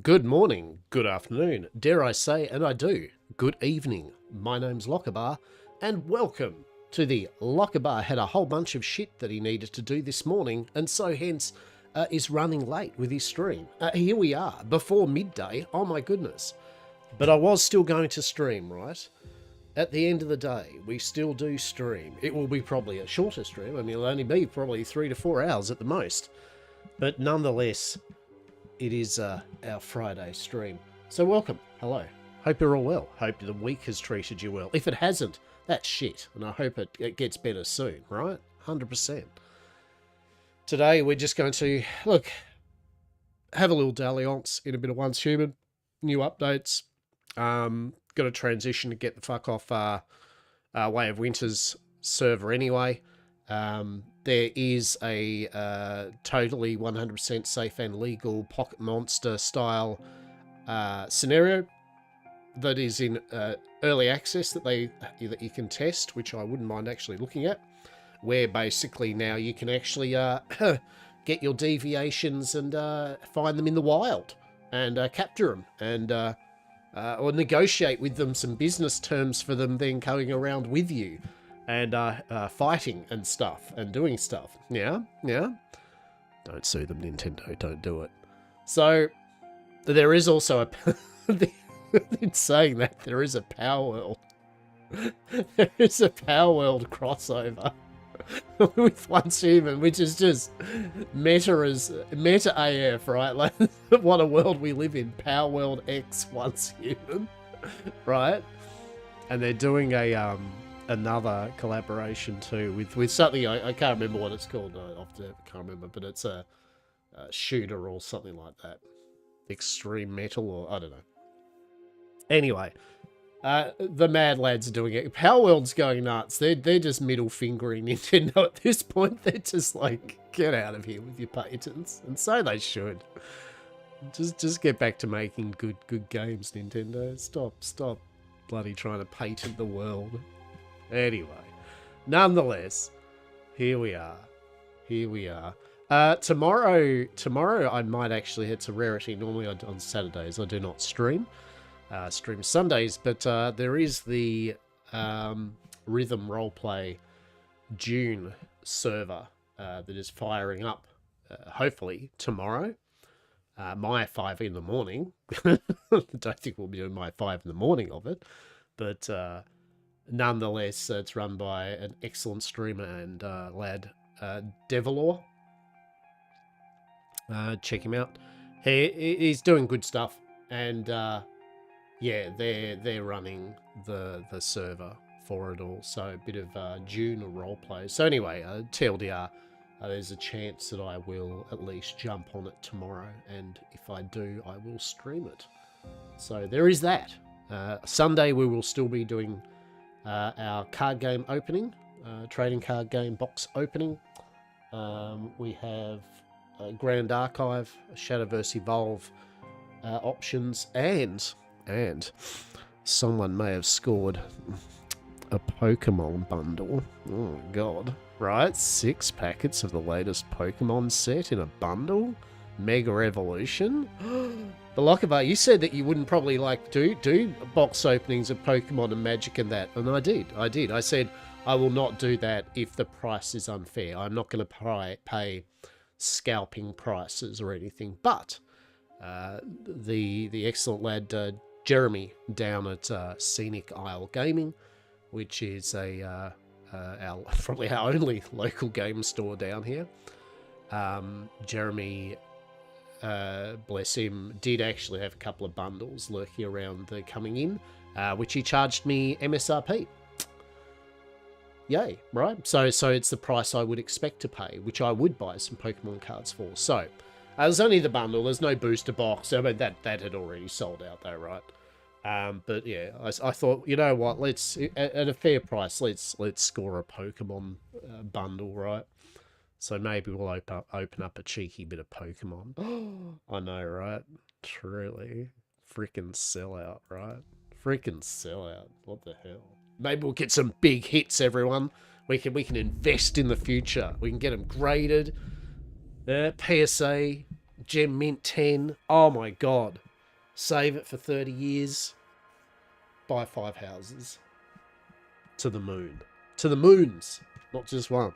Good morning, good afternoon, dare I say, and I do, good evening. My name's Lockabar, and welcome to the Lockabar. Had a whole bunch of shit that he needed to do this morning, and so hence is running late with his stream. Here we are, before midday, oh my goodness. But I was still going to stream, right? At the end of the day, we still do stream. It will be probably a shorter stream. I mean, it'll only be probably 3 to 4 hours at the most. But nonetheless, it is our Friday stream. So welcome. Hello. Hope you're all well. Hope the week has treated you well. If it hasn't, that's shit. And I hope it gets better soon, right? 100%. Today, we're just going to, look, have a little dalliance in a bit of Once Human. New updates. Got to transition to get the fuck off Way of Winter's server anyway. There is a totally 100% safe and legal Pocket Monster style scenario that is in early access that you can test, which I wouldn't mind actually looking at, where basically now you can actually get your deviations and find them in the wild and capture them and or negotiate with them some business terms for them then going around with you. And fighting and stuff, and doing stuff. Yeah? Don't sue them, Nintendo. Don't do it. So, there is also a... in saying that, there is a Power World. There is a Power World crossover with Once Human, which is just meta AF, right? Like, what a world we live in. Power World X Once Human, right? And they're doing a... another collaboration too with something I can't remember what it's called. I can't remember, but it's a shooter or something like that. Extreme Metal or I don't know. Anyway, the Mad Lads are doing it. Power World's going nuts. They're just middle fingering Nintendo at this point. They're just like, get out of here with your patents, and so they should. Just get back to making good games, Nintendo. Stop bloody trying to patent the world. Anyway, nonetheless, here we are. Tomorrow I might actually, it's a rarity. Normally on Saturdays I do not stream. Stream Sundays, but there is the Rhythm Roleplay June server that is firing up, hopefully tomorrow. My 5 in the morning. I don't think we'll be doing my 5 in the morning of it, but... nonetheless, it's run by an excellent streamer and lad, Devilor. Check him out. He's doing good stuff, and yeah, they're running the server for it all. So a bit of June roleplay. So anyway, TLDR, there's a chance that I will at least jump on it tomorrow, and if I do, I will stream it. So there is that. Sunday we will still be doing our card game opening, trading card game box opening. We have a Grand Archive, Shadowverse Evolve options, and someone may have scored a Pokemon bundle. Oh god. Right, 6 packets of the latest Pokemon set in a bundle? Mega Evolution? But Lockabar, you said that you wouldn't probably like do box openings of Pokemon and Magic and that, and I did. I said I will not do that if the price is unfair. I'm not going to pay scalping prices or anything. But the excellent lad Jeremy down at Scenic Isle Gaming, which is probably our only local game store down here. Jeremy, bless him, did actually have a couple of bundles lurking around coming in, which he charged me MSRP. Yay, right? So it's the price I would expect to pay, which I would buy some Pokemon cards for. So there's only the bundle. There's no booster box. I mean that had already sold out though, right? But yeah, I thought, you know what? Let's at a fair price. Let's score a Pokemon bundle, right? So maybe we'll open up a cheeky bit of Pokemon. I know, right? Truly. Freaking sellout, right? Freaking sellout. What the hell? Maybe we'll get some big hits, everyone. We can invest in the future. We can get them graded. PSA, Gem Mint 10. Oh my god. Save it for 30 years. Buy 5 houses. To the moon. To the moons. Not just one.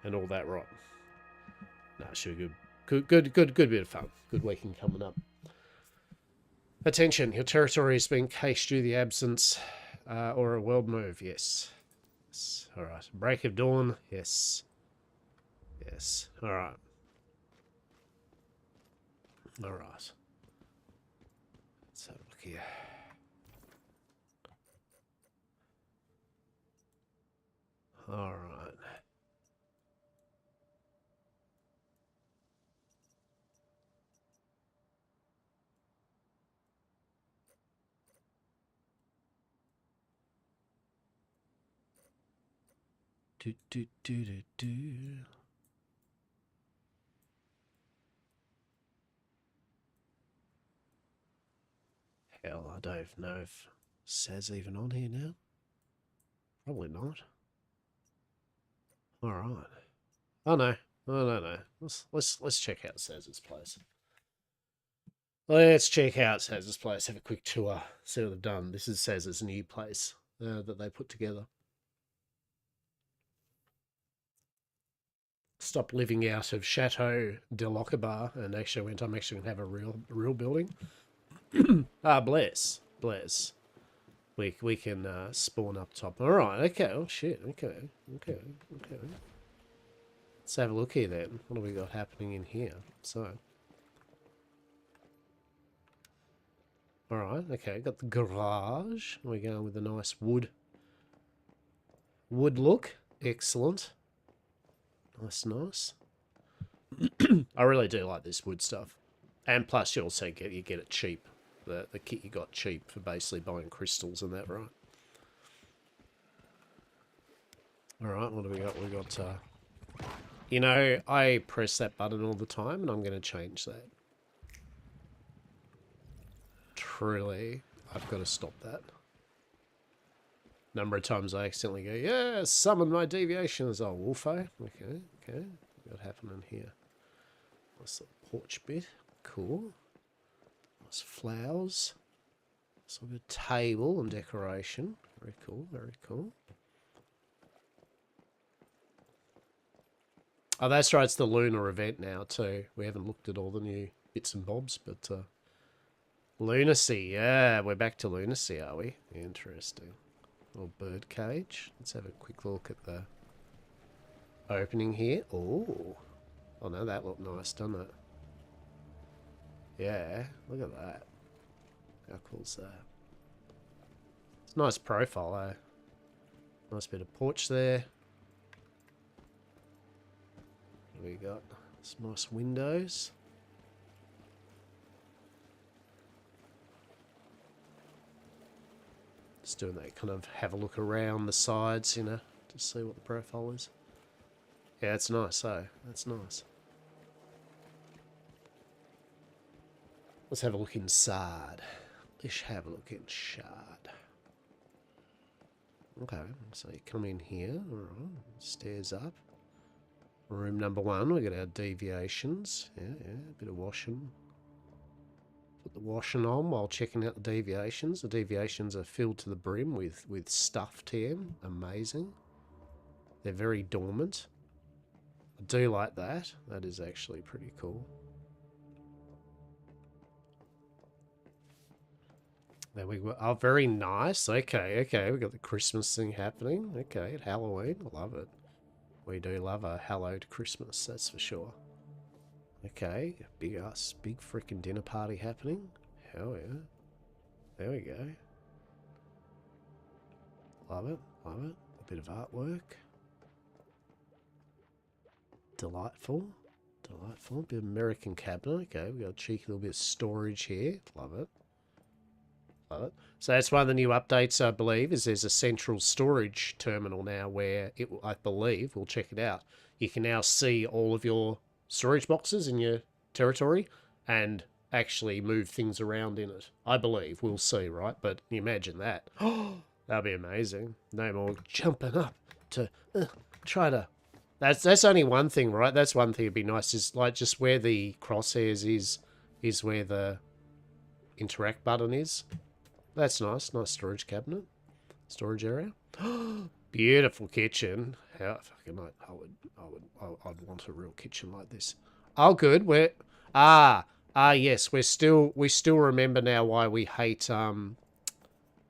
And all that right. Nah, should be good. Good bit of fun. Good weekend coming up. Attention, your territory has been cached due to the absence or a world move. Yes. Yes. Alright. Break of dawn. Yes. Yes. Alright. Alright. Let's have a look here. Alright. Do. Hell, I don't know if Saz even on here now. Probably not. All right. Oh no. No. Let's check out Saz's place. Let's check out Saz's place. Have a quick tour. See what they've done. This is Saz's new place that they put together. Stopped living out of Chateau de Lochaber and actually went, I'm actually going to have a real building. Bless. We can spawn up top. All right, okay. Oh, shit. Okay. Let's have a look here then. What have we got happening in here? So. All right, okay. Got the garage. We're going with a nice wood look. Excellent. Nice. I really do like this wood stuff. And plus you also get it cheap. The kit you got cheap for basically buying crystals and that, right? Alright, what do we got? We got, you know, I press that button all the time and I'm going to change that. Truly, I've got to stop that. Number of times I accidentally go, yeah, summon my deviations. Oh, Wolfo. Okay. What happening here? Nice little porch bit. Cool. Nice flowers. Sort of a table and decoration. Very cool. Oh, that's right. It's the lunar event now too. We haven't looked at all the new bits and bobs, but lunacy. Yeah, we're back to lunacy, are we? Interesting. Little bird cage. Let's have a quick look at the opening here. Oh no, that looked nice, doesn't it? Yeah, look at that. How cool's that? It's a nice profile, eh? Nice bit of porch there. We got some nice windows. Just doing that kind of have a look around the sides, you know, to see what the profile is. Yeah, it's nice, that's nice. Let's have a look inside. Let's have a look inside. Okay, so you come in here, alright, stairs up. Room number 1, we got our deviations. Yeah, a bit of washing. Put the washing on while checking out the deviations. The deviations are filled to the brim with stuff to them. Amazing. They're very dormant. I do like that. That is actually pretty cool. There we go. Oh, very nice. Okay. We got the Christmas thing happening. Okay, at Halloween. I love it. We do love a hallowed Christmas, that's for sure. Okay, big freaking dinner party happening. Hell yeah. There we go. Love it. A bit of artwork. Delightful. Bit of American cabinet. Okay, we got a cheeky little bit of storage here. Love it. So that's one of the new updates, I believe, is there's a central storage terminal now where it, I believe, we'll check it out. You can now see all of your storage boxes in your territory and actually move things around in it. I believe. We'll see, right? But you imagine that. Oh, that'd be amazing. No more jumping up to try to... That's only one thing, right? That's one thing that'd be nice, is like just where the crosshairs is where the interact button is. That's nice. Nice storage cabinet. Storage area. Beautiful kitchen. How fucking I'd want a real kitchen like this. Oh, good. Yes. We still remember now why we hate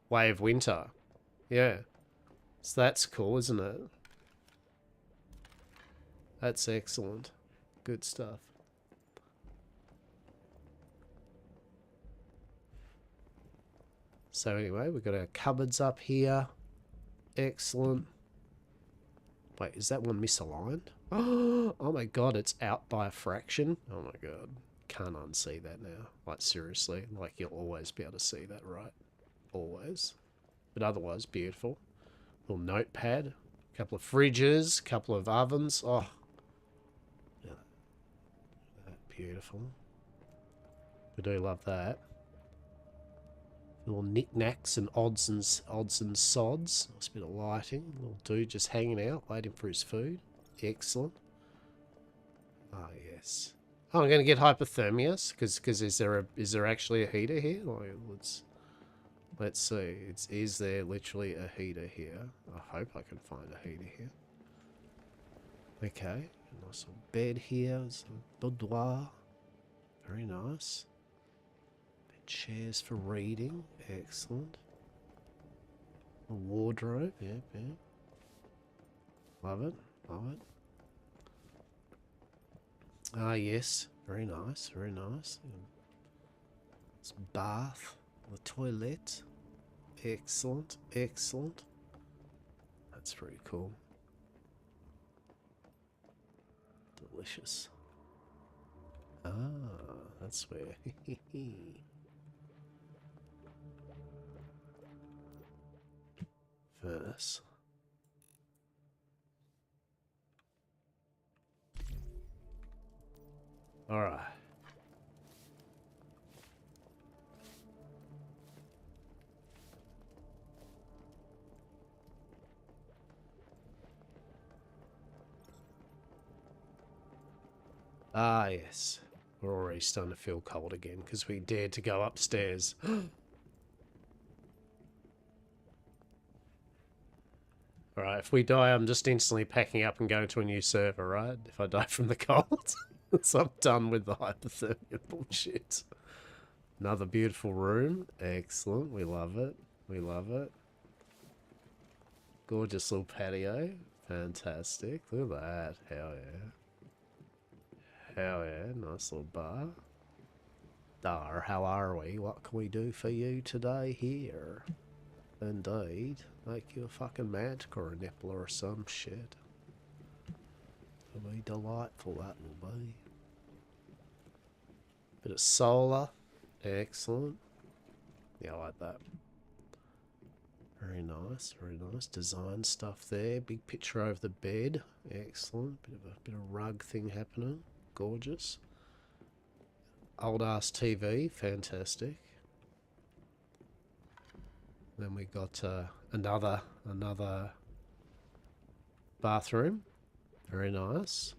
Way of Winter. Yeah. So that's cool, isn't it? That's excellent. Good stuff. So anyway, we've got our cupboards up here. Excellent. Wait, is that one misaligned? Oh my god, it's out by a fraction. Oh my god. Can't unsee that now. Like, seriously. Like, you'll always be able to see that, right? Always. But otherwise, beautiful. Little notepad. Couple of fridges. Couple of ovens. Oh. Yeah. Beautiful. We do love that. Little knickknacks and odds and sods. Nice bit of lighting. Little dude just hanging out, waiting for his food. Excellent. Ah, yes. Oh, I'm going to get hypothermia because is there actually a heater here? Like, let's see. Is there literally a heater here? I hope I can find a heater here. Okay, nice little bed here. Some boudoir. Very nice. Chairs for reading. Excellent. A wardrobe. Yep, yep. Love it. Love it. Ah, yes. Very nice. Very nice. It's bath. The toilet. Excellent. Excellent. That's pretty cool. Delicious. Ah, that's where... Furnace. All right. Ah, yes. We're already starting to feel cold again because we dared to go upstairs. Alright, if we die, I'm just instantly packing up and going to a new server, right? If I die from the cold. So I'm done with the hypothermia bullshit. Another beautiful room. Excellent. We love it. We love it. Gorgeous little patio. Fantastic. Look at that. Hell yeah. Hell yeah. Nice little bar. Dar, how are we? What can we do for you today here? Indeed. Make you a fucking magic or a nipple or some shit. It'll be delightful, that will be. Bit of solar. Excellent. Yeah, I like that. Very nice, very nice. Design stuff there. Big picture over the bed. Excellent. Bit of rug thing happening. Gorgeous. Old ass TV. Fantastic. Then we got another bathroom. Very nice.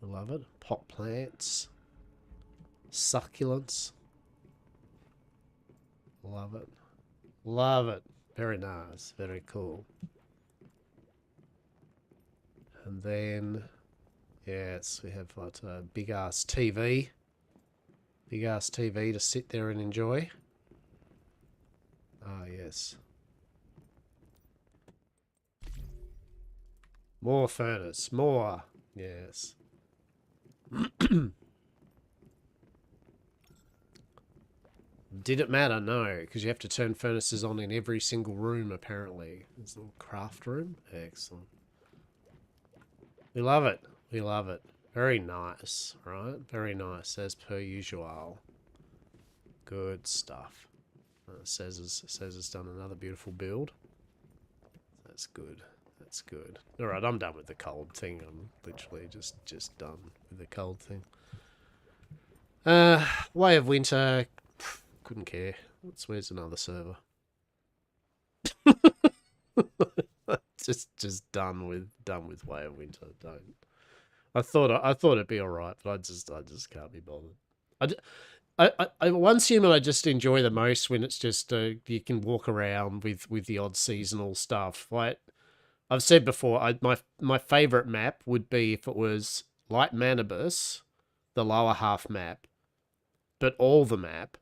I love it. Pot plants. Succulents. Love it. Love it. Very nice. Very cool. And then, yes, we have like a big ass TV. Big ass TV to sit there and enjoy. Ah, yes. More furnace. More. Yes. Did it matter? No, because you have to turn furnaces on in every single room, apparently. There's a little craft room. Excellent. We love it. We love it. Very nice, right? Very nice, as per usual. Good stuff. Says it's done another beautiful build. That's good. That's good. All right, I'm done with the cold thing. I'm literally just done with the cold thing. Way of Winter. Couldn't care. Where's another server? just done with Way of Winter. Don't. I thought it'd be all right, but I just can't be bothered. one human I just enjoy the most when it's just you can walk around with the odd seasonal stuff. Like I've said before, my favorite map would be if it was like Manibus, the lower half map, but all the map,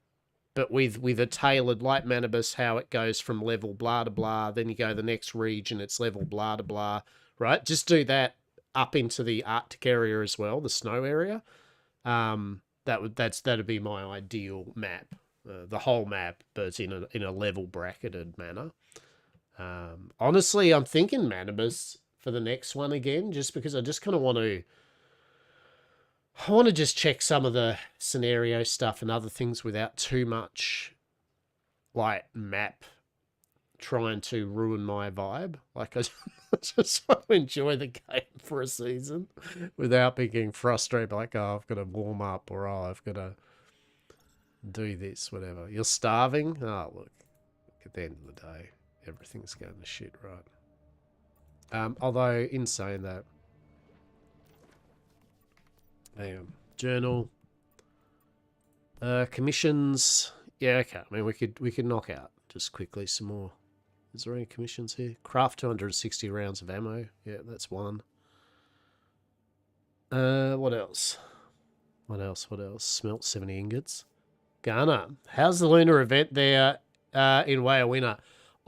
but with a tailored like Manibus, how it goes from level blah to blah, then you go the next region, it's level blah to blah, right? Just do that up into the Arctic area as well, the snow area. That'd be my ideal map, the whole map, but in a level bracketed manner. Honestly, I'm thinking Manibus for the next one again, just because I just kind of want to. I want to just check some of the scenario stuff and other things without too much, like, map trying to ruin my vibe. Like, I just want to enjoy the game for a season without being frustrated, like, oh, I've got to warm up, or oh, I've got to do this, whatever. You're starving? Oh, look, at the end of the day, everything's going to shit, right? Although, in saying that, hang on. Journal. Commissions. Yeah, okay. I mean, we could knock out just quickly some more. Is there any commissions here? Craft 260 rounds of ammo. Yeah, that's one. What else? What else? Smelt 70 ingots. Ghana. How's the lunar event there in Way of Winter?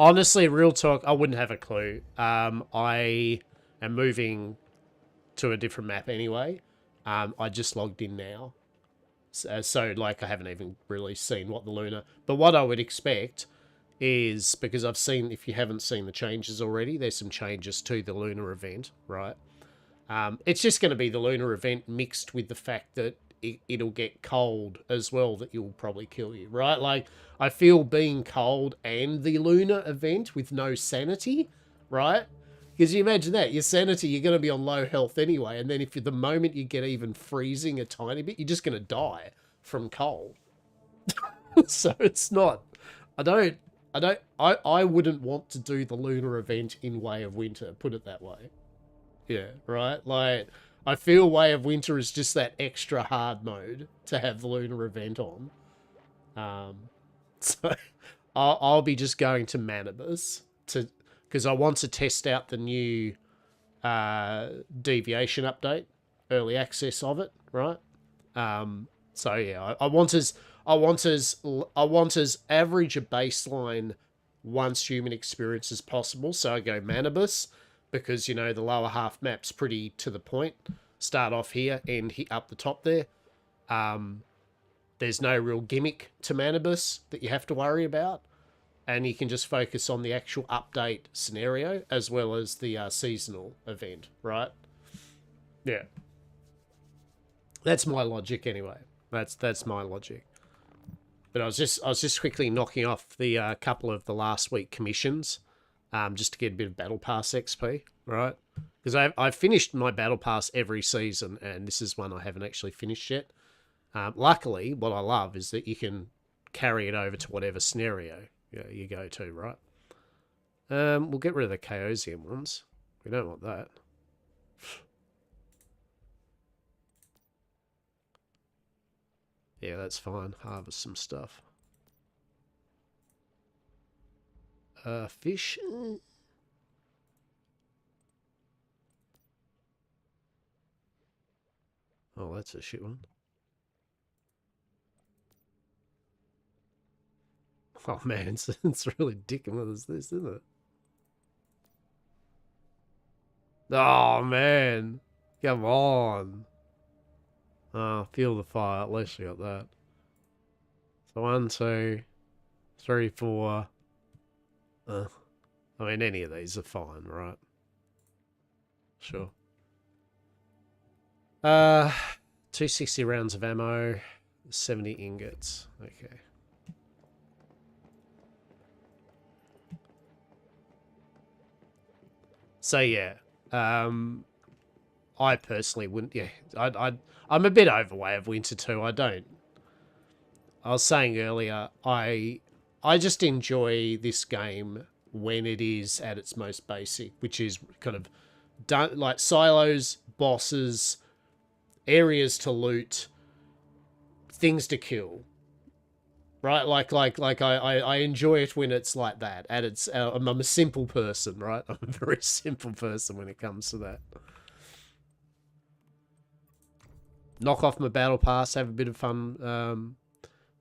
Honestly, real talk, I wouldn't have a clue. I am moving to a different map anyway. I just logged in now. So, like, I haven't even really seen what the lunar... But what I would expect is, because I've seen, if you haven't seen the changes already, there's some changes to the lunar event, right? It's just going to be the lunar event mixed with the fact that it'll get cold as well, that you'll probably kill you, right? Like, I feel being cold and the lunar event with no sanity, right? Because you imagine that, your sanity, you're going to be on low health anyway, and then if the moment you get even freezing a tiny bit, you're just going to die from cold. So it's not... I wouldn't want to do the lunar event in Way of Winter, put it that way. Yeah, right? Like, I feel Way of Winter is just that extra hard mode to have the lunar event on. So I'll be just going to Manibus because I want to test out the new deviation update, early access of it, right? So yeah, I want as average a baseline once human experience as possible. So I go Manibus because, you know, the lower half map's pretty to the point. Start off here and hit up the top there. There's no real gimmick to Manibus that you have to worry about. And you can just focus on the actual update scenario as well as the seasonal event, right? Yeah. That's my logic anyway. That's my logic. But I was just quickly knocking off the couple of the last week commissions, just to get a bit of Battle Pass XP, right? Because I've finished my Battle Pass every season, and this is one I haven't actually finished yet. Luckily, what I love is that you can carry it over to whatever scenario you go to, right? We'll get rid of the Chaosium ones. We don't want that. Yeah, that's fine. Harvest some stuff. Fish. Oh, that's a shit one. Oh man, it's really dicking with us, this, isn't it? Oh man, come on. Oh, feel the fire. At least you got that. So 1, 2, 3, 4. I mean, any of these are fine, right? Sure. 260 rounds of ammo, 70 ingots. Okay. So yeah, I personally wouldn't. Yeah, I'm a bit over Way of Winter too. I was saying earlier, I just enjoy this game when it is at its most basic, which is kind of done like silos, bosses, areas to loot, things to kill, right? I enjoy it when it's like that. And it's I'm a simple person, right? I'm a very simple person when it comes to that. Knock off my battle pass, have a bit of fun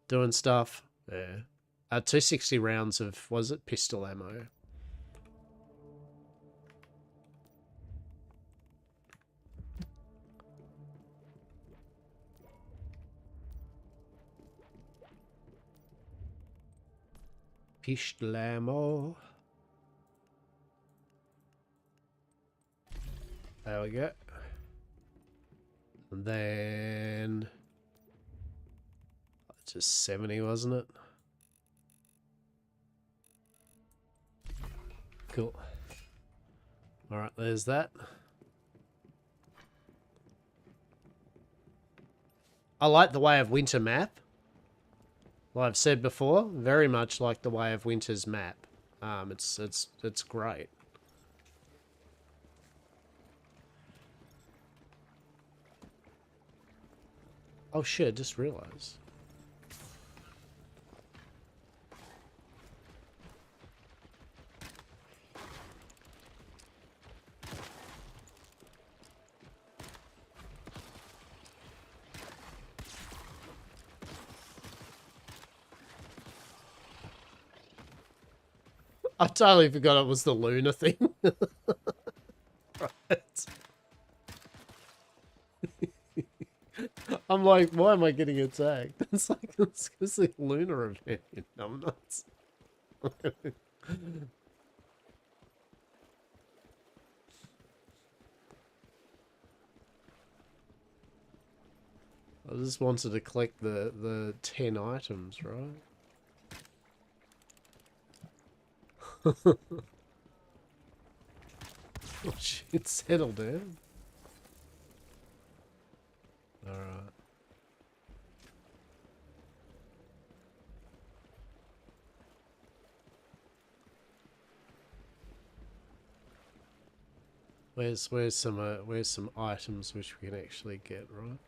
doing stuff. Yeah. 260 rounds of, was it, pistol ammo? Pistol ammo. There we go. And then... just 70, wasn't it? Cool. Alright, there's that. I like the Way of Winter map. Like I've said before, very much like the Way of Winter's map. It's great. Oh shit, just realised. I totally forgot it was the lunar thing. Right. I'm like, why am I getting attacked? It's like, it's because the lunar event. I'm nuts. I just wanted to collect the 10 items, right? Oh shit, settle down. Alright. Where's some items which we can actually get, right?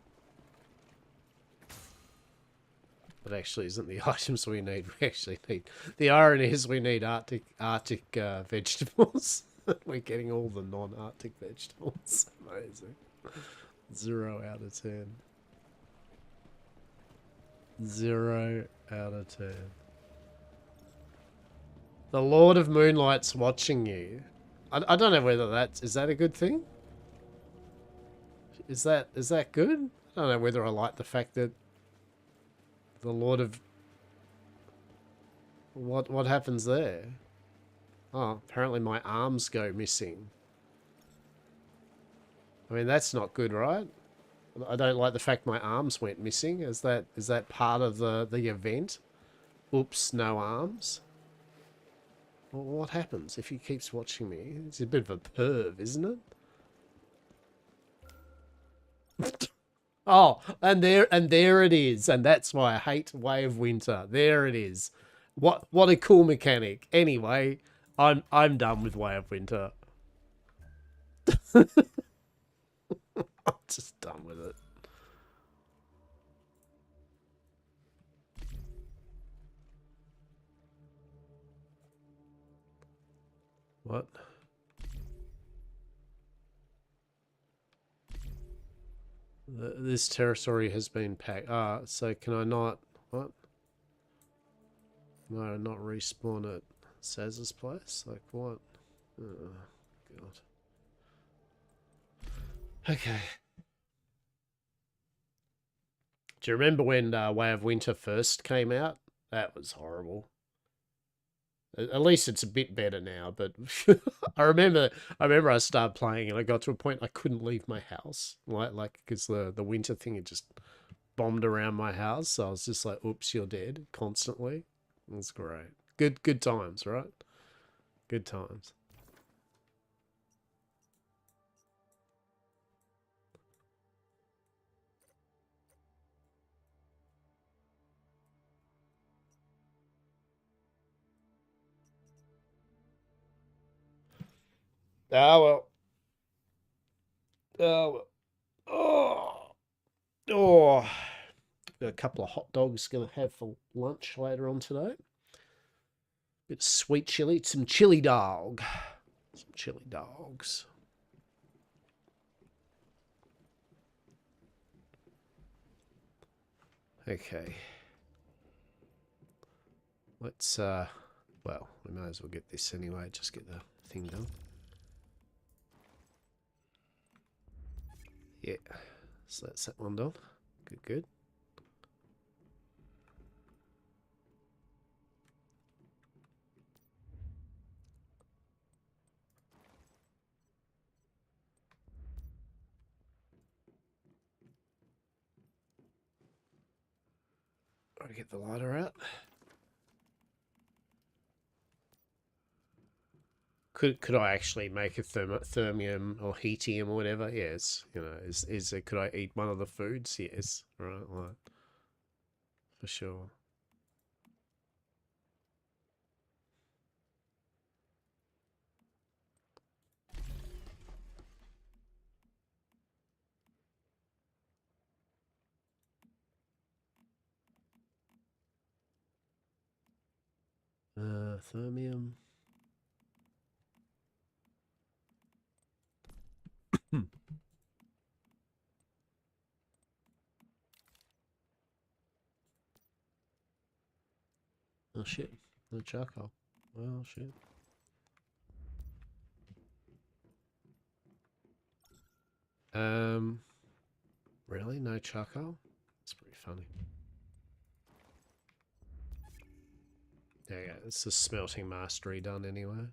That actually isn't the items we need. We actually need. The irony is we need Arctic vegetables. We're getting all the non-Arctic vegetables. Amazing. 0 out of 10. 0 out of 10. The Lord of Moonlight's watching you. I don't know whether is that a good thing? Is that good? I don't know whether I like the fact that the Lord of... What happens there? Oh, apparently my arms go missing. I mean, that's not good, right? I don't like the fact my arms went missing. Is that part of the event? Oops, no arms. Well, what happens if he keeps watching me? It's a bit of a perv, isn't it? Oh, and there it is, and that's why I hate Way of Winter. There it is. What a cool mechanic. Anyway, I'm done with Way of Winter. I'm just done with it. What? This territory has been packed. Ah, so can I not... What? No, not respawn at Saz's place? Like what? Oh, God. Okay. Do you remember when Way of Winter first came out? That was horrible. At least it's a bit better now, but I remember I started playing and I got to a point I couldn't leave my house. Like because the winter thing had just bombed around my house. So I was just like, oops, you're dead constantly. It was great. Good times, right? Good times. Ah well. Oh well. Oh. Oh. Got a couple of hot dogs going to have for lunch later on today. Bit of sweet chili, some chili dog. Some chili dogs. Okay. Let's, well, we may as well get this anyway, just get the thing done. Yeah, so that's that one done. Good, good. Gotta get the lighter out. Could I actually make a thermium or hetium or whatever? Yes. You know, is it, could I eat one of the foods? Yes. Right. Right. For sure. Thermium. Oh shit. No charcoal. Well, shit. Really? No charcoal? That's pretty funny. There you go. It's the smelting mastery done anyway.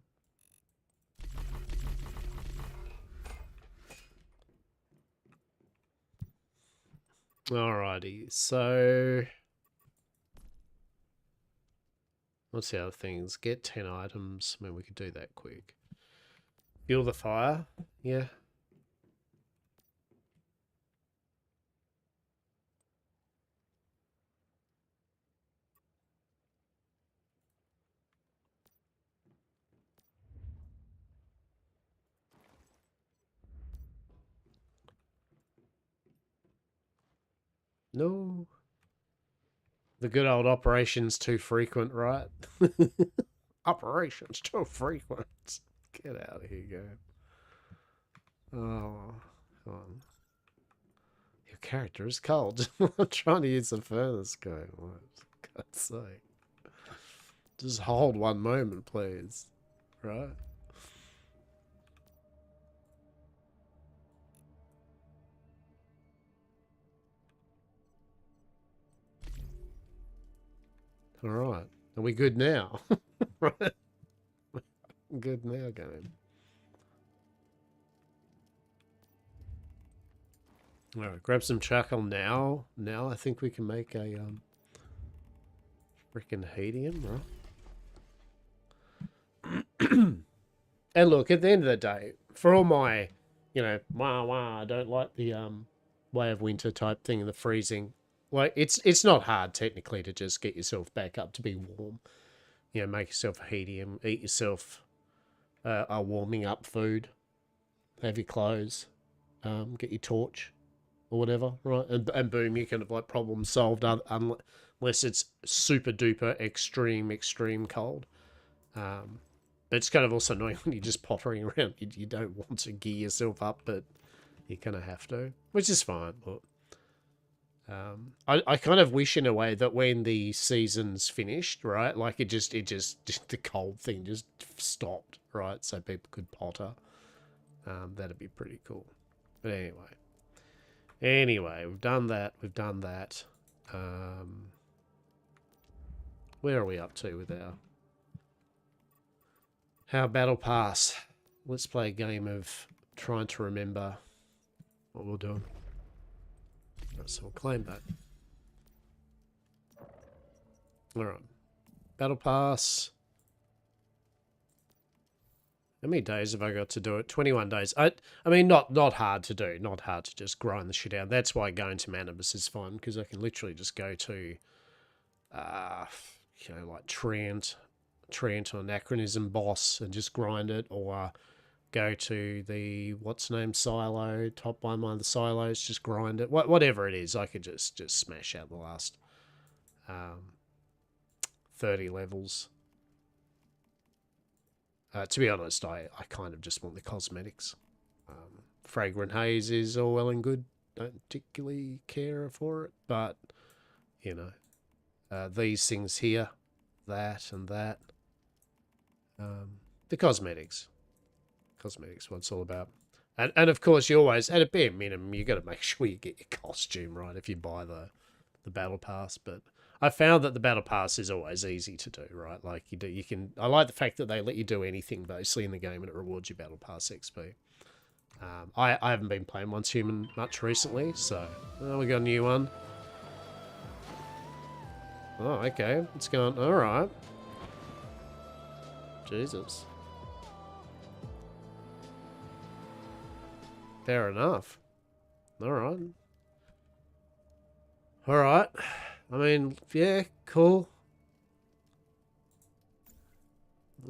Alrighty, so what's the other things? Get 10 items. I mean, we could do that quick. Fuel the fire. Yeah. No. The good old operations too frequent, right? Operations too frequent. Get out of here, game. Oh, come on. Your character is cold. I'm trying to use the furnace going. What? For God's sake. Just hold one moment, please. Right? Alright. Are we good now? Right? Good now, game. Alright, grab some charcoal now. Now I think we can make a freaking helium, right? And look, at the end of the day, for all my, you know, I don't like the way of winter type thing and the freezing. Like it's not hard technically to just get yourself back up to be warm. You know, make yourself a helium, eat yourself a warming up food, have your clothes, get your torch or whatever, right? And boom, you kind of like problem solved unless it's super duper extreme cold. But it's kind of also annoying when you're just pottering around. You don't want to gear yourself up, but you kind of have to, which is fine. Look. I kind of wish in a way that when the season's finished, right, like it just the cold thing just stopped, right, so people could potter. That'd be pretty cool. But anyway, we've done that. Where are we up to with our battle pass? Let's play a game of trying to remember what we're doing. Right, so we'll claim that. Alright. Battle pass. How many days have I got to do it? 21 days. I mean, not hard to do. Not hard to just grind the shit out. That's why going to Manibus is fun, because I can literally just go to, you know, like Trent or Anachronism boss and just grind it, or go to the what's name silo, top one of the silos, just grind it. Whatever it is, I could just smash out the last 30 levels. To be honest, I kind of just want the cosmetics. Fragrant Haze is all well and good. Don't particularly care for it, but, you know, these things here, that and that. The cosmetics. Cosmetics, what it's all about. And of course, you always, at a bare minimum, you got to make sure you get your costume right if you buy the battle pass. But I found that the battle pass is always easy to do, right? Like you can. I like the fact that they let you do anything basically in the game, and it rewards you battle pass XP. I haven't been playing Once Human much recently, so we got a new one. Oh, okay, it's going all right. Jesus. Fair enough. All right. All right. I mean, yeah, cool.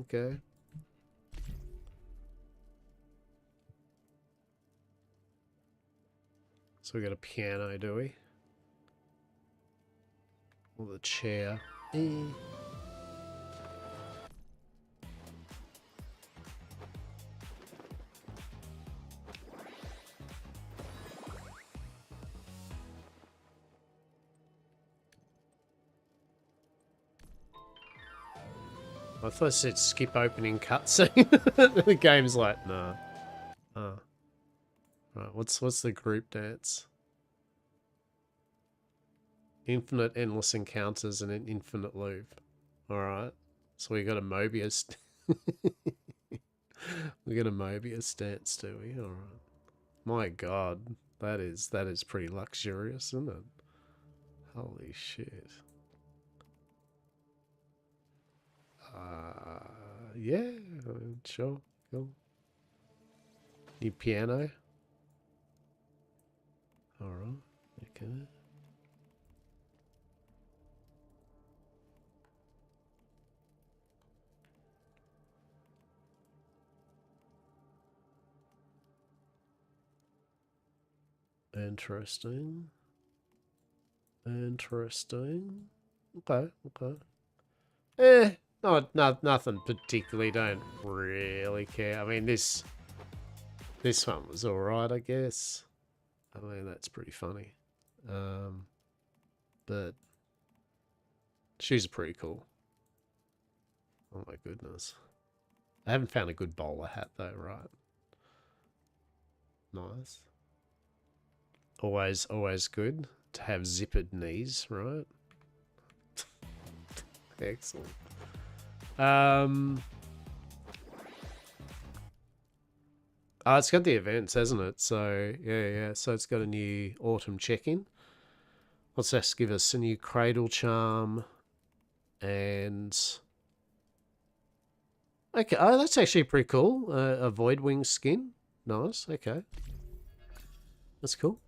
Okay. So we got a piano, do we? Or the chair. I thought it said skip opening cutscene. The game's like, nah. Oh. Right, what's the group dance? Infinite endless encounters and an infinite loop. Alright. So we got a Mobius. We got a Mobius dance, do we? Alright. My god. That is pretty luxurious, isn't it? Holy shit. Yeah, sure, cool. New piano. Alright, okay. Interesting. Interesting. Okay, okay. Nothing particularly. Don't really care. I mean, this one was alright, I guess. I mean, that's pretty funny. But shoes are pretty cool. Oh my goodness. I haven't found a good bowler hat though, right? Nice. Always good to have zippered knees, right? Excellent. It's got the events, hasn't it? So yeah. So it's got a new autumn check-in. What's this give us? A new cradle charm, and okay. Oh, that's actually pretty cool. A void wing skin. Nice. Okay, that's cool.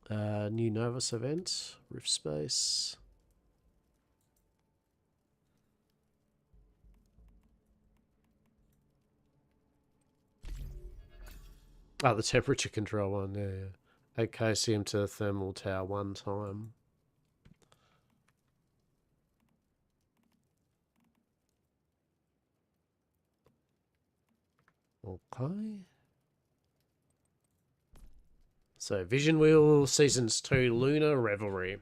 New Novus event, Rift Space. Oh, the temperature control one, yeah. Acasium to the thermal tower one time. Okay. So, Vision Wheel, Seasons 2, Lunar Revelry.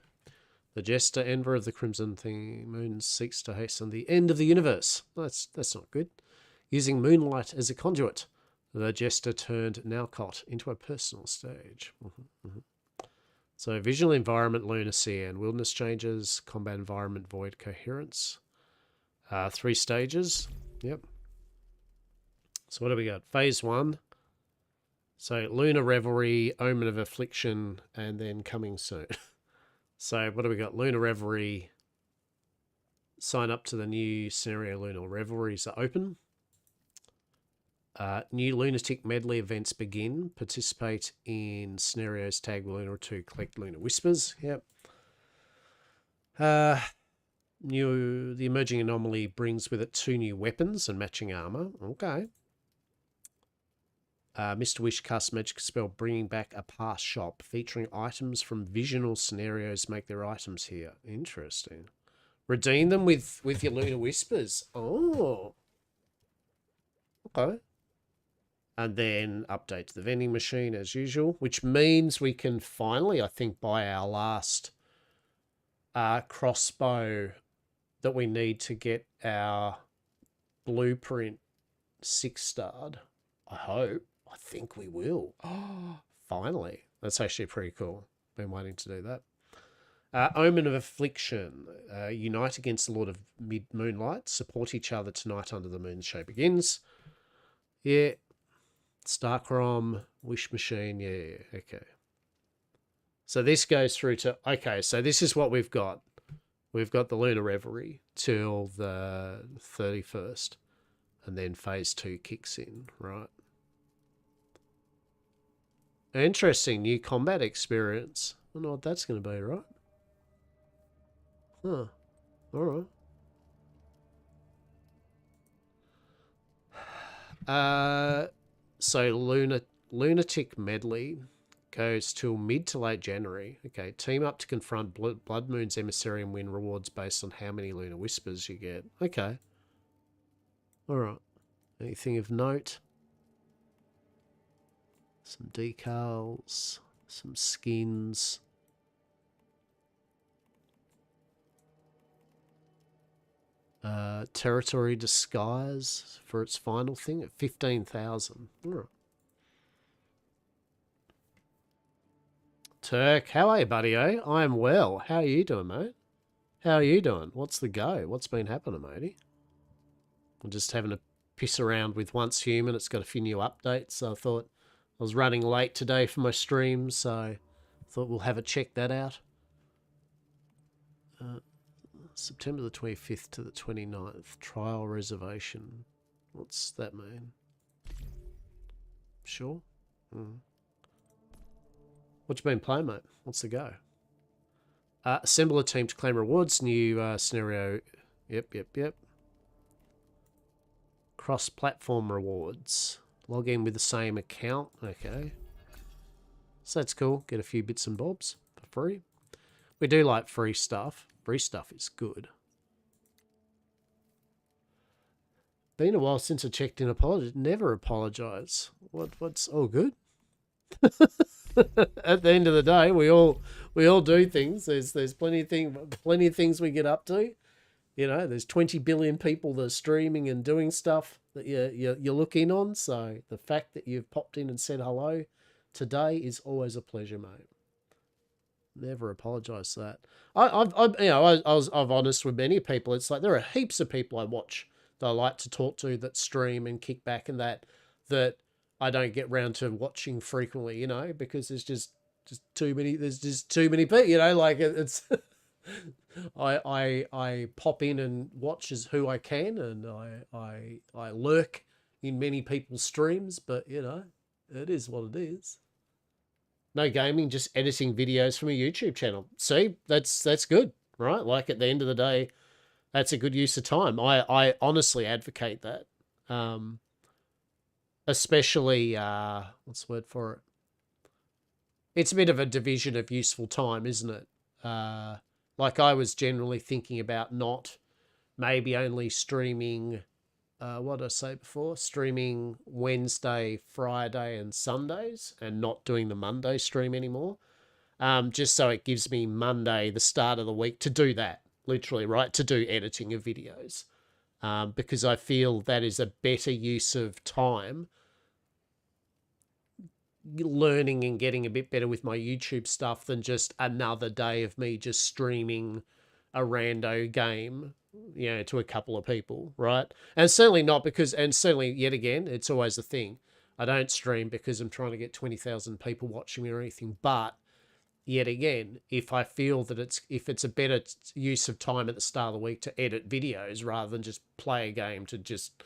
The Jester, Enver of the Crimson Moon, seeks to hasten the end of the universe. That's not good. Using moonlight as a conduit, the Jester turned Nalcott into a personal stage. So, Visual Environment, Lunacy, and Wilderness Changes, Combat Environment, Void Coherence. 3 stages. Yep. So, what do we got? Phase 1. So, Lunar Revelry, Omen of Affliction, and then coming soon. So, what do we got? Lunar Revelry. Sign up to the new scenario Lunar Revelries are open. New Lunatic Medley events begin. Participate in scenarios, tag Lunar 2, collect Lunar Whispers. Yep. The emerging anomaly brings with it 2 new weapons and matching armor. Okay. Mr. Wish casts magic spell bringing back a past shop featuring items from visional scenarios make their items here. Interesting. Redeem them with your Lunar Whispers. Oh. Okay. And then update the vending machine as usual, which means we can finally, I think, buy our last crossbow that we need to get our blueprint 6-starred. I hope. I think we will. Oh, finally. That's actually pretty cool. Been waiting to do that. Omen of Affliction. Unite against the Lord of Mid-Moonlight. Support each other tonight under the moon's show begins. Yeah. Starcrom, Wish Machine. Yeah. Okay. So this goes through to... Okay, so this is what we've got. We've got the Lunar Reverie till the 31st. And then phase 2 kicks in, right? Interesting new combat experience. I don't know what that's going to be, right? Huh. Alright. So Lunatic Medley goes till mid to late January. Okay, team up to confront Blood Moon's emissary and win rewards based on how many Lunar Whispers you get. Okay. Alright. Anything of note? Some decals, some skins. Territory Disguise for its final thing at 15,000. Right. Turk, how are you, buddy? I am well. How are you doing, mate? How are you doing? What's the go? What's been happening, matey? I'm just having a piss around with Once Human. It's got a few new updates, so I thought I was running late today for my stream, so I thought we'll have a check that out. September the 25th to the 29th. Trial reservation. What's that mean? Sure. What you been playing, mate? What's the go? Assemble a team to claim rewards. New scenario. Yep. Cross-platform rewards. Log in with the same account. Okay. So that's cool. Get a few bits and bobs for free. We do like free stuff. Free stuff is good. Been a while since I checked in. Apologize. Never apologize. What's all good? At the end of the day, we all do things. There's plenty of things we get up to. You know, there's 20 billion people that are streaming and doing stuff that you're looking on. So the fact that you've popped in and said hello today is always a pleasure, mate. Never apologise for that. I've honest with many people. It's like there are heaps of people I watch that I like to talk to that stream and kick back and that I don't get round to watching frequently, you know, because there's just too many. There's just too many people, you know. Like it's, I pop in and watch as who I can, and I lurk in many people's streams, but you know, it is what it is. No gaming, just editing videos from a YouTube channel. See, that's good, right? Like at the end of the day, that's a good use of time. I honestly advocate that. Especially, what's the word for it? It's a bit of a division of useful time, isn't it? Like I was generally thinking about not maybe only streaming, what did I say before? Streaming Wednesday, Friday and Sundays and not doing the Monday stream anymore. Just so it gives me Monday, the start of the week, to do that, literally, right? To do editing of videos. Because I feel that is a better use of time learning and getting a bit better with my YouTube stuff than just another day of me just streaming a rando game, you know, to a couple of people, right? And certainly not because, and certainly yet again, it's always a thing. I don't stream because I'm trying to get 20,000 people watching me or anything, but yet again, if I feel that if it's a better use of time at the start of the week to edit videos rather than just play a game to just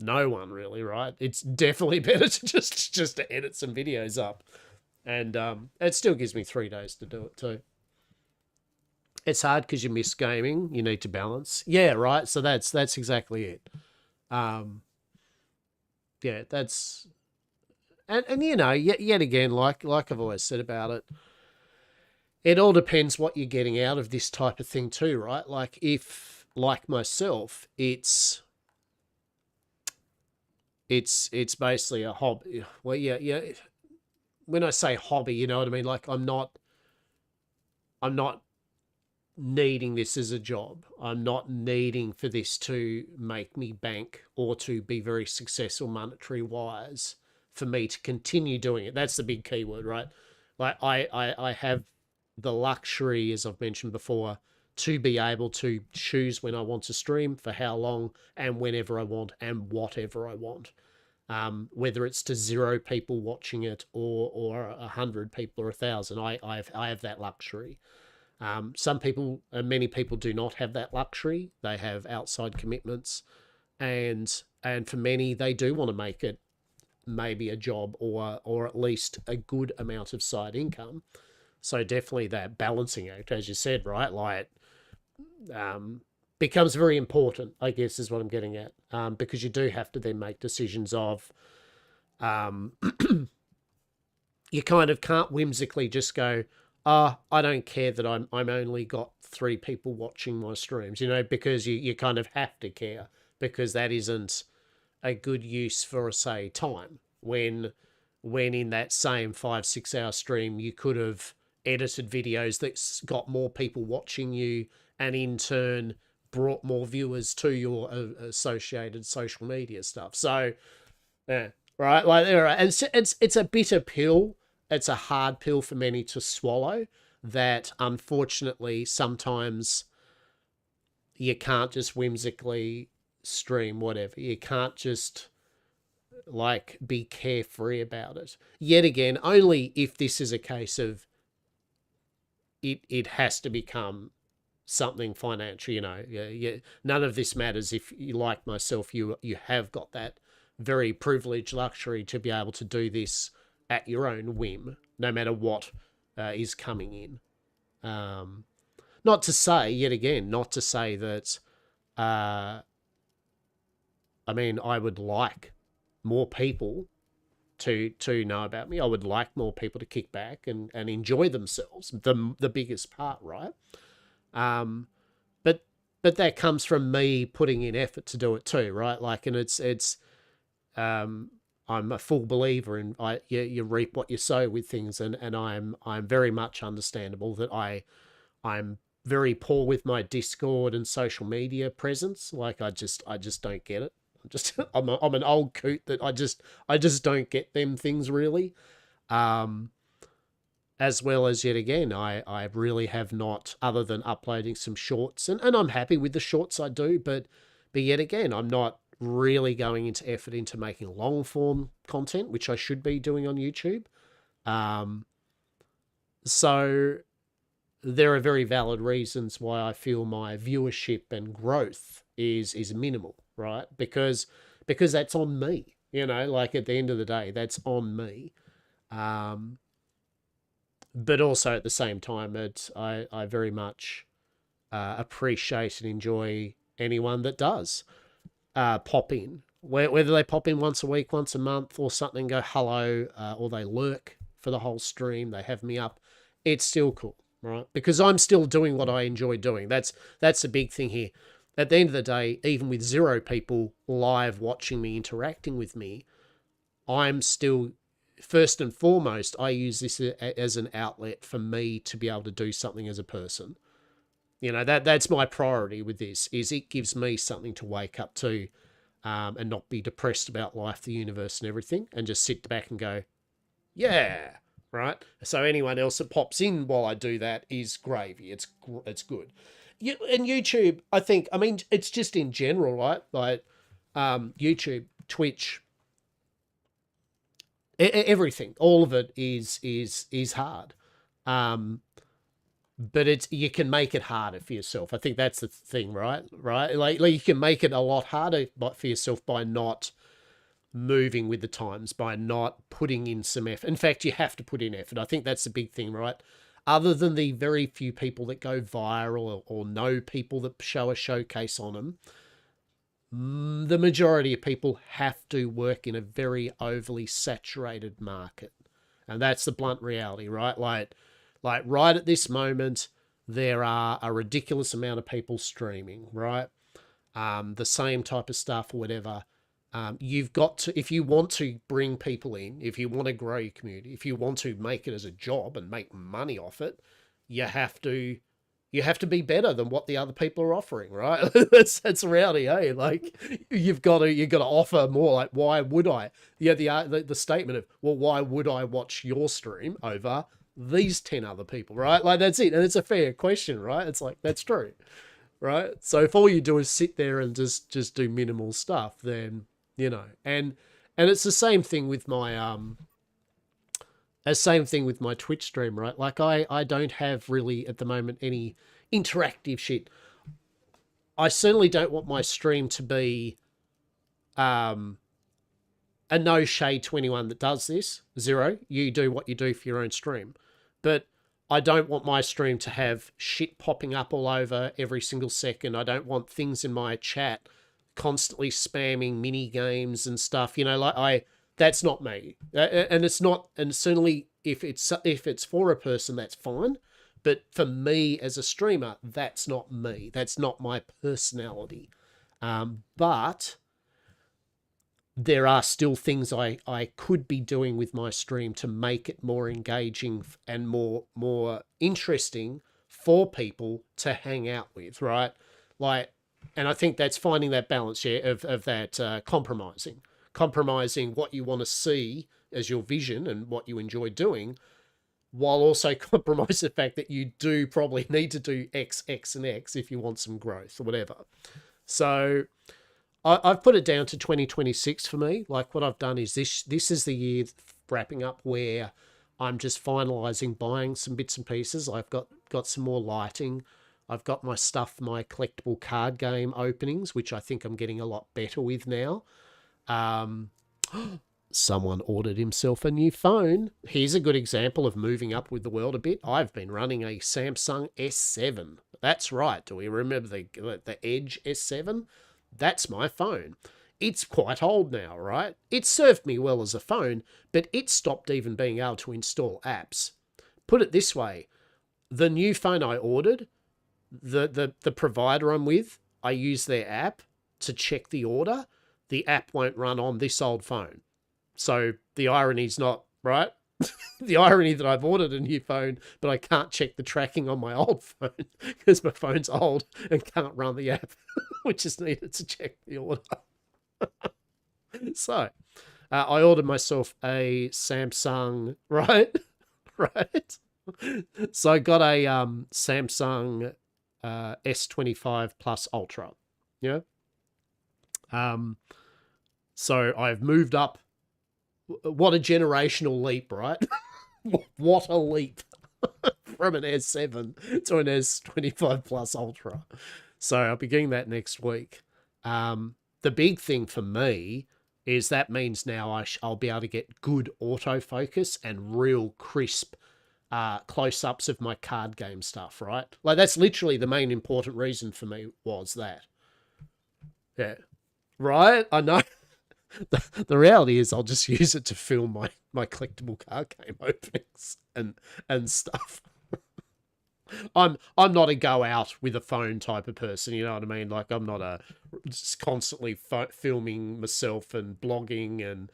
no one really, right? It's definitely better to just to edit some videos up. And it still gives me 3 days to do it too. It's hard because you miss gaming. You need to balance. Yeah, right. So that's exactly it. Um, yeah, that's and you know, yet again, like I've always said about it, it all depends what you're getting out of this type of thing too, right? Like if, like myself, it's basically a hobby. Well, yeah. When I say hobby, you know what I mean. Like I'm not needing this as a job. I'm not needing for this to make me bank or to be very successful monetary wise for me to continue doing it. That's the big keyword, right? Like I have the luxury, as I've mentioned before, to be able to choose when I want to stream, for how long, and whenever I want, and whatever I want. Whether it's to 0 people watching it or 100 people or 1,000, I have that luxury. Some people, many people, do not have that luxury. They have outside commitments, and for many, they do want to make it maybe a job or at least a good amount of side income. So definitely that balancing act, as you said, right? Like, becomes very important, I guess, is what I'm getting at, because you do have to then make decisions of, um, you kind of can't whimsically just go, I don't care that I'm only got 3 people watching my streams, you know, because you kind of have to care, because that isn't a good use for, say, time. When in that same 5-6 hour stream you could have edited videos that got more people watching you, and in turn brought more viewers to your associated social media stuff. So yeah, right, like, right. And it's a bitter pill. It's a hard pill for many to swallow. That unfortunately sometimes you can't just whimsically stream whatever. You can't just like be carefree about it. Yet again, only if this is a case of it has to become something financial, you know. Yeah. None of this matters if you, like myself, you have got that very privileged luxury to be able to do this at your own whim, no matter what is coming in. Not to say, yet again, not to say that, uh, I mean, I would like more people to know about me. I would like more people to kick back and enjoy themselves. The biggest part, right? Um, but but that comes from me putting in effort to do it too, right? Like, and it's um, I'm a full believer in, you reap what you sow with things, and I'm very much understandable that I'm very poor with my Discord and social media presence. Like, I just don't get it. I'm an old coot that I just don't get them things really. Um, as well as, yet again, I really have not, other than uploading some shorts, and I'm happy with the shorts I do, but yet again, I'm not really going into effort into making long form content, which I should be doing on YouTube. Um, so there are very valid reasons why I feel my viewership and growth is minimal, right? Because that's on me, you know, like, at the end of the day, that's on me. Um, but also at the same time, I very much appreciate and enjoy anyone that does pop in, whether they pop in once a week, once a month, or something, go hello, or they lurk for the whole stream, they have me up. It's still cool, right? Because I'm still doing what I enjoy doing. That's the big thing here. At the end of the day, even with 0 people live watching me, interacting with me, I'm still, first and foremost, I use this as an outlet for me to be able to do something as a person. You know, that's my priority with this, is it gives me something to wake up to, and not be depressed about life, the universe, and everything, and just sit back and go, yeah, right? So anyone else that pops in while I do that is gravy. It's good. And YouTube, I think, I mean, it's just in general, right? Like, YouTube, Twitch, everything, all of it is hard. Um, but it's, you can make it harder for yourself. I think that's the thing, right? Right? Like you can make it a lot harder for yourself by not moving with the times, by not putting in some effort. In fact, you have to put in effort. I think that's the big thing, right? other than the very few people that go viral or know people that show a showcase on them, the majority of people have to work in a very overly saturated market. And that's the blunt reality, right? Like right at this moment, there are a ridiculous amount of people streaming, right? The same type of stuff or whatever. You've got to, if you want to bring people in, if you want to grow your community, if you want to make it as a job and make money off it, you have to be better than what the other people are offering, right? that's reality, eh? Like you've got to offer more. Like, why would I? Yeah, the statement of, well, why would I watch your stream over these 10 other people, right? Like that's it, and it's a fair question, right? It's like that's true, right? So if all you do is sit there and just do minimal stuff, then and it's the same thing with my Twitch stream, right? Like I don't have really at the moment any interactive shit. I certainly don't want my stream to be a no shade to anyone that does this. Zero. You do what you do for your own stream. But I don't want my stream to have shit popping up all over every single second. I don't want things in my chat constantly spamming mini games and stuff. That's not me. And it's not, and certainly if it's for a person, that's fine. But for me as a streamer, that's not me. That's not my personality. But there are still things I could be doing with my stream to make it more engaging and more interesting for people to hang out with, right? Like, and I think that's finding that balance, yeah, of that compromising what you want to see as your vision and what you enjoy doing, while also compromise the fact that you do probably need to do X, X, and X if you want some growth or whatever. So I've put it down to 2026 for me. Like what I've done is this is the year wrapping up where I'm just finalizing buying some bits and pieces. I've got some more lighting. I've got my stuff, my collectible card game openings, which I think I'm getting a lot better with now. Someone ordered himself a new phone. Here's a good example of moving up with the world a bit. I've been running a Samsung S7. That's right. Do we remember the Edge S7? That's my phone. It's quite old now, right? It served me well as a phone, but it stopped even being able to install apps. Put it this way, the new phone I ordered, the provider I'm with, I use their app to check the order. The app won't run on this old phone. So the irony's not, right? The irony that I've ordered a new phone, but I can't check the tracking on my old phone because my phone's old and can't run the app, which is needed to check the order. So I ordered myself a Samsung, right? Right. So I got a Samsung S25 Plus Ultra. Yeah. So I've moved up. What a generational leap, right? What a leap from an S7 to an S25 Plus Ultra. So I'll be getting that next week. The big thing for me is that means now I'll be able to get good autofocus and real crisp close-ups of my card game stuff, right? Like that's literally the main important reason for me was that. Yeah. Right? I know. The reality is I'll just use it to film my collectible card game openings and stuff. I'm not a go out with a phone type of person, you know what I mean? Like I'm not a just constantly filming myself and blogging and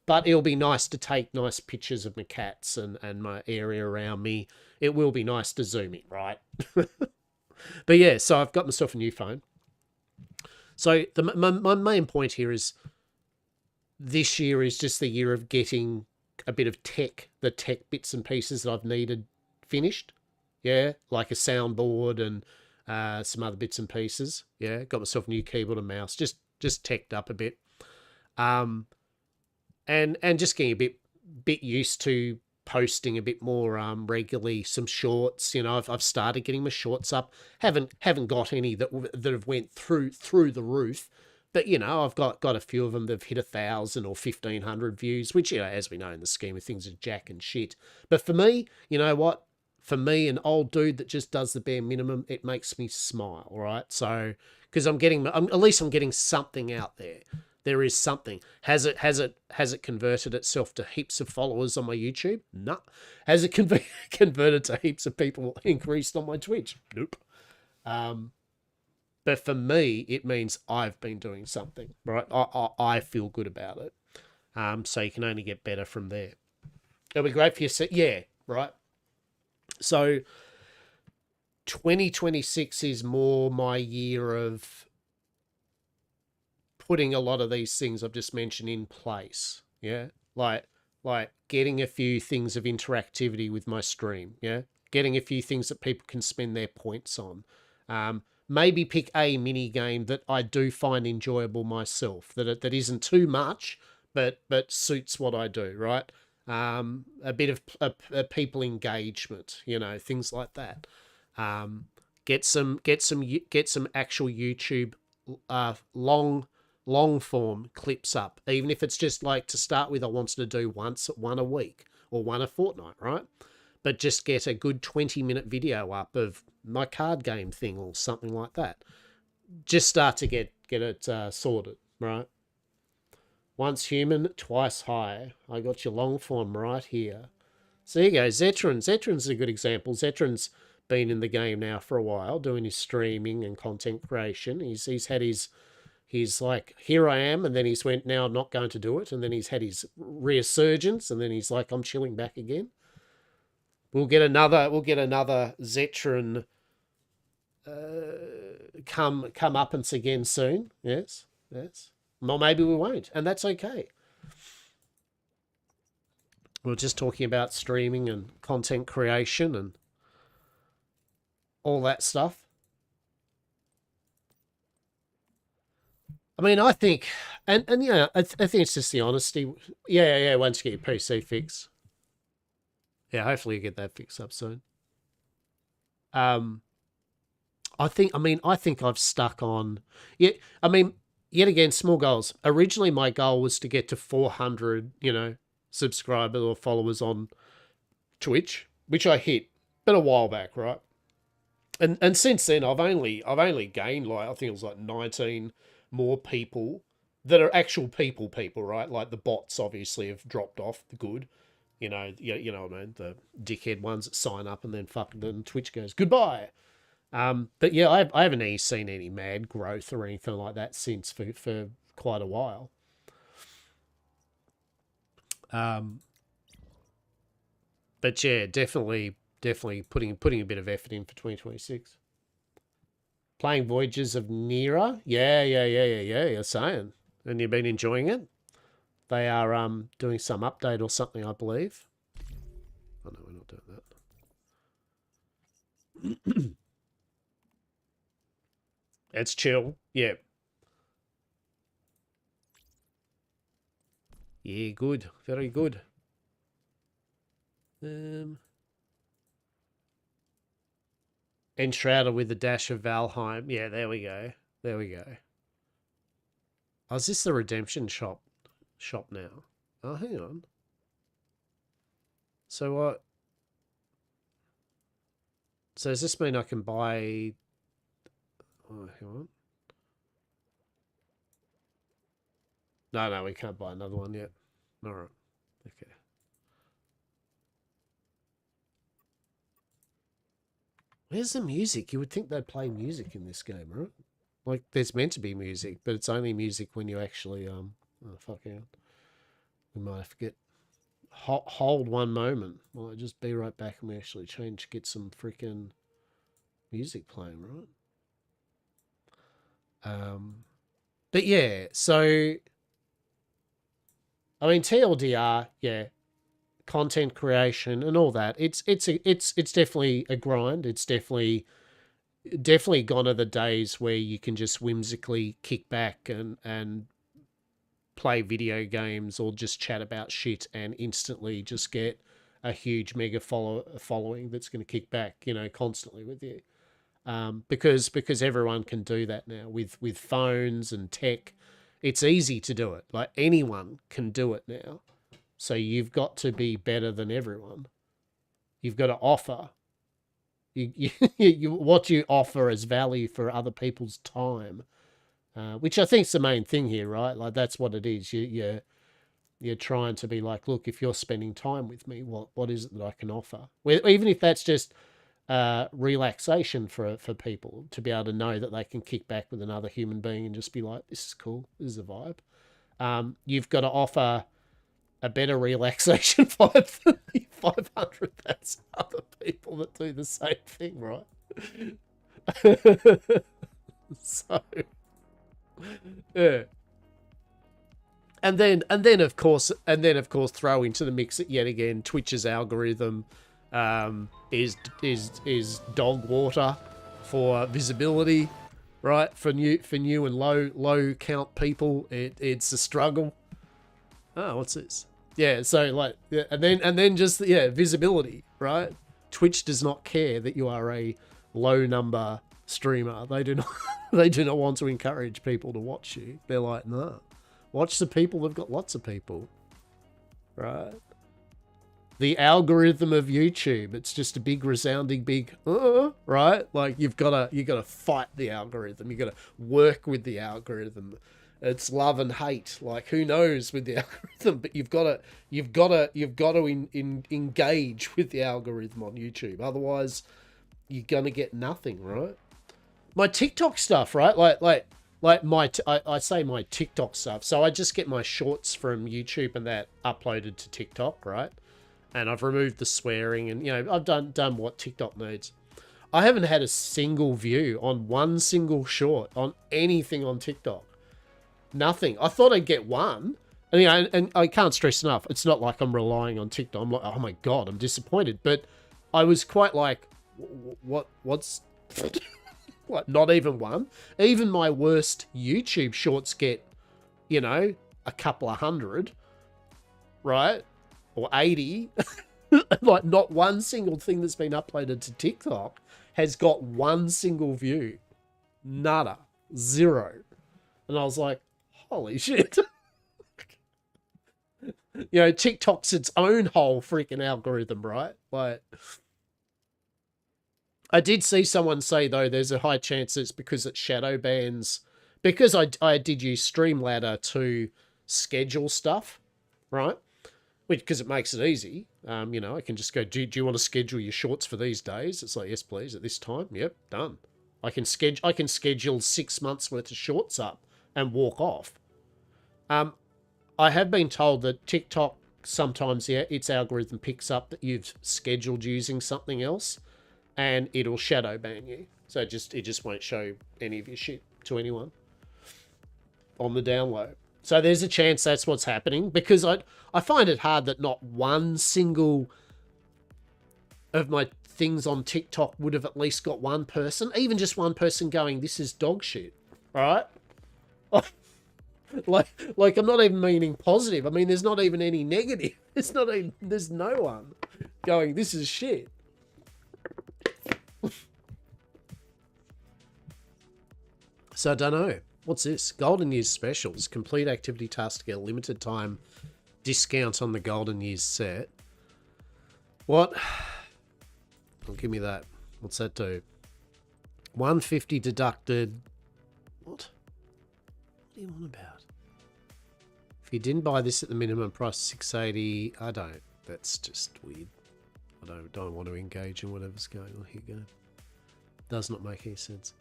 but it'll be nice to take nice pictures of my cats and my area around me. It will be nice to zoom in, right? But yeah, so I've got myself a new phone. So my main point here is this year is just the year of getting a bit of the tech bits and pieces that I've needed finished. Yeah, like a soundboard and some other bits and pieces. Yeah, got myself a new keyboard and mouse, just teched up a bit. And just getting a bit used to posting a bit more regularly, some shorts. You know, I've started getting my shorts up. Haven't got any that have went through the roof, but you know, I've got a few of them that've hit 1,000 or 1,500 views, which, you know, as we know, in the scheme of things, is jack and shit. But for me, you know what? For me, an old dude that just does the bare minimum, it makes me smile, right? So, because at least I'm getting something out there. There is something. Has it converted itself to heaps of followers on my YouTube? No. Has it converted to heaps of people increased on my Twitch? Nope. But for me, it means I've been doing something, right? I feel good about it. So you can only get better from there. It'll be great for you. Yeah, right. So 2026 is more my year of putting a lot of these things I've just mentioned in place. Yeah. Like getting a few things of interactivity with my stream. Yeah. Getting a few things that people can spend their points on. Maybe pick a mini game that I do find enjoyable myself, that isn't too much, but suits what I do, right? A bit of a people engagement, you know, things like that. Get some actual YouTube long form clips up, even if it's just like, to start with, I wanted to do one a week or one a fortnight, right? But just get a good 20-minute video up of my card game thing or something like that. Just start to get it sorted, right? Once human, twice high. I got your long form right here. So there you go. Zetron's a good example. Zetron's been in the game now for a while, doing his streaming and content creation. He's had his like, here I am, and then he's went, now I'm not going to do it, and then he's had his resurgence, and then he's like, I'm chilling back again. We'll get another Zetron come up and again soon. Yes. Well, maybe we won't, and that's okay. We're just talking about streaming and content creation and all that stuff. I mean, I think, and yeah, I think it's just the honesty. Yeah. Once you get your PC fix. Yeah, hopefully you get that fixed up soon. I think I've stuck on. Yeah, I mean, yet again, small goals. Originally, my goal was to get to 400, subscribers or followers on Twitch, which I hit, but a while back, right? And since then, I've only gained, like, I think it was like 19 more people that are actual people, right? Like the bots obviously have dropped off the good. You know what I mean? The dickhead ones that sign up and then Twitch goes goodbye. But yeah, I haven't really seen any mad growth or anything like that since for quite a while. But yeah, definitely putting a bit of effort in for 2026. Playing Voyages of Nera. Yeah, you're saying. And you've been enjoying it? They are doing some update or something, I believe. Oh no, we're not doing that. It's chill. Yeah. Yeah, good. Very good. Enshrouded with a dash of Valheim. Yeah, there we go. Oh, is this the redemption shop now? Oh, hang on. So what? So does this mean I can buy... Oh, hang on. No, we can't buy another one yet. All right. Okay. Where's the music? You would think they'd play music in this game, right? Like, there's meant to be music, but it's only music when you actually, oh, fuck out. We might forget. Hold one moment. Well, I'll just be right back and we actually get some freaking music playing, right? But yeah, so, I mean, TLDR, yeah, content creation and all that. It's definitely a grind. It's definitely gone are the days where you can just whimsically kick back and play video games or just chat about shit and instantly just get a huge mega following that's going to kick back, constantly with you. because everyone can do that now with phones and tech. It's easy to do it. Like anyone can do it now. So you've got to be better than everyone. You've got to offer what you offer as value for other people's time, which I think is the main thing here, right? Like that's what it is. You're trying to be like, look, if you're spending time with me, what is it that I can offer? Even if that's just relaxation for people to be able to know that they can kick back with another human being and just be like, this is cool, this is a vibe. You've got to offer a better relaxation vibe than the 500,000 other people that do the same thing, right? So, yeah. And then of course throw into the mix that yet again Twitch's algorithm is dog water for visibility, right? For new and low count people, it's a struggle. Oh, what's this? Yeah, so like, yeah, and then just visibility, right? Twitch does not care that you are a low number streamer. They do not they do not want to encourage people to watch you. They're like, no, watch the people. They've got lots of people, right? The algorithm of YouTube, it's just a big resounding big right? Like you've got to fight the algorithm. You got to work with the algorithm. It's love and hate. Like who knows with the algorithm, but you've got to engage with the algorithm on YouTube. Otherwise, you're gonna get nothing, right? My TikTok stuff, right? I say my TikTok stuff. So I just get my shorts from YouTube and that uploaded to TikTok, right? And I've removed the swearing and I've done what TikTok needs. I haven't had a single view on one single short on anything on TikTok. Nothing. I thought I'd get one. And I can't stress enough. It's not like I'm relying on TikTok. I'm like, oh my God, I'm disappointed. But I was quite like, what's what? Not even one. Even my worst YouTube shorts get, a couple of hundred, right? Or 80. Like not one single thing that's been uploaded to TikTok has got one single view. Nada. Zero. And I was like, holy shit. TikTok's its own whole freaking algorithm, right? Like, I did see someone say, though, there's a high chance it's because it shadow bans. Because I did use Streamladder to schedule stuff, right? Because it makes it easy. I can just go, do you want to schedule your shorts for these days? It's like, yes, please, at this time. Yep, done. I can schedule 6 months worth of shorts up and walk off. I have been told that TikTok sometimes, its algorithm picks up that you've scheduled using something else, and it'll shadow ban you. So it just won't show any of your shit to anyone on the download. So there's a chance that's what's happening, because I find it hard that not one single of my things on TikTok would have at least got one person, even just one person going, this is dog shit, right? Like I'm not even meaning positive. I mean, there's not even any negative. There's no one going, this is shit. So I don't know. What's this? Golden Years specials. Complete activity task to get a limited time discount on the Golden Years set. What? Well, give me that. What's that do? 150 deducted. What? What are you on about? If you didn't buy this at the minimum price, 680. I don't. That's just weird. I don't want to engage in whatever's going on. Here you go. Does not make any sense.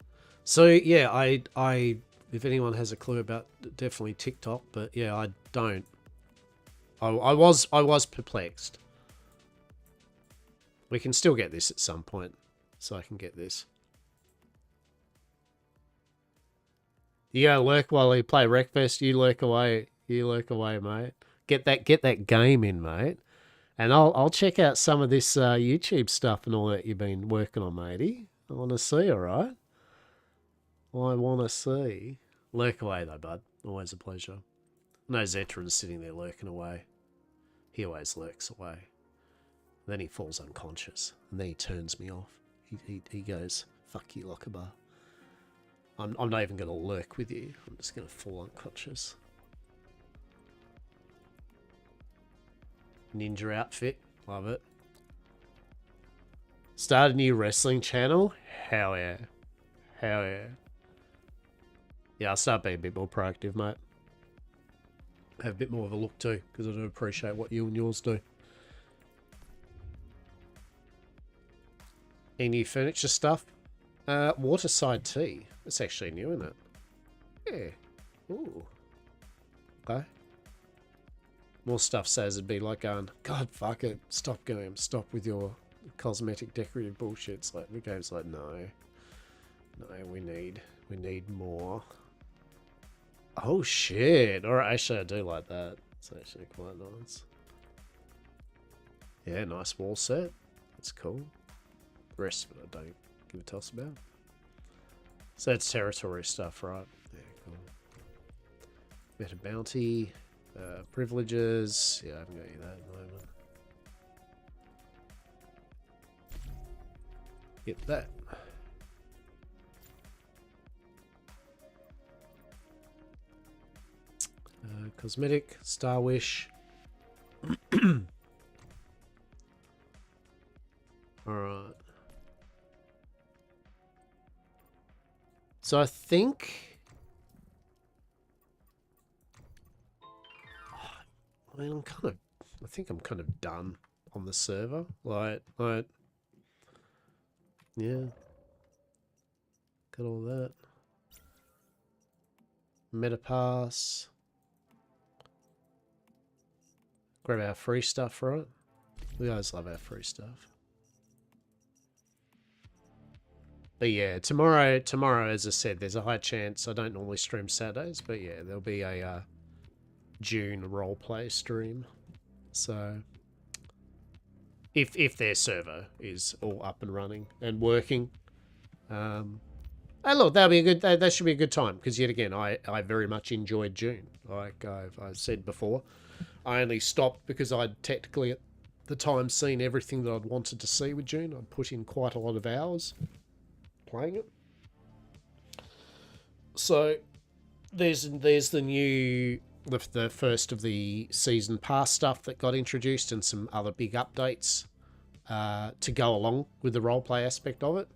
So yeah, I if anyone has a clue about definitely TikTok, but yeah, I don't. I was perplexed. We can still get this at some point, so I can get this. You go lurk while you play Wreckfest. You lurk away. You lurk away, mate. Get that game in, mate. And I'll check out some of this YouTube stuff and all that you've been working on, matey. I want to see, all right? I want to see. Lurk away, though, bud. Always a pleasure. No Zetran's sitting there lurking away. He always lurks away. Then he falls unconscious. And then he turns me off. He goes, Fuck you, Lockabar. I'm not even going to lurk with you. I'm just going to fall unconscious. Ninja outfit. Love it. Start a new wrestling channel? Hell yeah. Hell yeah. Yeah, I'll start being a bit more proactive, mate. Have a bit more of a look too, because I do appreciate what you and yours do. Any new furniture stuff? Waterside tea. That's actually new, isn't it? Yeah. Ooh. Okay. More stuff says it'd be like going, God, fuck it. Stop going. Stop with your cosmetic decorative bullshit. It's like, the game's like, no. No, we need more. Oh, shit. Alright, actually, I do like that. It's actually quite nice. Yeah, nice wall set. That's cool. The rest of it I don't give a toss about. So that's territory stuff, right? Yeah, cool. Meta bounty. Privileges. Yeah, I haven't got any of that at the moment. Get that. Cosmetic. Star Wish. Alright. So I think... I mean, I think I'm kind of done on the server. Like, yeah. Got all that. Metapass. Grab our free stuff, right? We always love our free stuff. But yeah, tomorrow, as I said, there's a high chance. I don't normally stream Saturdays, but yeah, there'll be a June roleplay stream. So if their server is all up and running and working, and look, that'll be a good. That should be a good time because yet again, I very much enjoyed June. Like I've said before, I only stopped because I'd technically at the time seen everything that I'd wanted to see with June. I'd put in quite a lot of hours playing it. So there's the new the first of the season pass stuff that got introduced and some other big updates to go along with the roleplay aspect of it.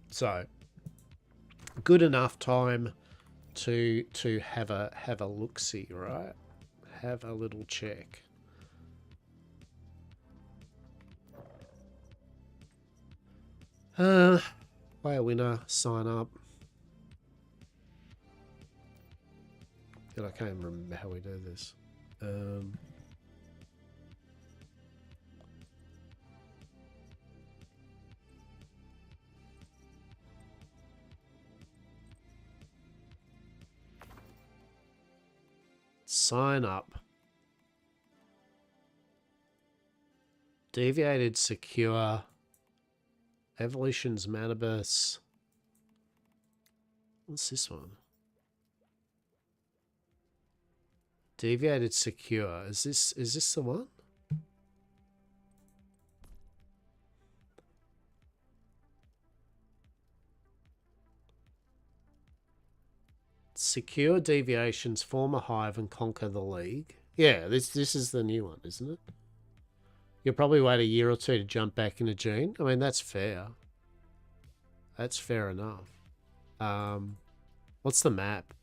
So good enough time to have a look-see, right? Have a little check. Player winner, sign up. God, I can't even remember how we do this. Sign up. Deviated secure. Evolution's Manibus. What's this one? Deviated secure. Is this the one? Secure deviations, form a hive and conquer the league. Yeah, this is the new one, isn't it? You'll probably wait a year or two to jump back into June. I mean, that's fair. That's fair enough. What's the map?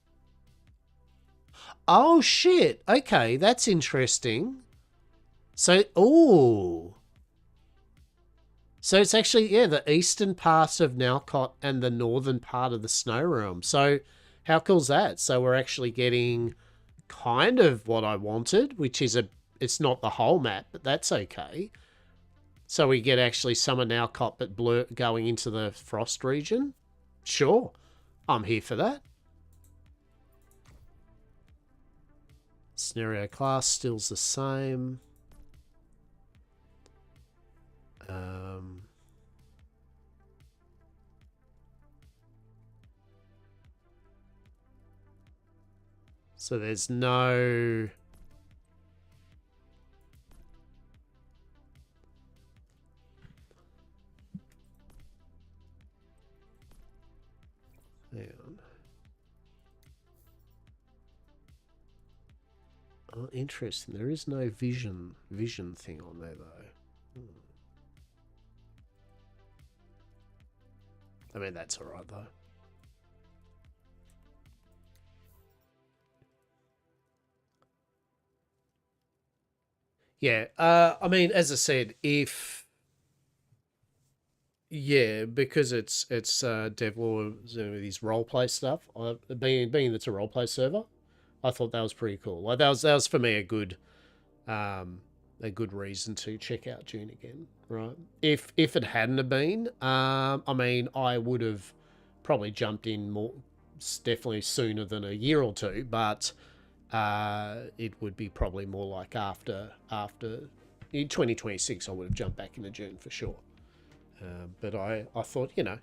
Oh, shit. Okay, that's interesting. So, ooh. So it's actually, yeah, the eastern part of Nalcott and the northern part of the Snow Realm. So how cool's that? So we're actually getting kind of what I wanted, which is it's not the whole map, but that's okay. So we get actually some of Nalcott, but going into the Frost region. Sure, I'm here for that. Scenario class still's the same. So there's no... Oh, interesting. There is no vision thing on there though. I mean, that's alright though. Yeah, I mean, as I said, if yeah, because it's Devil with his roleplay stuff. Being that's a roleplay server, I thought that was pretty cool. Like that was for me a good reason to check out June again, right? If it hadn't have been, I mean, I would have probably jumped in more, definitely sooner than a year or two, but it would be probably more like after in 2026, I would have jumped back into June for sure. But I thought, you know,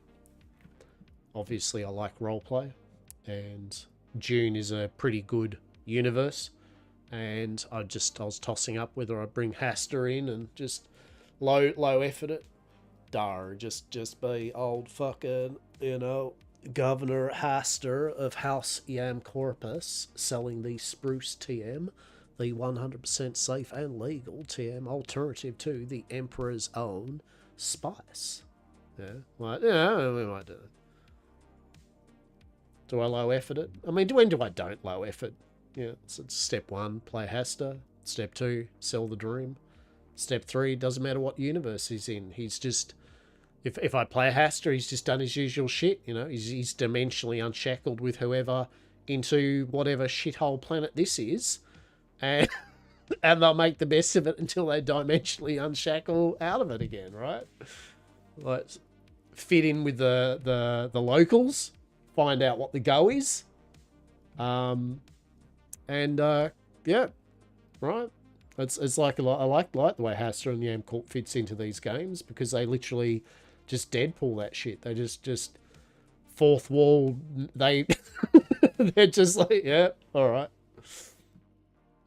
obviously I like roleplay, and June is a pretty good universe, and I was tossing up whether I bring Hasta in and just low effort it, just be old fucking, you know, Governor Hasta of House Yam Corpus selling the Spruce TM, the 100% safe and legal TM alternative to the Emperor's own spice. Yeah, like, yeah, we might do it. Do I low effort it? I mean, when do I don't low effort? Yeah, so step 1, play Hasta. Step 2, sell the dream. Step 3, doesn't matter what universe he's in. He's just, if I play Hasta, he's just done his usual shit. You know, he's dimensionally unshackled with whoever into whatever shithole planet this is, and and they'll make the best of it until they dimensionally unshackle out of it again, right? Like, fit in with the locals, find out what the go is, and yeah, right. It's like I like the way Hasta and the Yam Corp fits into these games, because they literally just Deadpool that shit. They just fourth wall. They're just like, yeah, all right.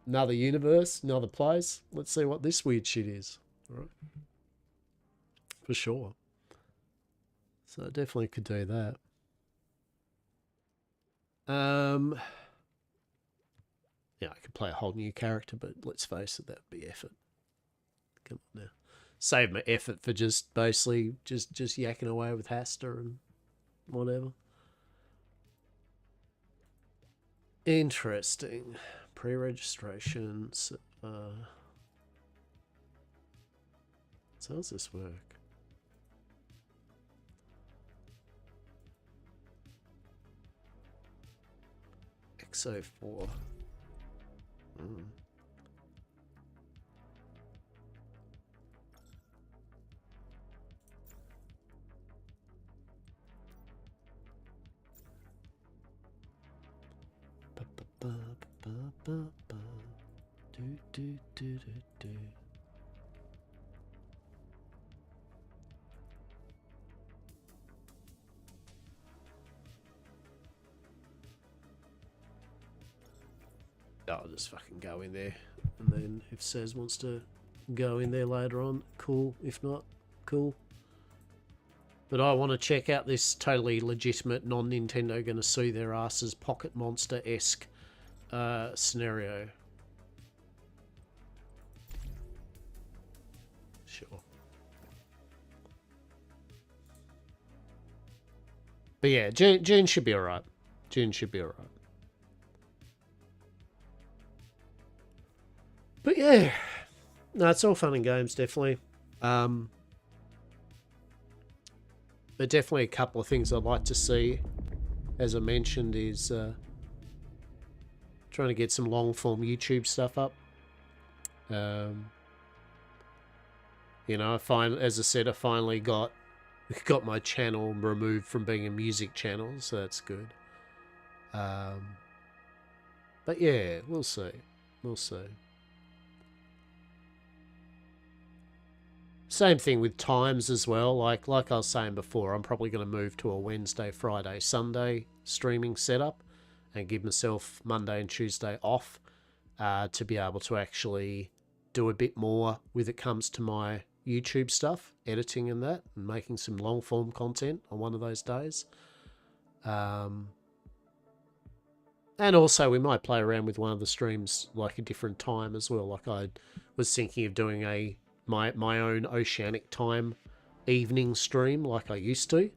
Another universe, another place. Let's see what this weird shit is. All right. For sure. So I definitely could do that. Yeah, I could play a whole new character, but let's face it, that would be effort. Come on now. Save my effort for just basically just yakking away with Hasta and whatever. Interesting. Pre-registrations. So how does this work? XO4. I'll just fucking go in there, and then if Sez wants to go in there later on, cool. If not, cool. But I want to check out this totally legitimate non-Nintendo gonna sue their asses Pocket Monster-esque scenario. Sure. But yeah, June should be alright. June should be alright. But yeah, no, it's all fun and games, definitely. But definitely a couple of things I'd like to see, as I mentioned, is trying to get some long form YouTube stuff up. You know, as I said, I finally got my channel removed from being a music channel, so that's good. But yeah, we'll see. We'll see. Same thing with times as well. Like I was saying before, I'm probably going to move to a Wednesday, Friday, Sunday streaming setup, and give myself Monday and Tuesday off to be able to actually do a bit more when it comes to my YouTube stuff, editing and that, and making some long form content on one of those days. And And also we might play around with one of the streams like a different time as well. Like I was thinking of doing my own oceanic time evening stream like I used to,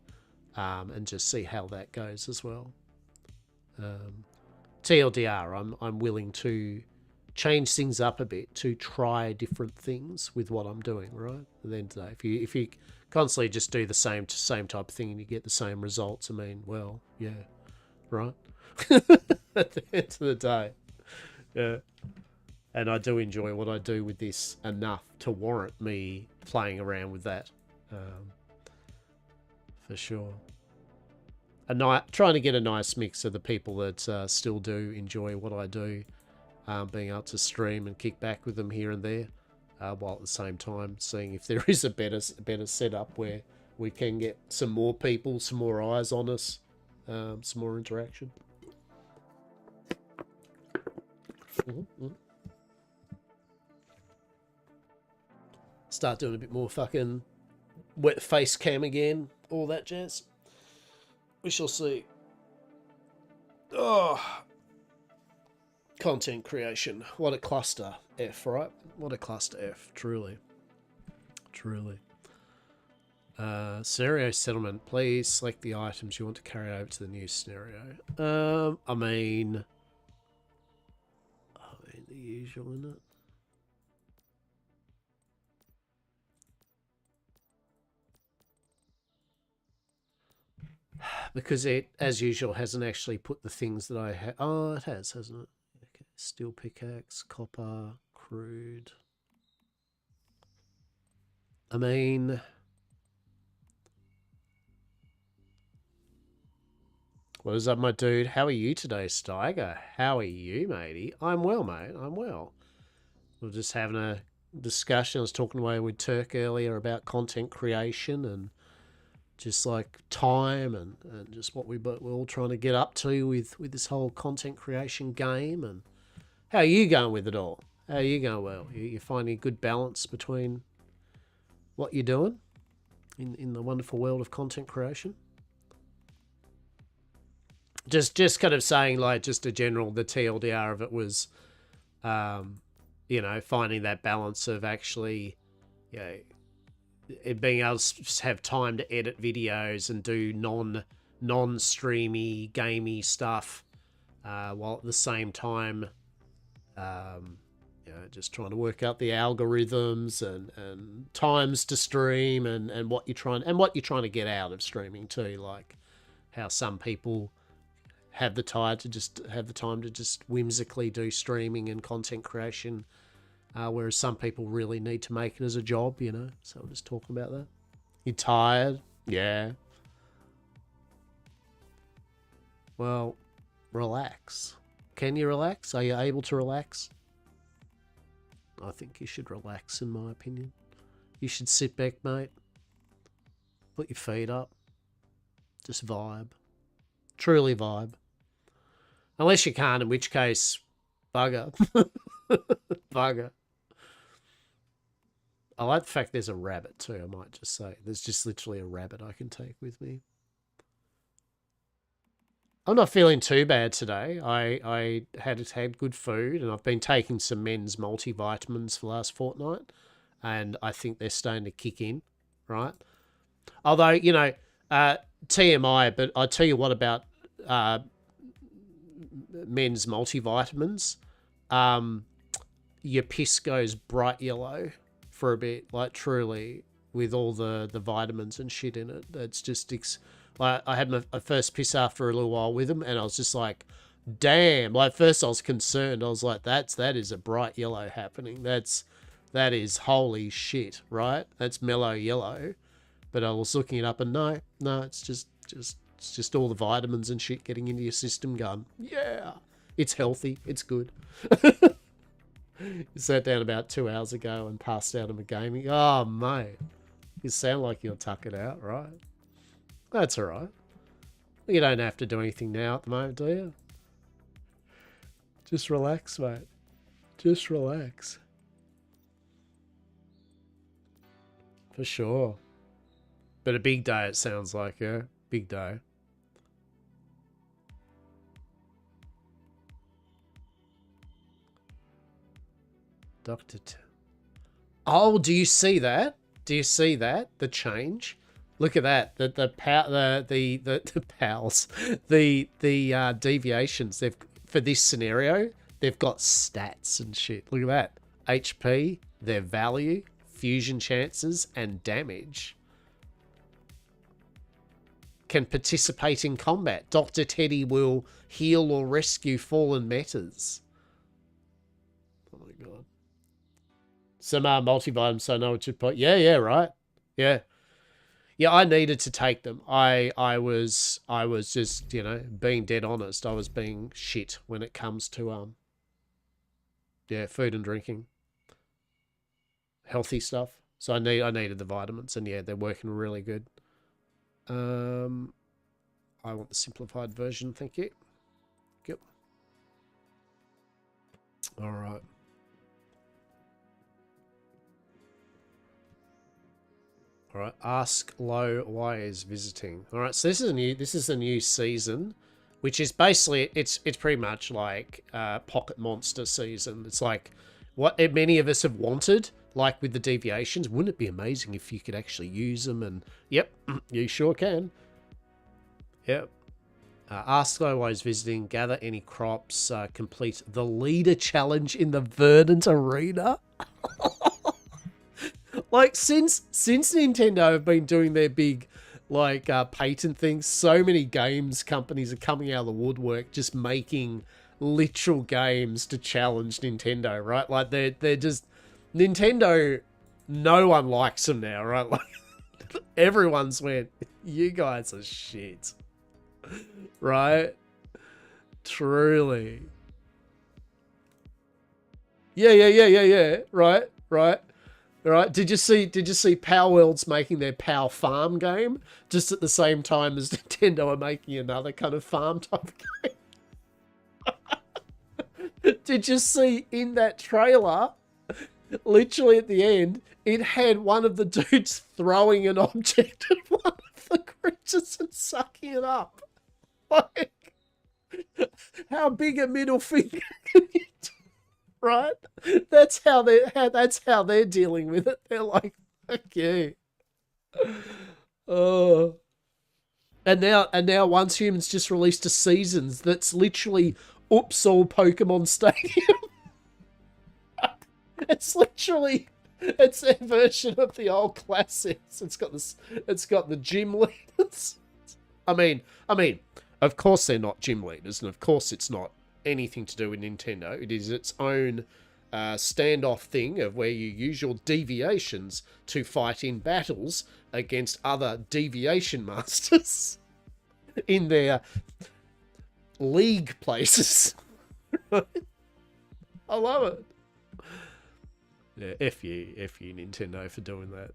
and just see how that goes as well. TLDR, I'm willing to change things up a bit to try different things with what I'm doing, right? At the end of the day, if you constantly just do the same type of thing and you get the same results, I mean, well, yeah, right? At the end of the day, yeah. And I do enjoy what I do with this enough to warrant me playing around with that, for sure. Trying to get a nice mix of the people that still do enjoy what I do, being able to stream and kick back with them here and there, while at the same time seeing if there is a better setup where we can get some more people, some more eyes on us, some more interaction. Start doing a bit more fucking wet face cam again, all that jazz. We shall see. Oh, content creation. What a cluster F, right? What a cluster F, truly. Truly. Scenario settlement. Please select the items you want to carry over to the new scenario. I mean, the usual, isn't it? Because it, as usual, hasn't actually put the things that I had. Oh, it has, hasn't it? Okay. Steel pickaxe, copper, crude. I mean, what is up, my dude? How are you today, Steiger? How are you, matey? I'm well, mate. I'm well. We're just having a discussion. I was talking away with Turk earlier about content creation and just like time and just what we're all trying to get up to with this whole content creation game. And how are you going with it all? How are you going? Well, you finding a good balance between what you're doing in the wonderful world of content creation? Just kind of saying, like, just a general, the TLDR of it was, you know, finding that balance of actually, you know, it being able to have time to edit videos and do non-streamy, gamey stuff, while at the same time, you know, just trying to work out the algorithms and times to stream and what you're trying to get out of streaming too, like how some people have the time to just whimsically do streaming and content creation, whereas some people really need to make it as a job, you know. So we're just talking about that. You're tired? Yeah. Well, relax. Can you relax? Are you able to relax? I think you should relax, in my opinion. You should sit back, mate. Put your feet up. Just vibe. Truly vibe. Unless you can't, in which case, bugger. Bugger. I like the fact there's a rabbit too, I might just say. There's just literally a rabbit I can take with me. I'm not feeling too bad today. I had good food and I've been taking some men's multivitamins for the last fortnight. And I think they're starting to kick in, right? Although, you know, TMI, but I tell you what about men's multivitamins. Your piss goes bright yellow for a bit, like truly, with all the vitamins and shit in it. It's just, I had my first piss after a little while with them, and I was just like, damn. Like, first I was concerned. I was like, that is a bright yellow happening. That is holy shit, right? That's mellow yellow. But I was looking it up, and no, it's just all the vitamins and shit getting into your system going, yeah, it's healthy, it's good. You sat down about 2 hours ago and passed out of a gaming. Oh, mate, you sound like you'll tuck it out, right? That's all right. You don't have to do anything now at the moment, do you? Just relax, mate. Just relax. For sure. But a big day, it sounds like, yeah? Big day. Doctor. Oh, do you see that? Do you see that? The change. Look at that. The pals, the deviations. They've for this scenario. They've got stats and shit. Look at that. HP, their value, fusion chances, and damage. Can participate in combat. Dr. Teddy will heal or rescue fallen metas. Oh my god. Some multivitamins, so I know what you put. Yeah, right. Yeah. Yeah, I needed to take them. I was just, you know, being dead honest. I was being shit when it comes to yeah, food and drinking. Healthy stuff. So I needed the vitamins, and yeah, they're working really good. I want the simplified version, thank you. Yep. All right. All right. Ask Low why is visiting. All right. So this is a new season, which is basically it's pretty much like Pocket Monster season. It's like what many of us have wanted, like with the deviations. Wouldn't it be amazing if you could actually use them? And yep, you sure can. Yep. Ask Low why is visiting. Gather any crops. Complete the leader challenge in the Verdant Arena. Like, since Nintendo have been doing their big, like, patent things, so many games companies are coming out of the woodwork just making literal games to challenge Nintendo, right? Like, they're just... Nintendo, no one likes them now, right? Like, everyone's went, you guys are shit. Right? Truly. Yeah. Right. All right. Did you see Power Worlds making their Power Farm game just at the same time as Nintendo are making another kind of farm type game? Did you see in that trailer, literally at the end, it had one of the dudes throwing an object at one of the creatures and sucking it up? Like, how big a middle finger can you do? Right? That's how they're dealing with it. They're like, okay. Oh. And now Once Humans just released a seasons that's literally Oops All Pokemon Stadium. It's their version of the old classics. It's got the gym leaders. I mean, of course they're not gym leaders, and of course it's not anything to do with Nintendo. It is its own standoff thing of where you use your deviations to fight in battles against other deviation masters in their league places. I love it. Yeah, F you Nintendo for doing that.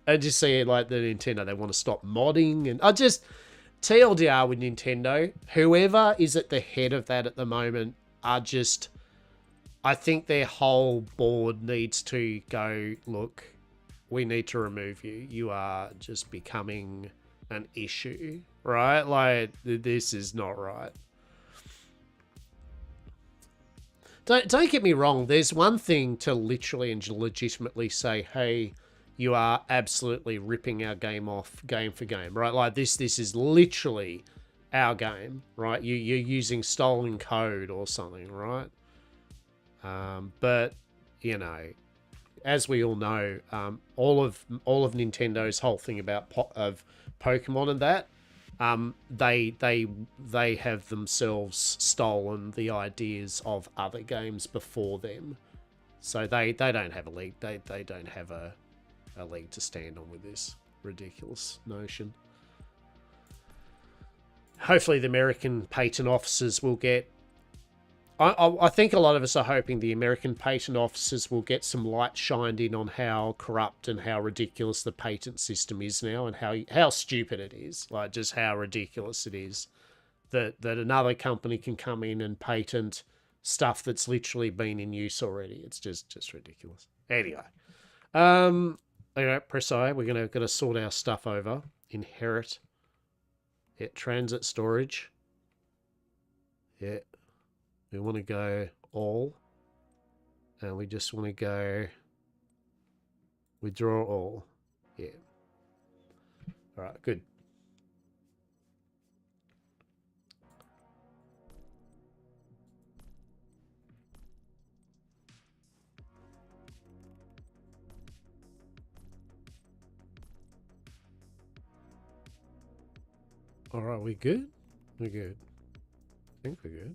I just see like the Nintendo, they want to stop modding, and TLDR with Nintendo, whoever is at the head of that at the moment I think their whole board needs to go, look, we need to remove you. You are just becoming an issue, right? Like, this is not right. Don't get me wrong. There's one thing to literally and legitimately say, hey, you are absolutely ripping our game off game for game, right? Like this is literally our game, right? You're using stolen code or something, right? But you know, as we all know, all of Nintendo's whole thing about Pokemon and that, they have themselves stolen the ideas of other games before them, so they don't have a league. They don't have a leg to stand on with this ridiculous notion. Hopefully the American patent officers will get... I think a lot of us are hoping the American patent officers will get some light shined in on how corrupt and how ridiculous the patent system is now, and how stupid it is. Like, just how ridiculous it is that another company can come in and patent stuff that's literally been in use already. It's just ridiculous. Anyway. Okay, press I. We're gonna sort our stuff over. Inherit. Yeah, transit storage. Yeah. We want to go all. And we just want to go withdraw all. Yeah. All right, good. All right, we good? We're good. I think we're good.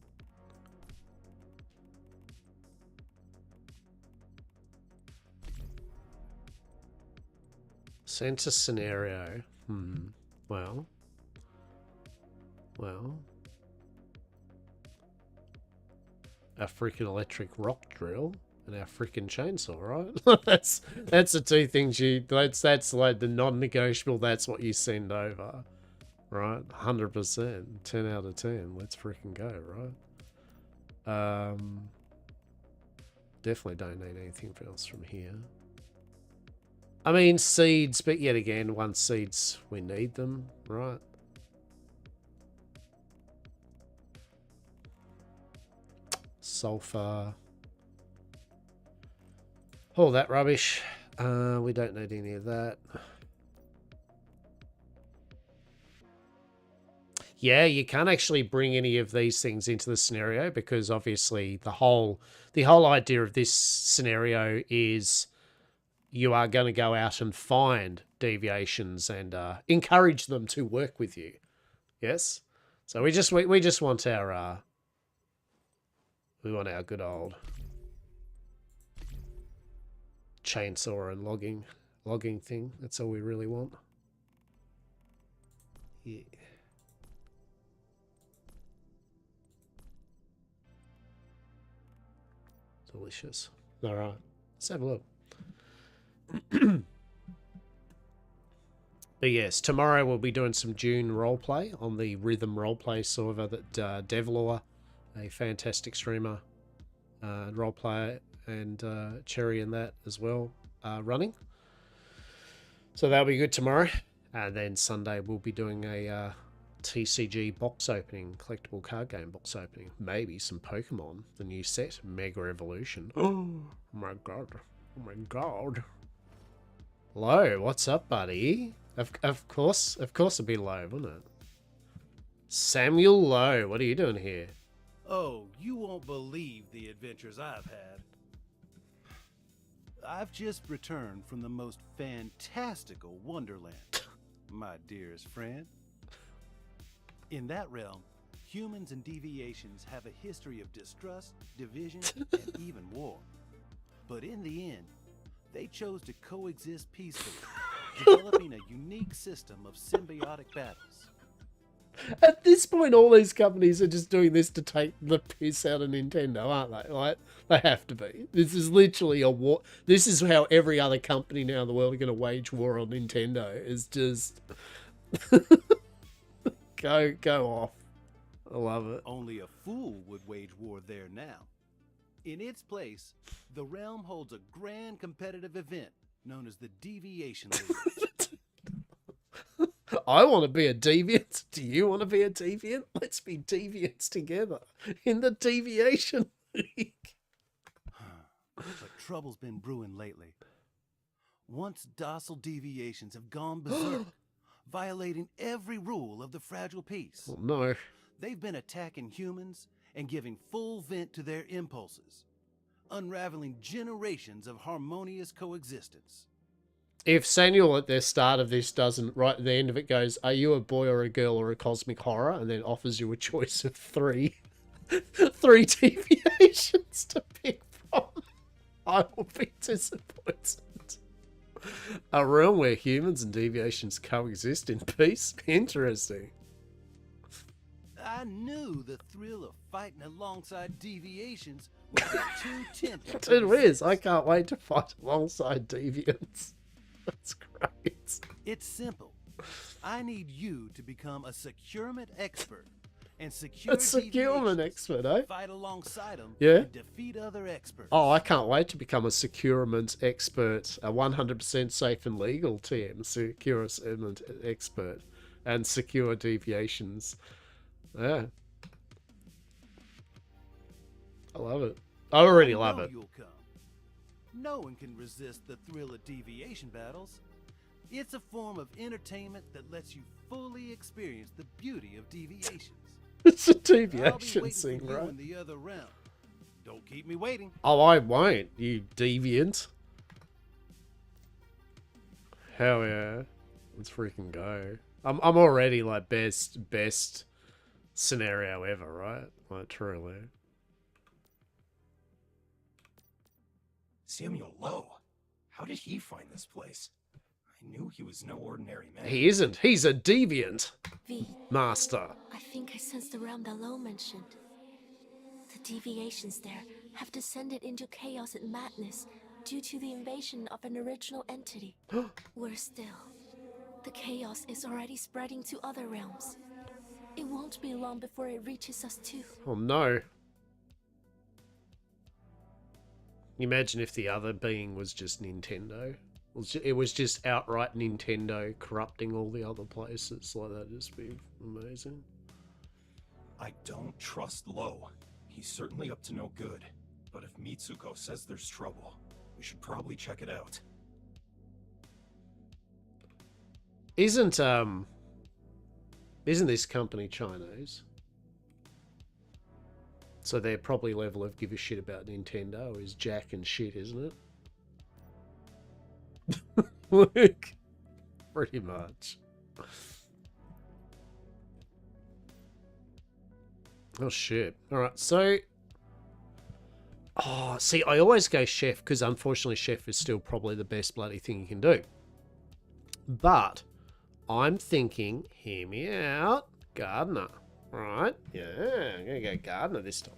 Center scenario. Well. Our freaking electric rock drill and our freaking chainsaw, right? that's the two things that's like the non-negotiable. That's what you send over, right? 100%, 10 out of 10. Let's freaking go, right? Definitely don't need anything else from here. I mean, seeds, but yet again, once seeds, we need them, right? Sulfur. All that rubbish. We don't need any of that. Yeah, you can't actually bring any of these things into the scenario because obviously the whole idea of this scenario is you are going to go out and find deviations and encourage them to work with you. Yes? So we just want our we want our good old chainsaw and logging thing. That's all we really want. Yeah. Delicious. All right, let's have a look. But yes, tomorrow we'll be doing some June roleplay on the Rhythm roleplay server that Devlaw, a fantastic streamer, roleplayer, and Cherry and that as well, running. So that'll be good tomorrow. And then Sunday we'll be doing a TCG box opening, collectible card game box opening. Maybe some Pokemon, the new set, Mega Evolution. Oh my god. Oh my god. Low, what's up, buddy? Of course it'd be Low, wouldn't it? Samuel Lowe, what are you doing here? Oh, you won't believe the adventures I've had. I've just returned from the most fantastical wonderland, my dearest friend. In that realm, humans and deviations have a history of distrust, division, and even war. But in the end, they chose to coexist peacefully, developing a unique system of symbiotic battles. At this point, all these companies are just doing this to take the piss out of Nintendo, aren't they? Like, they have to be. This is literally a war. This is how every other company now in the world are going to wage war on Nintendo. Is just go off. I love it. Only a fool would wage war there now. In its place, the realm holds a grand competitive event known as the Deviation League. I want to be a deviant. Do you want to be a deviant? Let's be deviants together in the Deviation League. But trouble's been brewing lately. Once docile deviations have gone berserk, violating every rule of the fragile peace. Oh, no. They've been attacking humans and giving full vent to their impulses, unraveling generations of harmonious coexistence. If Samuel at the start of this doesn't, right at the end of it goes, are you a boy or a girl or a cosmic horror? And then offers you a choice of three deviations to pick from, I will be disappointed. A realm where humans and deviations coexist in peace? Interesting. I knew the thrill of fighting alongside deviations would be too tempting. It is. I can't wait to fight alongside deviants. That's great. It's simple. I need you to become a securement expert and secure a securement expert, eh? Fight alongside them, yeah. And defeat other experts. Oh, I can't wait to become a securement expert, a 100% safe and legal TM securement expert, and secure deviations. Yeah, I love it. I already love it. You'll come. No one can resist the thrill of deviation battles. It's a form of entertainment that lets you fully experience the beauty of deviations. It's a I'll be deviation waiting scene, for you right? in the other realm. Don't keep me waiting. Oh, I won't, you deviant. Hell yeah. Let's freaking go. I'm already like best scenario ever, right? Like truly. Samuel Lowe. How did he find this place? I knew he was no ordinary man. He isn't. He's a deviant V, master. I think I sense the realm that Lo mentioned. The deviations there have descended into chaos and madness due to the invasion of an original entity. Worse still, the chaos is already spreading to other realms. It won't be long before it reaches us too. Oh no. Imagine if the other being was just Nintendo. It was just outright Nintendo corrupting all the other places. Like, that'd just be amazing. I don't trust Lowe. He's certainly up to no good. But if Mitsuko says there's trouble, we should probably check it out. Isn't this company Chinese? So their probably level of give a shit about Nintendo is jack and shit, isn't it? Like, pretty much. Oh shit. Alright, so... Oh, see, I always go chef, because unfortunately chef is still probably the best bloody thing you can do. But, I'm thinking, hear me out, gardener. Right? Yeah, I'm going to go gardener this time.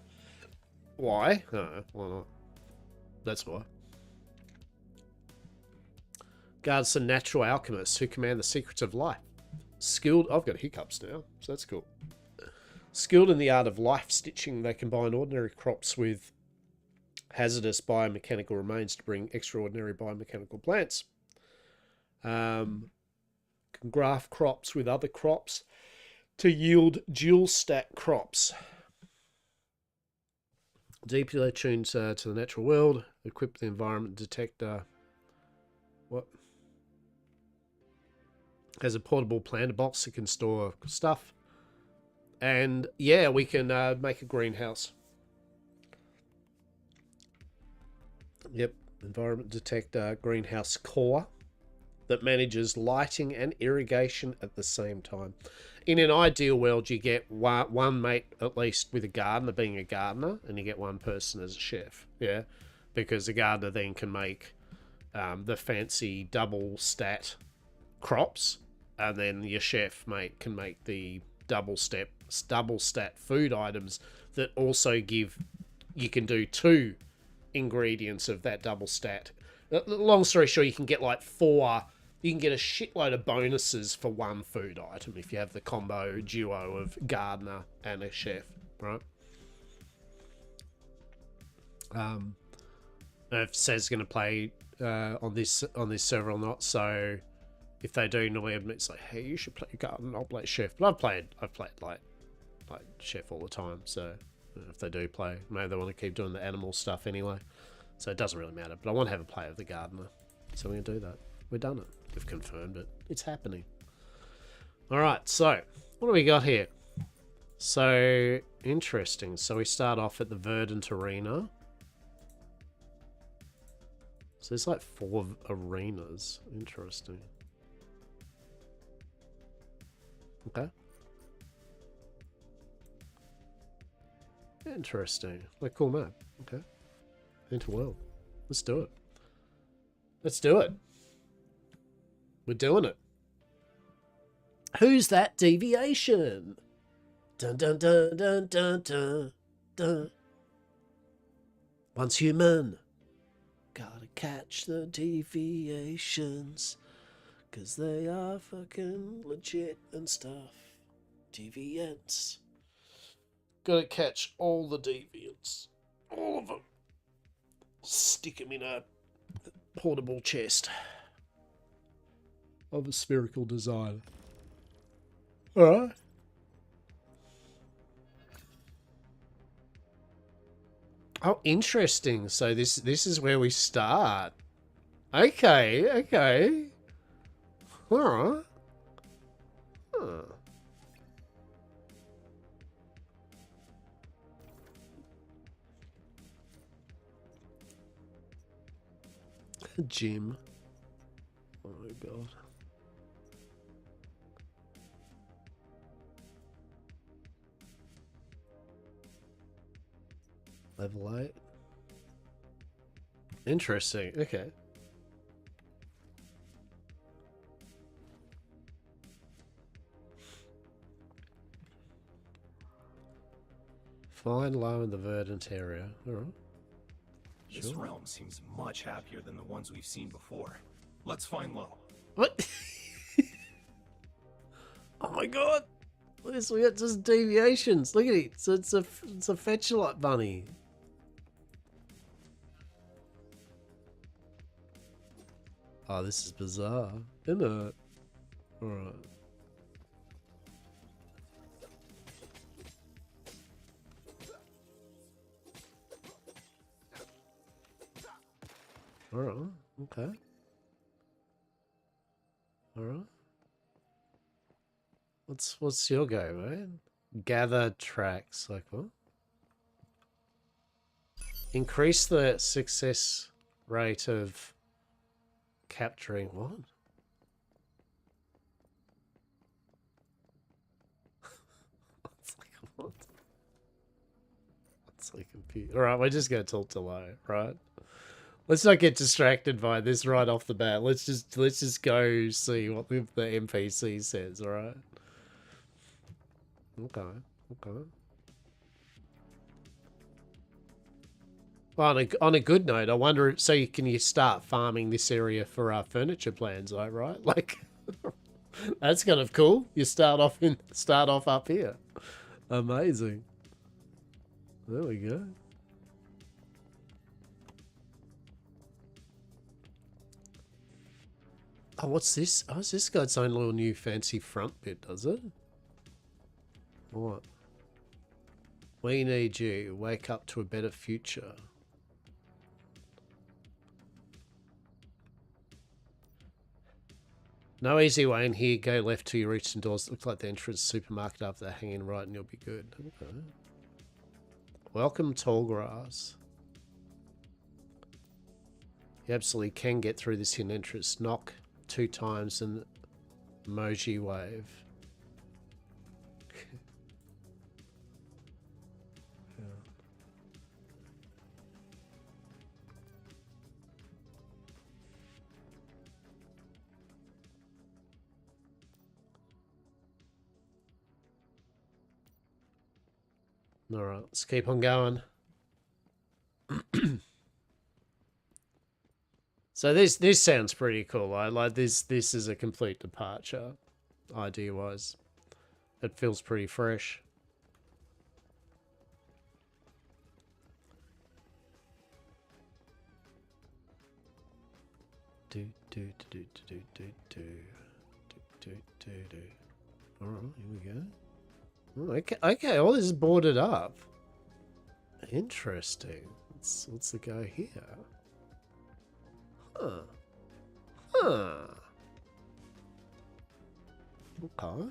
Why? Why not? That's why. Guards are natural alchemists who command the secrets of life. Skilled... I've got hiccups now, so that's cool. Skilled in the art of life stitching, they combine ordinary crops with hazardous biomechanical remains to bring extraordinary biomechanical plants. Can graft crops with other crops to yield dual stack crops. Deeply attuned to the natural world. Equip the environment detector. What? Has a portable planter box that can store stuff. And yeah, we can make a greenhouse. Yep, environment detector, greenhouse core that manages lighting and irrigation at the same time. In an ideal world, you get one mate at least with a gardener being a gardener, and you get one person as a chef. Yeah, because the gardener then can make the fancy double stat crops, and then your chef mate can make the double stat food items that also give, you can do 2 ingredients of that double stat. Long story short, you can get like 4, you can get a shitload of bonuses for 1 food item if you have the combo duo of gardener and a chef, right? If Seth's going to play on this server or not, so if they do, normally it's like, hey, you should play gardener, I'll play chef. But I've played like chef all the time, so if they do play, maybe they want to keep doing the animal stuff anyway, so it doesn't really matter. But I want to have a play of the gardener, so we're going to do that. We've done it. We've confirmed it. It's happening. Alright, so what do we got here? So interesting. So we start off at the Verdant Arena. So there's like 4 arenas. Interesting. Okay. Interesting. Like, cool map. Okay. Interworld. Let's do it. Let's do it. We're doing it. Who's that deviation? Dun dun dun dun dun dun dun. Once human. Gotta catch the deviations. 'Cause they are fucking legit and stuff. Deviants. Gotta catch all the deviants. All of them. Stick them in a portable chest. Of a spherical design. Alright. Oh, interesting. So this is where we start. Okay, okay. Alright. Huh. Gym. Oh my god. Level 8. Interesting. Okay. Find low in the verdant area. Alright. This Sure. realm seems much happier than the ones we've seen before. Let's find Lo. What? Oh my god! Look at this, we got just deviations. Look at it. So it's a fetch-a-lot bunny. Oh, this is bizarre, isn't it? Alright. Alright, okay. Alright. What's your go, mate? Gather tracks, like what? Increase the success rate of capturing what? It's like what? It's like computer. Alright, we're just gonna talk to Lo, right? Let's not get distracted by this right off the bat. Let's just go see what the NPC says, alright? Okay, okay. Well, on a good note, I wonder, so can you start farming this area for our furniture plans, though, right? Like, that's kind of cool. You start off up here. Amazing. There we go. Oh, what's this? Oh, this got its own little new fancy front bit, does it? What? We need you. Wake up to a better future. No easy way in here. Go left till you reach some doors. Looks like the entrance supermarket after that. Hang in right and you'll be good. Okay. Welcome, tall grass. You absolutely can get through this hidden entrance. Knock 2 times and emoji wave. All right, let's keep on going. So this sounds pretty cool. I like this. This is a complete departure, idea-wise. It feels pretty fresh. Do do do do do do do do do do. All right, here we go. Oh, okay, okay, all this is boarded up. Interesting. What's the go here? Huh. Huh. Okay.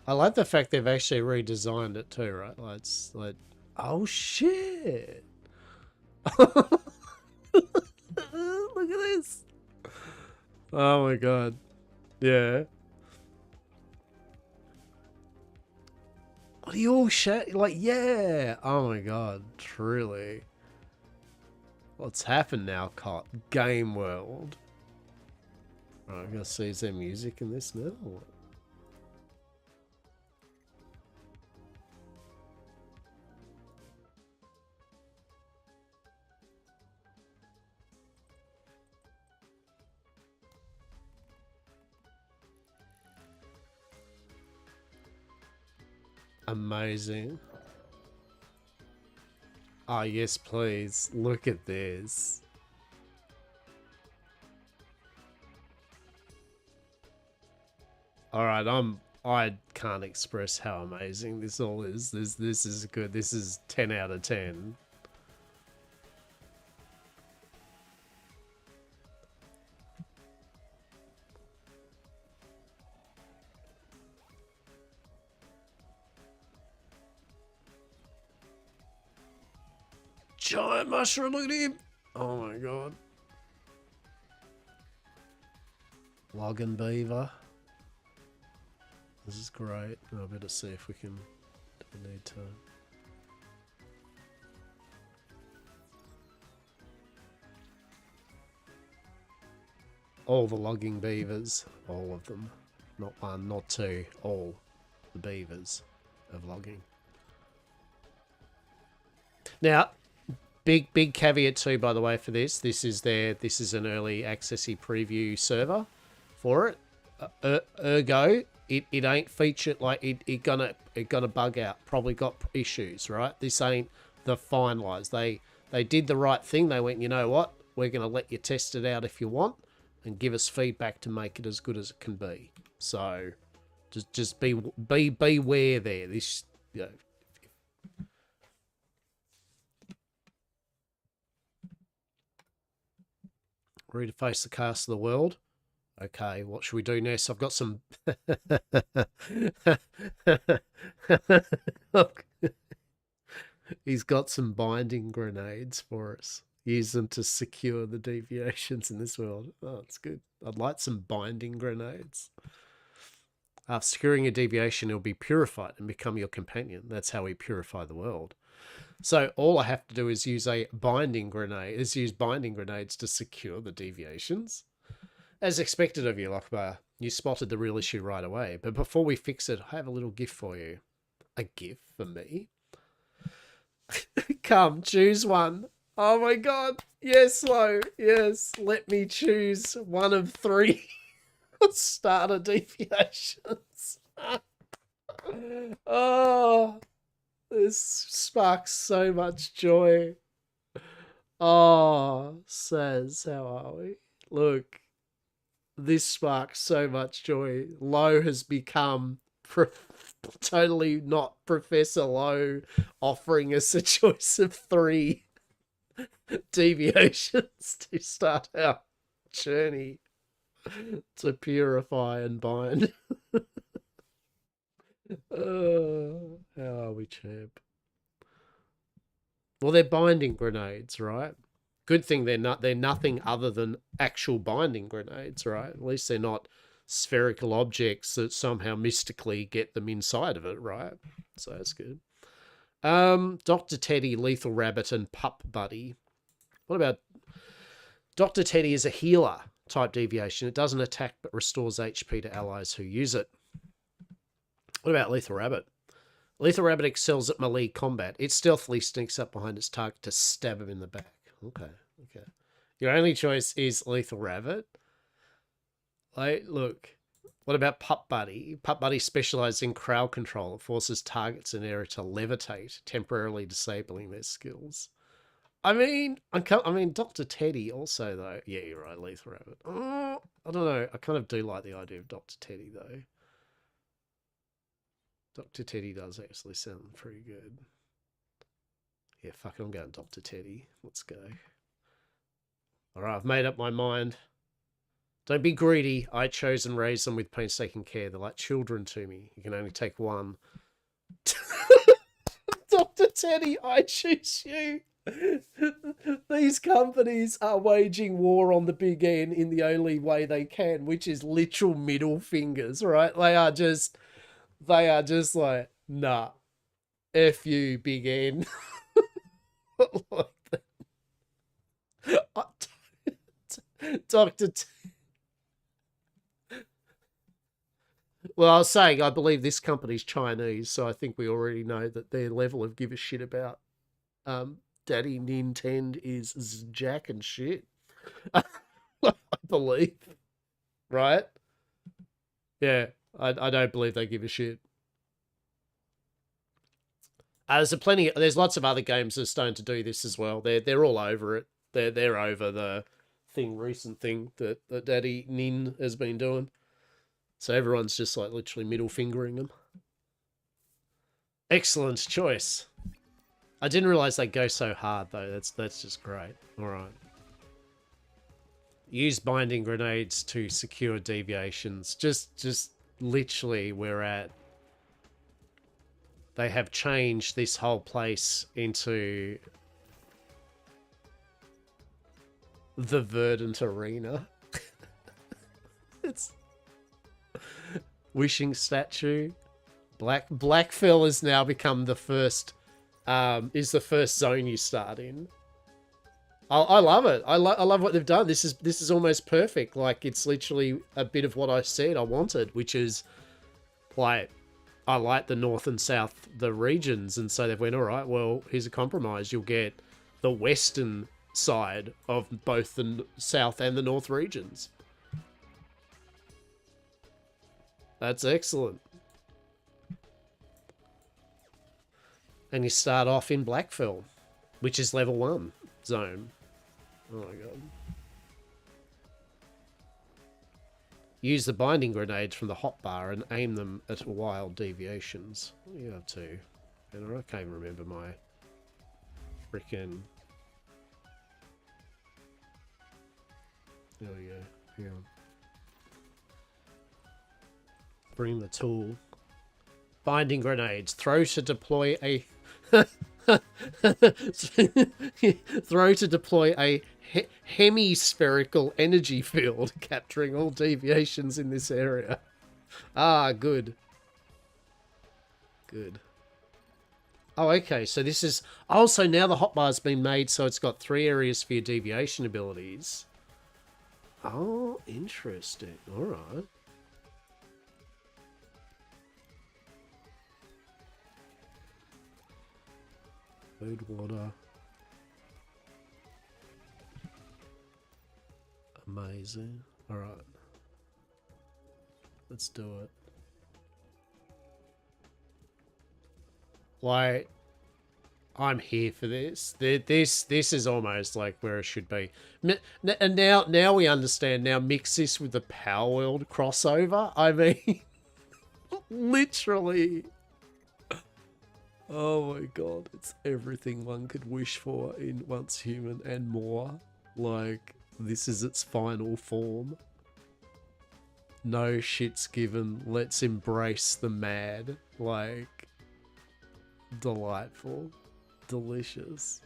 I like the fact they've actually redesigned it too, right? Like, it's like, oh shit! Look at this! Oh my god. Yeah. What are you all like, yeah! Oh my god, truly. What's happened now, Cot? Game world. Alright, I'm gonna see, is there music in this now? Or what? Amazing. Oh, yes, please. Look at this. All right, I can't express how amazing this all is. This is good. This is 10 out of 10. Giant mushroom, look at him. Oh my god. Logging beaver. This is great. I better see if we can. Do we need to? All the logging beavers, all of them. Not one, not two, all the beavers of logging. Now, big caveat too, by the way, for this. This is an early accessy preview server for it. Ergo, it ain't featured, like it gonna bug out. Probably got issues, right? This ain't the finalized. They did the right thing. They went, you know what? We're gonna let you test it out if you want, and give us feedback to make it as good as it can be. So, just beware there. This, you know. Ready to face the cast of the world. Okay, what should we do next? I've got some... He's got some binding grenades for us. Use them to secure the deviations in this world. Oh, it's good. I'd like some binding grenades. After securing a deviation, it'll be purified and become your companion. That's how we purify the world. So all I have to do is use a binding grenade. Use binding grenades to secure the deviations. As expected of you, Lockbar, you spotted the real issue right away. But before we fix it, I have a little gift for you. A gift for me? Come, choose one. Oh my god. Yes, Lo. Yes, let me choose one of 3 starter deviations. Oh, this sparks so much joy. Oh, says, how are we? Look, this sparks so much joy. Lo has become totally not Professor Lo, offering us a choice of 3 deviations to start our journey to purify and bind. How are we, champ? Well, they're binding grenades, right? Good thing they're nothing other than actual binding grenades, right? At least they're not spherical objects that somehow mystically get them inside of it, right? So that's good. Dr. Teddy, Lethal Rabbit, and Pup Buddy. What about Dr. Teddy is a healer type deviation. It doesn't attack but restores HP to allies who use it. What about Lethal Rabbit? Lethal Rabbit excels at melee combat. It stealthily sneaks up behind its target to stab him in the back. Okay. Your only choice is Lethal Rabbit. Like, look. What about Pup Buddy? Pup Buddy specializes in crowd control. It forces targets in area to levitate, temporarily disabling their skills. I mean, Dr. Teddy also, though. Yeah, you're right, Lethal Rabbit. Oh, I don't know. I kind of do like the idea of Dr. Teddy, though. Dr. Teddy does actually sound pretty good. Yeah, fuck it, I'm going Dr. Teddy. Let's go. Alright, I've made up my mind. Don't be greedy. I chose and raised them with painstaking care. They're like children to me. You can only take one. Dr. Teddy, I choose you. These companies are waging war on the big N in the only way they can, which is literal middle fingers, right? They are just like, nah, F you, big N. Like Dr. Well, I was saying, I believe this company's Chinese, so I think we already know that their level of give a shit about Daddy Nintendo is jack and shit. I believe. Right? Yeah, I don't believe they give a shit. There's lots of other games that are starting to do this as well. They're all over it. They're over the recent thing that Daddy Nin has been doing. So everyone's just like literally middle fingering them. Excellent choice. I didn't realize they go so hard though. That's just great. All right. Use binding grenades to secure deviations. Just literally we're at. They have changed this whole place into the verdant arena. It's wishing statue. Blackfell has now become the first is the first zone you start in. I love it. I love what they've done. This is almost perfect. Like, it's literally a bit of what I said I wanted, which is like, I like the north and south, the regions, and so they went, all right, well, here's a compromise. You'll get the western side of both the south and the north regions. That's excellent. And you start off in Blackfell, which is level 1 zone. Oh my god. Use the binding grenades from the hotbar and aim them at wild deviations. What are you up to? And I can't even remember my freaking... There we go. Hang on. Bring the tool. Binding grenades. Throw to deploy a... Throw to deploy a hemispherical energy field, capturing all deviations in this area. Ah, good. Good. Oh, okay, so this is... Oh, so now the hotbar's been made, so it's got 3 areas for your deviation abilities. Oh, interesting. Alright. Food, water. Amazing. Alright. Let's do it. Like, I'm here for this. This is almost like where it should be. And now we understand. Now mix this with the Power World crossover. I mean, literally. Oh my god, it's everything one could wish for in Once Human and more. Like, this is its final form. No shits given. Let's embrace the mad. Like, delightful. Delicious.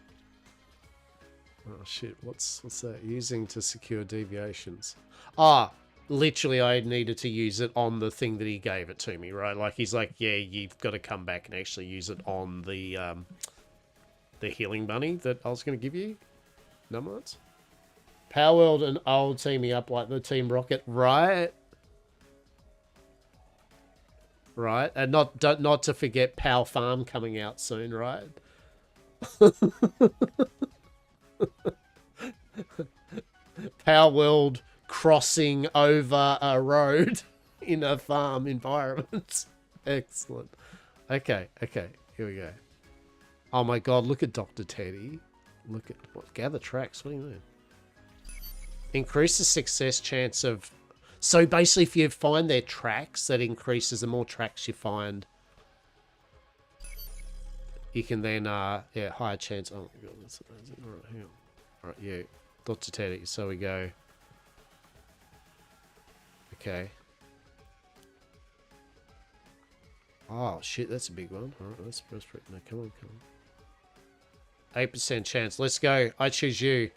Oh shit, what's that? Using to secure deviations. Ah, literally I needed to use it on the thing that he gave it to me, right? Like, he's like, yeah, you've got to come back and actually use it on the healing bunny that I was going to give you. Numbers. Power World and I'll team me up like the Team Rocket, right? Right, and not to forget Power Farm coming out soon, right? Power World crossing over a road in a farm environment. Excellent. Okay, here we go. Oh my god, look at Dr. Teddy. Look at what? Gather tracks. What do you mean? Increase the success chance of... So basically, if you find their tracks, that increases the more tracks you find. You can then, yeah, higher chance. Oh my god, that's amazing. All right, hang on. All right, yeah, Dr. Teddy. So we go. Okay. Oh shit, that's a big one. All right, let's press. No, come on. 8% chance. Let's go. I choose you.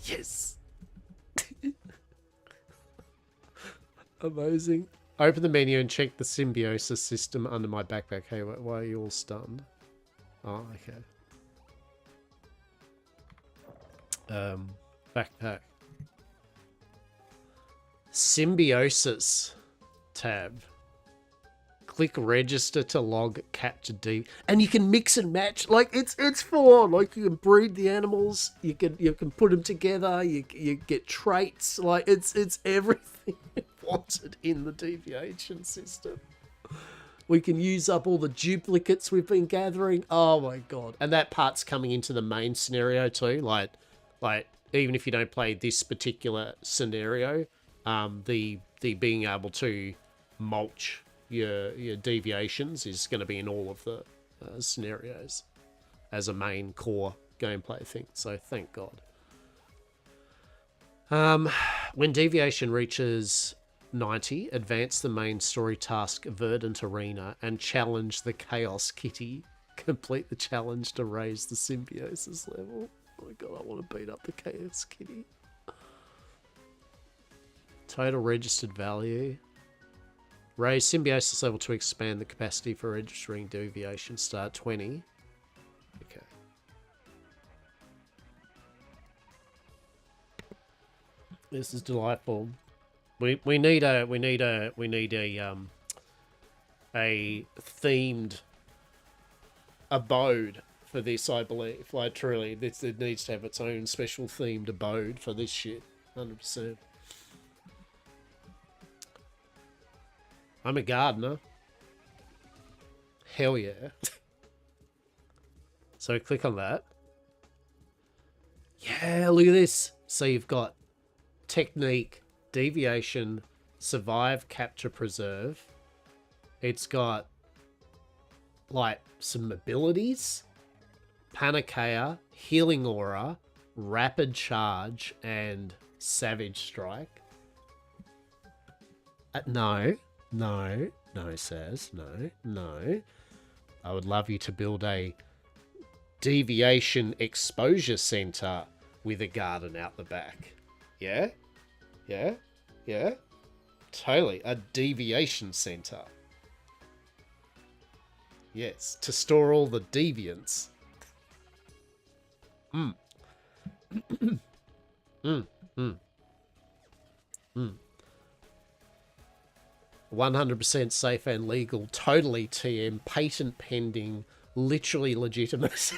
Yes. Amazing. Open the menu and check the symbiosis system under my backpack. Hey, why are you all stunned? Oh, okay. Backpack. Symbiosis tab. Click register to log capture D, and you can mix and match. Like, it's full on. Like, you can breed the animals, you can put them together, you get traits. Like, it's everything you wanted in the deviation system. We can use up all the duplicates we've been gathering. Oh my god. And that part's coming into the main scenario too. Like even if you don't play this particular scenario, the being able to mulch your deviations is going to be in all of the scenarios as a main core gameplay thing. So thank God. When deviation reaches 90, advance the main story task Verdant Arena and challenge the Chaos Kitty. Complete the challenge to raise the symbiosis level. Oh my god, I want to beat up the Chaos Kitty. Total registered value. Raise symbiosis level to expand the capacity for registering deviation. Start 20. Okay. This is delightful. We need a themed abode for this, I believe. Like truly, it needs to have its own special themed abode for this shit. 100%. I'm a gardener. Hell yeah. So click on that. Yeah, look at this. So you've got technique, deviation, survive, capture, preserve. It's got like some abilities, Panacea, healing aura, rapid charge, and savage strike. No, says no. I would love you to build a deviation exposure center with a garden out the back. Yeah. Totally. A deviation center. Yes, to store all the deviants. 100% safe and legal, totally TM, patent pending, literally legitimate.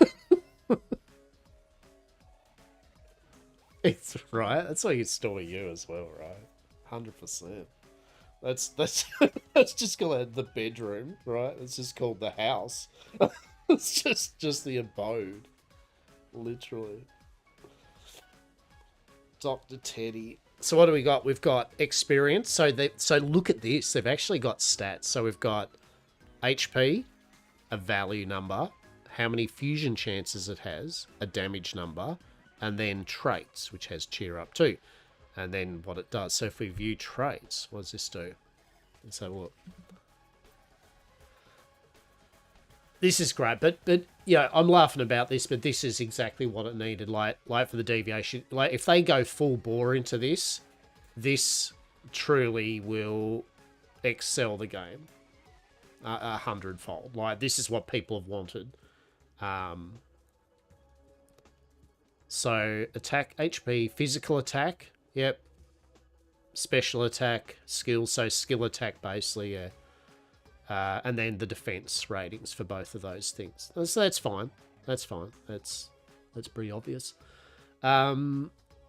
It's right. That's why you store you as well, right? 100%. That's that's just called the bedroom, right? It's just called the house. It's just the abode, literally. Dr. Teddy. So what do we got? We've got experience. So look at this. They've actually got stats. So we've got HP, a value number, how many fusion chances it has, a damage number, and then traits, which has cheer up too. And then what it does. So if we view traits, what does this do? Let's have a look. This is great, but yeah, I'm laughing about this, but this is exactly what it needed. Like for the deviation, like if they go full bore into this, this truly will excel the game 100-fold. Like this is what people have wanted. So attack, HP, physical attack, yep. Special attack, skill, so skill attack basically, yeah. And then the defense ratings for both of those things. So that's fine. That's fine. That's pretty obvious.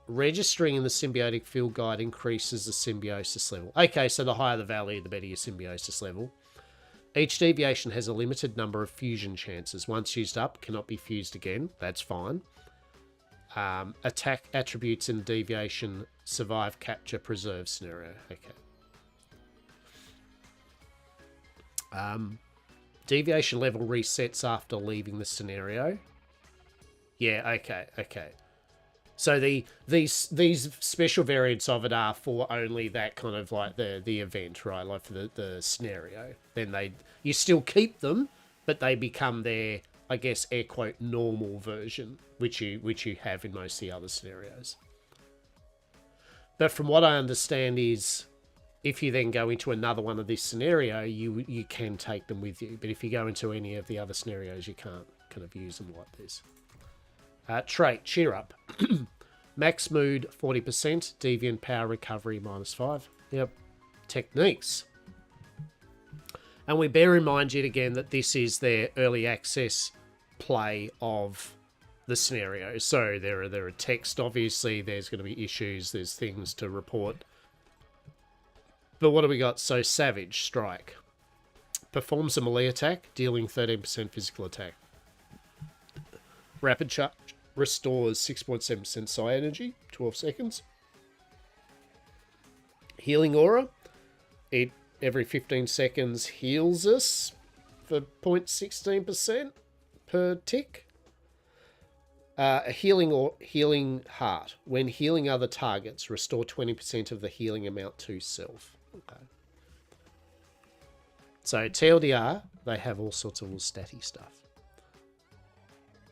Registering in the symbiotic field guide increases the symbiosis level. Okay, so the higher the value, the better your symbiosis level. Each deviation has a limited number of fusion chances. Once used up, cannot be fused again. That's fine. Attack attributes in deviation, survive, capture, preserve scenario. Okay. Deviation level resets after leaving the scenario. Yeah, okay. So these special variants of it are for only that kind of like the event, right? Like for the scenario. Then you still keep them, but they become their, I guess, air quote, normal version, which you have in most of the other scenarios. But from what I understand is, if you then go into another one of this scenario, you can take them with you. But if you go into any of the other scenarios, you can't kind of use them like this. Trait, cheer up. Max mood, 40%. Deviant power recovery, -5. Yep. Techniques. And we bear in mind yet again that this is their early access play of the scenario. So there are text, obviously. There's going to be issues. There's things to report. But what do we got? So Savage Strike. Performs a melee attack, dealing 13% physical attack. Rapid charge restores 6.7% psi energy, 12 seconds. Healing aura. It every 15 seconds heals us for 0.16% per tick. A healing heart. When healing other targets, restore 20% of the healing amount to self. Okay. So TLDR, they have all sorts of little statty stuff.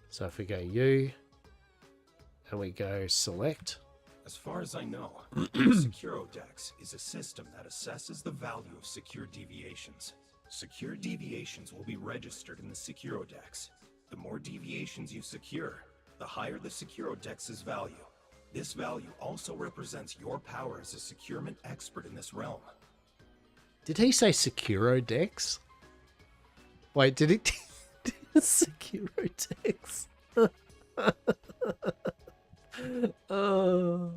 So if we go U, and we go select. As far as I know, Securodex is a system that assesses the value of secure deviations. Secure deviations will be registered in the Securodex. The more deviations you secure, the higher the Securodex's value. This value also represents your power as a securement expert in this realm. Did he say Securodex? Wait, did he? Securodex? Oh.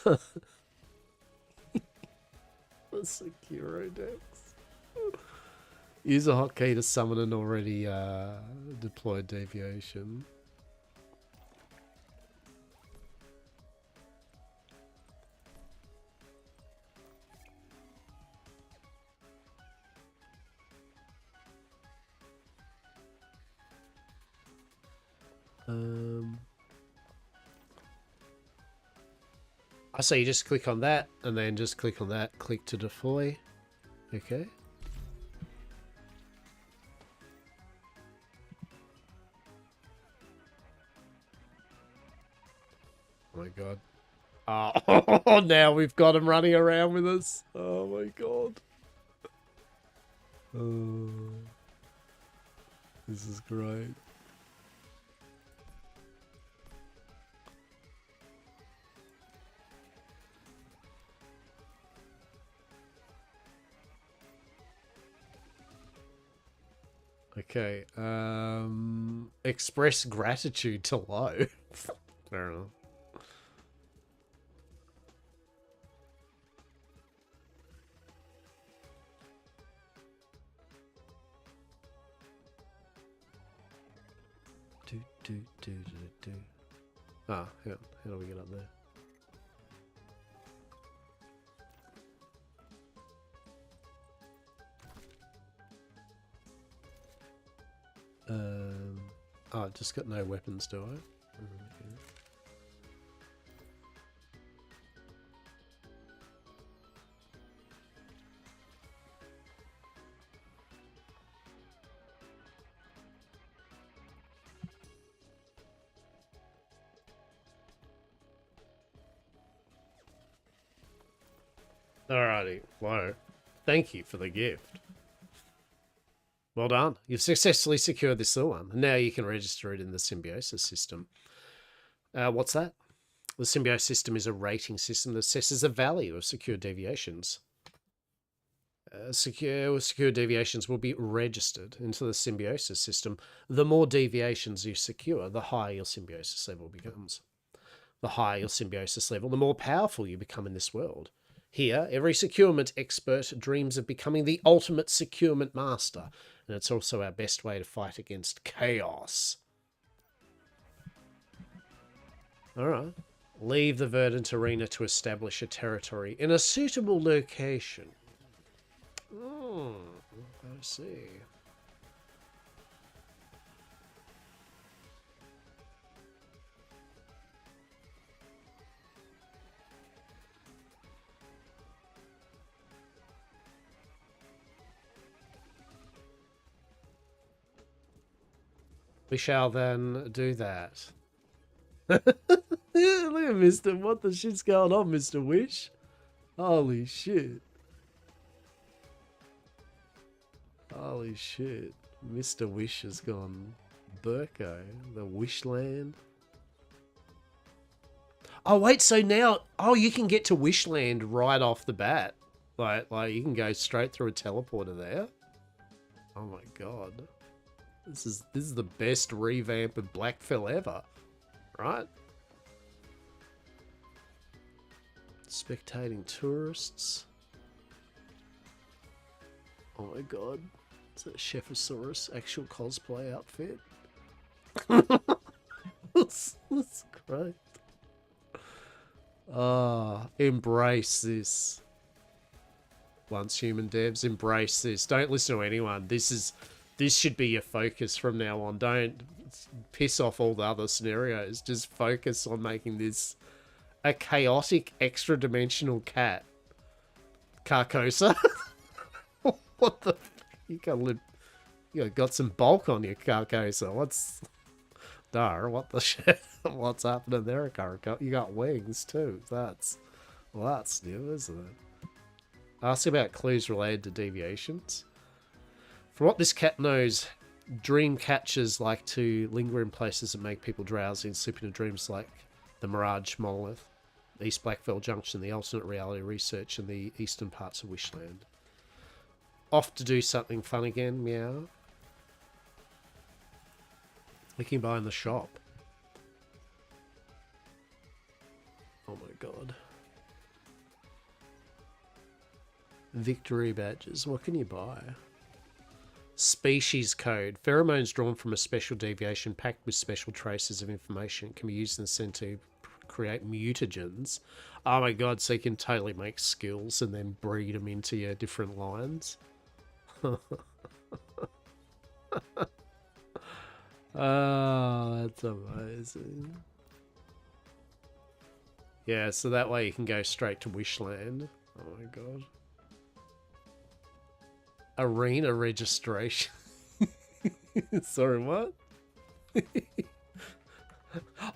The Securodex. Use a hotkey to summon an already deployed deviation. I say you just click on that and then just click on that, click to deploy. Okay. Oh my god. Oh, now we've got him running around with us. Oh my god. Oh, this is great. Okay, express gratitude to Low. Fair enough. Ah, how do we get up there? Oh, just got no weapons, do I? Alrighty, well, thank you for the gift. Well done. You've successfully secured this little one. And now you can register it in the symbiosis system. What's that? The symbiosis system is a rating system that assesses the value of secure deviations. Secure deviations will be registered into the symbiosis system. The more deviations you secure, the higher your symbiosis level becomes. The higher your symbiosis level, the more powerful you become in this world. Here, every securement expert dreams of becoming the ultimate securement master, and it's also our best way to fight against chaos. Alright. Leave the verdant arena to establish a territory in a suitable location. Oh, I see. We shall then do that. Look at Mr. What the shit's going on, Mr. Wish? Holy shit. Holy shit. Mr. Wish has gone Burko. The Wishland. Oh, wait, so now... Oh, you can get to Wishland right off the bat. Like you can go straight through a teleporter there. Oh my god. This is the best revamp of Blackfell ever. Right? Spectating tourists. Oh my god. Is that Shephosaurus actual cosplay outfit? that's great. Ah, embrace this. Once human devs, embrace this. Don't listen to anyone. This should be your focus from now on. Don't piss off all the other scenarios. Just focus on making this a chaotic extra-dimensional cat. Carcosa? What the? You got some bulk on your Carcosa. What's... Dar, what the shit? What's happening there, Carcosa? You got wings, too. That's new, isn't it? Ask about clues related to deviations. From what this cat knows, dream catchers like to linger in places that make people drowsy and sleep into dreams like the Mirage Monolith, East Blackfell Junction, the alternate reality research, and the eastern parts of Wishland. Off to do something fun again, meow. We can buy in the shop. Oh my god. Victory badges. What can you buy? Species code. Pheromones drawn from a special deviation packed with special traces of information can be used and sent to create mutagens. Oh my god, so you can totally make skills and then breed them into your different lines. Oh, that's amazing. Yeah, so that way you can go straight to Wishland. Oh my god. Arena registration. Sorry, what?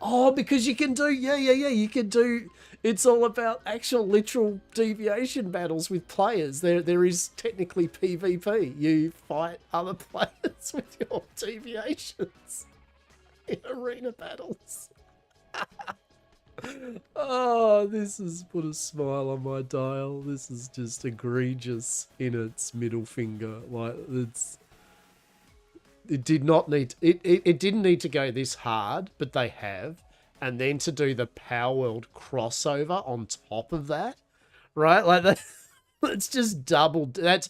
Oh, because you can do... Yeah. You can do... It's all about actual literal deviation battles with players. There is technically PvP. You fight other players with your deviations in arena battles. Oh, this has put a smile on my dial. This is just egregious in its middle finger. Like, it did not need... It didn't need to go this hard, but they have. And then to do the Power World crossover on top of that, right? Like that, that's just double. That's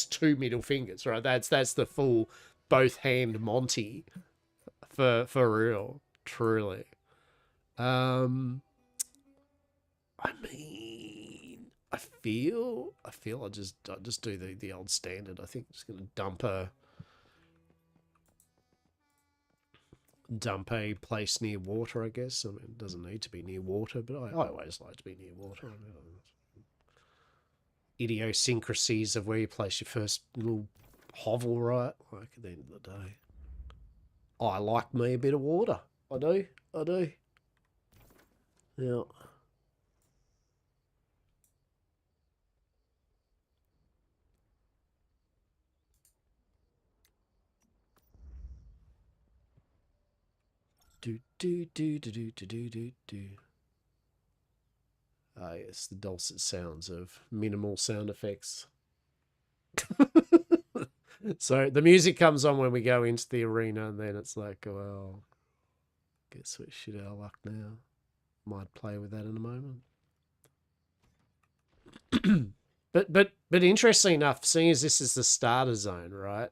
two middle fingers, right? That's the full both hand Monty, for real, truly. I mean, I feel I'll just do the old standard. I think I'm just gonna dump a place near water, I guess. I mean, it doesn't need to be near water, but I always like to be near water. I mean, idiosyncrasies of where you place your first little hovel, right? Like, at the end of the day, I like me a bit of water. I do. Yeah. Do. Ah, yes, the dulcet sounds of minimal sound effects. So the music comes on when we go into the arena, and then it's like, well, guess we're shit out of luck now. Might play with that in a moment. But interesting enough, seeing as this is the starter zone, right?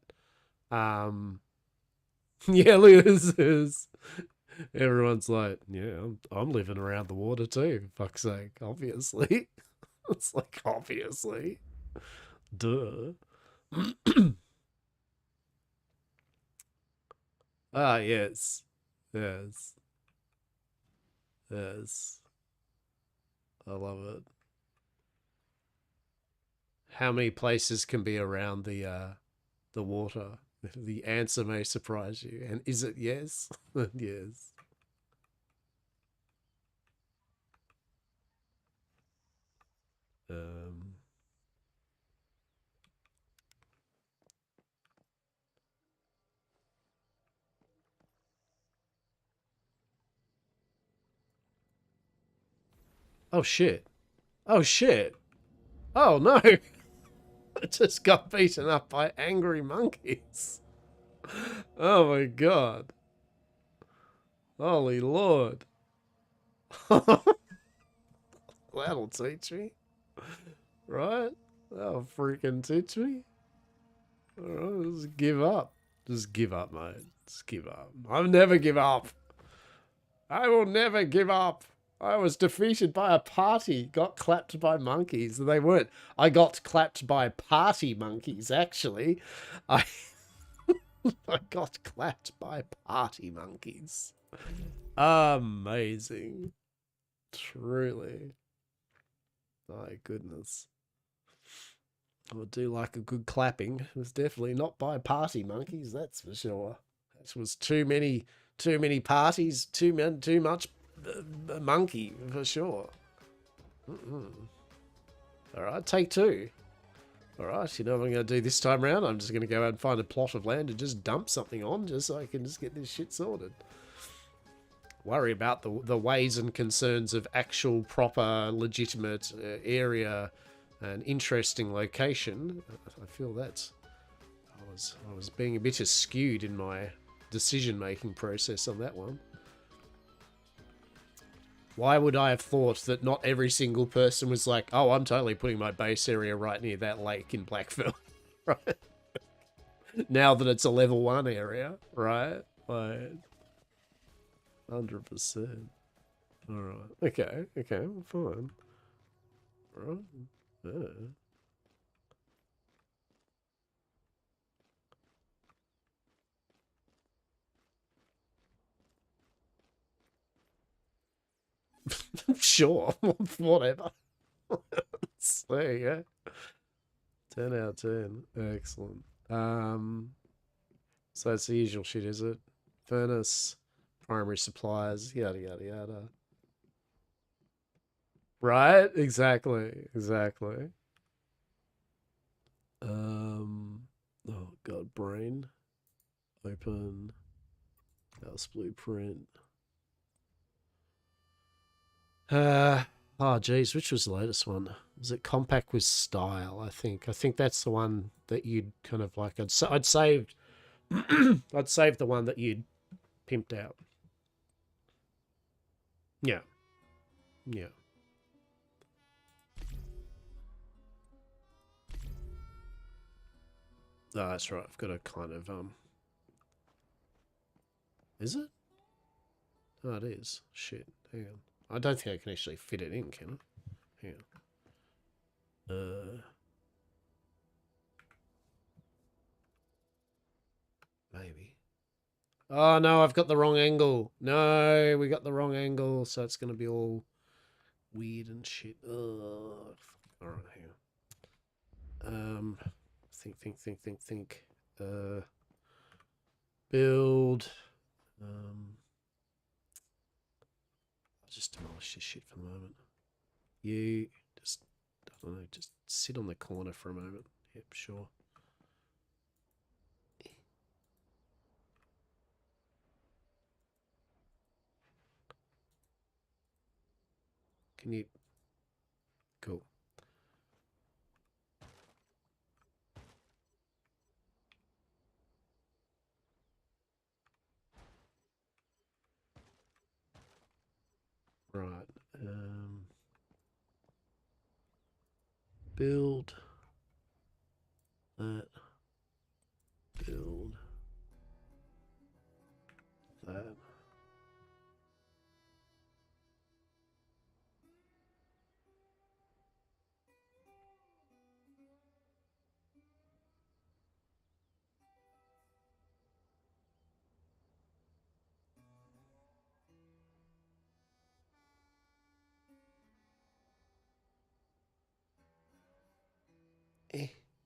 Yeah, look at this. Everyone's like, yeah, I'm living around the water too. Fuck's sake, obviously. It's like, obviously. Duh. Ah, yes. Yes. I love it. How many places can be around the water? The answer may surprise you. And is it yes? Yes. Oh shit. Oh shit. Oh no. I just got beaten up by angry monkeys. Oh my god. Holy Lord. That'll teach me. Right? That'll freaking teach me. Alright, just give up. Just give up, mate. Just give up. I'll never give up. I will never give up. I was defeated by a party, got clapped by monkeys. They weren't. I got clapped by party monkeys, actually. I I got clapped by party monkeys. Amazing. Truly. My goodness. I do like a good clapping. It was definitely not by party monkeys, that's for sure. It was too many parties, too much monkey, for sure. Alright, take two. Alright, you know what I'm going to do this time around? I'm just going to go out and find a plot of land and just dump something on, just so I can just get this shit sorted. Worry about the ways and concerns of actual, proper, legitimate area and interesting location. I feel that I was being a bit skewed in my decision-making process on that one. Why would I have thought that not every single person was like, oh, I'm totally putting my base area right near that lake in Blackville, right? Now that it's a level 1 area, right? Like, 100%. Alright. Okay, fine. Alright. Yeah. Sure, whatever. There you go. 10 out of 10. Excellent. So it's the usual shit, is it? Furnace, primary supplies, yada yada yada. Right? Exactly. Oh god, brain. Open. House blueprint. Oh geez, which was the latest one? Was it compact with style? I think that's the one that you'd kind of like. I'd saved. I'd saved the one that you'd pimped out. Yeah. Oh, that's right. I've got a kind of Is it? Oh, it is. Shit. Hang on. I don't think I can actually fit it in, can I? Hang on. Maybe. Oh, no, I've got the wrong angle. No, we got the wrong angle, so it's going to be all weird and shit. Ugh. All right, hang on. Think. Build. I'll just demolish this shit for the moment. You just, I don't know, just sit on the corner for a moment. Yep, sure. Can you? Cool. Right. Build that. Build that.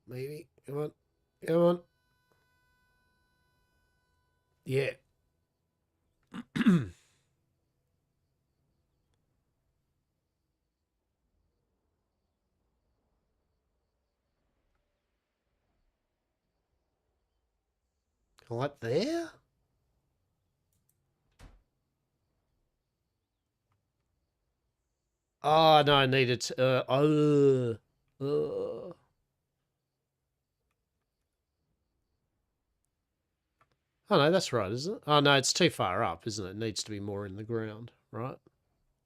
Maybe. Come on. Yeah. What there? Oh no, I need it. Oh no, that's right, isn't it? Oh no, it's too far up, isn't it? It needs to be more in the ground, right?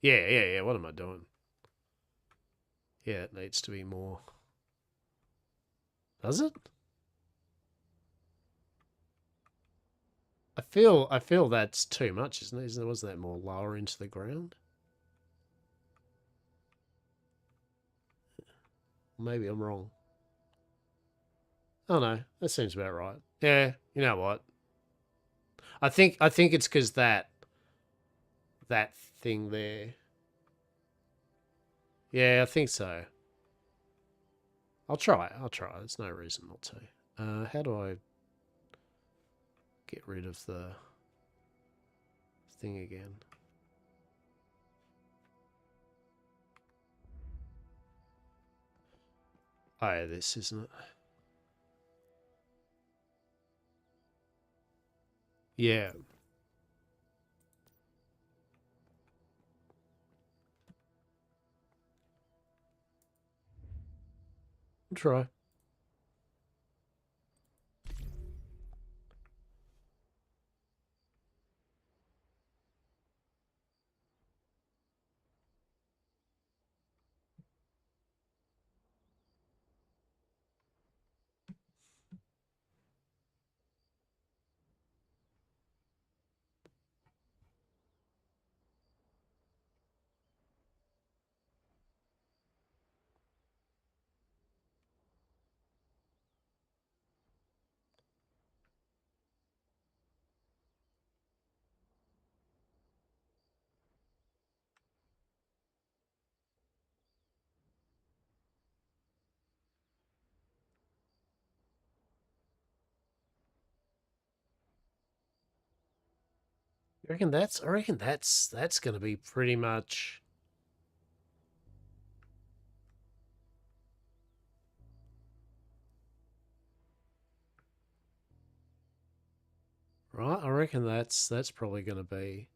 Yeah. What am I doing? Yeah, it needs to be more. Does it? I feel that's too much, isn't it? Wasn't that more lower into the ground? Maybe I'm wrong. Oh no, that seems about right. Yeah, you know what? I think it's because that thing there. Yeah, I think so. I'll try. There's no reason not to. How do I get rid of the thing again? Oh, yeah, this, isn't it? Yeah. I'll try. I reckon that's going to be pretty much. Right, I reckon that's probably going to be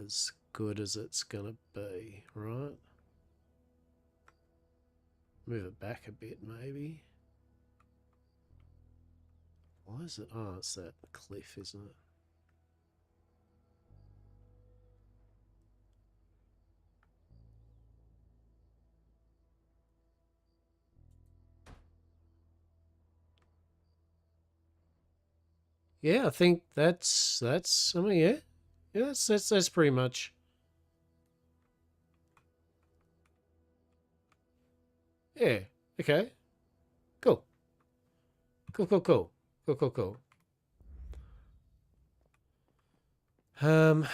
as good as it's going to be, right? Move it back a bit, maybe. Why is it? Oh, it's that cliff, isn't it? Yeah, I think that's. I mean, yeah, that's pretty much. Yeah. Okay. Cool. Cool. Um.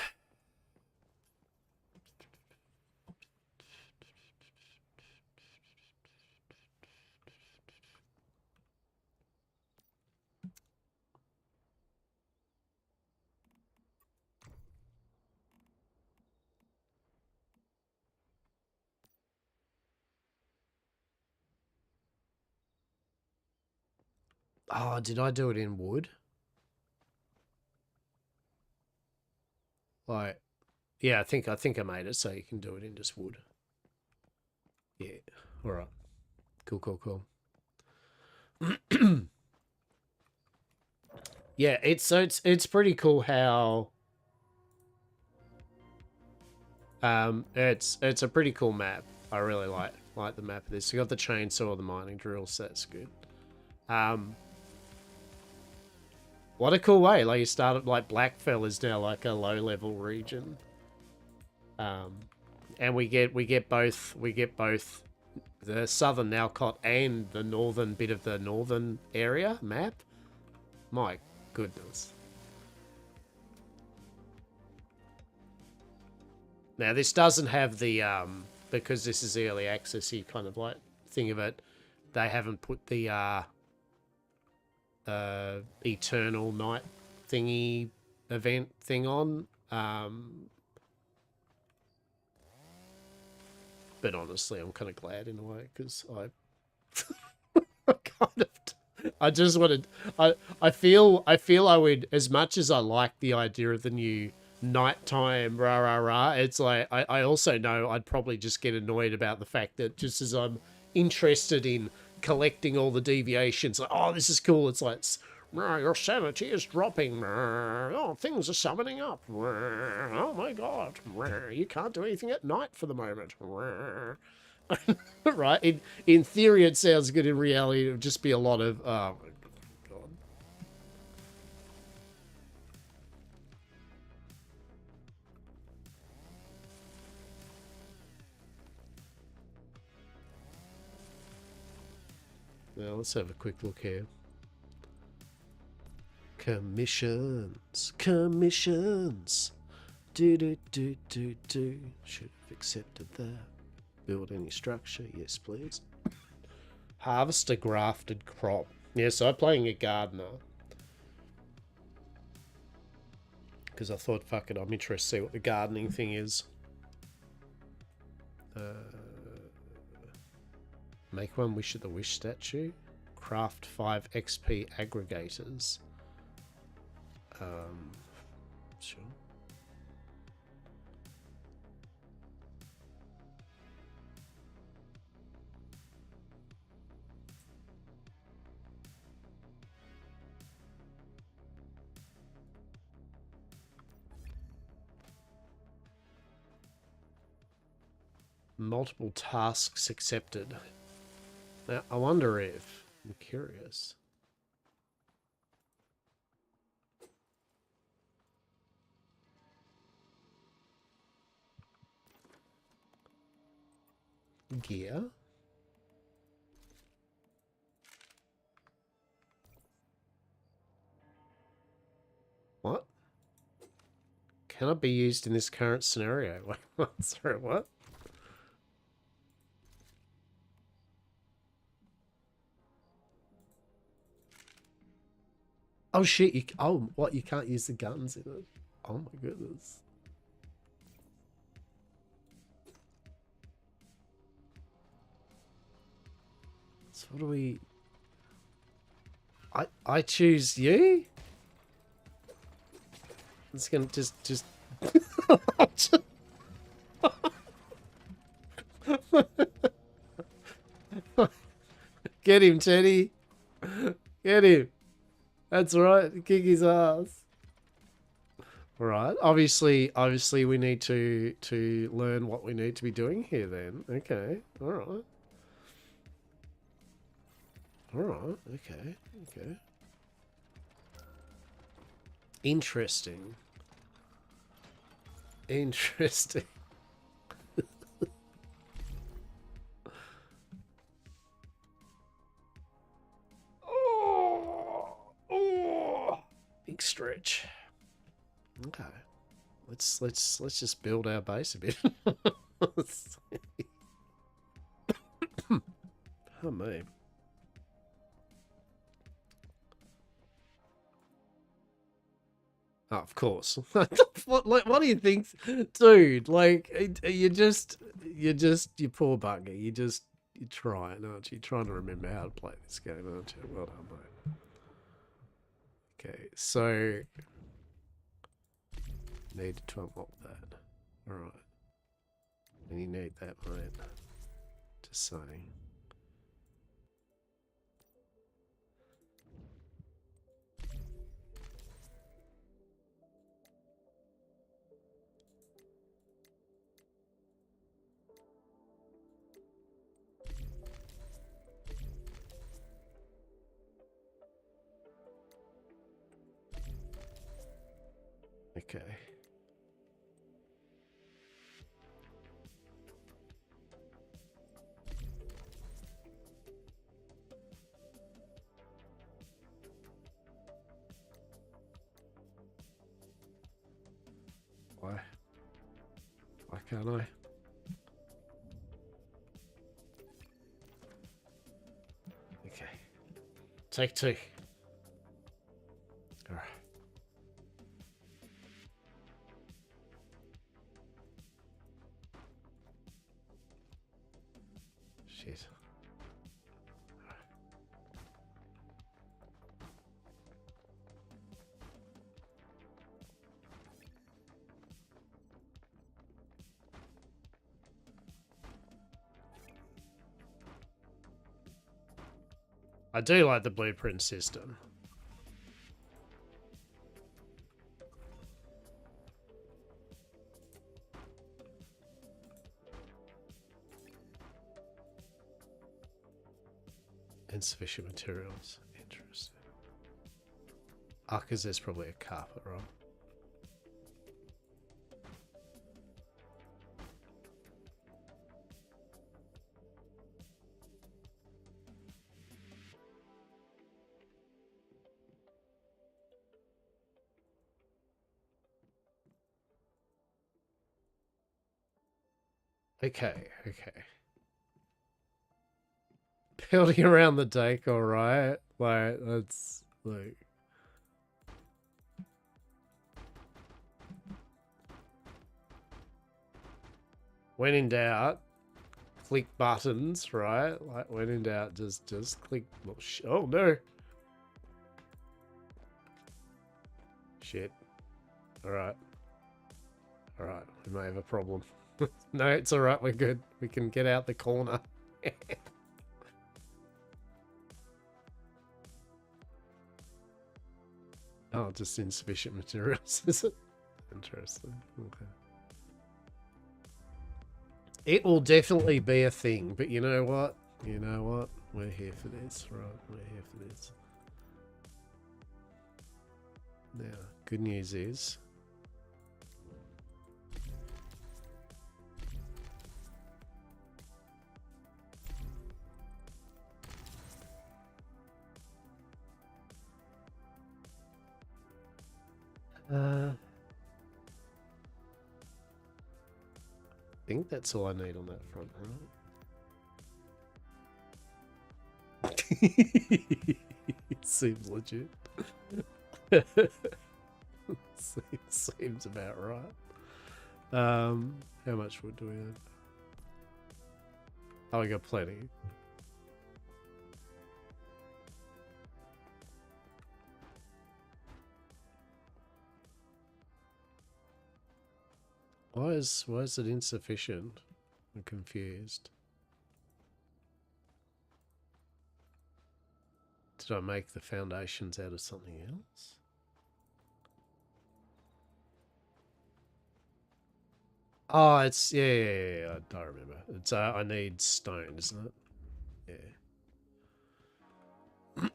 Oh, did I do it in wood? Like, yeah, I think I made it so you can do it in just wood. Yeah. All right. Cool. Yeah, it's pretty cool how it's a pretty cool map. I really like the map of this. You got the chainsaw, the mining drill, so that's good. What a cool way! Like you started like Blackfell is now like a low level region. And we get both the southern Nalcott and the northern bit of the northern area map. My goodness. Now this doesn't have the because this is early accessy kind of like thing of it. They haven't put the eternal night thingy event thing on. But honestly, I'm kind of glad in a way because I just wanted. I feel I would, as much as I like the idea of the new nighttime rah. It's like I also know I'd probably just get annoyed about the fact that just as I'm interested in collecting all the deviations, like, oh, this is cool. It's like, your sanity is dropping. Oh, things are summoning up. Oh my god, you can't do anything at night for the moment. Right? In theory, it sounds good. In reality, it would just be a lot of... Oh, my God. Now, let's have a quick look here. Commissions. Commissions. Do. Should have accepted that. Build any structure. Yes, please. Harvest a grafted crop. Yeah, so I'm playing a gardener. Because I thought, fuck it, I'm interested to see what the gardening thing is. Make one wish at the wish statue. Craft 5 XP aggregators. Sure. Multiple tasks accepted. Now, I wonder if... I'm curious. Gear? What? Cannot be used in this current scenario. Wait, sorry, what? Oh shit, you... Oh, what? You can't use the guns in it? Oh my goodness. So what do we... I choose you? It's gonna just... Get him, Teddy. Get him. That's right. Kick his ass. All right. Obviously, we need to learn what we need to be doing here. Then, okay. All right. All right. Okay. Okay. Interesting. Interesting. Big stretch. Okay. Let's just build our base a bit. Oh man. Oh, of course. What do you think, dude? Like, you poor bugger. You're trying, aren't you? You're trying to remember how to play this game, aren't you? Well done, mate. Okay, so need to unlock that. All right, and you need that, mate. Just saying. Okay. Why? Why can't I? Okay. Take two. All right. Shit. I do like the blueprint system. Insufficient materials. Interesting. Ah, because there's probably a carpet, right? Okay, okay. Building around the deck, alright. Like, that's like. When in doubt, click buttons, right? Like, when in doubt, just click. Oh no. Shit. Alright. Alright, we may have a problem. No, it's alright, we're good. We can get out the corner. Oh, just insufficient materials, is it? Interesting. Okay. It will definitely be a thing, but you know what? You know what? We're here for this, right? We're here for this. Now, good news is... I think that's all I need on that front, right? Seems legit. Seems about right. How much wood do we have? Oh, we got plenty. Why is it insufficient? I'm confused. Did I make the foundations out of something else? Oh, it's yeah. I don't remember. It's I need stone, isn't it?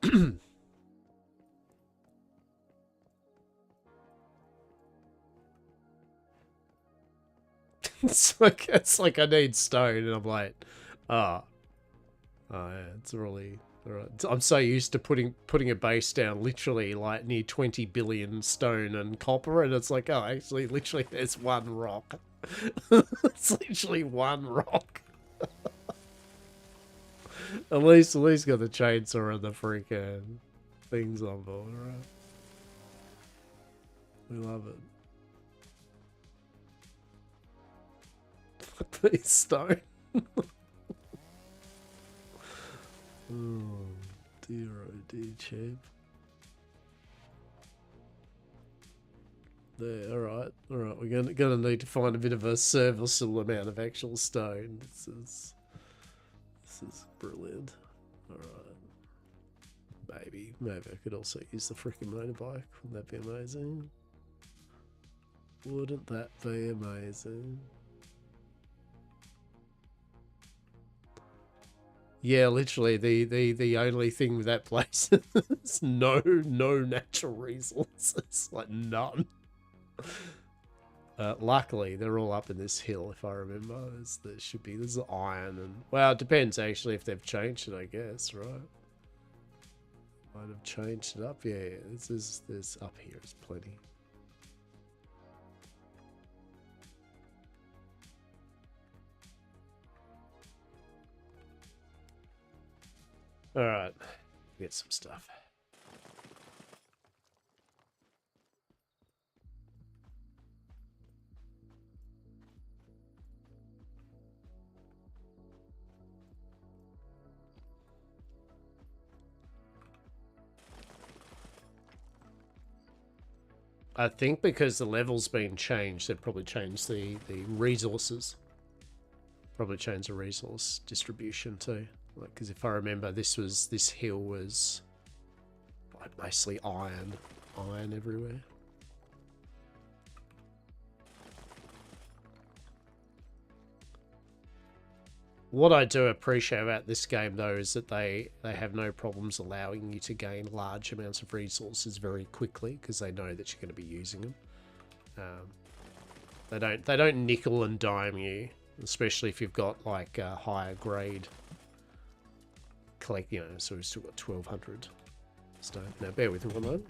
Yeah. it's like I need stone, and I'm like, oh yeah, it's really. Alright. I'm so used to putting a base down literally like near 20 billion stone and copper, and it's like, oh, actually, literally, there's one rock. It's literally one rock. at least got the chainsaw and the freaking things on board, right? We love it. Please stone. Oh dear, champ. There, alright. We're gonna need to find a bit of a serviceable amount of actual stone. This is brilliant. Alright. Maybe I could also use the freaking motorbike. Wouldn't that be amazing? Wouldn't that be amazing? Yeah, literally the only thing with that place is no natural resources, like none. Luckily, they're all up in this hill, if I remember. There's iron and well, it depends actually if they've changed it, I guess, right? Might have changed it up. Yeah, there's up here is plenty. All right, get some stuff. I think because the level's been changed, they've probably changed the resources. Probably changed the resource distribution too. Like, because if I remember, this hill was like mostly iron everywhere. What I do appreciate about this game, though, is that they have no problems allowing you to gain large amounts of resources very quickly because they know that you're going to be using them. They don't nickel and dime you, especially if you've got like a higher grade. Collect, you know, so we've still got 1,200 stone. Now, bear with me one moment.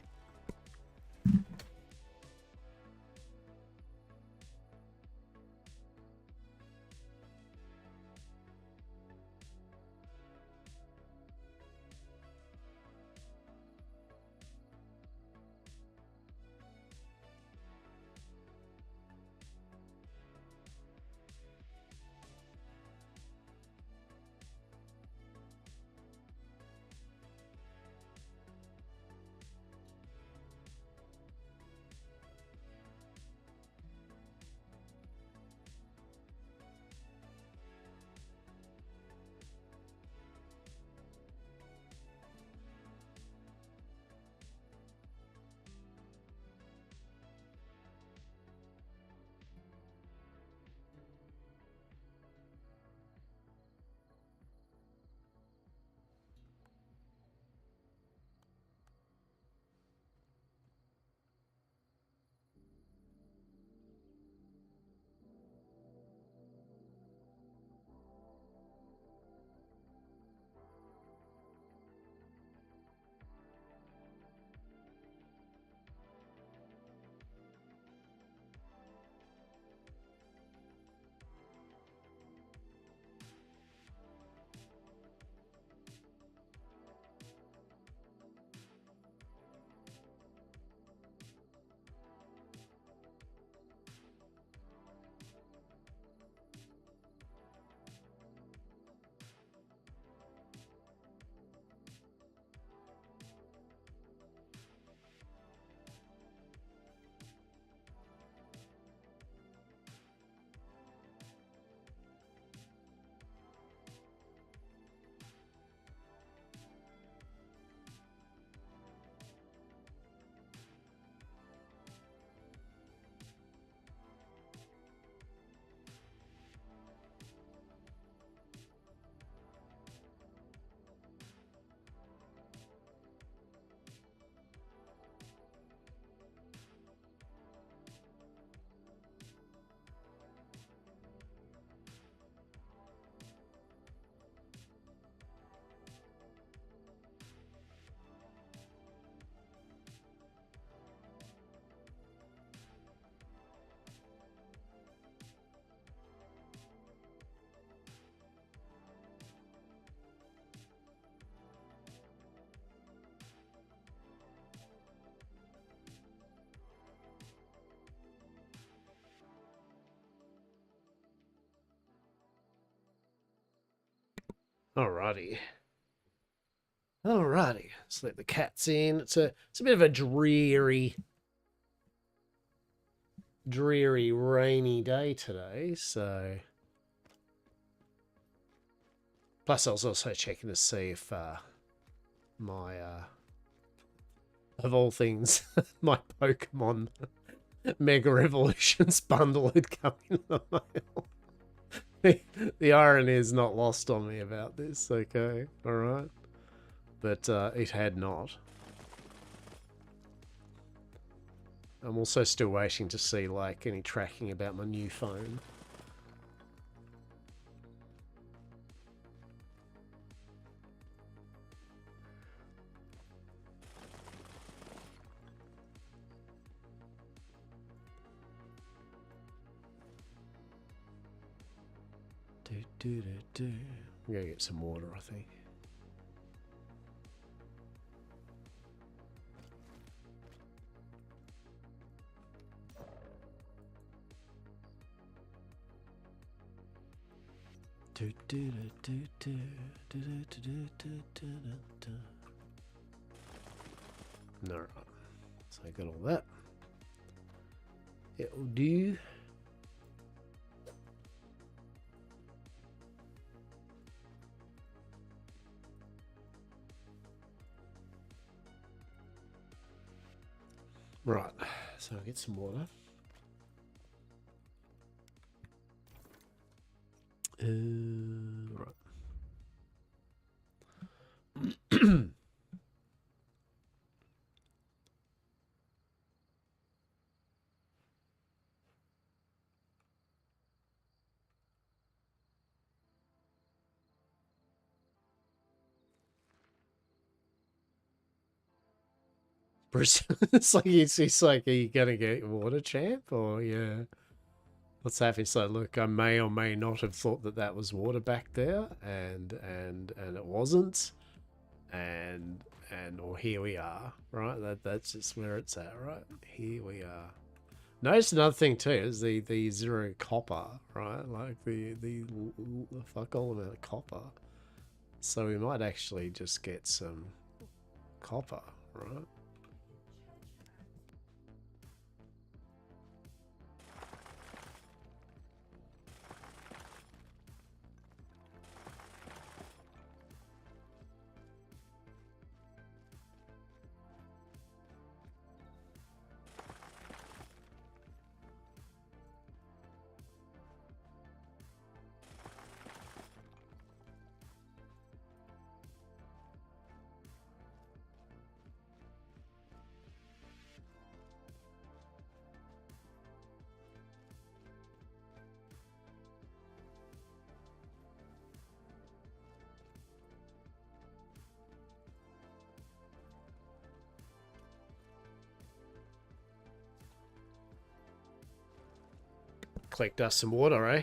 Alrighty. Alrighty. Let's let the cats in. It's a bit of a dreary, rainy day today, so. Plus, I was also checking to see if my, of all things, my Pokemon Mega Evolutions bundle had come in the mail. The irony is not lost on me about this, okay? Alright. But it had not. I'm also still waiting to see, like, any tracking about my new phone. I'm gonna get some water, I think. Alright, so I got all that. It'll do. Right, so I'll get some water. Bruce, it's like he's like, are you gonna get water, champ? Or yeah, what's happening? So look, I may or may not have thought that that was water back there, and it wasn't, and or here we are, right? That's just where it's at, right? Here we are. Notice another thing too is the 0 copper, right? Like the fuck all amount of copper. So we might actually just get some copper, right? Collect us some water, eh?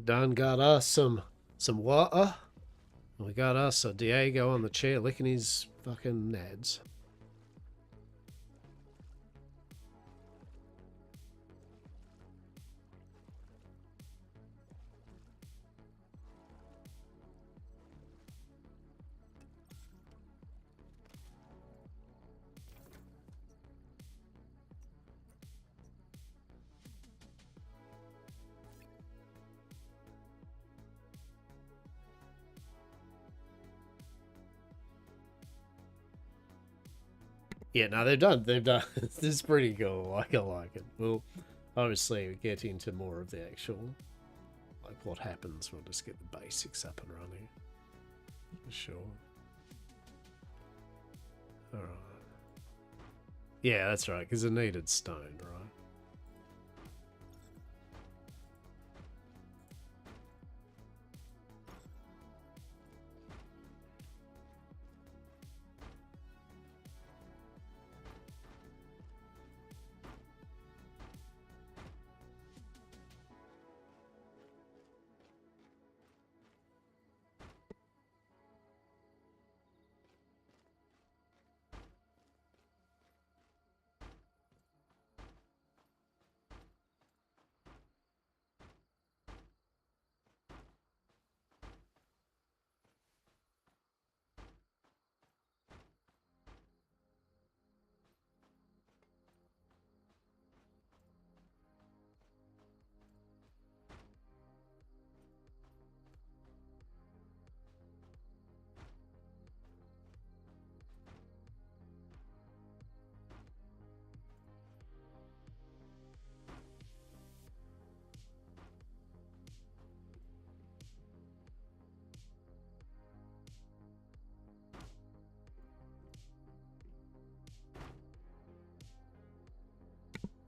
Done got us some water. We got us a Diego on the chair licking his fucking nads. Yeah, no, they've done. This is pretty cool. I like it. Well, obviously we get into more of the actual, like what happens. We'll just get the basics up and running. For sure. All right. Yeah, that's right. Because it needed stone, right?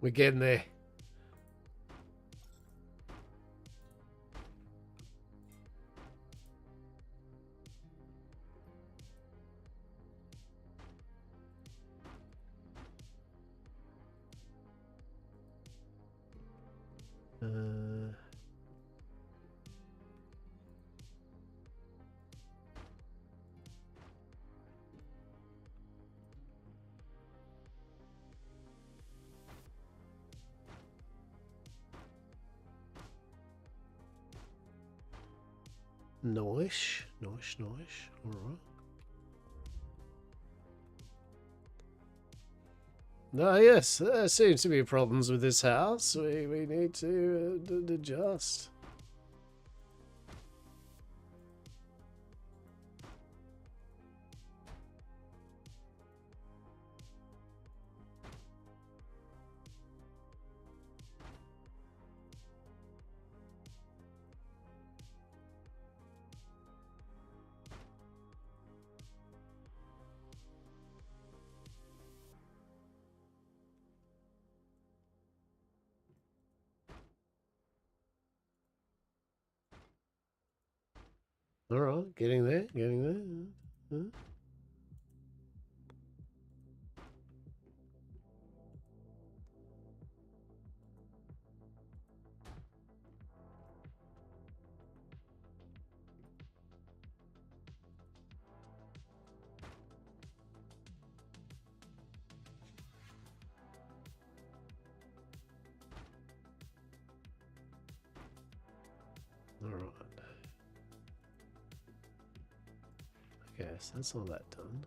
We're getting there. Nice. All right. Yes, there seems to be problems with this house. We need to adjust. All right, getting there, getting there. Huh? All right. Okay, so that's all that done.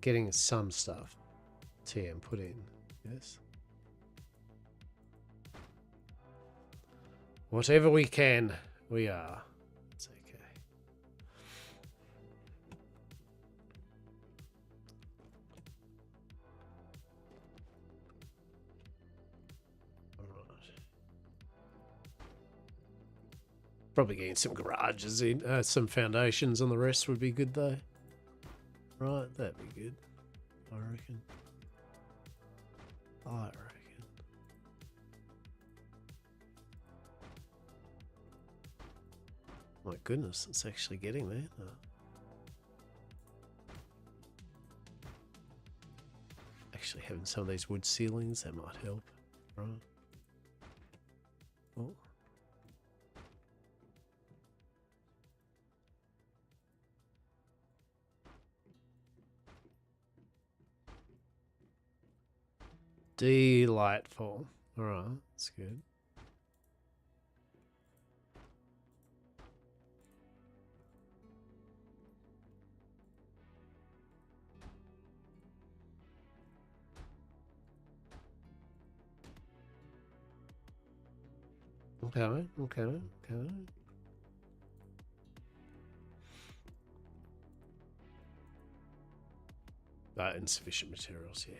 Getting some stuff. TM put in. Yes. Whatever we can, we are. It's okay. All right. Probably getting some garages in, some foundations on the rest would be good though. Right, that'd be good. I reckon. I reckon. My goodness, it's actually getting there. Actually having some of these wood ceilings, that might help. Right. Oh. Delightful. Alright, that's good. Okay, okay, okay. Insufficient materials, yeah.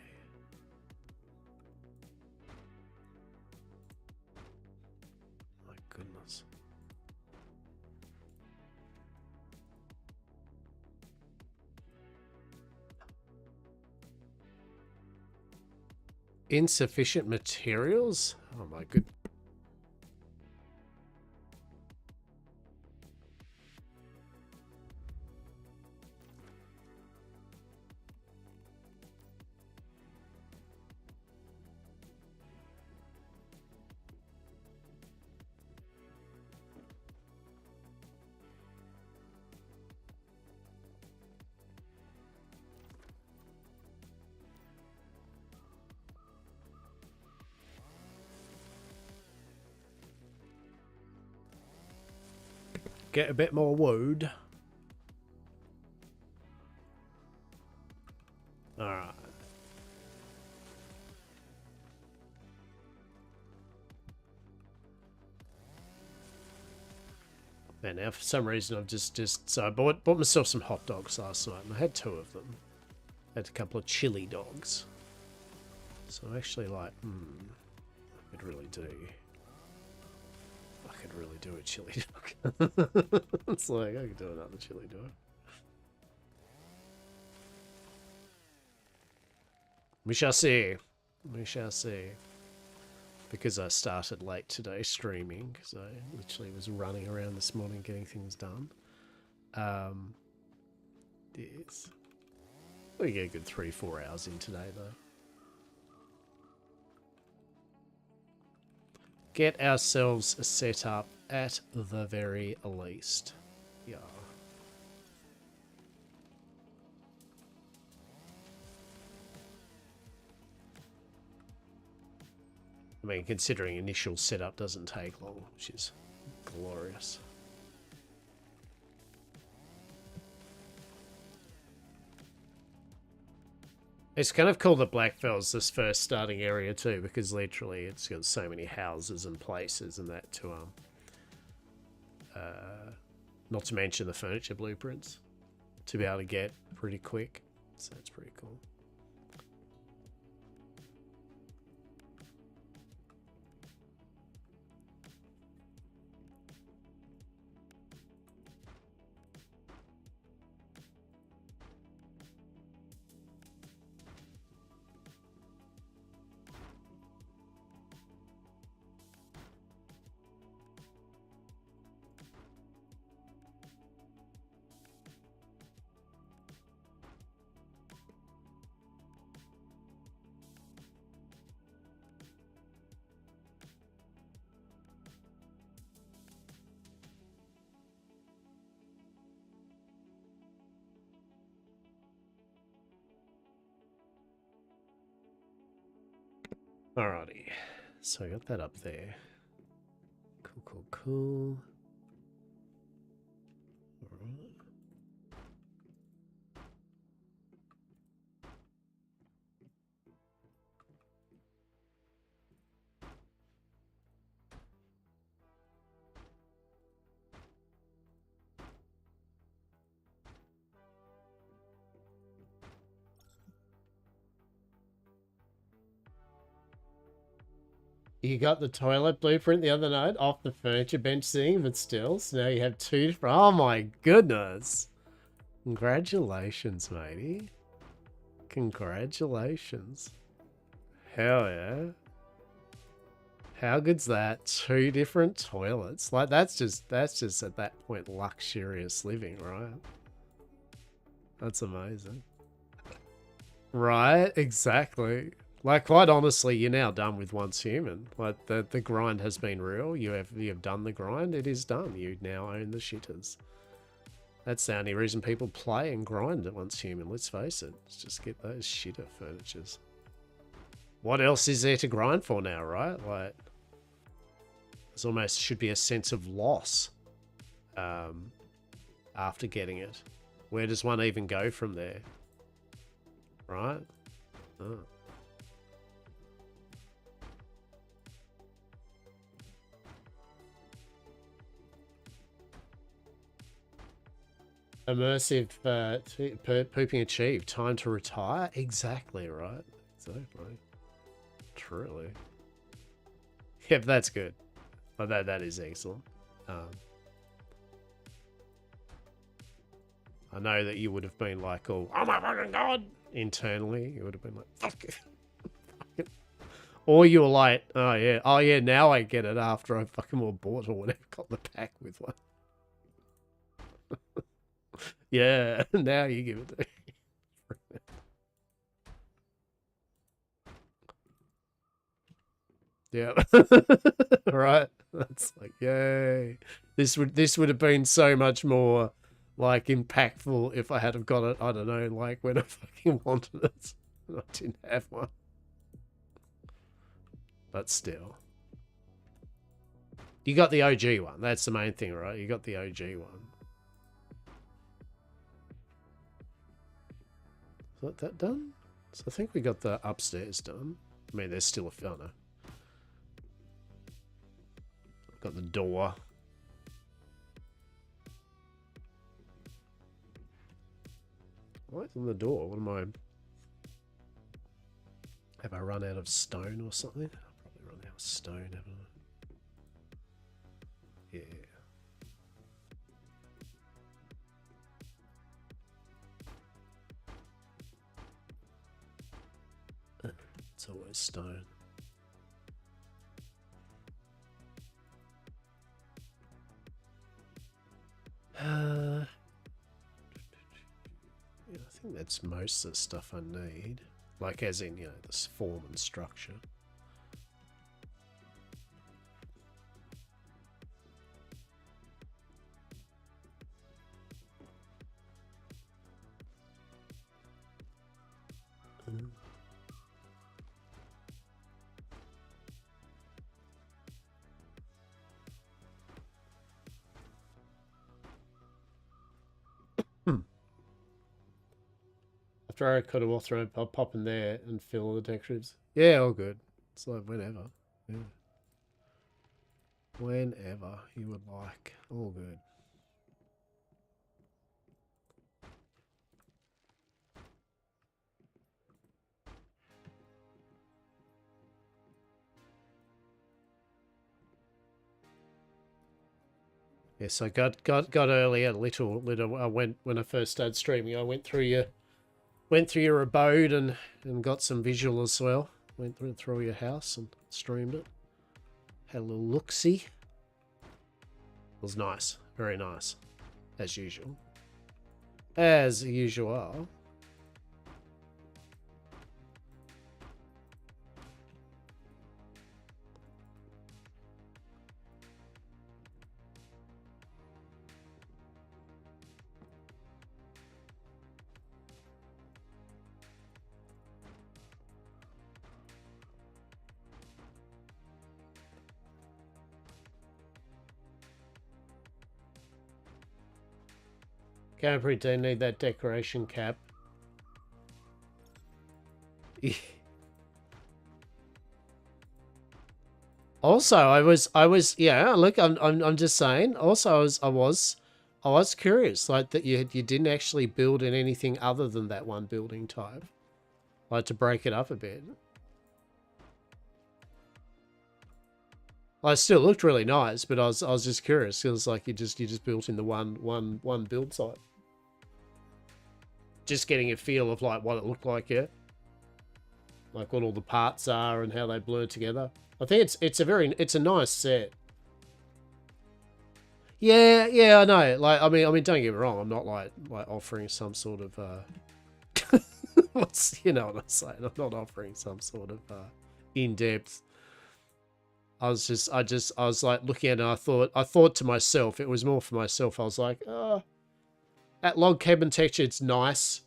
My goodness. Insufficient materials? Oh my good. Get a bit more wood. Alright. And now for some reason I've so I bought myself some hot dogs last night and I had 2 of them. I had a couple of chili dogs. So I'm actually like, I could really do a chili dog. It's like I could do another chili dog. We shall see. We shall see. Because I started late today streaming, because I literally was running around this morning getting things done. Yes. We get a good 3-4 hours in today though. Get ourselves set up at the very least. Yeah. I mean, considering initial setup doesn't take long, which is glorious. It's kind of cool that Blackfell's this first starting area too, because literally it's got so many houses and places and that to not to mention the furniture blueprints to be able to get pretty quick. So that's pretty cool. Alrighty, so I got that up there. Cool, cool, cool. Alright. You got the toilet blueprint the other night off the furniture bench thing, but still, so now you have two different. Oh my goodness! Congratulations, matey. Congratulations. Hell yeah. How good's that? Two different toilets. Like that's just at that point luxurious living, right? That's amazing. Right? Exactly. Like, quite honestly, you're now done with Once Human. Like, the grind has been real. You have done the grind. It is done. You now own the shitters. That's the only reason people play and grind at Once Human. Let's face it. Let's just get those shitter furnitures. What else is there to grind for now, right? Like, there's almost should be a sense of loss after getting it. Where does one even go from there? Right? Oh. Immersive pooping achieved. Time to retire? Exactly, right? Exactly. Truly. Yep, that's good. But that is excellent. I know that you would have been like, oh my fucking god! Internally, you would have been like, fuck it. Or you were like, oh yeah, now I get it after I fucking well bought or whatever, got the pack with one. Yeah, now you give it to me. Yeah. Right. That's like, yay. This would have been so much more like impactful if I had have got it, I don't know, like when I fucking wanted it. I didn't have one. But still. You got the OG one. That's the main thing, right? You got the OG one. Is that done? So I think we got the upstairs done. I mean, there's still a few. Oh, no. Got the door. What's on the door? What am I... Have I run out of stone or something? I've probably run out of stone, haven't I? Yeah. It's always stone. Yeah, I think that's most of the stuff I need. Like, as in, you know, this form and structure. After I could have walked around, I'll pop in there and fill all the decoratives. Yeah, all good. It's like whenever. Yeah. Whenever you would like. All good. Yes, I got earlier a little. I went when I first started streaming. I went through your abode and got some visual as well. Went through your house and streamed it. Had a little look-see. It was nice, very nice, as usual. As usual. Canterbury do need that decoration cap. Also, I was yeah. Look, I'm just saying. Also, I was curious, like that you didn't actually build in anything other than that one building type, like to break it up a bit. Well, it still looked really nice, but I was just curious. It was like you just built in the one build site. Just getting a feel of like what it looked like, yeah. Like what all the parts are and how they blur together. I think it's a nice set. Yeah, I know. Like I mean, don't get me wrong. I'm not like offering some sort of what's you know what I'm saying. I'm not offering some sort of in depth. I was like looking at it. I thought to myself, it was more for myself. I was like, that log cabin texture, it's nice,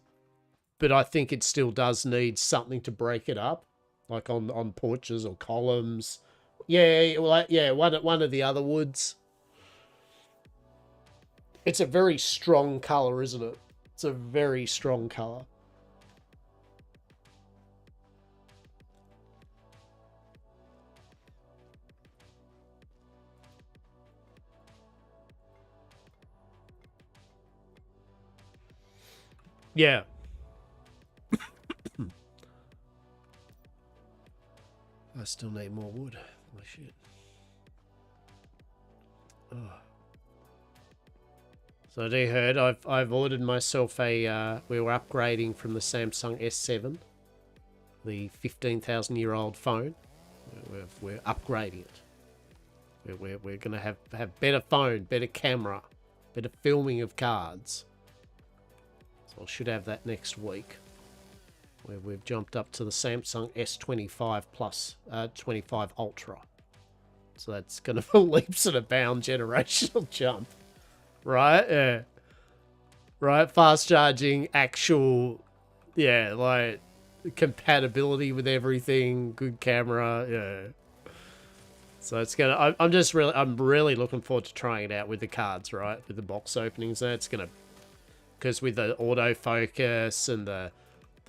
but I think it still does need something to break it up, like on porches or columns. Yeah, well, yeah, one of the other woods. It's a very strong color, isn't it? It's a very strong color. Yeah. I still need more wood. Oh shit. Oh. So you heard, I've ordered myself a. We were upgrading from the Samsung S7, the 15,000-year-old phone. We're upgrading it. We're gonna have better phone, better camera, better filming of cards. So I should have that next week. Where we've jumped up to the Samsung S25 Plus, 25 Ultra. So that's going to be a leaps and a bound generational jump. Right? Yeah. Right? Fast charging, actual, yeah, like compatibility with everything, good camera, yeah. So it's going to, I'm really looking forward to trying it out with the cards, right? With the box openings there. It's going to, because with the autofocus and the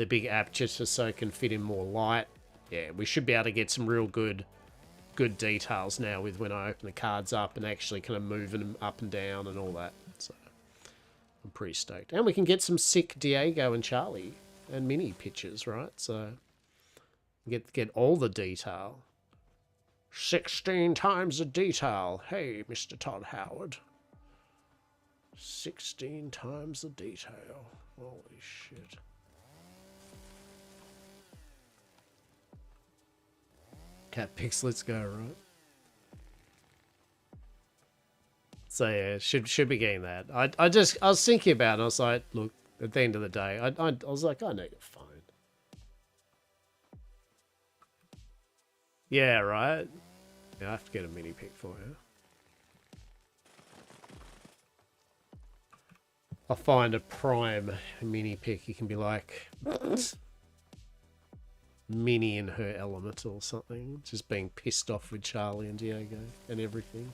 big aperture so it can fit in more light. Yeah, we should be able to get some real good details now with when I open the cards up and actually kind of moving them up and down and all that. So I'm pretty stoked. And we can get some sick Diego and Charlie and Mini pictures, right? So get all the detail. 16 times the detail. Hey, Mr. Todd Howard. 16 times the detail. Holy shit. Cat pics, let's go, right? So yeah, should be getting that. I was thinking about it, and I was like, look, at the end of the day, I was like, I need a phone. Yeah, right? Yeah, I have to get a mini pic for you. I'll find a prime mini pic. You can be like, Minnie in her element or something. Just being pissed off with Charlie and Diego and everything.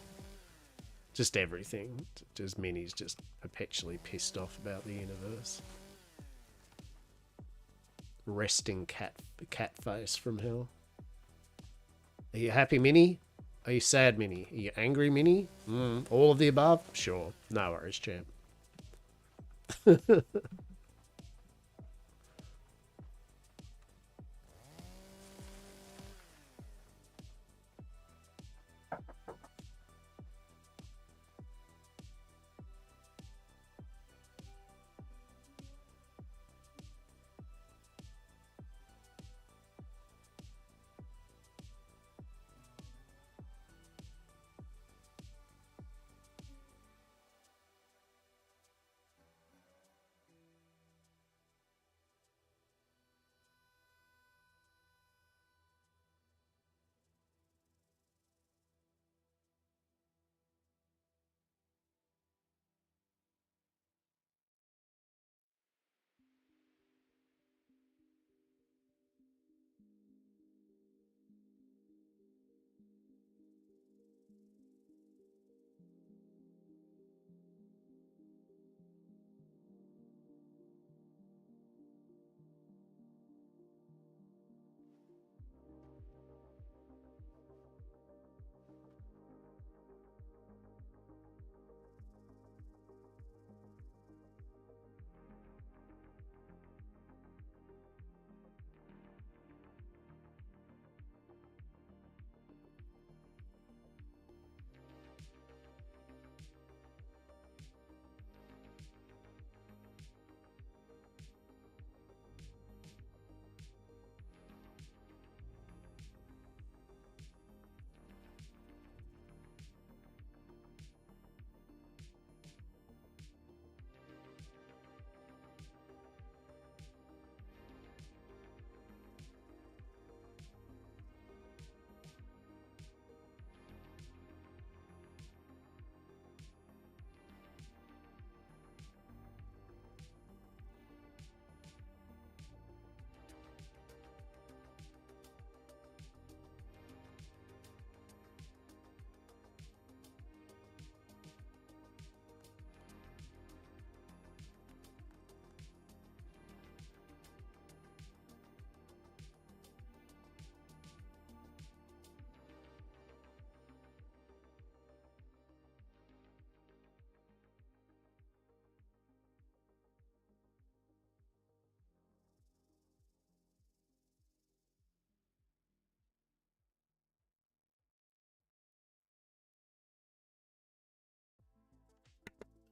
Just everything. Just Minnie's just perpetually pissed off about the universe. Resting cat face from hell. Are you happy, Minnie? Are you sad, Minnie? Are you angry, Minnie? All of the above? Sure. No worries, champ.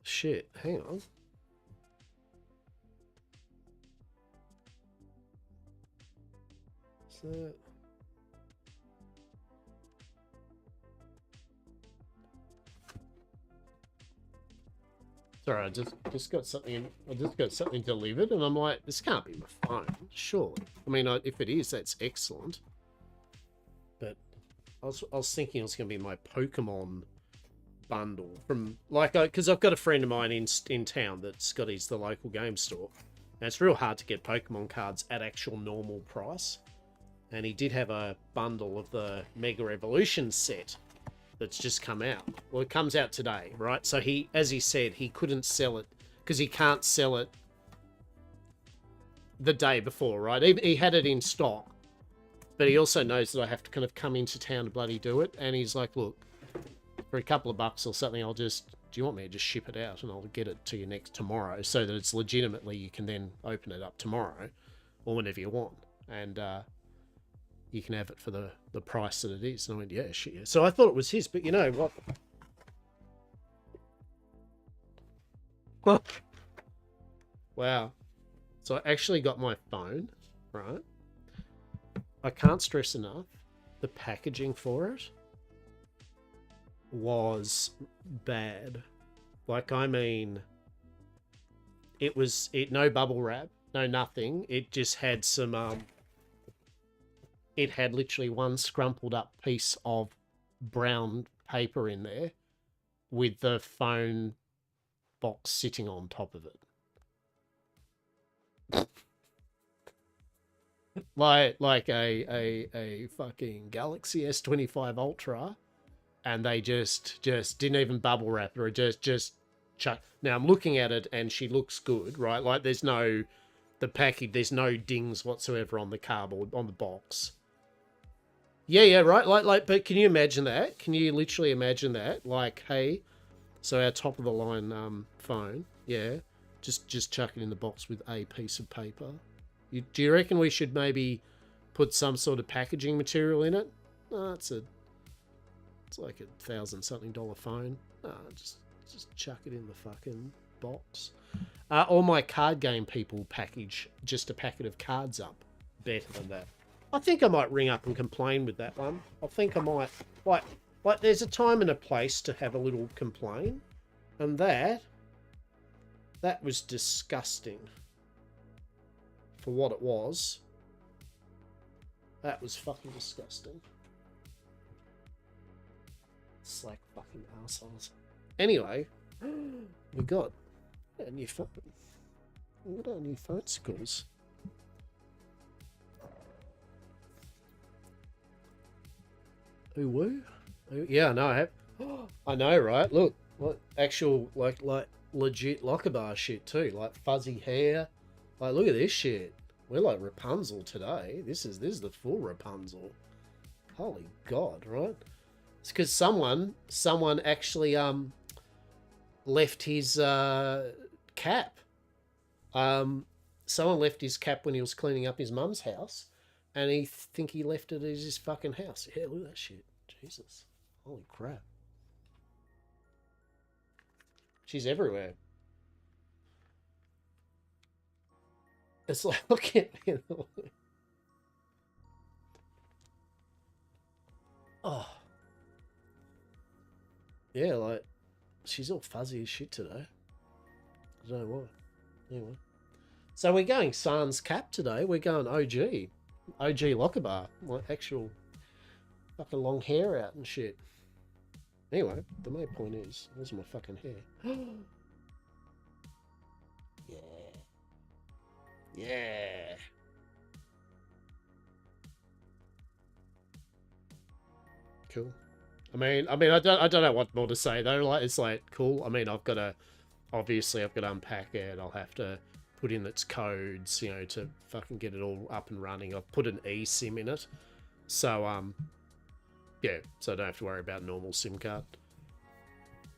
Shit, hang on. Is that... Sorry, I just got something. I just got something delivered, and I'm like, this can't be my phone, surely. I mean, if it is, that's excellent. But I was thinking it was going to be my Pokemon bundle from because I've got a friend of mine in town that's got the local game store, and it's real hard to get Pokemon cards at actual normal price. And he did have a bundle of the Mega Evolution set that's just come out. Well, it comes out today, right? So he, as he said, he couldn't sell it because he can't sell it the day before, right? He had it in stock, but he also knows that I have to kind of come into town to bloody do it. And he's like, look, for a couple of bucks or something, do you want me to just ship it out and I'll get it to you tomorrow so that it's legitimately, you can then open it up tomorrow or whenever you want. And, you can have it for the price that it is. And I went, yeah, shit. Yeah. So I thought it was his, but you know what? Wow. So I actually got my phone, right? I can't stress enough, the packaging for it was bad. Like, I mean, no bubble wrap, no nothing. It just had some, it had literally one scrumpled up piece of brown paper in there with the phone box sitting on top of it. like a fucking Galaxy S25 Ultra, and they just didn't even bubble wrap her, just chuck. Now I'm looking at it and she looks good, right? Like there's no there's no dings whatsoever on the cardboard, on the box. Yeah, right. Like, but can you imagine that? Can you literally imagine that? Like, hey, so our top of the line phone, yeah, just chuck it in the box with a piece of paper. Do you reckon we should maybe put some sort of packaging material in it? No, it's like $1,000-something phone. No, just chuck it in the fucking box. All my card game people package just a packet of cards up. Better than that. I think I might ring up and complain with that one. I think I might, like there's a time and a place to have a little complain. And that was disgusting. For what it was. That was fucking disgusting. Slack fucking assholes. Anyway, we got a new phone. We got our new phone schools. Ooh woo. Yeah, I know. I have. I know, right? Look, what actual like legit Lockerbar shit too. Like fuzzy hair. Like look at this shit. We're like Rapunzel today. This is the full Rapunzel. Holy God, right? It's because someone actually left his cap. Someone left his cap when he was cleaning up his mum's house, and he left it at his fucking house. Yeah, look at that shit. Jesus. Holy crap. She's everywhere. It's like, look at me. Oh. Yeah, like, she's all fuzzy as shit today. I don't know why. Anyway. So we're going Sans Cap today. We're going OG. OG Lockerbar. Like, actual fucking long hair out and shit. Anyway, the main point is, where's my fucking hair? Yeah. Yeah. Cool. I mean, I don't know what more to say though. Like, it's like cool. I mean, obviously I've got to unpack it. I'll have to put in its codes, you know, to fucking get it all up and running. I've put an eSIM in it, so yeah, so I don't have to worry about normal SIM card.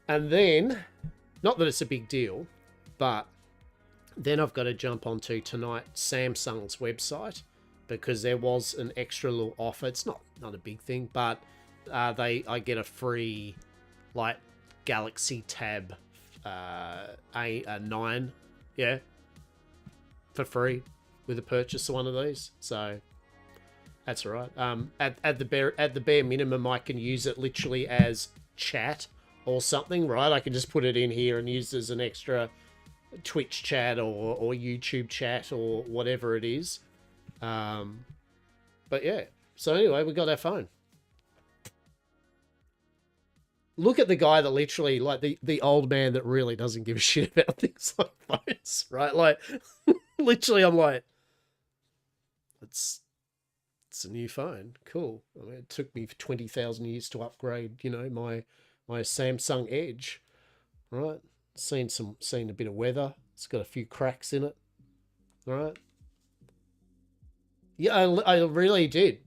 And then, not that it's a big deal, but then I've got to jump onto tonight Samsung's website because there was an extra little offer. It's not a big thing, but I get a free like Galaxy Tab A9, yeah, for free with a purchase of one of these. So that's all right. At the bare minimum, I can use it literally as chat or something, right? I can just put it in here and use it as an extra Twitch chat or YouTube chat or whatever it is. But yeah. So anyway, we got our phone. Look at the guy that literally, like the old man that really doesn't give a shit about things like phones, right? Like, literally, I'm like, it's a new phone, cool. I mean, it took me 20,000 years to upgrade, you know, my Samsung Edge, right? Seen a bit of weather. It's got a few cracks in it, right? Yeah, I really did.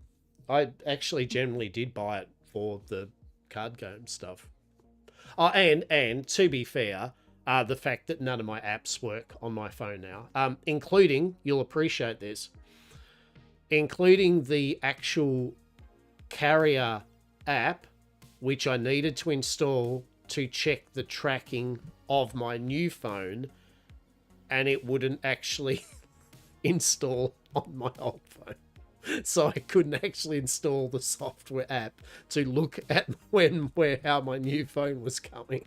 I actually generally did buy it for the card game stuff. Oh, and to be fair, the fact that none of my apps work on my phone now, including, you'll appreciate this, including the actual carrier app, which I needed to install to check the tracking of my new phone, and it wouldn't actually install on my old phone. So I couldn't actually install the software app to look at how my new phone was coming.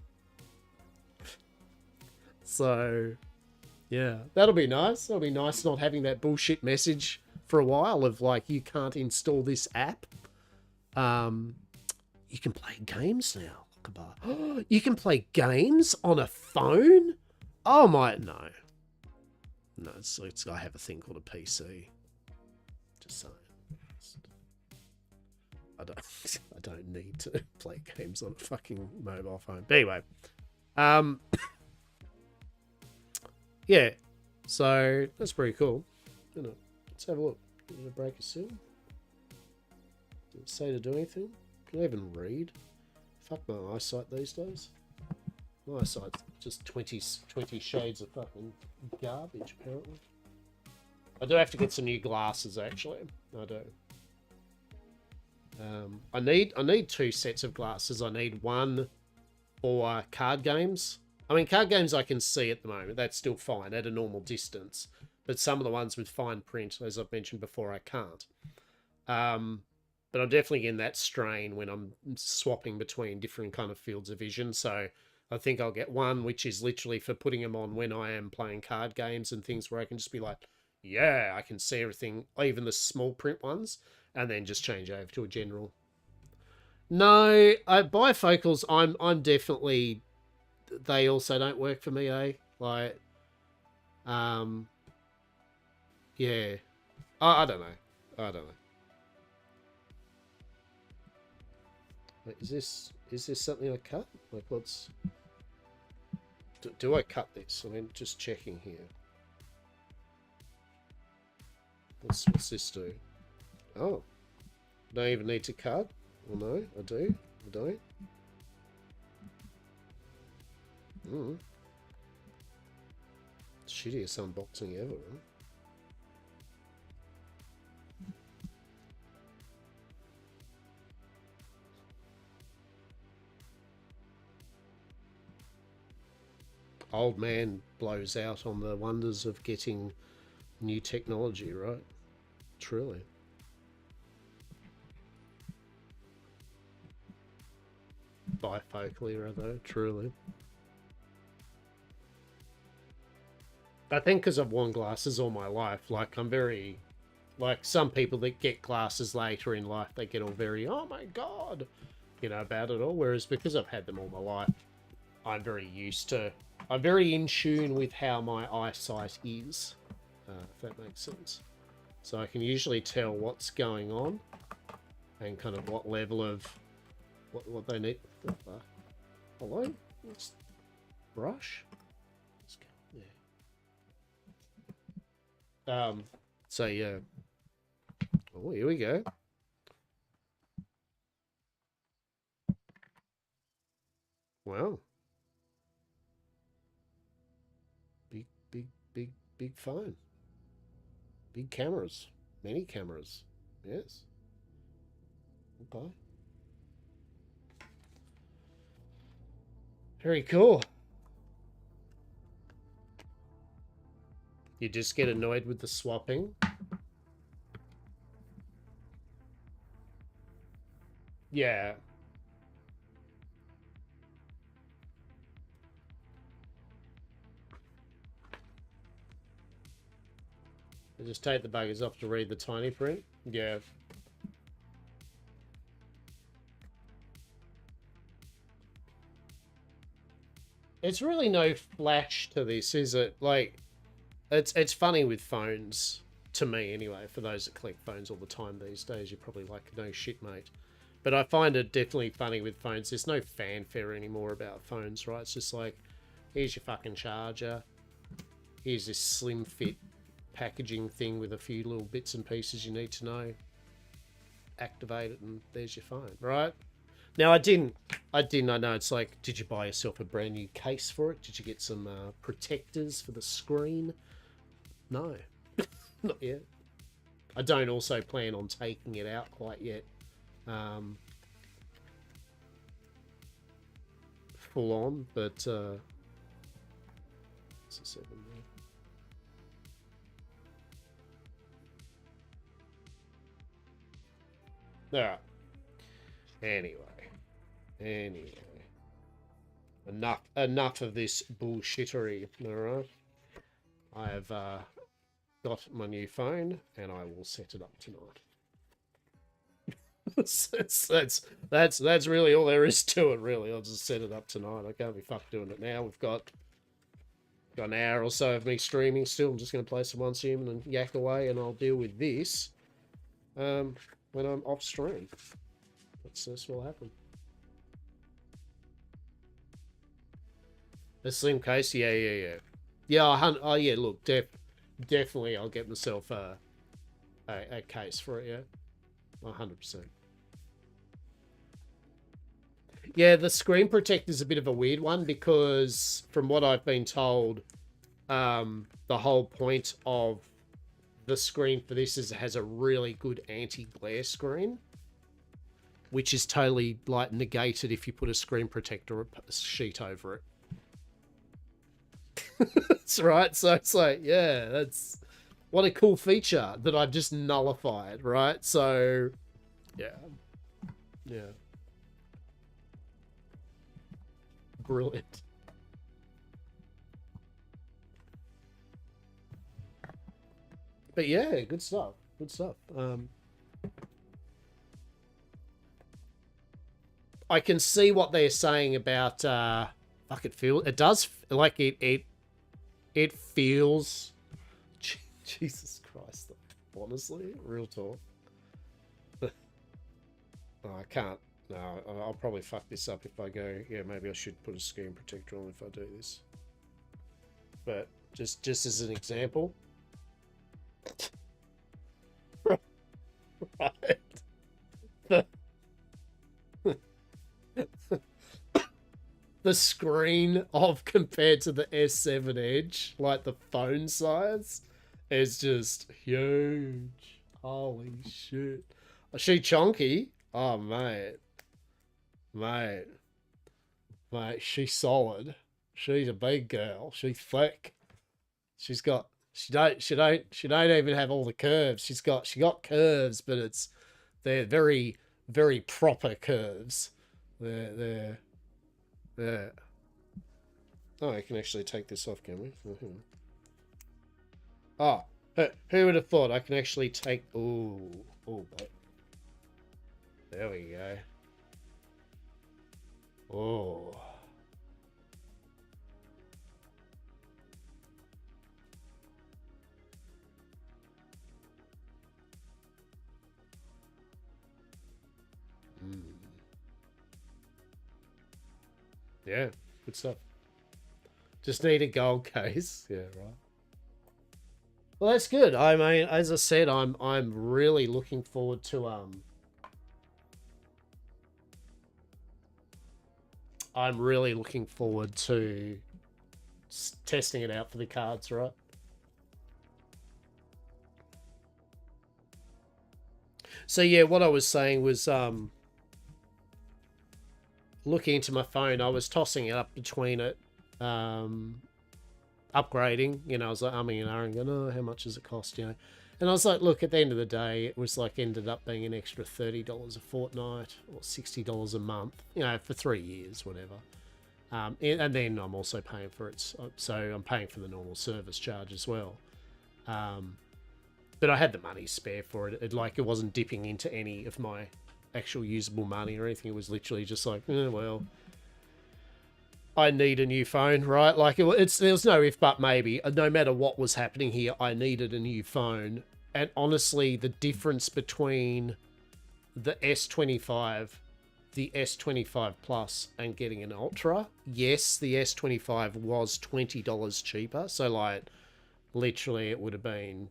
So, yeah, that'll be nice. That'll be nice not having that bullshit message for a while of like, you can't install this app. You can play games now. You can play games on a phone? No, it's I have a thing called a PC. I don't I don't need to play games on a fucking mobile phone. But anyway, yeah, so that's pretty cool. You know, let's have a look. Did it break a seal? Did it say to do anything? Can I even read? Fuck my eyesight these days. My eyesight's just 20 shades of fucking garbage, apparently. I do have to get some new glasses, actually. I do. I need 2 sets of glasses. I need one for card games. I mean, card games I can see at the moment. That's still fine at a normal distance. But some of the ones with fine print, as I've mentioned before, I can't. But I'm definitely in that strain when I'm swapping between different kind of fields of vision. So I think I'll get one which is literally for putting them on when I am playing card games and things where I can just be like, yeah, I can see everything, even the small print ones, and then just change over to a general. No, bifocals, I'm definitely, they also don't work for me, eh? Like, yeah. I don't know. I don't know. Wait, is this something I cut? Like, what's... Do I cut this? I mean, just checking here. What's this do? Oh. Don't even need to cut? Well, no, I do. I don't. Shittiest unboxing ever, huh? Old man blows out on the wonders of getting new technology, right? Truly. Bifocal era, though, truly. I think because I've worn glasses all my life, like, I'm very... Like, some people that get glasses later in life, they get all very, oh my god, you know, about it all. Whereas because I've had them all my life, I'm very used to... I'm very in tune with how my eyesight is, if that makes sense. So I can usually tell what's going on and kind of what level of what they need. What the fuck? Hello? Let's brush. Let's go there. So yeah. Oh, here we go. Wow. Big phone. Big cameras. Many cameras. Yes. Okay. Very cool. You just get annoyed with the swapping. Yeah. I just take the buggers off to read the tiny print. Yeah. It's really no flash to this, is it? Like, it's funny with phones, to me anyway, for those that collect phones all the time these days. You're probably like, no shit, mate. But I find it definitely funny with phones. There's no fanfare anymore about phones, right? It's just like, here's your fucking charger. Here's this slim fit packaging thing with a few little bits and pieces you need to know. Activate it and there's your phone, right? Now I know it's like, did you buy yourself a brand new case for it? Did you get some protectors for the screen? No, not yet. I don't also plan on taking it out quite yet. Full on, but it's a 7 there. Alright. Anyway. Enough of this bullshittery, alright? I have got my new phone and I will set it up tonight. that's really all there is to it, really. I'll just set it up tonight. I can't be fucked doing it now. We've got an hour or so of me streaming still. I'm just going to play some Once Human and yak away, and I'll deal with this when I'm off stream. This will happen. A slim case, yeah. Oh yeah. Look, definitely, I'll get myself a case for it. Yeah, 100%. Yeah, the screen protector is a bit of a weird one because, from what I've been told, the whole point of the screen for this is it has a really good anti-glare screen, which is totally like negated if you put a screen protector sheet over it. That's right. So it's like, yeah, that's what a cool feature that I've just nullified, right? So, yeah. Brilliant. But yeah, good stuff. I can see what they're saying about fuck, it does like it feels Jesus Christ, honestly, real talk. Oh, I can't. No, I'll probably fuck this up if I go, yeah, maybe I should put a screen protector on if I do this. But just as an example. Right. The screen of compared to the S7 Edge, like the phone size, is just huge. Holy shit. Is she chunky? Oh, mate. Mate, she's solid. She's a big girl. She's thick. She's got she don't even have all the curves. She got curves, but they're very, very proper curves. They're oh, I can actually take this off, can we? Oh, who would have thought I can actually take oh wait. There we go. Oh. Yeah, good stuff. Just need a gold case. Yeah, right. Well, that's good. I mean, as I said, I'm really looking forward to testing it out for the cards, right? So yeah, what I was saying was looking into my phone, I was tossing it up between it, upgrading. You know, I was like umming and ahhing, going, oh, how much does it cost? You know, and I was like, look, at the end of the day, it was like ended up being an extra $30 a fortnight or $60 a month. You know, for 3 years, whatever. And then I'm also paying for it, so I'm paying for the normal service charge as well. But I had the money spare for it. It wasn't dipping into any of my actual usable money or anything. It was literally just like, well, I need a new phone, right? Like there was no if but maybe. No matter what was happening here, I needed a new phone. And honestly, the difference between the S25, the S25 Plus, and getting an Ultra, yes, the S25 was $20 cheaper. So like, literally, it would have been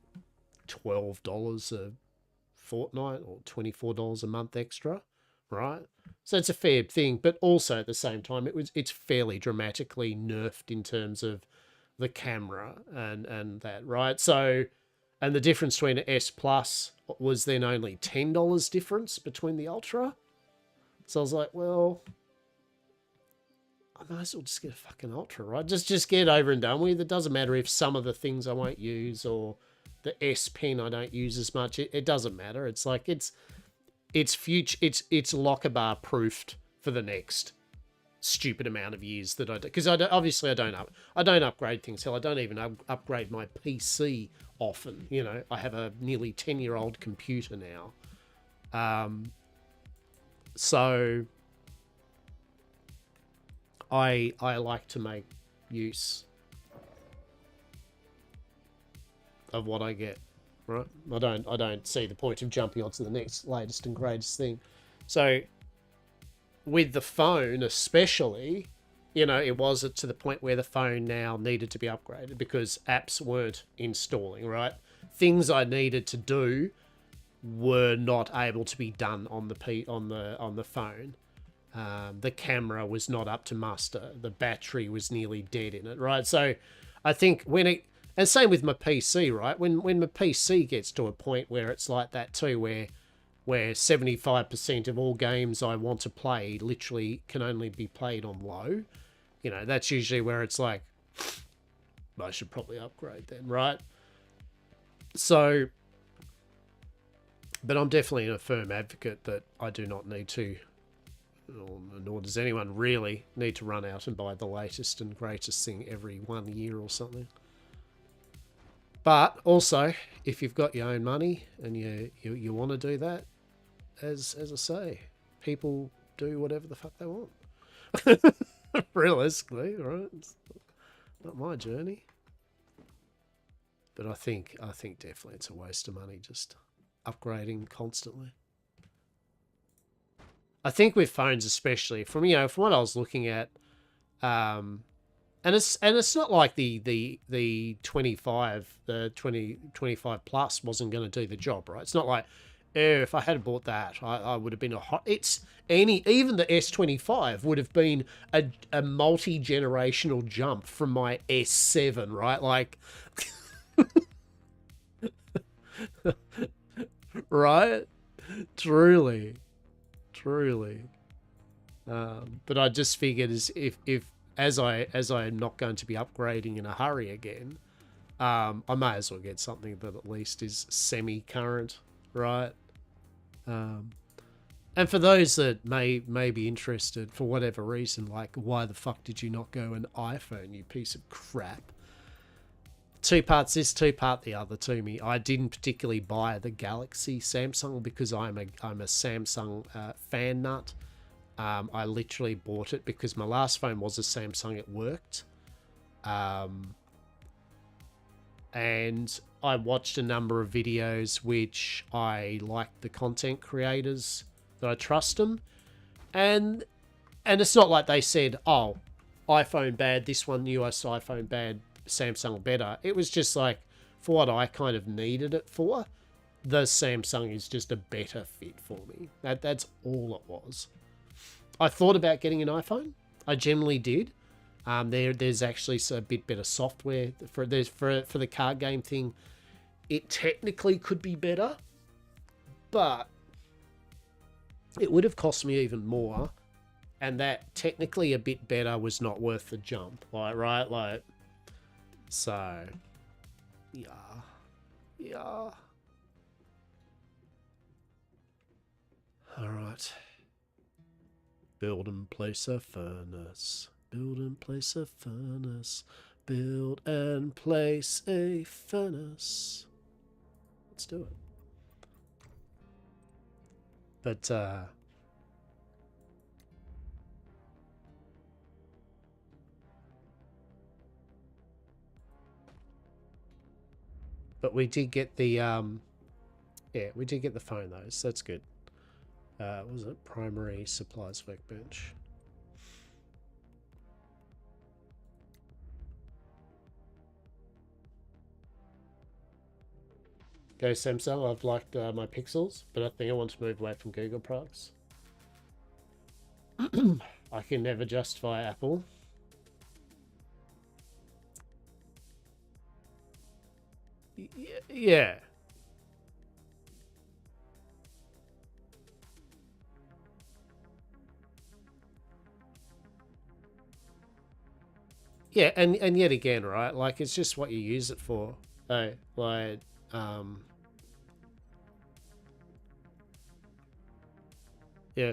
$12 a fortnight or $24 a month extra, right? So it's a fair thing, but also at the same time, it's fairly dramatically nerfed in terms of the camera and that, right? So, and the difference between an S Plus was then only $10 difference between the Ultra. So I was like, well, I might as well just get a fucking Ultra, right? Just get it over and done with. It doesn't matter if some of the things I won't use or the S Pen I don't use as much. It doesn't matter. It's like it's future. It's locker bar proofed for the next stupid amount of years that I do. Because obviously I don't upgrade things. Hell, I don't even upgrade my PC often. You know, I have a nearly 10-year-old computer now. So I like to make use of what I get, right? I don't see the point of jumping onto the next latest and greatest thing. So with the phone especially, you know, it was to the point where the phone now needed to be upgraded because apps weren't installing, right? Things I needed to do were not able to be done on the phone. The camera was not up to muster. The battery was nearly dead in it, right? So I think and same with my PC, right? When my PC gets to a point where it's like that too, where 75% of all games I want to play literally can only be played on low, you know, that's usually where it's like, I should probably upgrade then, right? So, but I'm definitely a firm advocate that I do not need to, nor does anyone really need to run out and buy the latest and greatest thing every 1 year or something. But also, if you've got your own money and you want to do that, as I say, people do whatever the fuck they want. Realistically, right? It's not my journey. But I think definitely it's a waste of money just upgrading constantly. I think with phones especially, from what I was looking at, and it's not like the 25 plus wasn't going to do the job, right? It's not like, if I had bought that, I would have been even the S25 would have been a multi-generational jump from my S7, right? Like, right? Truly. But I just figured as I'm not going to be upgrading in a hurry again, I may as well get something that at least is semi-current, right? And for those that may be interested for whatever reason, like, why the fuck did you not go an iPhone, you piece of crap? 2 parts this, 2 part the other to me. I didn't particularly buy the Galaxy Samsung because I'm a Samsung fan nut. I literally bought it because my last phone was a Samsung. It worked. And I watched a number of videos which I liked the content creators, that I trust them. And it's not like they said, oh, iPhone bad, this one, US iPhone bad, Samsung better. It was just like, for what I kind of needed it for, the Samsung is just a better fit for me. That's all it was. I thought about getting an iPhone. I generally did. There's actually a bit better software for the card game thing. It technically could be better, but it would have cost me even more, and that technically a bit better was not worth the jump. Like, right? Like, so yeah. All right. Build and place a furnace. Build and place a furnace. Build and place a furnace. Let's do it. But we did get the we did get the phone though, so that's good. What was it? Primary supplies workbench. Go Samsung. I've liked my Pixels, but I think I want to move away from Google products. I can never justify Apple. Yeah. Yeah, and yet again, right? Like, it's just what you use it for. Oh, like, yeah.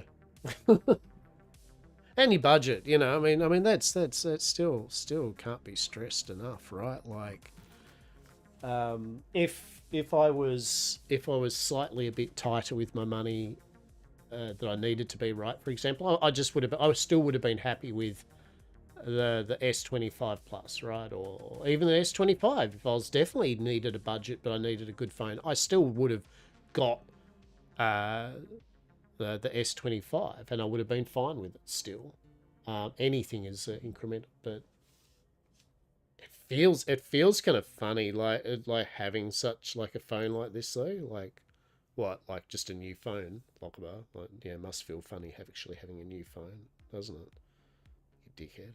Any budget, you know. I mean, that's still can't be stressed enough, right? Like, if I was slightly a bit tighter with my money that I needed to be, right? For example, I still would have been happy with the S25 Plus, right? Or even the S25. If I was definitely needed a budget, but I needed a good phone, I still would have got the S25, and I would have been fine with it still. Anything is incremental, but it feels kind of funny, like having such like a phone like this though. Like what, like just a new phone, Lockable? Like, yeah, it must feel funny actually having a new phone, doesn't it? You dickhead.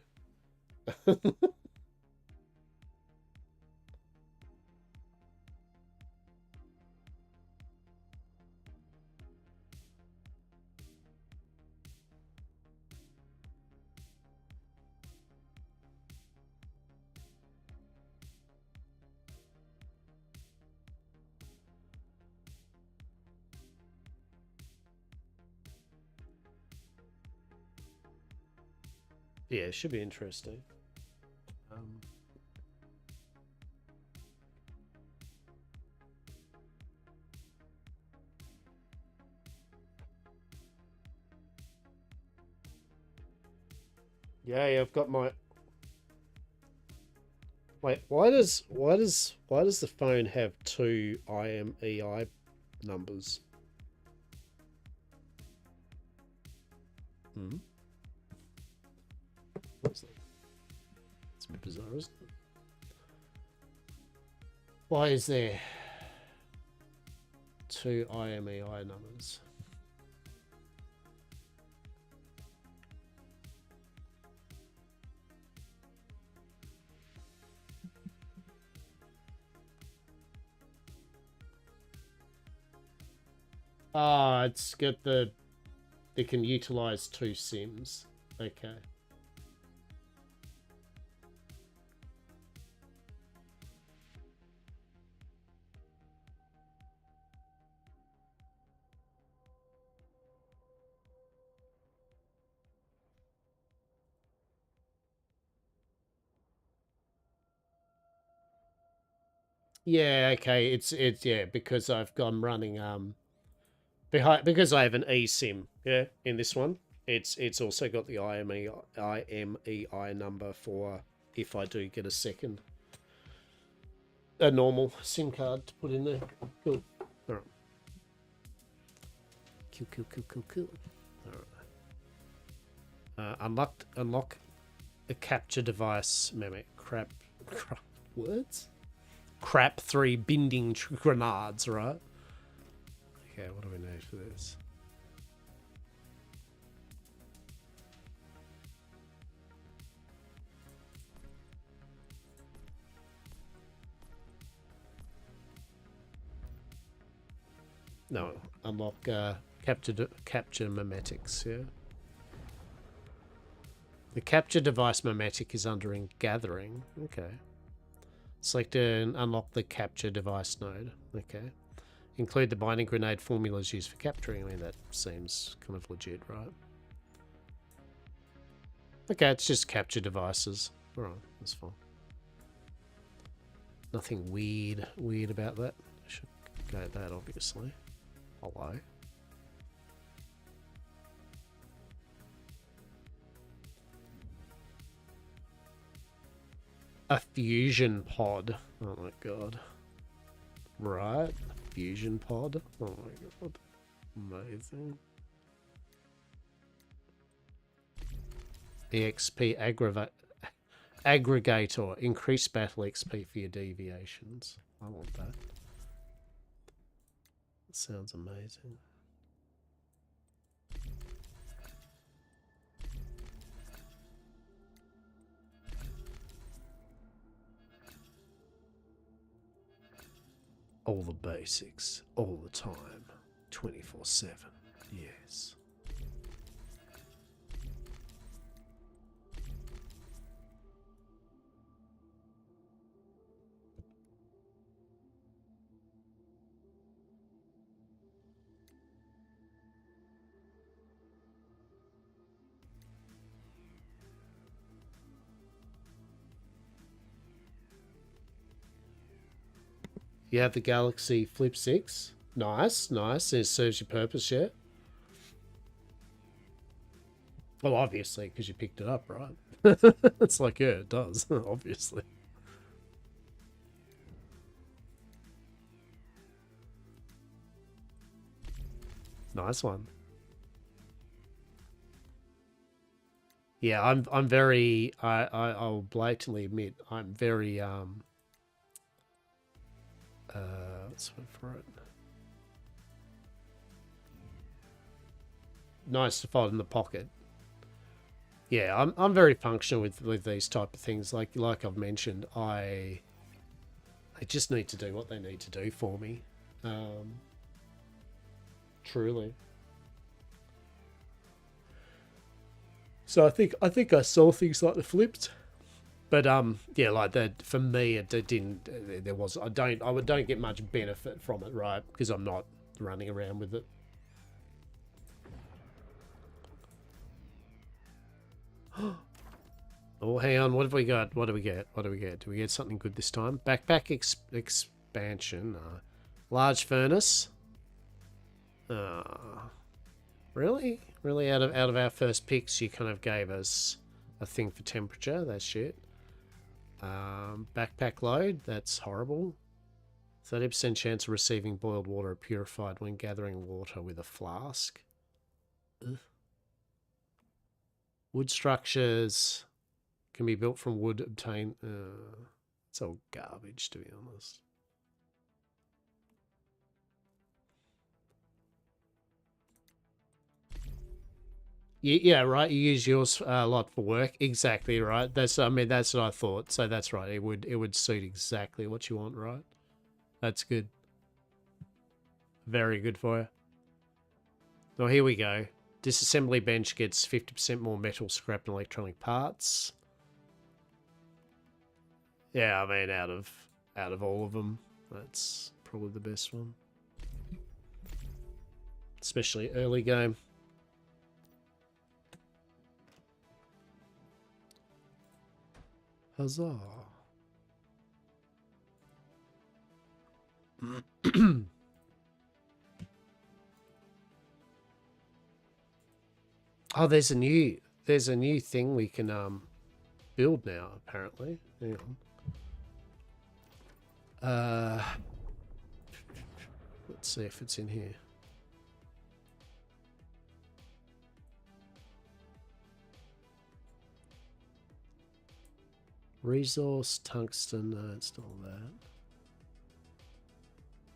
Yeah, it should be interesting. Yeah, I've got my. Wait, why does the phone have two IMEI numbers? Hmm. What's that? It's a bit bizarre, isn't it? Why is there two IMEI numbers? Ah, it's got the. It can utilize two SIMs. Okay. Yeah, okay. It's yeah, because I'm running behind, because I have an eSIM, yeah, in this one. It's also got the IMEI number for if I do get a normal SIM card to put in there. Cool. All right. Cool. All right. Unlock a capture device mimic. Crap words? Crap 3 binding grenades, right? Okay, what do we need for this? No, unlock capture memetics, yeah. The capture device memetic is under in gathering. Okay. Select and unlock the capture device node. Okay. Include the binding grenade formulas used for capturing. I mean, that seems kind of legit, right? Okay, it's just capture devices. Alright, that's fine. Nothing weird about that. Should go at that, obviously. Hello. A fusion pod. Oh my god. Right. Fusion pod. Oh my god. Amazing. EXP aggregator. Increase battle XP for your deviations. I want that. That sounds amazing. All the basics, all the time, 24/7. Yes. You have the Galaxy Flip 6. Nice. It serves your purpose, yeah? Well, obviously, because you picked it up, right? It's like, yeah, it does, obviously. Nice one. Yeah, I'm very I'll blatantly admit I'm very let's wait for it. Nice to fold in the pocket. Yeah, I'm very functional with these type of things. Like I've mentioned, I just need to do what they need to do for me. Truly. So I think I saw things like the flipped, but yeah, like that for me it didn't. There was I don't get much benefit from it, right? Because I'm not running around with it. Oh, hang on. What have we got? What do we get? What do we get? Do we get something good this time? Backpack expansion. Large furnace. Really? Really? Out of our first picks, you kind of gave us a thing for temperature. That's shit. Backpack load. That's horrible. 30% chance of receiving boiled water purified when gathering water with a flask. Ugh. Wood structures can be built from wood obtained. It's all garbage, to be honest. Yeah, right. You use yours a lot for work. Exactly right. That's what I thought. So that's right. It would suit exactly what you want, right? That's good. Very good for you. Well, here we go. Disassembly bench gets 50% more metal, scrap, and electronic parts. Yeah, I mean, out of all of them, that's probably the best one. Especially early game. Huzzah. Oh, there's a new thing we can build now, apparently. Hang on. Let's see if it's in here. Resource, tungsten, no, it's not all that.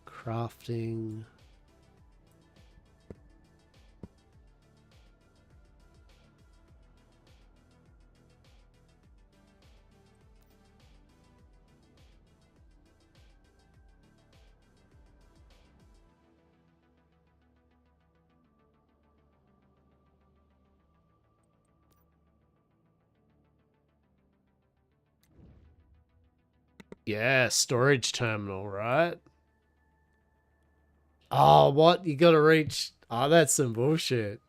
Crafting. Yeah, storage terminal, right? Oh, what? You gotta reach... Oh, that's some bullshit.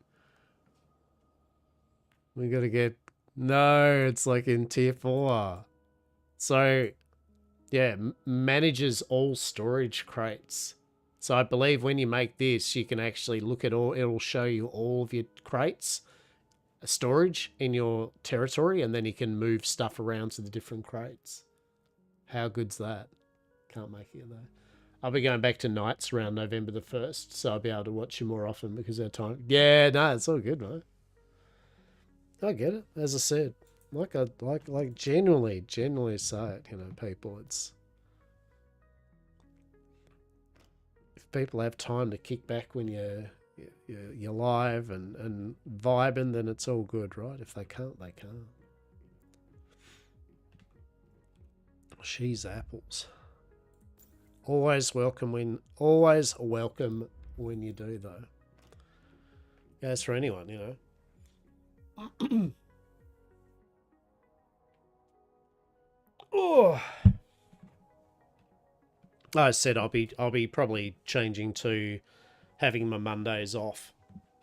We gotta get... No, it's like in tier 4. So, yeah, manages all storage crates. So I believe when you make this, you can actually look at all... It'll show you all of your crates, storage in your territory, and then you can move stuff around to the different crates. How good's that? Can't make it though. I'll be going back to nights around November the 1st, so I'll be able to watch you more often because our time. Yeah, no, it's all good, mate. I get it. As I said, like genuinely say it. You know, people. It's if people have time to kick back when you're live and vibing, then it's all good, right? If they can't, they can't. She's apples. Always welcome when you do though. Goes for anyone, you know. Oh. I said I'll be probably changing to having my Mondays off,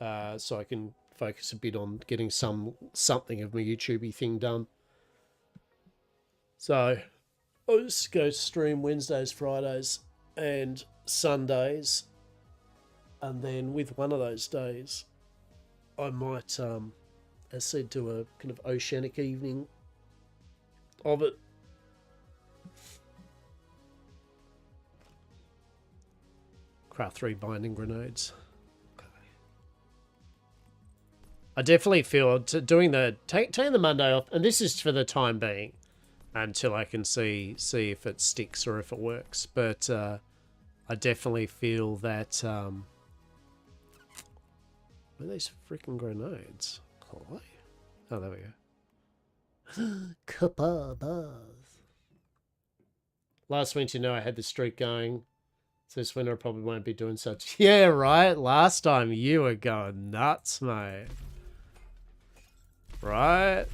so I can focus a bit on getting something of my YouTubey thing done. So I'll just go stream Wednesdays, Fridays, and Sundays, and then with one of those days, I might, as I said, do a kind of oceanic evening of it. Craft 3 binding grenades. Okay. I definitely feel doing taking the Monday off, and this is for the time being, until I can see if it sticks or if it works. But I definitely feel that where are these freaking grenades? Oh, there we go. Kapabas. Last winter, I had the streak going. So this winter I probably won't be doing such. Yeah, right. Last time you were going nuts, mate. Right?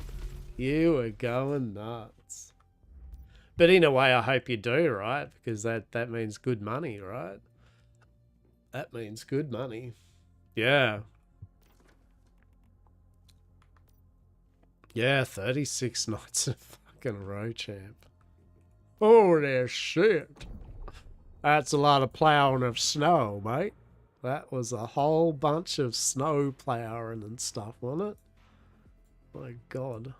You were going nuts. But in a way, I hope you do, right? Because that means good money, right? That means good money. Yeah. Yeah, 36 nights in a fucking row, champ. Holy shit. That's a lot of plowing of snow, mate. That was a whole bunch of snow plowing and stuff, wasn't it? My God.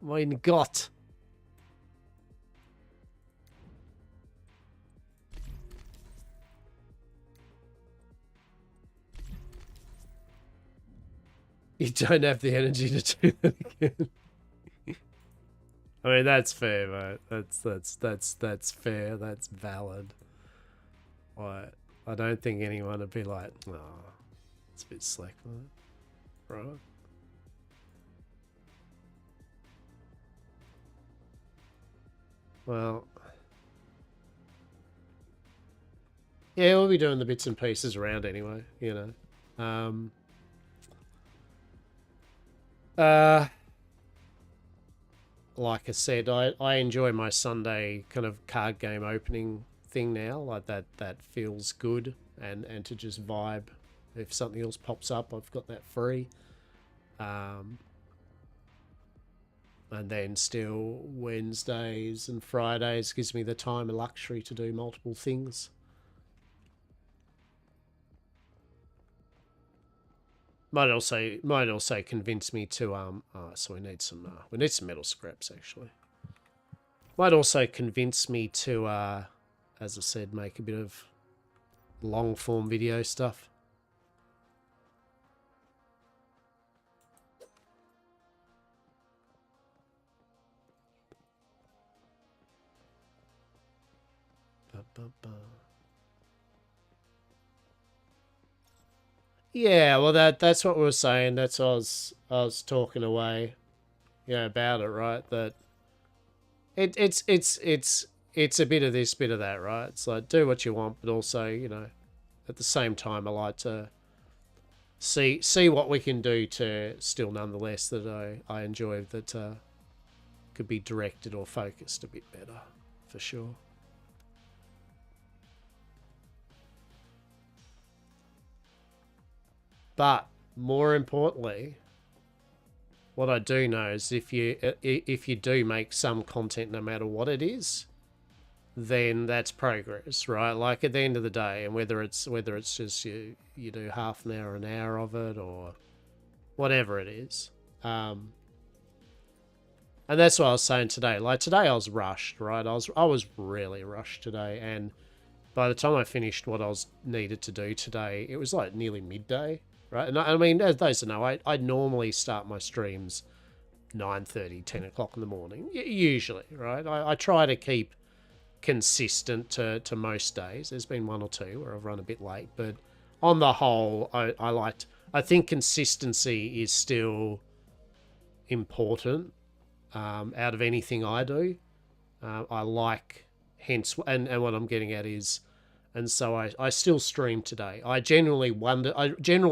Mein Gott. You don't have the energy to do that again. I mean, that's fair, mate. That's fair. That's valid. Right. I don't think anyone would be like, oh, it's a bit slack, mate. Right? Well, yeah, we'll be doing the bits and pieces around anyway, you know. Like I said, I enjoy my Sunday kind of card game opening thing now. Like that feels good, and to just vibe. If something else pops up, I've got that free. And then still Wednesdays and Fridays gives me the time and luxury to do multiple things. Might also convince me to so we need some metal scraps actually. Might also convince me to as I said, make a bit of long form video stuff. Yeah, well that's what we were saying. That's what I was talking away, about it, right? That it's a bit of this, bit of that, right? It's like do what you want, but also, at the same time I like to see what we can do to still nonetheless that I enjoy that could be directed or focused a bit better, for sure. But more importantly, what I do know is if you do make some content, no matter what it is, then that's progress, right? Like at the end of the day, and whether it's just you do half an hour of it, or whatever it is. And that's what I was saying today. Like today I was rushed, right? I was really rushed today, and by the time I finished what I was needed to do today, it was like nearly midday. Right, and I mean, as those who know, I normally start my streams 9:30, 10 o'clock in the morning, usually, right? I try to keep consistent to most days. There's been one or two where I've run a bit late, but on the whole, I think consistency is still important out of anything I do. I like, hence, and what I'm getting at is, and so I still stream today. I generally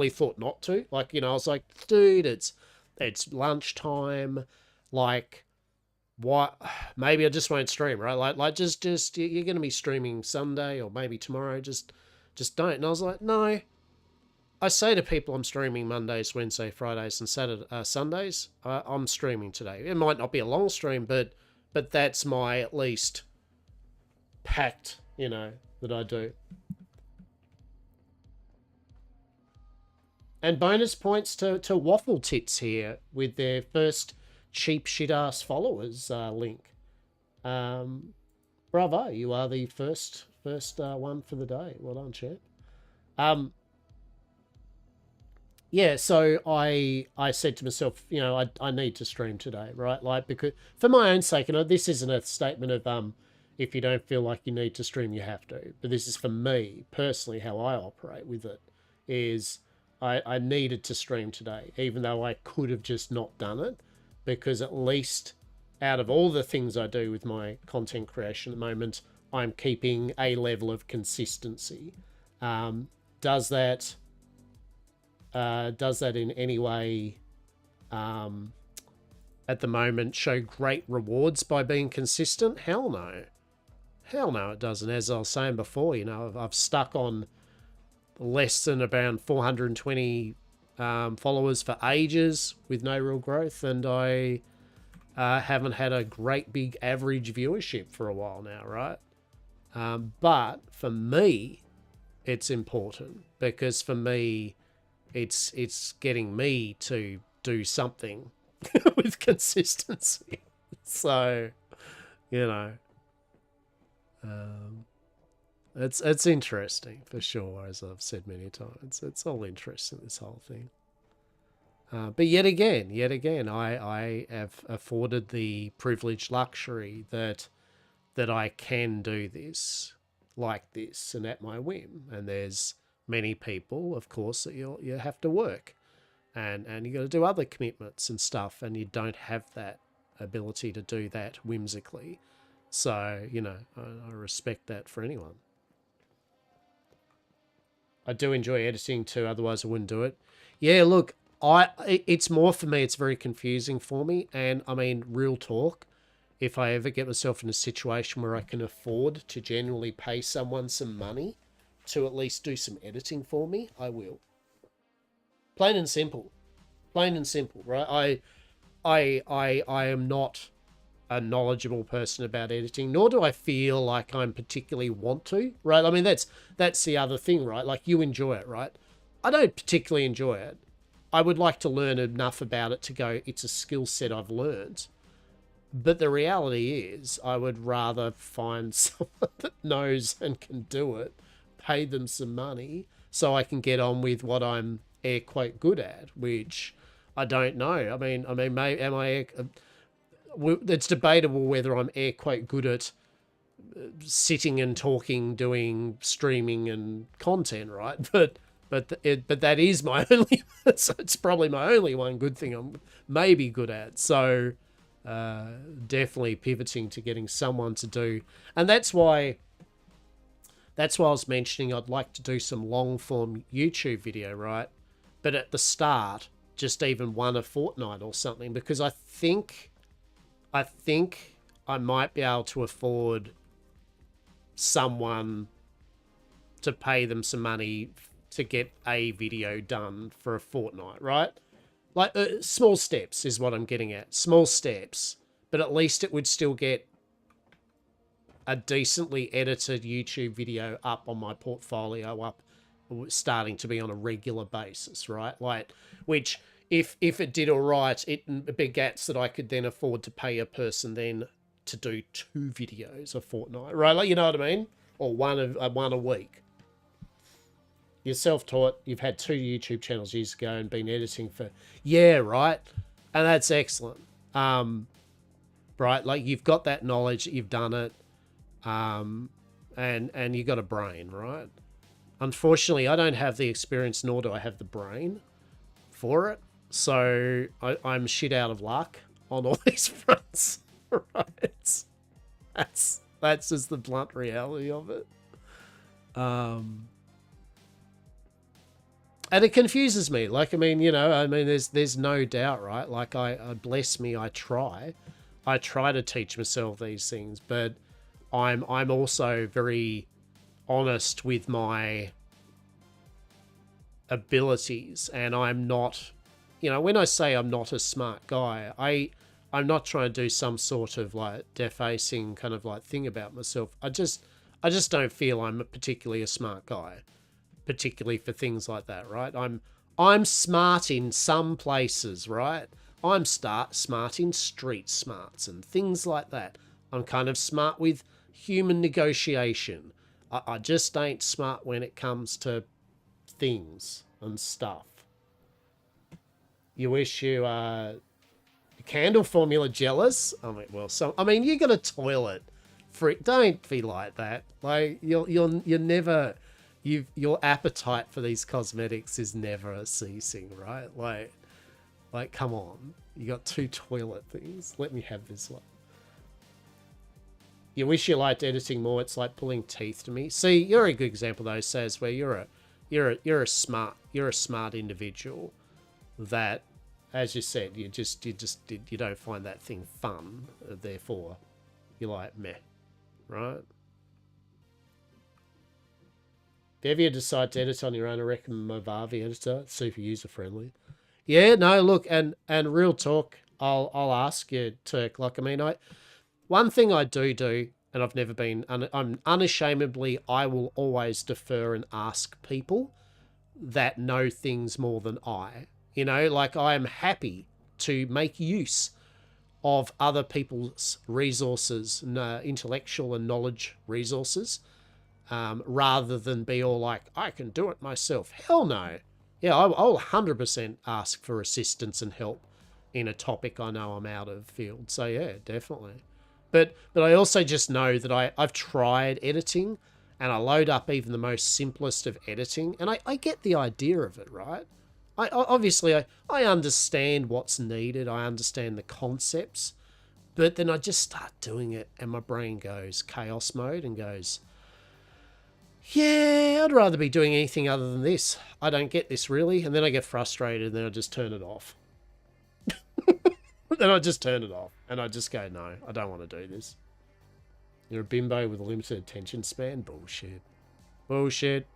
thought not to. Like, I was like, dude, it's lunchtime. Like, what? Maybe I just won't stream, right? Like just you're going to be streaming Sunday or maybe tomorrow. Just don't. And I was like, no. I say to people I'm streaming Mondays, Wednesday, Fridays, and Sundays. I'm streaming today. It might not be a long stream, but that's my at least pact, that I do. And bonus points to Waffle Tits here with their first cheap shit ass followers link. Bravo, you are the first one for the day. Well done, champ. yeah, so I said to myself, you know, I need to stream today, right? Like, because for my own sake, and this isn't a statement of if you don't feel like you need to stream, you have to. But this is for me personally how I operate with it. Is I needed to stream today, even though I could have just not done it, because at least out of all the things I do with my content creation at the moment, I'm keeping a level of consistency. Does that in any way at the moment show great rewards by being consistent? Hell no. Hell no, it doesn't. As I was saying before, you know, I've stuck on less than around 420 followers for ages with no real growth, and I haven't had a great big average viewership for a while now, right? But for me, it's important, because for me, it's getting me to do something with consistency. So, you know, it's interesting for sure, as I've said many times. It's all interesting, this whole thing. But yet again, I have afforded the privileged luxury that I can do this like this and at my whim. And there's many people, of course, that you have to work, and you got to do other commitments and stuff, and you don't have that ability to do that whimsically. So, you know, I respect that for anyone. I do enjoy editing too, otherwise I wouldn't do it. Yeah, look, it's more for me, it's very confusing for me, and I mean, real talk, if I ever get myself in a situation where I can afford to genuinely pay someone some money to at least do some editing for me, I will. Plain and simple. Plain and simple, right? I am not a knowledgeable person about editing, nor do I feel like I'm particularly want to, right? I mean, that's the other thing, right? Like, you enjoy it, right? I don't particularly enjoy it. I would like to learn enough about it to go, it's a skill set I've learned. But the reality is, I would rather find someone that knows and can do it, pay them some money, so I can get on with what I'm air quote good at, which I don't know. I mean, am I? It's debatable whether I'm air quote good at sitting and talking, doing streaming and content, right? But that is my only. It's probably my only one good thing I'm maybe good at. So definitely pivoting to getting someone to do, and that's why I was mentioning I'd like to do some long form YouTube video, right? But at the start, just even one a fortnight or something, because I think I might be able to afford someone to pay them some money to get a video done for a fortnight, right? Like, small steps is what I'm getting at. Small steps. But at least it would still get a decently edited YouTube video up on my portfolio, up starting to be on a regular basis, right? Like, which, if it did all right, it begats that I could then afford to pay a person then to do 2 videos a fortnight, right? Like, you know what I mean? Or one a week. You're self-taught. You've had 2 YouTube channels years ago and been editing for... Yeah, right? And that's excellent. Right? Like, you've got that knowledge, you've done it, and you've got a brain, right? Unfortunately, I don't have the experience, nor do I have the brain for it. So I'm shit out of luck on all these fronts, right? That's just the blunt reality of it. And it confuses me. Like, I mean, you know, I mean, there's no doubt, right? Like, I bless me, I try to teach myself these things, but I'm also very honest with my abilities, and I'm not, you know, when I say I'm not a smart guy, I'm not trying to do some sort of like defacing kind of like thing about myself. I just don't feel I'm particularly a smart guy, particularly for things like that, right? I'm smart in some places, right? I'm smart in street smarts and things like that. I'm kind of smart with human negotiation. I just ain't smart when it comes to things and stuff. You wish you candle formula jealous. I mean, well, you got a toilet. Don't be like that. Like you're never. Your appetite for these cosmetics is never ceasing, right? Like, come on. You got 2 toilet things. Let me have this one. You wish you liked editing more. It's like pulling teeth to me. See, you're a good example though, Saz, where you're a smart individual that, as you said, you don't find that thing fun. Therefore, you're like meh, right? If ever you decide to edit on your own, I recommend Movavi editor. It's super user friendly. Yeah, no, look, and real talk, I'll ask you, Turk. Like, I mean, one thing I do, and I've never been, I'm unashamedly, I will always defer and ask people that know things more than I. You know, like I am happy to make use of other people's resources, intellectual and knowledge resources, rather than be all like, I can do it myself. Hell no. Yeah, I'll 100% ask for assistance and help in a topic I know I'm out of field. So yeah, definitely. But I also just know that I've tried editing, and I load up even the most simplest of editing, and I get the idea of it, right? Obviously I understand what's needed, I understand the concepts, but then I just start doing it, and my brain goes chaos mode and goes, yeah, I'd rather be doing anything other than this. I don't get this really. And then I get frustrated, and then I just turn it off. Then I just turn it off, and I just go, no, I don't want to do this. You're a bimbo with a limited attention span? Bullshit. Bullshit.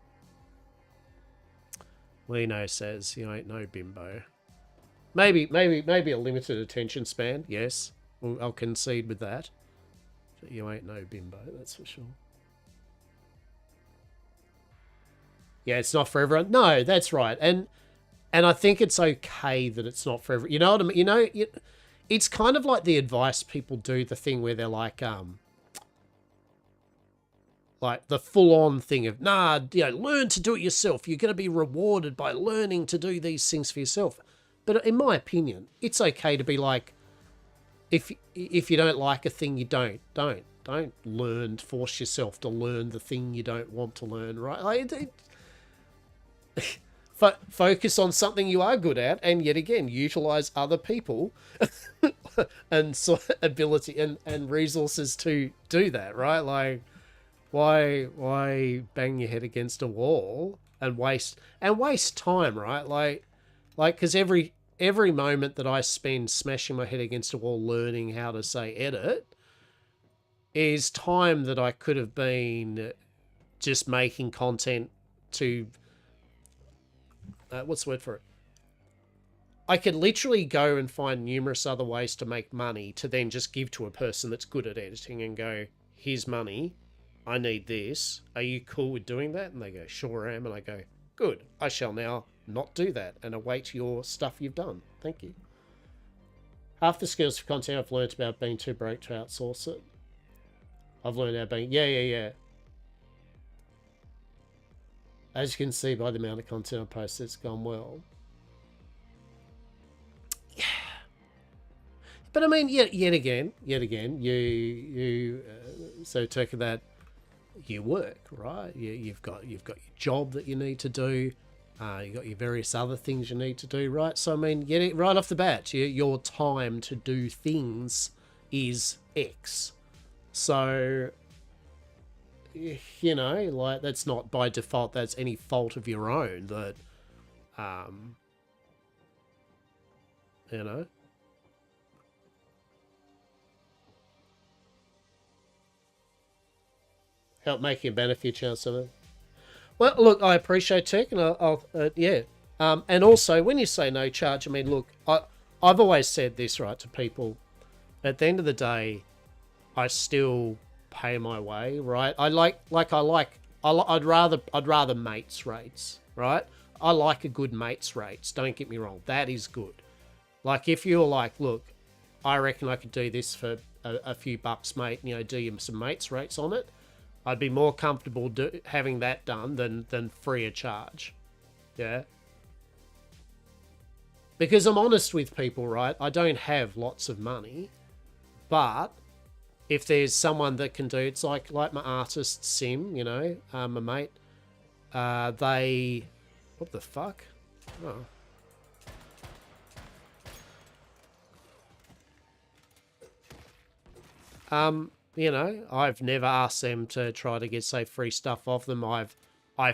Lino says, you ain't no bimbo. Maybe a limited attention span, yes. I'll concede with that. But you ain't no bimbo, that's for sure. Yeah, it's not for everyone. No, that's right. And I think it's okay that it's not for everyone. You know what I mean? You know, it's kind of like the advice people do, the thing where they're like the full-on thing of, nah, you know, learn to do it yourself. You're going to be rewarded by learning to do these things for yourself. But in my opinion, it's okay to be like, if you don't like a thing, you don't learn, force yourself to learn the thing you don't want to learn, right? Like, focus on something you are good at, and yet again utilize other people and ability and resources to do that, right? Like, why bang your head against a wall and waste time, right? Like because every moment that I spend smashing my head against a wall learning how to, say, edit is time that I could have been just making content to what's the word for it? I could literally go and find numerous other ways to make money to then just give to a person that's good at editing and go, here's money. I need this. Are you cool with doing that? And they go, sure am. And I go, good. I shall now not do that and await your stuff you've done. Thank you. Half the skills for content I've learned about being too broke to outsource it. I've learned about being, yeah. As you can see by the amount of content I post, it's gone well. Yeah. But I mean, yet again, you so take that you work, right? You've got your job that you need to do. You've got your various other things you need to do, right? So I mean, right off the bat, your time to do things is X. So, you know, like, that's not by default, that's any fault of your own that, you know. Help making a benefit chance of it. Well, look, I appreciate tech, and I'll yeah. And also, when you say no charge, I mean, look, I've always said this, right, to people. At the end of the day, I still pay my way, right? I'd rather mates rates, right? I like a good mates rates. Don't get me wrong, that is good. Like, if you're like, look, I reckon I could do this for a few bucks, mate. You know, do you some mates rates on it? I'd be more comfortable having that done than free of charge. Yeah. Because I'm honest with people, right? I don't have lots of money, but if there's someone that can do, it's like my artist Sim, you know, my mate. They, what the fuck? Oh. You know, I've never asked them to try to get, say, free stuff off them. I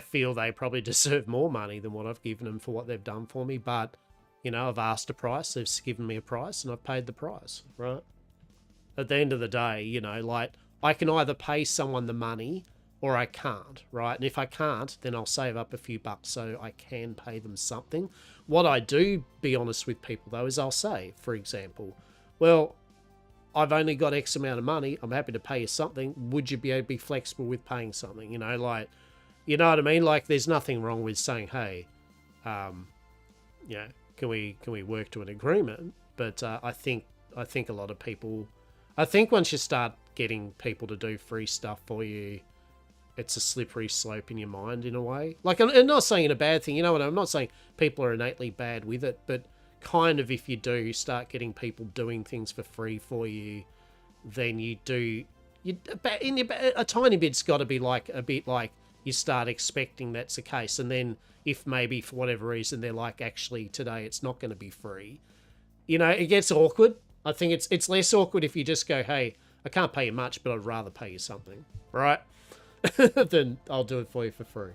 feel they probably deserve more money than what I've given them for what they've done for me. But, you know, I've asked a price, they've given me a price, and I've paid the price, right? At the end of the day, you know, like, I can either pay someone the money or I can't, right? And if I can't, then I'll save up a few bucks so I can pay them something. What I do, be honest with people, though, is I'll say, for example, well, I've only got X amount of money. I'm happy to pay you something. Would you be able to be flexible with paying something? You know, like, you know what I mean? Like, there's nothing wrong with saying, hey, you know, can we work to an agreement? But I think a lot of people, I think once you start getting people to do free stuff for you, it's a slippery slope in your mind in a way. Like, I'm not saying a bad thing. You know what? I'm not saying people are innately bad with it, but kind of if you do start getting people doing things for free for you, then you do, a tiny bit's got to be like a bit like you start expecting that's the case, and then if maybe for whatever reason they're like, actually today it's not going to be free, you know, it gets awkward. I think it's less awkward if you just go, hey, I can't pay you much, but I'd rather pay you something, right? Then I'll do it for you for free.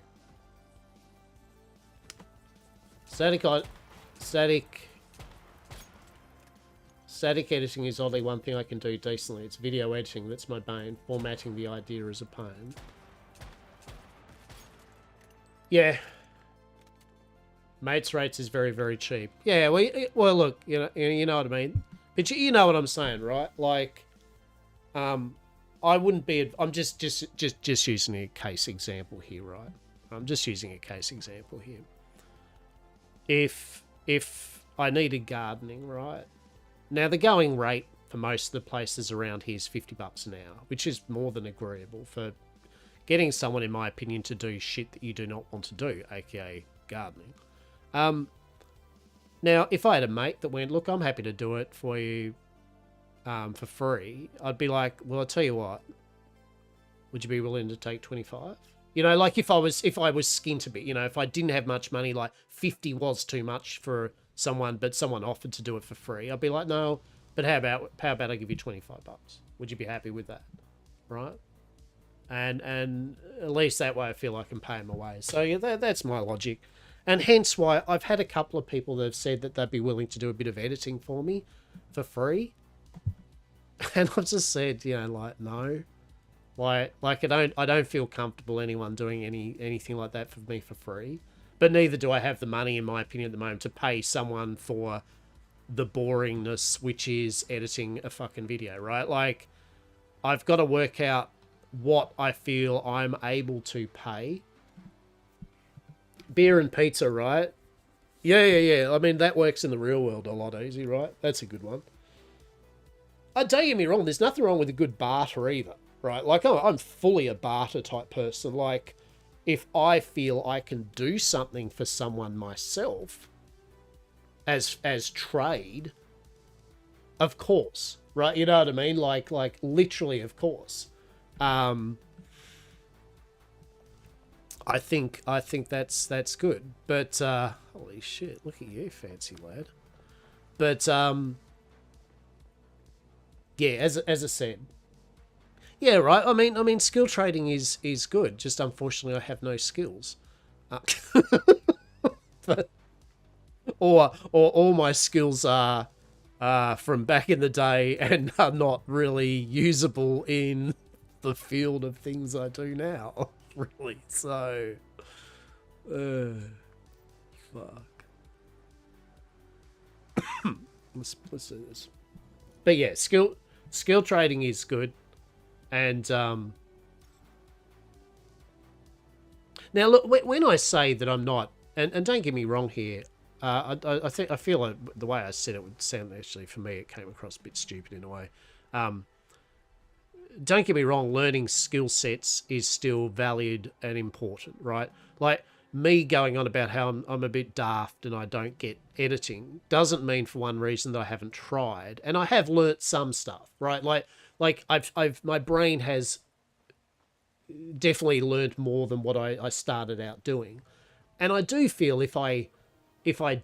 Static editing is only one thing I can do decently. It's video editing, that's my bane. Formatting the idea is a pain. Yeah. Mates rates is very, very cheap. Yeah, well look, you know what I mean? But you know what I'm saying, right? Like, I wouldn't be, I'm just using a case example here, right? I'm just using a case example here. If I needed gardening, right? Now, the going rate for most of the places around here is $50 an hour, which is more than agreeable for getting someone, in my opinion, to do shit that you do not want to do, aka gardening. Now, if I had a mate that went, look, I'm happy to do it for you for free, I'd be like, well, I'll tell you what, would you be willing to take 25? You know, like if I was skint a bit, you know, if I didn't have much money, like 50 was too much for someone, but someone offered to do it for free, I'd be like, no, but how about I give you $25? Would you be happy with that? Right? And at least that way I feel I can pay them away. So yeah, that's my logic. And hence why I've had a couple of people that have said that they'd be willing to do a bit of editing for me for free. And I've just said, you know, like, no. Like I don't feel comfortable anyone doing anything like that for me for free. But neither do I have the money, in my opinion, at the moment, to pay someone for the boringness, which is editing a fucking video, right? Like, I've got to work out what I feel I'm able to pay. Beer and pizza, right? Yeah. I mean, that works in the real world a lot easy, right? That's a good one. Don't get me wrong, there's nothing wrong with a good barter either, right? Like, I'm fully a barter type person. Like, if I feel I can do something for someone myself as trade, of course, right? You know what I mean? Like literally, of course. I think that's good. But holy shit, look at you, fancy lad. But yeah, as I said, yeah, right. I mean, skill trading is good. Just unfortunately, I have no skills. But, or all my skills are from back in the day and are not really usable in the field of things I do now. Really, so fuck. let's do this. But yeah, skill trading is good. And now look, when I say that I'm not, and don't get me wrong here, I feel like the way I said it would sound, actually for me it came across a bit stupid in a way. Don't get me wrong, learning skill sets is still valued and important, right? Like, me going on about how I'm a bit daft and I don't get editing doesn't mean for one reason that I haven't tried. And I have learnt some stuff, right? Like I've my brain has definitely learnt more than what I started out doing. And I do feel if I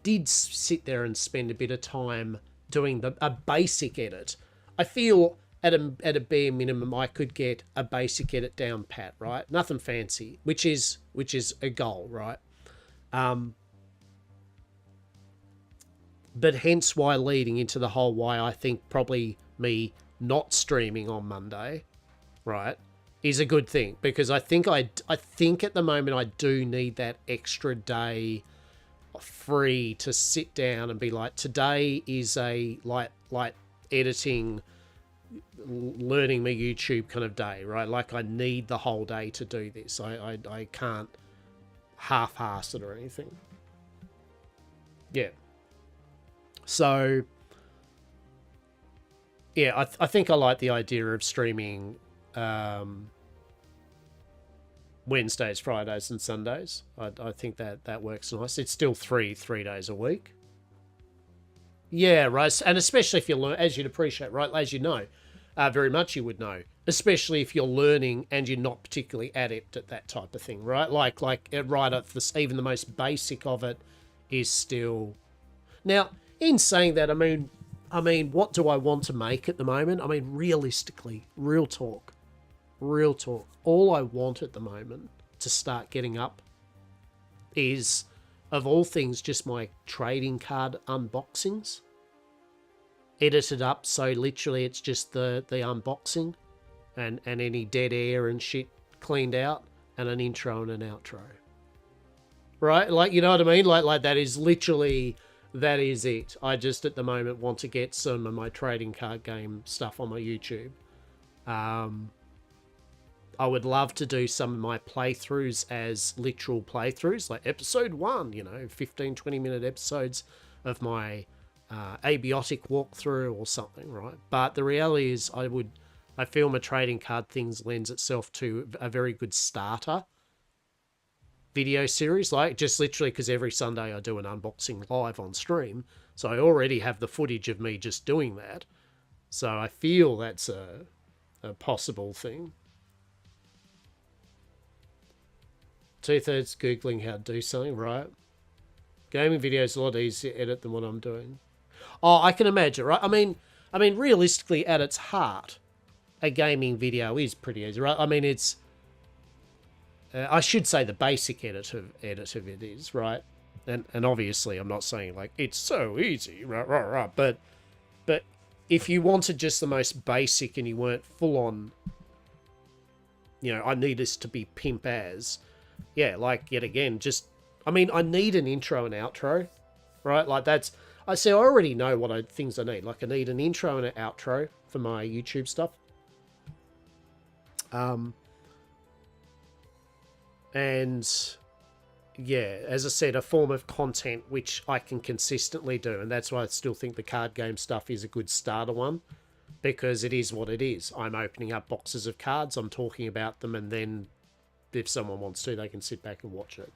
did sit there and spend a bit of time doing a basic edit, I feel at a bare minimum I could get a basic edit down pat, right? Nothing fancy, which is a goal, right? But hence why leading into the whole why I think probably me not streaming on Monday, right, is a good thing, because I think at the moment I do need that extra day free to sit down and be like, today is a light editing, learning my YouTube kind of day, right? Like I need the whole day to do this. I can't half-ass it or anything. Yeah. So yeah, I think I like the idea of streaming Wednesdays, Fridays, and Sundays. I think that works nice. It's still three days a week. Yeah, right. And especially if you learn, as you'd appreciate, right? As you know, very much you would know, especially if you're learning and you're not particularly adept at that type of thing, right? Like right at this, even the most basic of it is still. Now, in saying that, I mean, what do I want to make at the moment? I mean, realistically, real talk, all I want at the moment to start getting up is, of all things, just my trading card unboxings. Edited up, so literally it's just the unboxing and any dead air and shit cleaned out, and an intro and an outro. Right? Like, you know what I mean? Like that is literally, that is it. I just at the moment want to get some of my trading card game stuff on my YouTube. I would love to do some of my playthroughs as literal playthroughs, like episode 1, 15, 20-minute episodes of my abiotic walkthrough or something, right? But the reality is I feel my trading card things lends itself to a very good starter video series, like just literally because every Sunday I do an unboxing live on stream. So I already have the footage of me just doing that. So I feel that's a possible thing. 2/3 Googling how to do something, right? Gaming videos a lot easier to edit than what I'm doing. Oh, I can imagine, right? I mean, realistically, at its heart, a gaming video is pretty easy, right? I mean, it's... I should say the basic edit of it is, right? And obviously, I'm not saying, like, it's so easy, right? But if you wanted just the most basic and you weren't full on, I need this to be pimp as... Yeah, like, yet again, just... I mean, I need an intro and outro, right? Like, that's... I already know what things I need. Like, I need an intro and an outro for my YouTube stuff. And, yeah, as I said, a form of content which I can consistently do. And that's why I still think the card game stuff is a good starter one. Because it is what it is. I'm opening up boxes of cards, I'm talking about them, and then... if someone wants to, they can sit back and watch it.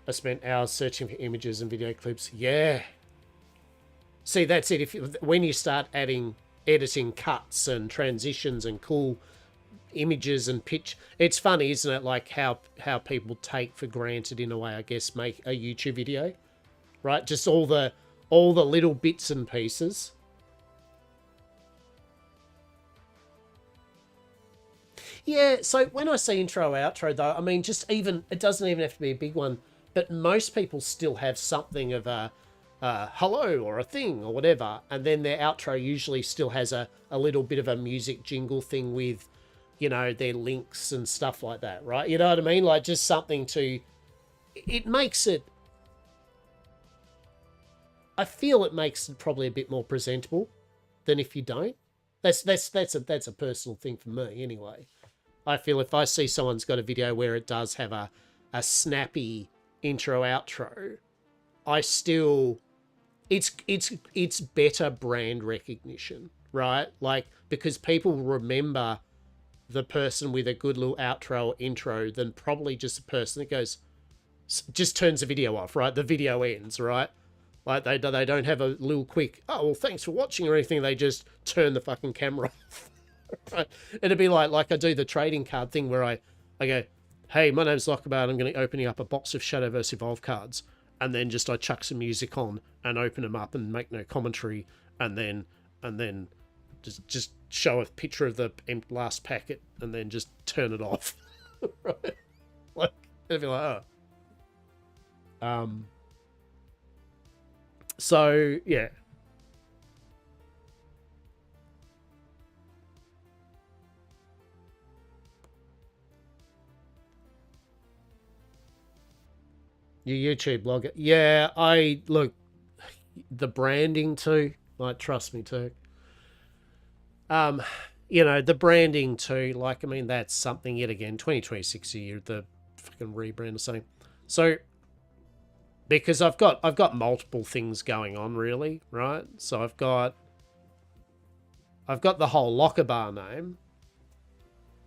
I spent hours searching for images and video clips. Yeah. See, that's it. When you start editing cuts and transitions and cool images and pitch, it's funny, isn't it? Like how people take for granted, in a way, I guess, make a YouTube video, right? Just all the little bits and pieces. Yeah, so when I say intro, outro, though, I mean, just even, it doesn't even have to be a big one, but most people still have something of a hello or a thing or whatever, and then their outro usually still has a little bit of a music jingle thing with, their links and stuff like that, right? You know what I mean? Like, just something to... It makes it... I feel it makes it probably a bit more presentable than if you don't. That's a personal thing for me, anyway. I feel if I see someone's got a video where it does have a snappy intro outro, I still... It's better brand recognition, right? Like, because people remember the person with a good little outro or intro than probably just a person that goes, just turns the video off, right? The video ends, right? Like, they don't have a little quick, oh, well, thanks for watching or anything. They just turn the fucking camera off. Right? It'd be like I do the trading card thing where I go, hey, my name's Lockabout, I'm going to open up a box of Shadowverse Evolve cards. And then just I chuck some music on and open them up and make no commentary. And then just show a picture of the last packet and then just turn it off. Right? Like, it'd be like, oh. So, yeah. Your YouTube blogger. Yeah, look, the branding too, like, trust me too. You know, the branding too, like, I mean, that's something yet again, 2026 a year, the fucking rebrand or something. So, because I've got multiple things going on, really, right? So I've got the whole Locker Bar name,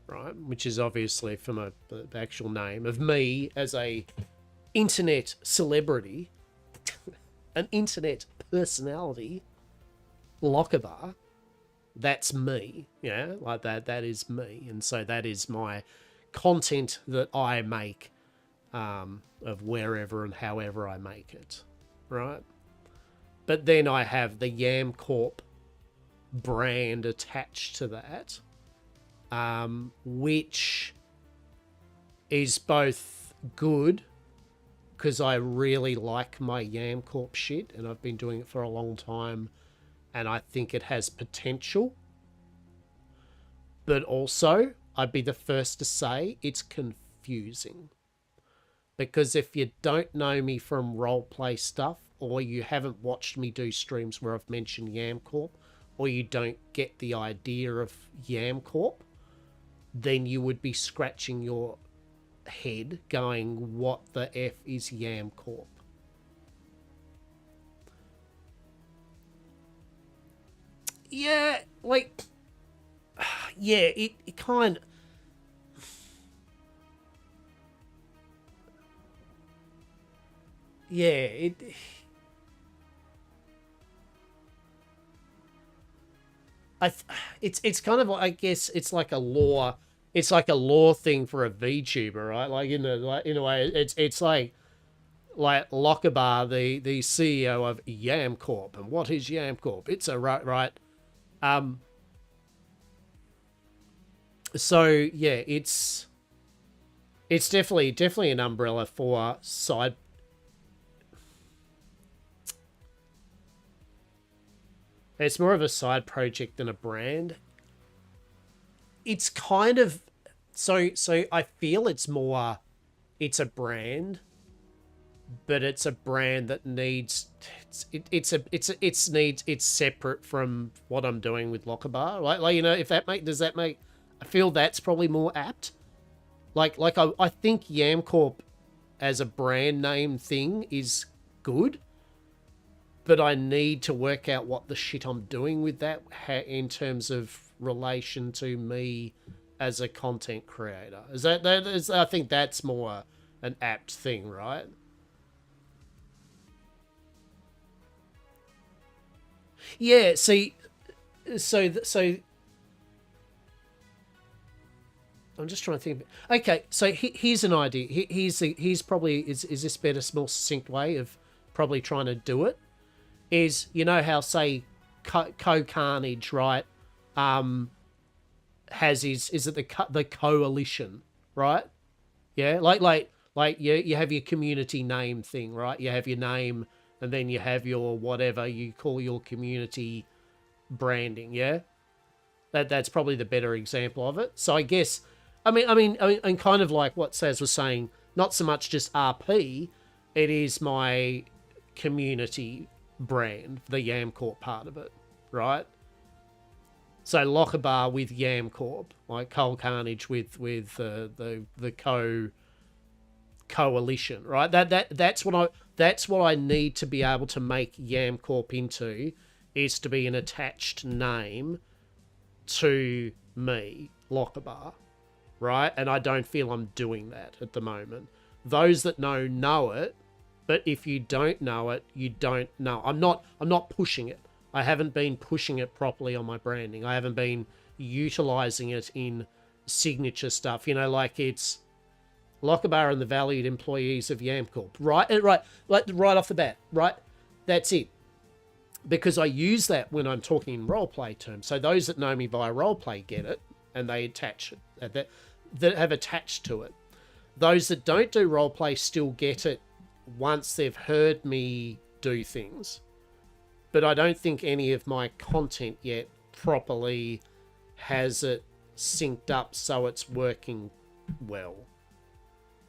right? Which is obviously from the actual name of me as a internet celebrity, an internet personality, Locker Bar. That's me, yeah, like that is me. And so that is my content that I make, of wherever and however I make it, right? But then I have the Yam Corp brand attached to that, which is both good because I really like my Yam Corp shit and I've been doing it for a long time and I think it has potential. But also, I'd be the first to say it's confusing. Because if you don't know me from roleplay stuff, or you haven't watched me do streams where I've mentioned Yam Corp, or you don't get the idea of Yam Corp, then you would be scratching your head going, what the F is Yam Corp? Yeah, like, yeah, it kind of... Yeah, it's kind of like, I guess it's like a lore. It's like a lore thing for a VTuber, right? Like in a way, it's like Lockabar, the CEO of Yam Corp, and what is Yam Corp? It's a right. So yeah, it's definitely an umbrella for side. It's more of a side project than a brand. It's kind of so I feel it's a brand, but it's a brand that needs it's separate from what I'm doing with Lockabar. Like you know, if that does that make, I feel that's probably more apt. Like I think Yam Corp as a brand name thing is good. But I need to work out what the shit I'm doing with that in terms of relation to me as a content creator. I think that's more an apt thing, right? Yeah, see, so I'm just trying to think. Okay, so here's an idea. Here's probably is this better, more succinct way of probably trying to do it? Is, you know how, say, Carnage, right, has is it the coalition, right? Yeah, like you have your community name thing, right? You have your name, and then you have your whatever you call your community branding, yeah? That's probably the better example of it. So I guess, I mean, and kind of like what Saz was saying, not so much just RP, it is my community brand, the Yam Corp part of it, right? So Lockabar with Yam Corp, like Coal Carnage with the coalition, right? That's what I need to be able to make Yam Corp into, is to be an attached name to me. Lochabar, right? And I don't feel I'm doing that at the moment. Those that know it, but if you don't know it, you don't know. I'm not pushing it. I haven't been pushing it properly on my branding. I haven't been utilizing it in signature stuff. You know, like it's Lochabar and the valued employees of Yamcorp. Right, like right off the bat, right? That's it. Because I use that when I'm talking in roleplay terms. So those that know me via roleplay get it, and they attach it, that have attached to it. Those that don't do roleplay still get it once they've heard me do things. But I don't think any of my content yet properly has it synced up so it's working well.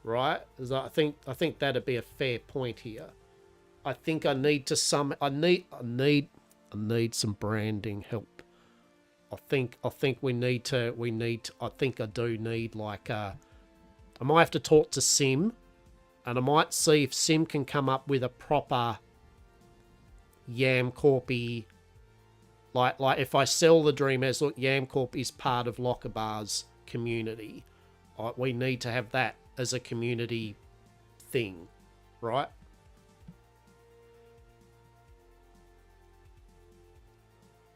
Right? I think that'd be a fair point here. I think I need to I need some branding help. I think we need to I think I do need like I might have to talk to Sim, and I might see if Sim can come up with a proper Yamcorpy, like if I sell the dream as, look, Yamcorp is part of Lochabar's community. We need to have that as a community thing, right?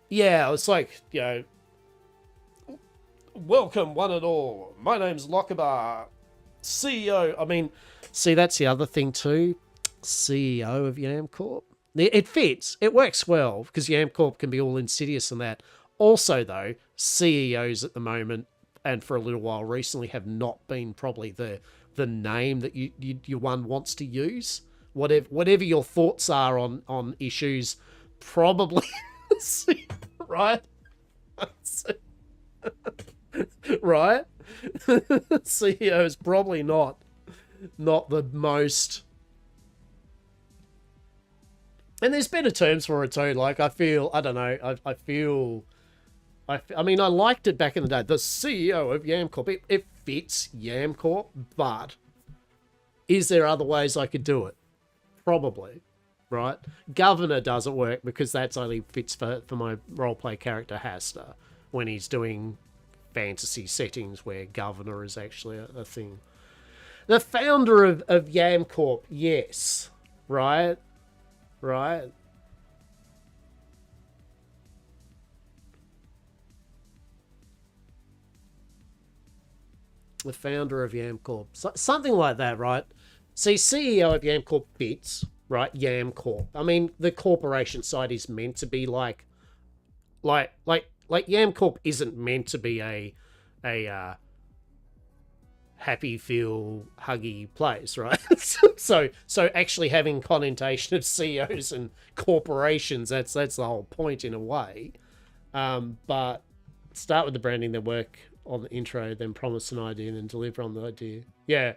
Yeah, it's like, you know, welcome one and all. My name's Lochabar, CEO. I mean, see, that's the other thing too. CEO of Yamcorp. It fits. It works well because Yamcorp can be all insidious and that. Also, though, CEOs at the moment and for a little while recently have not been probably the name that you one wants to use. Whatever your thoughts are on issues, probably right. Right? CEO is probably not the most. And there's better terms for it too. Like, I feel, I don't know, I mean, I liked it back in the day. The CEO of Yamcorp, it fits Yamcorp, but is there other ways I could do it? Probably, right? Governor doesn't work because that's only fits for my roleplay character Hasta when he's doing fantasy settings where governor is actually a thing. The founder of Yamcorp, yes, right? Right. The founder of Yamcorp. Something like that, right? See, CEO of Yamcorp fits, right? Yamcorp. I mean, the corporation side is meant to be like Yamcorp isn't meant to be a happy feel huggy place, right? so actually having connotation of CEOs and corporations, that's the whole point in a way. But start with the branding, then work on the intro, then promise an idea, and then deliver on the idea. Yeah,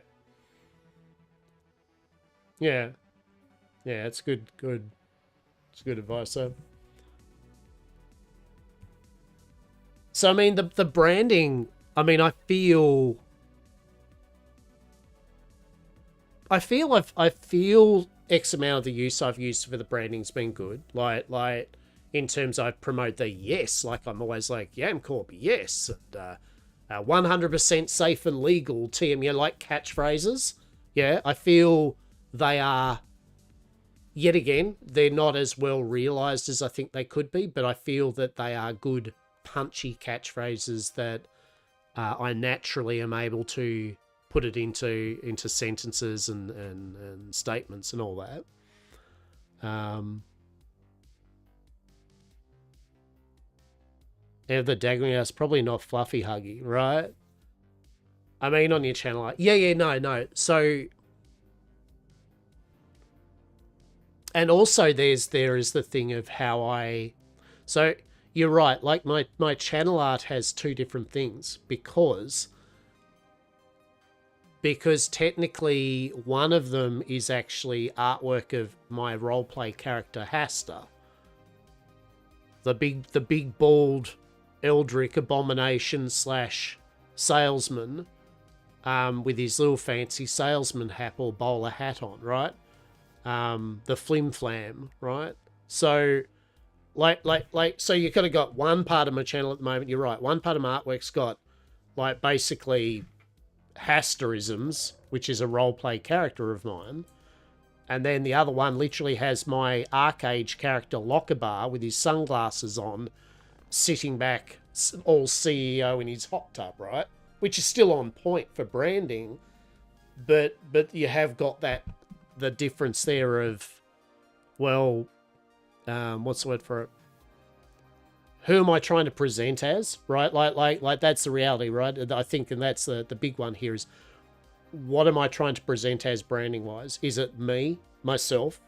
it's good it's good advice. So I mean, the branding, I mean, I feel X amount of the use I've used for the branding's been good. Like in terms I promote the yes, like I'm always like Yamcorp, yes, and 100% safe and legal TM, you know, like catchphrases. Yeah, I feel they are, yet again, they're not as well realized as I think they could be, but I feel that they are good, punchy catchphrases that I naturally am able to put it into sentences and statements and all that. Yeah, the daggering house, probably not fluffy huggy, right? I mean, on your channel, no. So, and also there is the thing of how so you're right, like my channel art has two different things because technically one of them is actually artwork of my roleplay character Hasta, the big bald Eldrick abomination / salesman, with his little fancy salesman hat or bowler hat on, right? The flim flam, right? So so you could have got one part of my channel at the moment, you're right, one part of my artwork's got like basically Hasterisms, which is a roleplay character of mine. And then the other one literally has my Arcage character Lockabar with his sunglasses on, sitting back, all CEO in his hot tub, right? Which is still on point for branding, but you have got the difference there of, well, what's the word for it? Who am I trying to present as, right? Like that's the reality, right? I think, and that's the big one here is, what am I trying to present as branding wise? Is it me, myself,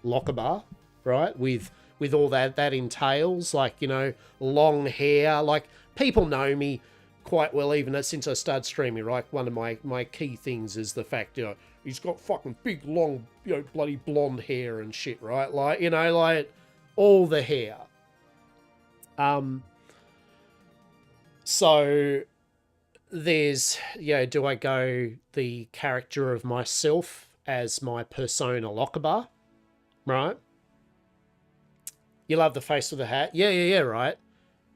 Lockabar, right? With all that entails, like, you know, long hair. Like, people know me quite well, even since I started streaming, right? One of my key things is the fact, you know, he's got fucking big, long, you know, bloody blonde hair and shit, right? Like, you know, like, all the hair. So there's, you know, do I go the character of myself as my persona Lockabar, right? You love the face with the hat. Yeah, right.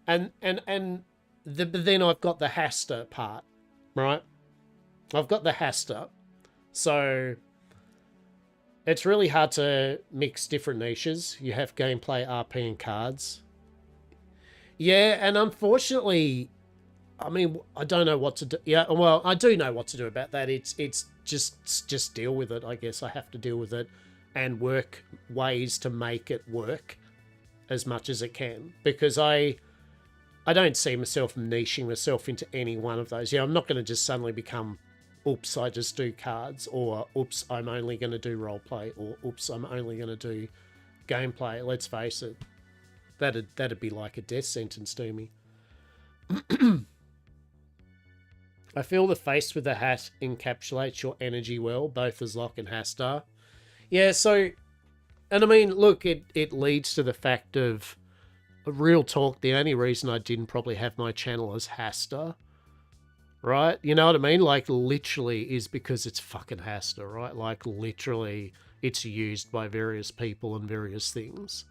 And but then I've got the Haster part, right? I've got the Haster. So it's really hard to mix different niches. You have gameplay, RP, and cards. Yeah, and unfortunately, I mean, I don't know what to do. Yeah, well, I do know what to do about that. It's just deal with it. I guess I have to deal with it and work ways to make it work as much as it can, because I don't see myself niching myself into any one of those. Yeah, I'm not going to just suddenly become, oops, I just do cards, or oops, I'm only going to do roleplay, or oops, I'm only going to do gameplay. Let's face it, that'd be like a death sentence to me. I feel the face with the hat encapsulates your energy well, both as Locke and Hastar. Yeah, so, and I mean, look, it leads to the fact of, real talk, the only reason I didn't probably have my channel as Hastar, right? You know what I mean? Like, literally is because it's fucking Hastar, right? Like, literally, it's used by various people and various things.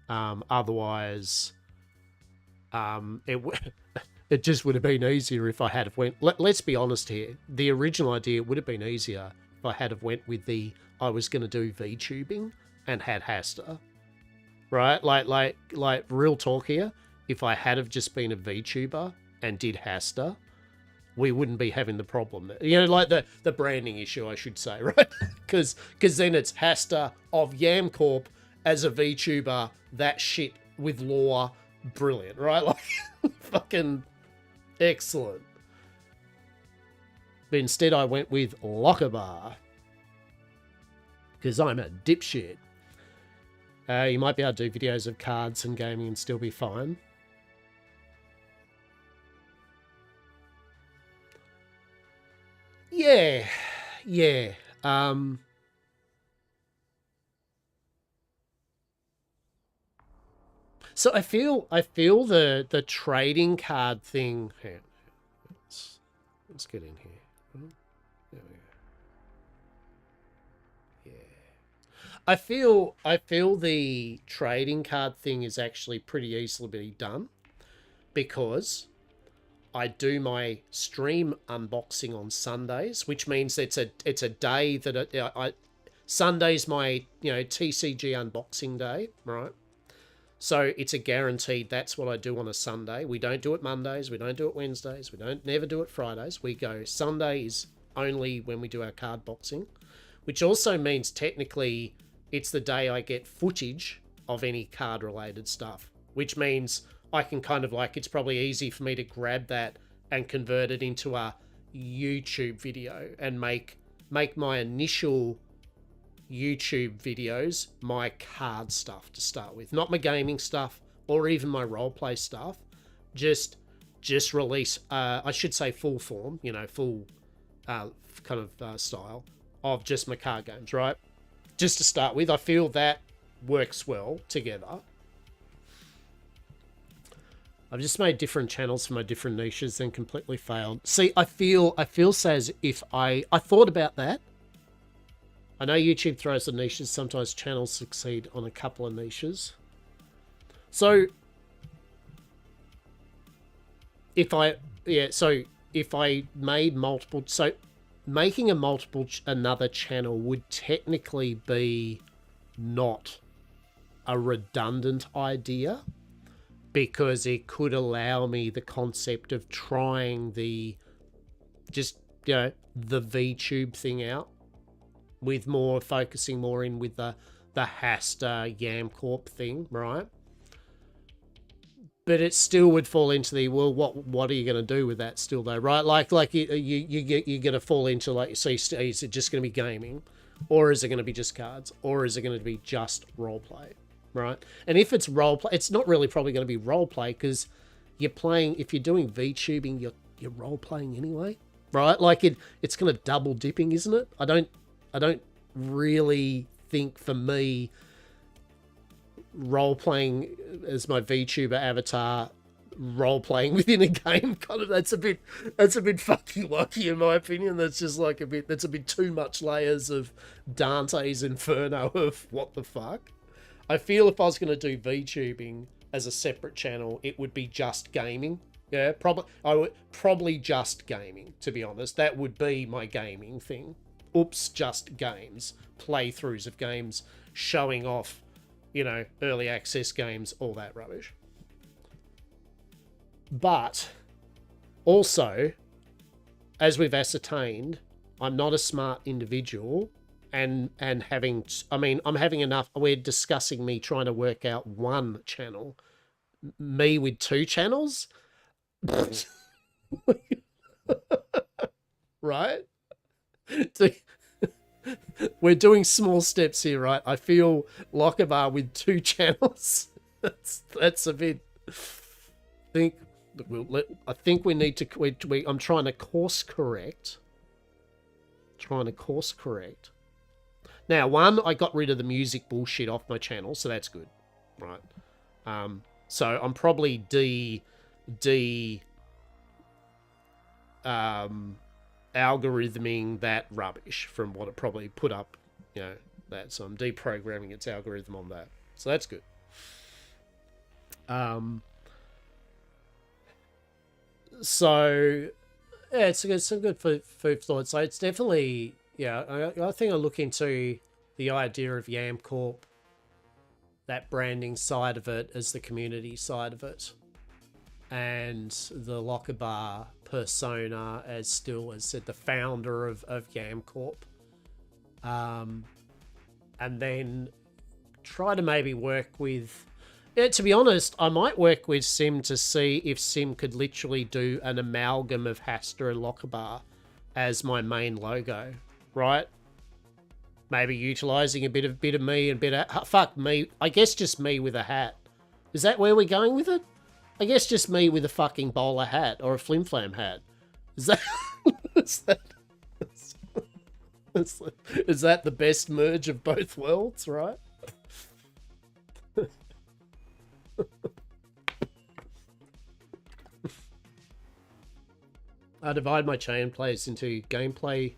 Otherwise, it just would have been easier if I had have went. Let's be honest here. The original idea would have been easier if I had have went with I was going to do VTubing and had Hastar, right? Like real talk here. If I had have just been a VTuber and did Hastar, we wouldn't be having the problem. You know, like the branding issue, I should say, right? Because then it's Hastar of Yamcorp as a VTuber. That shit with lore, brilliant, right? Like, fucking excellent. But instead I went with Lockabar, because I'm a dipshit. You might be able to do videos of cards and gaming and still be fine. Yeah. So I feel the trading card thing. Here, let's get in here. There we go. Yeah. I feel the trading card thing is actually pretty easily done, because I do my stream unboxing on Sundays, which means it's a day that Sunday's my, you know, TCG unboxing day, right? So it's a guaranteed, that's what I do on a Sunday. We don't do it Mondays, we don't do it Wednesdays, we don't never do it Fridays. We go Sundays only when we do our card boxing, which also means technically it's the day I get footage of any card related stuff, which means I can kind of like, it's probably easy for me to grab that and convert it into a YouTube video and make my initial YouTube videos my card stuff to start with, not my gaming stuff or even my roleplay stuff. Just release, I should say full form, you know, full kind of style of just my card games, right? Just to start with, I feel that works well together. I've just made different channels for my different niches, then completely failed. See, I feel as if I thought about that. I know YouTube throws the niches. Sometimes channels succeed on a couple of niches. So, if I yeah, so if I made multiple, so making a another channel would technically be not a redundant idea, because it could allow me the concept of trying the, just, you know, the VTube thing out, with more focusing more in with the Hasta Yamcorp thing, right? But it still would fall into the, well, what are you going to do with that still though, right? Like you're going to fall into, like, so is it just going to be gaming, or is it going to be just cards, or is it going to be just roleplay, right? And if it's roleplay, it's not really probably going to be roleplay, because you're playing, if you're doing VTubing, you're role playing anyway, right? Like it's kind of double dipping, isn't it? I don't really think, for me, role playing as my VTuber avatar, role playing within a game, kind of, that's a bit fucky wucky in my opinion. That's just like that's a bit too much layers of Dante's Inferno of what the fuck. I feel if I was going to do VTubing as a separate channel, it would be just gaming. Yeah, probably just gaming, to be honest. That would be my gaming thing. Oops, just games, playthroughs of games, showing off, you know, early access games, all that rubbish. But also, as we've ascertained, I'm not a smart individual, and having, I mean, I'm having enough, we're discussing me trying to work out one channel. Me with two channels? Right? We're doing small steps here, right? I feel Lockabar with two channels. That's a bit. I think we need to. I'm trying to course correct. Now, one, I got rid of the music bullshit off my channel, so that's good, right? So I'm probably algorithming that rubbish from what it probably put up, you know, that. So I'm deprogramming its algorithm on that. So that's good. So yeah, it's some good food for thought. So it's definitely, yeah, I think I look into the idea of Yamcorp, that branding side of it, as the community side of it, and the Lockabar persona as still, as said, the founder of Yamcorp. And then try to maybe work with, yeah, to be honest, I might work with Sim to see if Sim could literally do an amalgam of Hasta and Lockabar as my main logo, right? Maybe utilizing a bit of me and fuck me, I guess just me with a hat. Is that where we're going with it? I guess just me with a fucking bowler hat or a flim flam hat. Is that the best merge of both worlds, right? I divide my chain plays into gameplay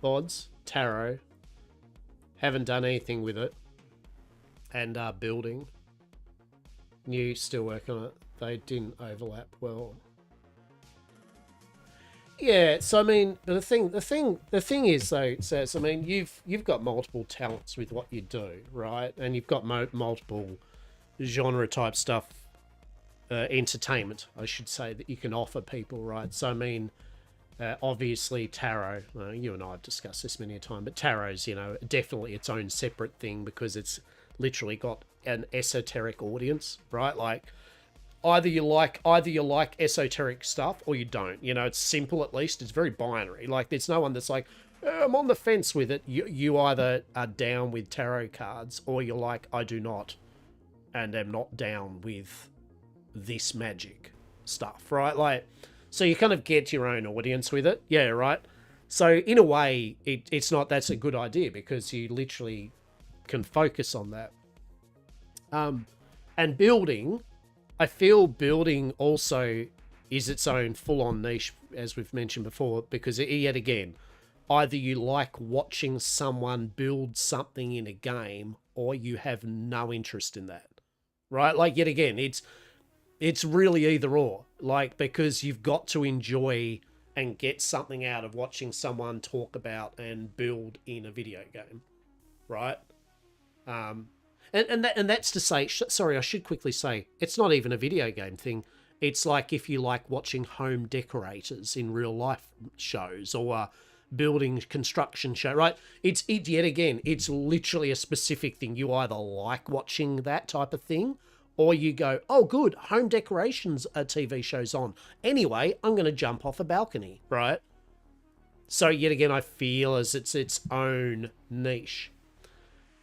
VODs, tarot, haven't done anything with it, and building. New, still working on it. They didn't overlap well. Yeah, so I mean, the thing is though, Says, I mean, you've got multiple talents with what you do, right? And you've got multiple genre type stuff, entertainment, I should say, that you can offer people, right? So I mean, obviously tarot, you and I have discussed this many a time, but tarot's, you know, definitely its own separate thing, because it's literally got an esoteric audience, right? Like, either you like esoteric stuff or you don't. You know, it's simple, at least. It's very binary. Like, there's no one that's like, I'm on the fence with it. You either are down with tarot cards, or you're like, I do not, and am not down with this magic stuff, right? Like, so you kind of get your own audience with it. Yeah, right? So in a way, it's not, that's a good idea, because you literally can focus on that. And building, I feel building also is its own full-on niche, as we've mentioned before, because yet again, either you like watching someone build something in a game, or you have no interest in that, right? Like, yet again, It's really either or, like, because you've got to enjoy and get something out of watching someone talk about and build in a video game, right? And that's to say, sorry, I should quickly say, it's not even a video game thing. It's like if you like watching home decorators in real life shows or building construction show, right? It's yet again, it's literally a specific thing. You either like watching that type of thing, or you go, oh, good, home decorations TV shows on. Anyway, I'm going to jump off a balcony, right? So yet again, I feel as it's its own niche.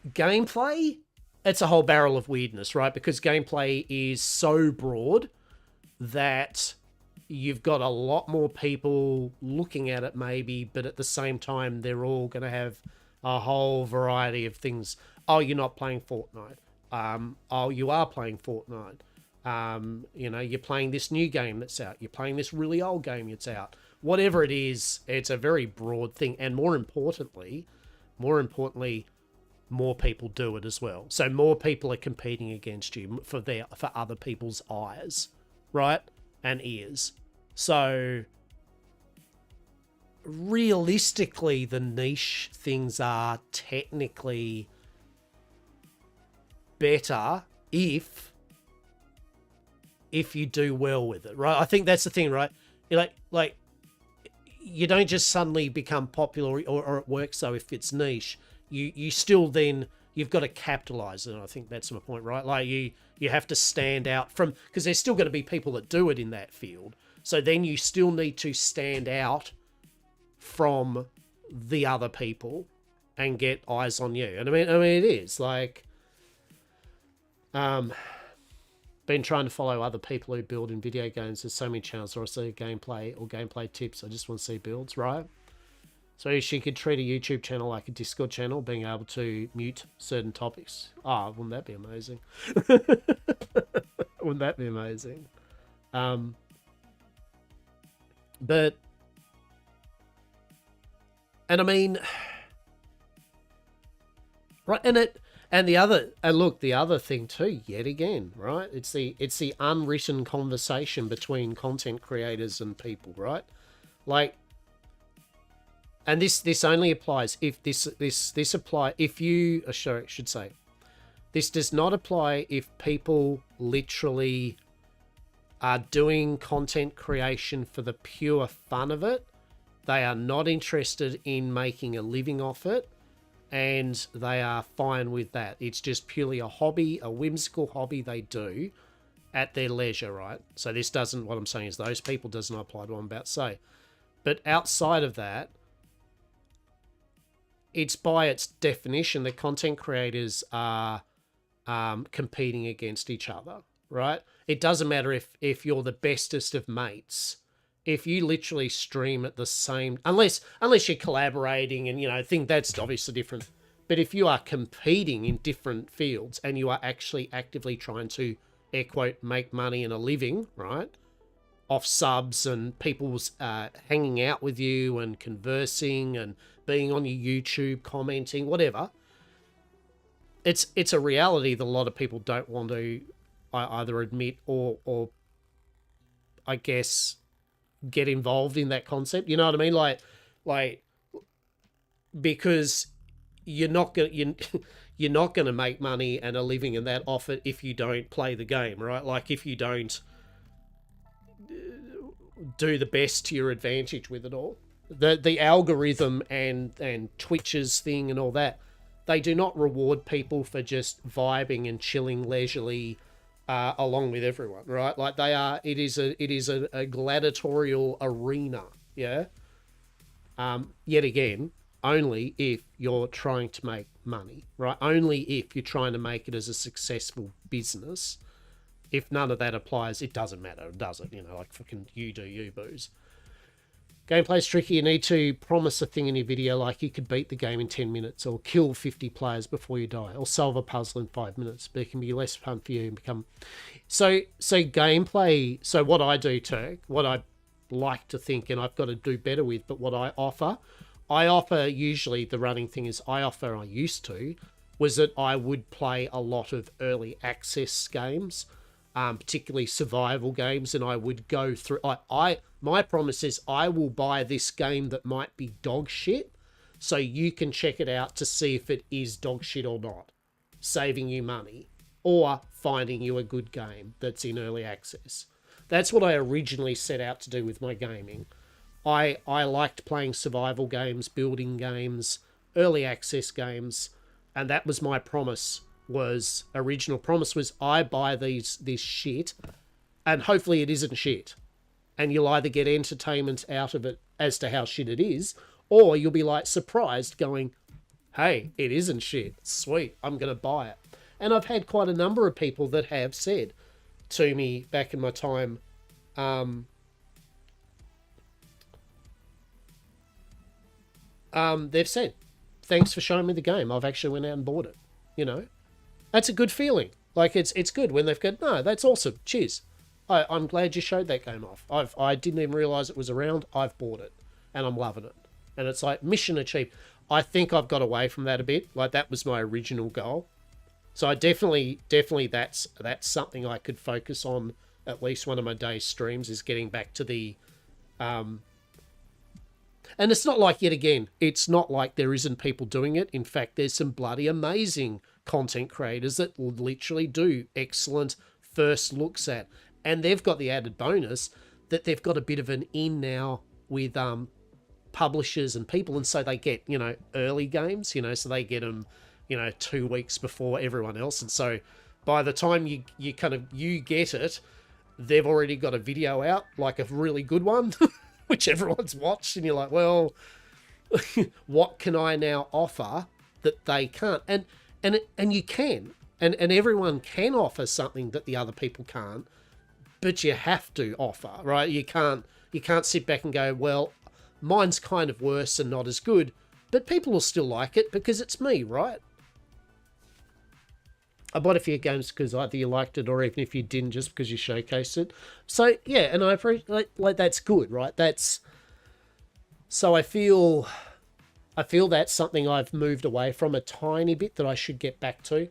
Gameplay, it's a whole barrel of weirdness, right? Because gameplay is so broad that you've got a lot more people looking at it maybe, but at the same time, they're all going to have a whole variety of things. Oh, you're not playing Fortnite. Oh, you are playing Fortnite. You're playing this new game that's out. You're playing this really old game that's out. Whatever it is, it's a very broad thing. And more importantly, more people do it as well. So more people are competing against you for other people's eyes, right? And ears. So realistically, the niche things are technically better if you do well with it, right? I think that's the thing, right? You're like you don't just suddenly become popular or it works. So if it's niche, you still then you've got to capitalize it. And I think that's my point, right? Like you have to stand out from, because there's still going to be people that do it in that field. So then you still need to stand out from the other people and get eyes on you. And I mean it is like, been trying to follow other people who build in video games. There's so many channels where I see gameplay or gameplay tips. I just want to see builds, right? So she could treat a YouTube channel like a Discord channel, being able to mute certain topics. Oh, wouldn't that be amazing? Wouldn't that be amazing? But, and I mean, right, and the other thing too, yet again, right? It's the unwritten conversation between content creators and people, right? Like, and this only applies if this does not apply if people literally are doing content creation for the pure fun of it. They are not interested in making a living off it, and they are fine with that. It's just purely a hobby, a whimsical hobby they do at their leisure, right? So this doesn't, what I'm saying is those people does not apply to what I'm about to say. But outside of that, it's by its definition that content creators are competing against each other, right? It doesn't matter if you're the bestest of mates. If you literally stream at the same, unless you're collaborating and, I think that's obviously different. But if you are competing in different fields and you are actually actively trying to, air quote, make money and a living, right, off subs and people's hanging out with you and conversing and being on your YouTube, commenting, whatever, it's a reality that a lot of people don't want to either admit or I guess get involved in that concept. You know what I mean? Like because you're not gonna make money and a living and that off it if you don't play the game, right? Like if you don't do the best to your advantage with it all. The algorithm and Twitch's thing and all that, they do not reward people for just vibing and chilling leisurely along with everyone, right? Like it is a gladiatorial arena, yeah? Yet again, only if you're trying to make money, right? Only if you're trying to make it as a successful business. If none of that applies, it doesn't matter, does it? Like fucking you do you, booze. Gameplay's tricky. You need to promise a thing in your video, like you could beat the game in 10 minutes or kill 50 players before you die or solve a puzzle in 5 minutes, but it can be less fun for you and become... So gameplay... So what I do, Turk, what I like to think, and I've got to do better with, but what I offer usually, the running thing is I used to, was that I would play a lot of early access games particularly survival games, and I would go through. My promise is I will buy this game that might be dog shit, so you can check it out to see if it is dog shit or not, saving you money or finding you a good game that's in early access. That's what I originally set out to do with my gaming. I liked playing survival games, building games, early access games, and that was my promise. Original promise was I buy this shit, and hopefully it isn't shit, and you'll either get entertainment out of it as to how shit it is, or you'll be like surprised going, hey, it isn't shit, sweet, I'm gonna buy it. And I've had quite a number of people that have said to me back in my time, they've said, thanks for showing me the game, I've actually went out and bought it, you know. That's a good feeling. Like, it's good when they've got, no, that's awesome, cheers. I'm glad you showed that game off. I didn't even realise it was around, I've bought it, and I'm loving it. And it's like, mission achieved. I think I've got away from that a bit. Like, that was my original goal. So I definitely that's something I could focus on at least one of my day's streams, is getting back to the... And it's not like, yet again, it's not like there isn't people doing it. In fact, there's some bloody amazing content creators that literally do excellent first looks at. And they've got the added bonus that they've got a bit of an in now with publishers and people. And so they get, you know, early games, you know, so they get them, you know, 2 weeks before everyone else. And so by the time you get it, they've already got a video out, like a really good one, which everyone's watched. And you're like, well, what can I now offer that they can't? And you can, and everyone can offer something that the other people can't, but you have to offer, right? You can't sit back and go, well, mine's kind of worse and not as good, but people will still like it because it's me, right? I bought a few games because either you liked it or even if you didn't, just because you showcased it. So yeah, and I appreciate, like that's good, right? So I feel that's something I've moved away from a tiny bit that I should get back to,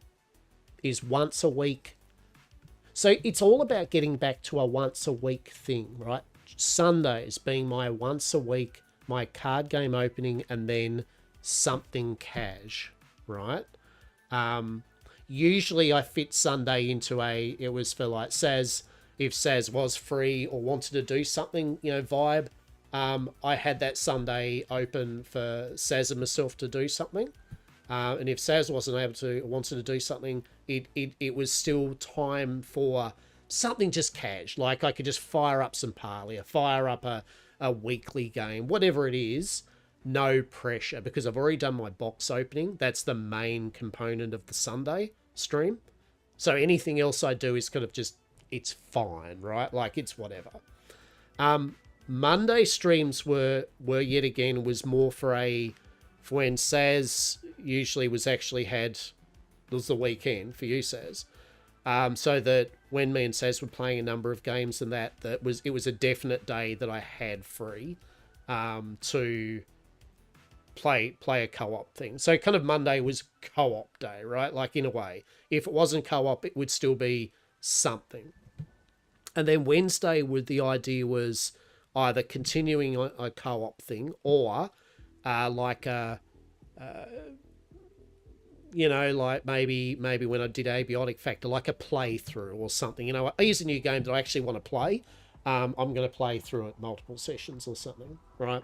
is once a week. So it's all about getting back to a once a week thing, right? Sundays being my once a week, my card game opening, and then something cash, right? Usually I fit Sunday into it was for like Saz, if Saz was free or wanted to do something, you know, vibe. I had that Sunday open for Saz and myself to do something. And if Saz wasn't able to, or wanted to do something, it was still time for something just cash. Like I could just fire up some Parley, or fire up a weekly game, whatever it is, no pressure, because I've already done my box opening. That's the main component of the Sunday stream. So anything else I do is kind of just, it's fine, right? Like it's whatever. Monday streams were yet again, was more for when Saz usually was the weekend for you, Saz. So that when me and Saz were playing a number of games and it was a definite day that I had free to play a co-op thing. So kind of Monday was co-op day, right? Like in a way, if it wasn't co-op, it would still be something. And then Wednesday, the idea was either continuing a co-op thing or like maybe when I did Abiotic Factor, like a playthrough or something. You know, here's a new game that I actually want to play. I'm going to play through it multiple sessions or something, right?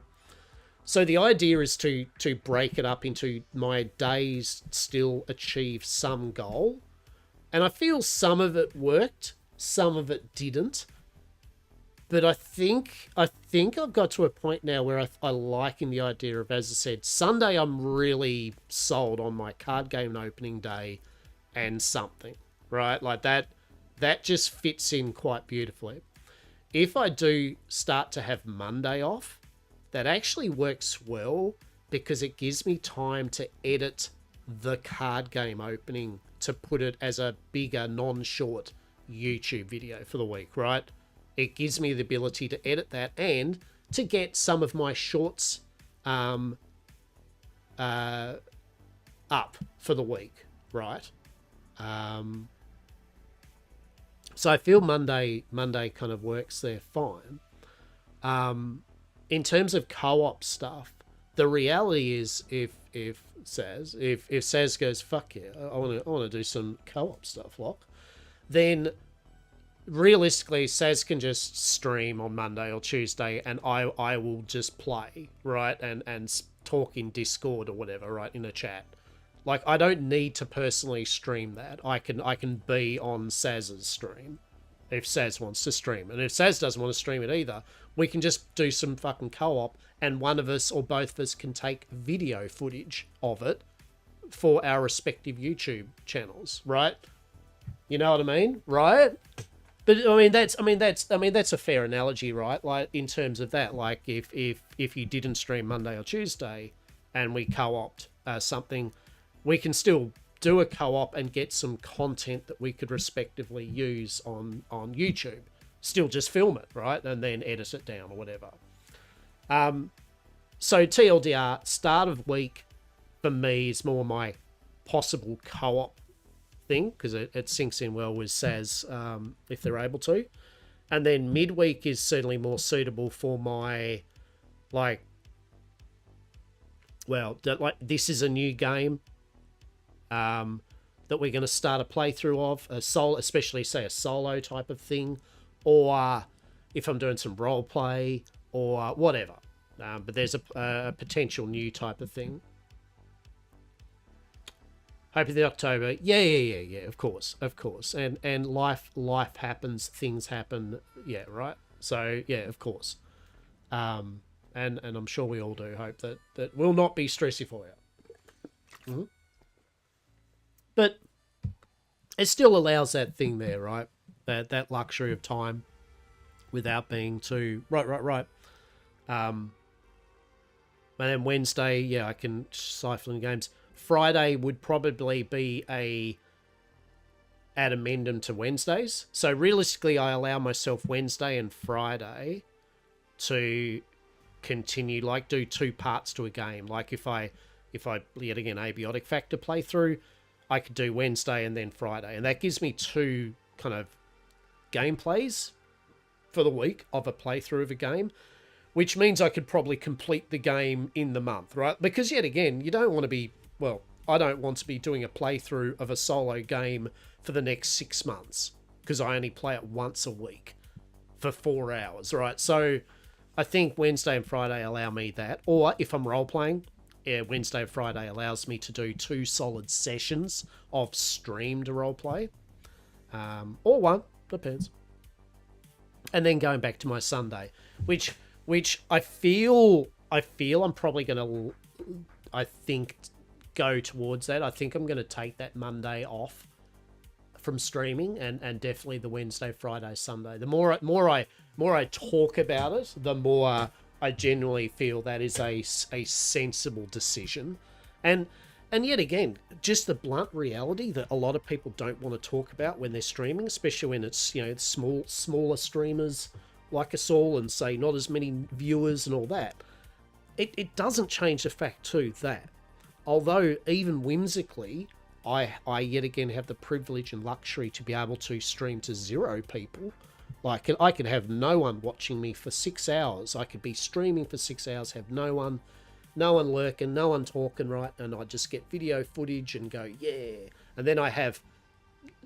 So the idea is to break it up into my days, still achieve some goal. And I feel some of it worked, some of it didn't. But I think I've got to a point now where I liking the idea of, as I said, Sunday I'm really sold on my card game opening day and something, right? Like that just fits in quite beautifully. If I do start to have Monday off, that actually works well because it gives me time to edit the card game opening to put it as a bigger, non-short YouTube video for the week, right? It gives me the ability to edit that and to get some of my shorts up for the week, right? So I feel Monday kind of works there fine. In terms of co-op stuff, the reality is if Saz goes, fuck yeah, I want to do some co-op stuff, Lock, then realistically Saz can just stream on Monday or Tuesday, and I will just play, right, and talk in Discord or whatever, right, in a chat. Like, I don't need to personally stream that. I can be on Saz's stream if Saz wants to stream. And if Saz doesn't want to stream it either, we can just do some fucking co-op, and one of us or both of us can take video footage of it for our respective YouTube channels, right? You know what I mean? Right? But that's a fair analogy, right? Like, in terms of that, like if you didn't stream Monday or Tuesday and we co-opt something, we can still do a co-op and get some content that we could respectively use on YouTube. Still just film it, right? And then edit it down or whatever. So TLDR, start of week for me is more my possible co-op thing, because it syncs in well with Saz if they're able to. And then midweek is certainly more suitable for my, like, this is a new game that we're going to start a playthrough of, especially say a solo type of thing, or if I'm doing some role play or whatever. But there's a potential new type of thing. Hope in October. Yeah, of course. And life happens, things happen. Yeah, right. So yeah, of course. And I'm sure we all do hope that will not be stressy for you. Mm-hmm. But it still allows that thing there, right? That luxury of time without being too right. And then Wednesday, yeah, I can siphon games. Friday would probably be an amendment to Wednesdays. So realistically, I allow myself Wednesday and Friday to continue, like, do 2 parts to a game. Like if I yet again abiotic factor playthrough, I could do Wednesday and then Friday, and that gives me 2 kind of gameplays for the week of a playthrough of a game, which means I could probably complete the game in the month, right? Because yet again, you don't want to be, well, I don't want to be doing a playthrough of a solo game for the next 6 months, because I only play it once a week for 4 hours, right? So I think Wednesday and Friday allow me that. Or if I'm role-playing, yeah, Wednesday and Friday allows me to do 2 solid sessions of streamed roleplay. Or 1, depends. And then going back to my Sunday, which I feel I'm probably going to, go towards that. I think I'm going to take that Monday off from streaming, and definitely the Wednesday, Friday, Sunday. The more I talk about it, the more I genuinely feel that is a sensible decision. And yet again, just the blunt reality that a lot of people don't want to talk about when they're streaming, especially when it's, smaller streamers like us all, and say not as many viewers and all that. It doesn't change the fact too that although even whimsically, I yet again have the privilege and luxury to be able to stream to 0 people. Like, I could have no one watching me for 6 hours. I could be streaming for 6 hours, have no one lurking, no one talking, right? And I just get video footage and go, yeah. And then I have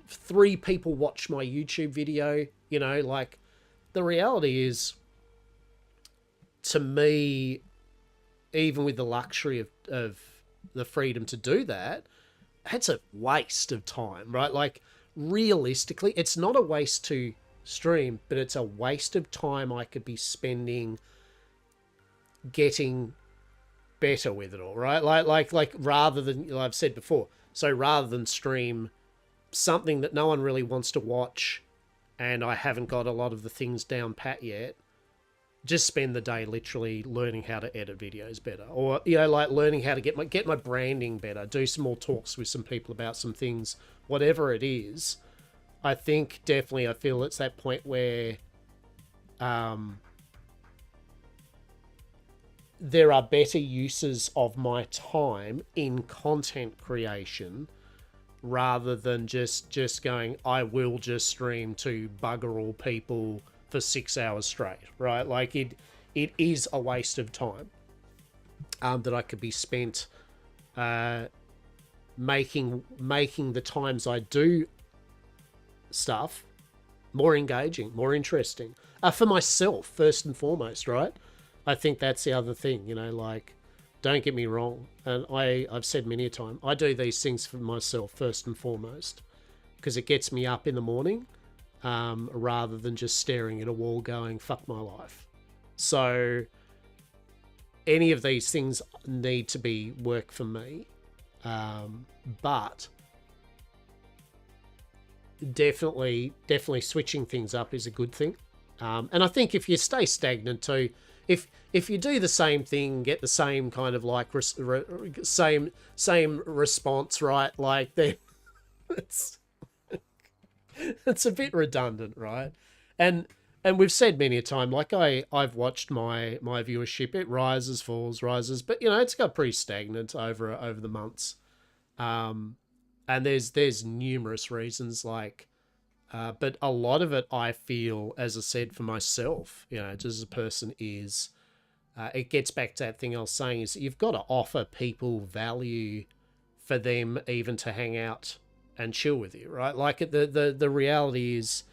3 people watch my YouTube video, like, the reality is, to me, even with the luxury of the freedom to do that, it's a waste of time, right? Like, realistically, it's not a waste to stream, but it's a waste of time I could be spending getting better with it all, right? Like rather than, I've said before, so rather than stream something that no one really wants to watch and I haven't got a lot of the things down pat yet, just spend the day literally learning how to edit videos better, or like learning how to get my branding better, do some more talks with some people about some things, whatever it is. I think definitely I feel it's that point where there are better uses of my time in content creation rather than just going, I will just stream to bugger all people for 6 hours straight, right? Like it is a waste of time that I could be spent making the times I do stuff more engaging, more interesting for myself first and foremost, right? I think that's the other thing, you know, like, don't get me wrong, and I've said many a time, I do these things for myself first and foremost because it gets me up in the morning rather than just staring at a wall going, fuck my life. So any of these things need to be work for me, but definitely switching things up is a good thing. And I think if you stay stagnant too, if you do the same thing, get the same kind of like same response, right? Like then it's a bit redundant, right? And we've said many a time, like I've watched my viewership, it rises, falls, rises, but you know it's got pretty stagnant over the months. And there's numerous reasons, like, but a lot of it I feel, as I said, for myself, you know, just as a person, is it gets back to that thing I was saying, is that you've got to offer people value for them even to hang out and chill with you, right? Like the reality is,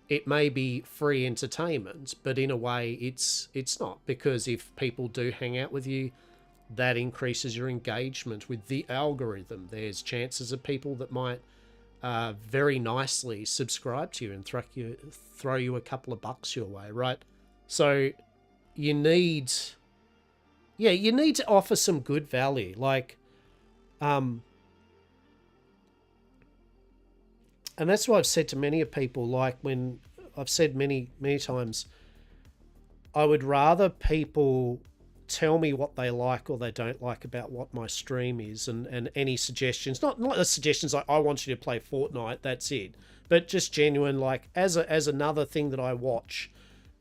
it may be free entertainment, but in a way it's not, because if people do hang out with you, that increases your engagement with the algorithm. There's chances of people that might very nicely subscribe to you and throw you a couple of bucks your way, right? So you need to offer some good value, like and that's what I've said to many of people, like when I've said many times, I would rather people tell me what they like or they don't like about what my stream is, and any suggestions, not the suggestions like, I want you to play Fortnite, that's it, but just genuine, like, as another thing that I watch,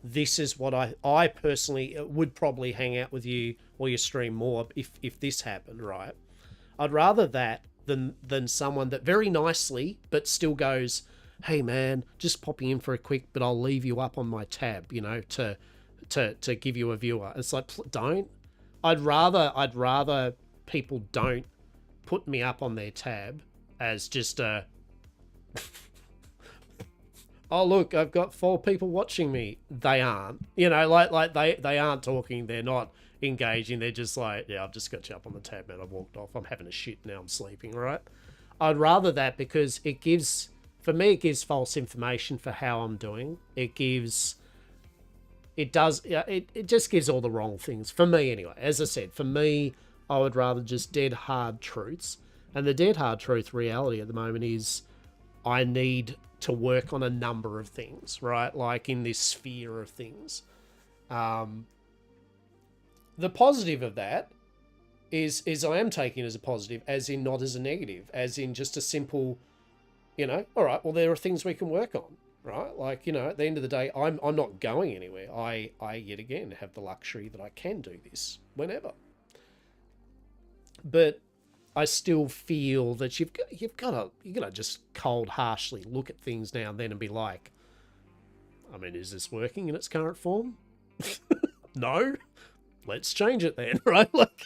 this is what I personally would probably hang out with you or your stream more if this happened, right? I'd rather that than someone that very nicely but still goes, hey man, just popping in for a quick, but I'll leave you up on my tab, you know, to give you a viewer. It's like, don't. I'd rather people don't put me up on their tab as just a oh look, I've got 4 people watching me. They aren't, you know, like they aren't talking, they're not engaging, they're just like, yeah, I've just got you up on the tab, man, I've walked off, I'm having a shit, now I'm sleeping, right? I'd rather that, because it gives false information for how I'm doing. It just gives all the wrong things for me anyway. As I said, for me, I would rather just dead hard truths. And the dead hard truth reality at the moment is I need to work on a number of things, right? Like in this sphere of things. The positive of that is I am taking it as a positive, as in not as a negative, as in just a simple, you know, all right, well, there are things we can work on. Right, like, you know, at the end of the day, I'm not going anywhere. I yet again have the luxury that I can do this whenever. But I still feel that you've got to just cold, harshly look at things now and then and be like, I mean, is this working in its current form? No, let's change it then, right? Like,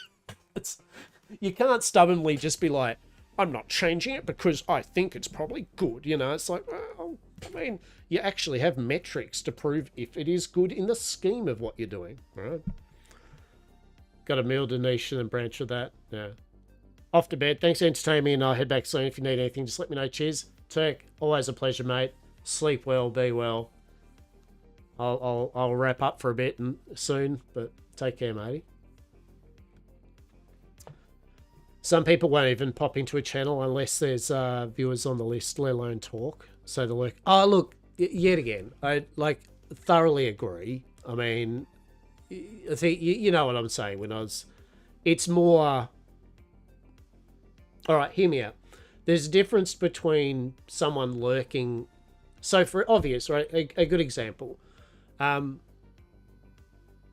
you can't stubbornly just be like, I'm not changing it because I think it's probably good. You know, it's like, well, I mean, you actually have metrics to prove if it is good in the scheme of what you're doing, right? Got a meal donation and branch of that. Yeah. Off to bed. Thanks for entertaining me, and I'll head back soon. If you need anything, just let me know. Cheers. Turk, always a pleasure, mate. Sleep well, be well. I'll wrap up for a bit and soon, but take care, matey. Some people won't even pop into a channel unless there's viewers on the list, let alone talk. So they'll look. Oh, look, yet again, I thoroughly agree. I mean, I think you know what I'm saying it's more. All right, hear me out. There's a difference between someone lurking. So for obvious, right, a good example. On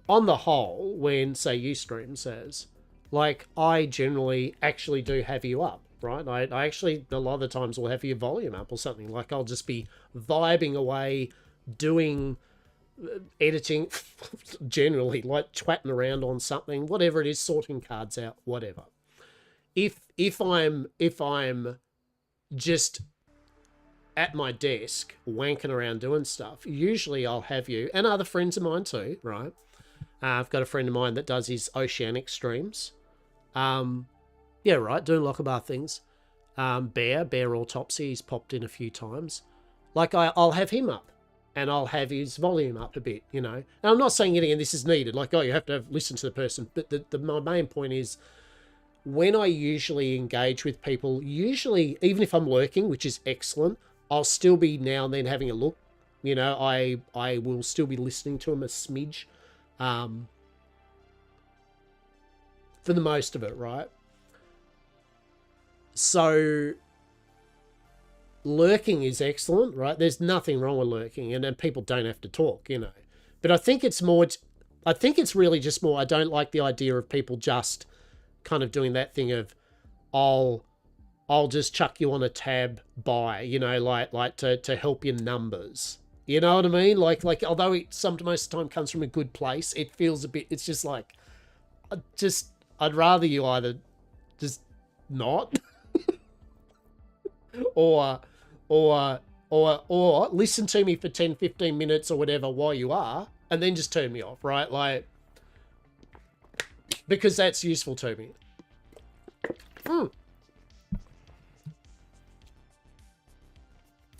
the whole, when say Ustream says, like, I generally actually do have you up, right? I actually, a lot of the times, will have your volume up or something. Like, I'll just be vibing away, doing editing, generally, like twatting around on something, whatever it is, sorting cards out, whatever. If I'm just at my desk wanking around doing stuff, usually I'll have you, and other friends of mine too, right? I've got a friend of mine that does his oceanic streams. Yeah, right, doing Lochabar things. Bear Autopsy, he's popped in a few times. Like, I'll have him up, and I'll have his volume up a bit, you know. And I'm not saying anything this is needed, like, oh, you have to listen to the person, but my main point is, when I usually engage with people, usually, even if I'm lurking, which is excellent, I'll still be now and then having a look. You know, I will still be listening to them a smidge. For the most of it, right? So, lurking is excellent, right? There's nothing wrong with lurking, and then people don't have to talk, you know. But I think it's really just more, I don't like the idea of people just kind of doing that thing of, I'll just chuck you on a tab by, you know, like to help your numbers. You know what I mean? Like although it most of the time comes from a good place, it feels a bit, it's just like, I'd rather you either just not or listen to me for 10, 15 minutes or whatever while you are, and then just turn me off, right? Like, because that's useful to me.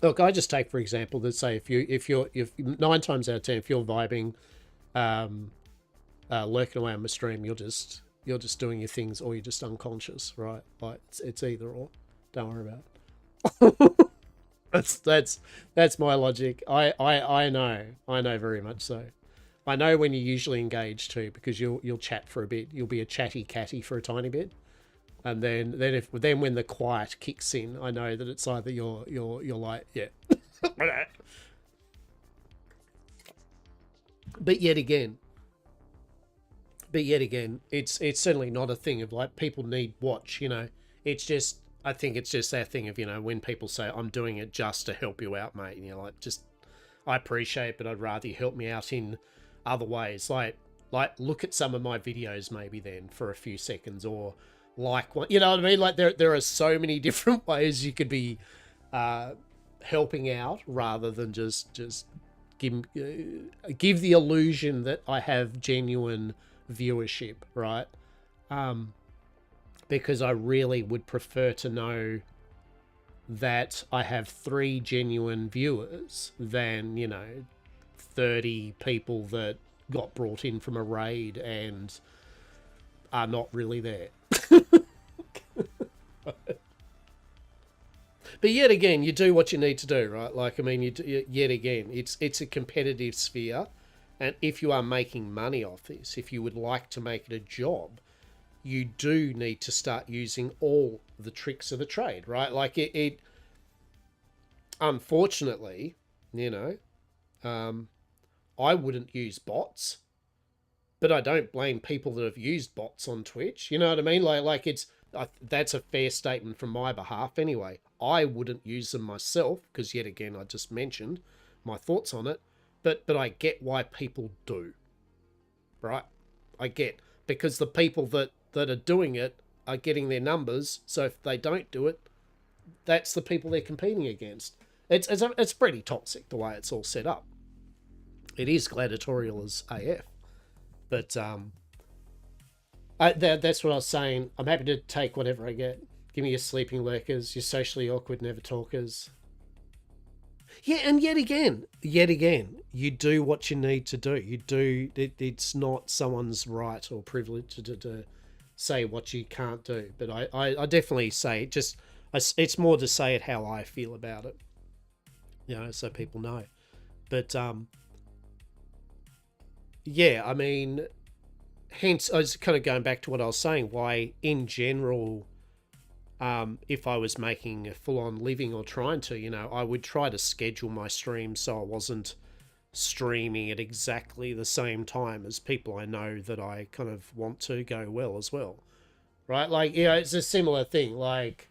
Look, I just take, for example, that say if you're 9 times out of 10, if you're vibing, lurking away on my stream, you're just doing your things, or you're just unconscious, right? Like, it's either or. Don't worry about it. That's my logic. I know very much so. I know when you usually engage too, because you'll chat for a bit. You'll be a chatty catty for a tiny bit, and then when the quiet kicks in, I know that it's either you're like, yeah. But yet again, it's certainly not a thing of like people need watch. You know, it's just, I think it's just that thing of, you know, when people say I'm doing it just to help you out, mate. And you're like, just, I appreciate it, but I'd rather you help me out in other ways. Like look at some of my videos maybe then for a few seconds, or like one, you know what I mean? Like there are so many different ways you could be helping out, rather than just give the illusion that I have genuine viewership, right? Because I really would prefer to know that I have 3 genuine viewers than, you know, 30 people that got brought in from a raid and are not really there. But yet again, you do what you need to do, right? Like, I mean, yet again, it's a competitive sphere, and if you are making money off this, if you would like to make it a job, you do need to start using all the tricks of the trade, right? Like it unfortunately, you know, I wouldn't use bots, but I don't blame people that have used bots on Twitch. You know what I mean? Like that's a fair statement from my behalf anyway. I wouldn't use them myself, because yet again, I just mentioned my thoughts on it, but I get why people do, right? I get, because the people that are doing it are getting their numbers, so if they don't do it, that's the people they're competing against. It's pretty toxic the way it's all set up. It is gladiatorial as AF, but that's what I was saying. I'm happy to take whatever I get. Give me your sleeping lurkers, your socially awkward never talkers. Yeah, and yet again, you do what you need to do. You do. It's not someone's right or privilege to say what you can't do. But I definitely say it. It's more to say it how I feel about it. You know, so people know. But yeah, I mean, hence I was kind of going back to what I was saying. Why, in general, if I was making a full-on living or trying to, you know, I would try to schedule my streams so I wasn't streaming at exactly the same time as people I know that I kind of want to go well as well, right? Like, you know, it's a similar thing. Like,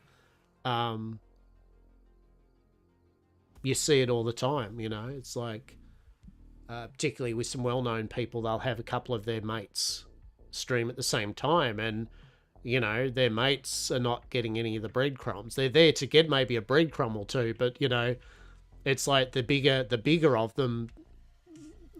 You see it all the time, you know. It's like, particularly with some well-known people, they'll have a couple of their mates stream at the same time, and you know, their mates are not getting any of the breadcrumbs. They're there to get maybe a breadcrumb or two, but you know, it's like the bigger of them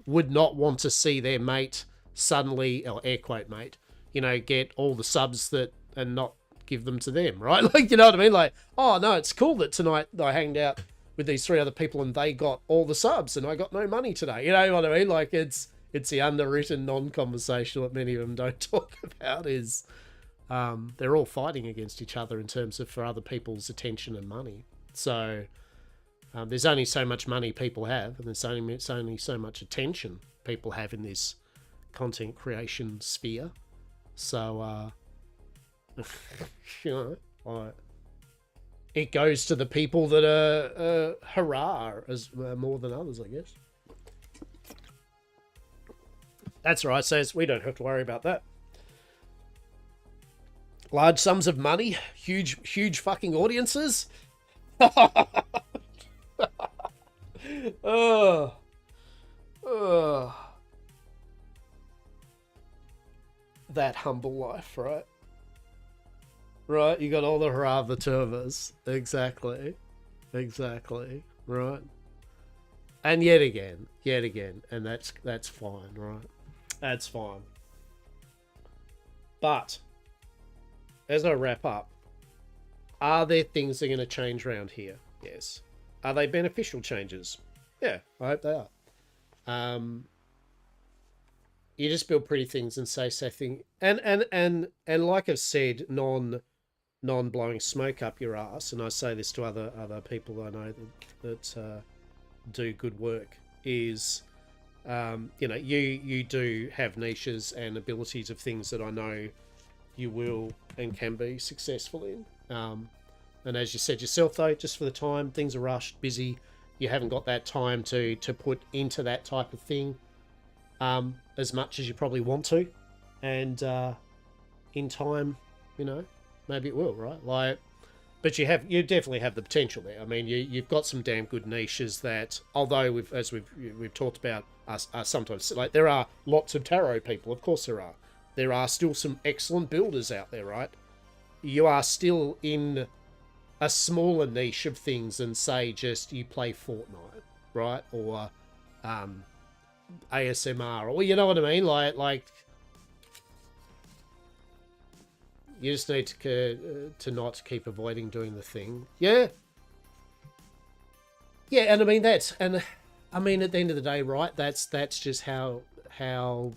would not want to see their mate suddenly, or air quote mate, you know, get all the subs that and not give them to them, right? Like, you know what I mean? Like, oh no, it's cool that tonight I hanged out with these 3 other people and they got all the subs and I got no money today. You know what I mean? Like, it's the underwritten non-conversational that many of them don't talk about is they're all fighting against each other in terms of for other people's attention and money. So there's only so much money people have, and there's only so much attention people have in this content creation sphere. So, you know, like, it goes to the people that are hurrah as more than others, I guess. That's right, says we don't have to worry about that. Large sums of money, huge fucking audiences. That humble life, right? Right, you got all the hurrah of the two of us. Exactly. Right. And yet again, and that's fine, right? That's fine. But as I wrap up, are there things that are going to change around here? Yes. Are they beneficial changes? Yeah, I hope they are. You just build pretty things and say things, and like I've said, non blowing smoke up your ass, and I say this to other people I know that do good work, is you know, you do have niches and abilities of things that I know you will and can be successful in. And as you said yourself, though, just for the time, things are rushed, busy. You haven't got that time to put into that type of thing as much as you probably want to. And in time, you know, maybe it will, right? Like, but you definitely have the potential there. I mean, you've got some damn good niches that, although we've talked about, are sometimes, like, there are lots of tarot people, of course there are. There are still some excellent builders out there, right? You are still in a smaller niche of things than, say, just you play Fortnite, right? Or ASMR, or you know what I mean? Like you just need to not keep avoiding doing the thing. Yeah, and I mean at the end of the day, right? That's just how they'll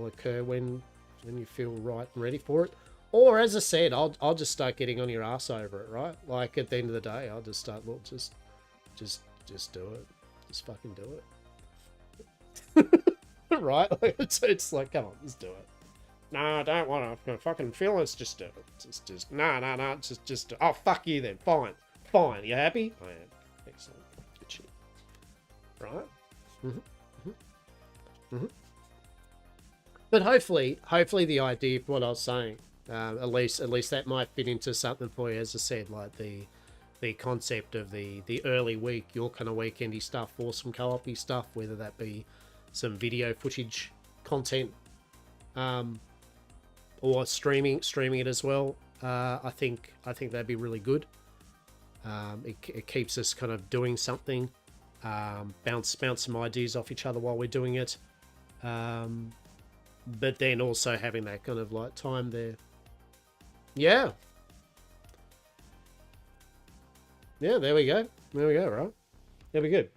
occur when you feel right and ready for it. Or, as I said, I'll just start getting on your ass over it, right? Like, at the end of the day, I'll just start, look, just do it. Just fucking do it. Right? Like, it's like, come on, just do it. No, I don't want to fucking feel it. Just do it. No. Just, oh, fuck you then. Fine. You happy? I am. Excellent. Good shit. Right? But hopefully the idea of what I was saying, at least that might fit into something for you, as I said, like the concept of the early week, your kind of weekendy stuff, or some co-op-y stuff, whether that be some video footage content, or streaming it as well. I think that'd be really good. It keeps us kind of doing something, bounce some ideas off each other while we're doing it. But then also having that kind of like time there. Yeah, there we go, right? That'll be good.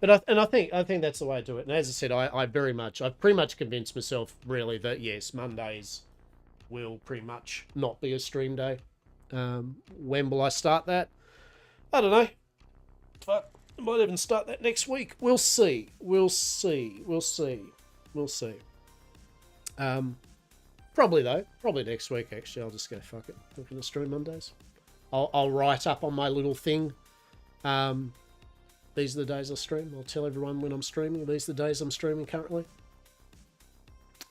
But I think that's the way to do it. And as I said, I've pretty much convinced myself really that yes, Mondays will pretty much not be a stream day. When will I start that? I don't know. Fuck, I might even start that next week. We'll see. Probably next week, actually. I'll just go, fuck it, I'm gonna stream Mondays. I'll write up on my little thing, these are the days I stream. I'll tell everyone when I'm streaming. These are the days I'm streaming currently.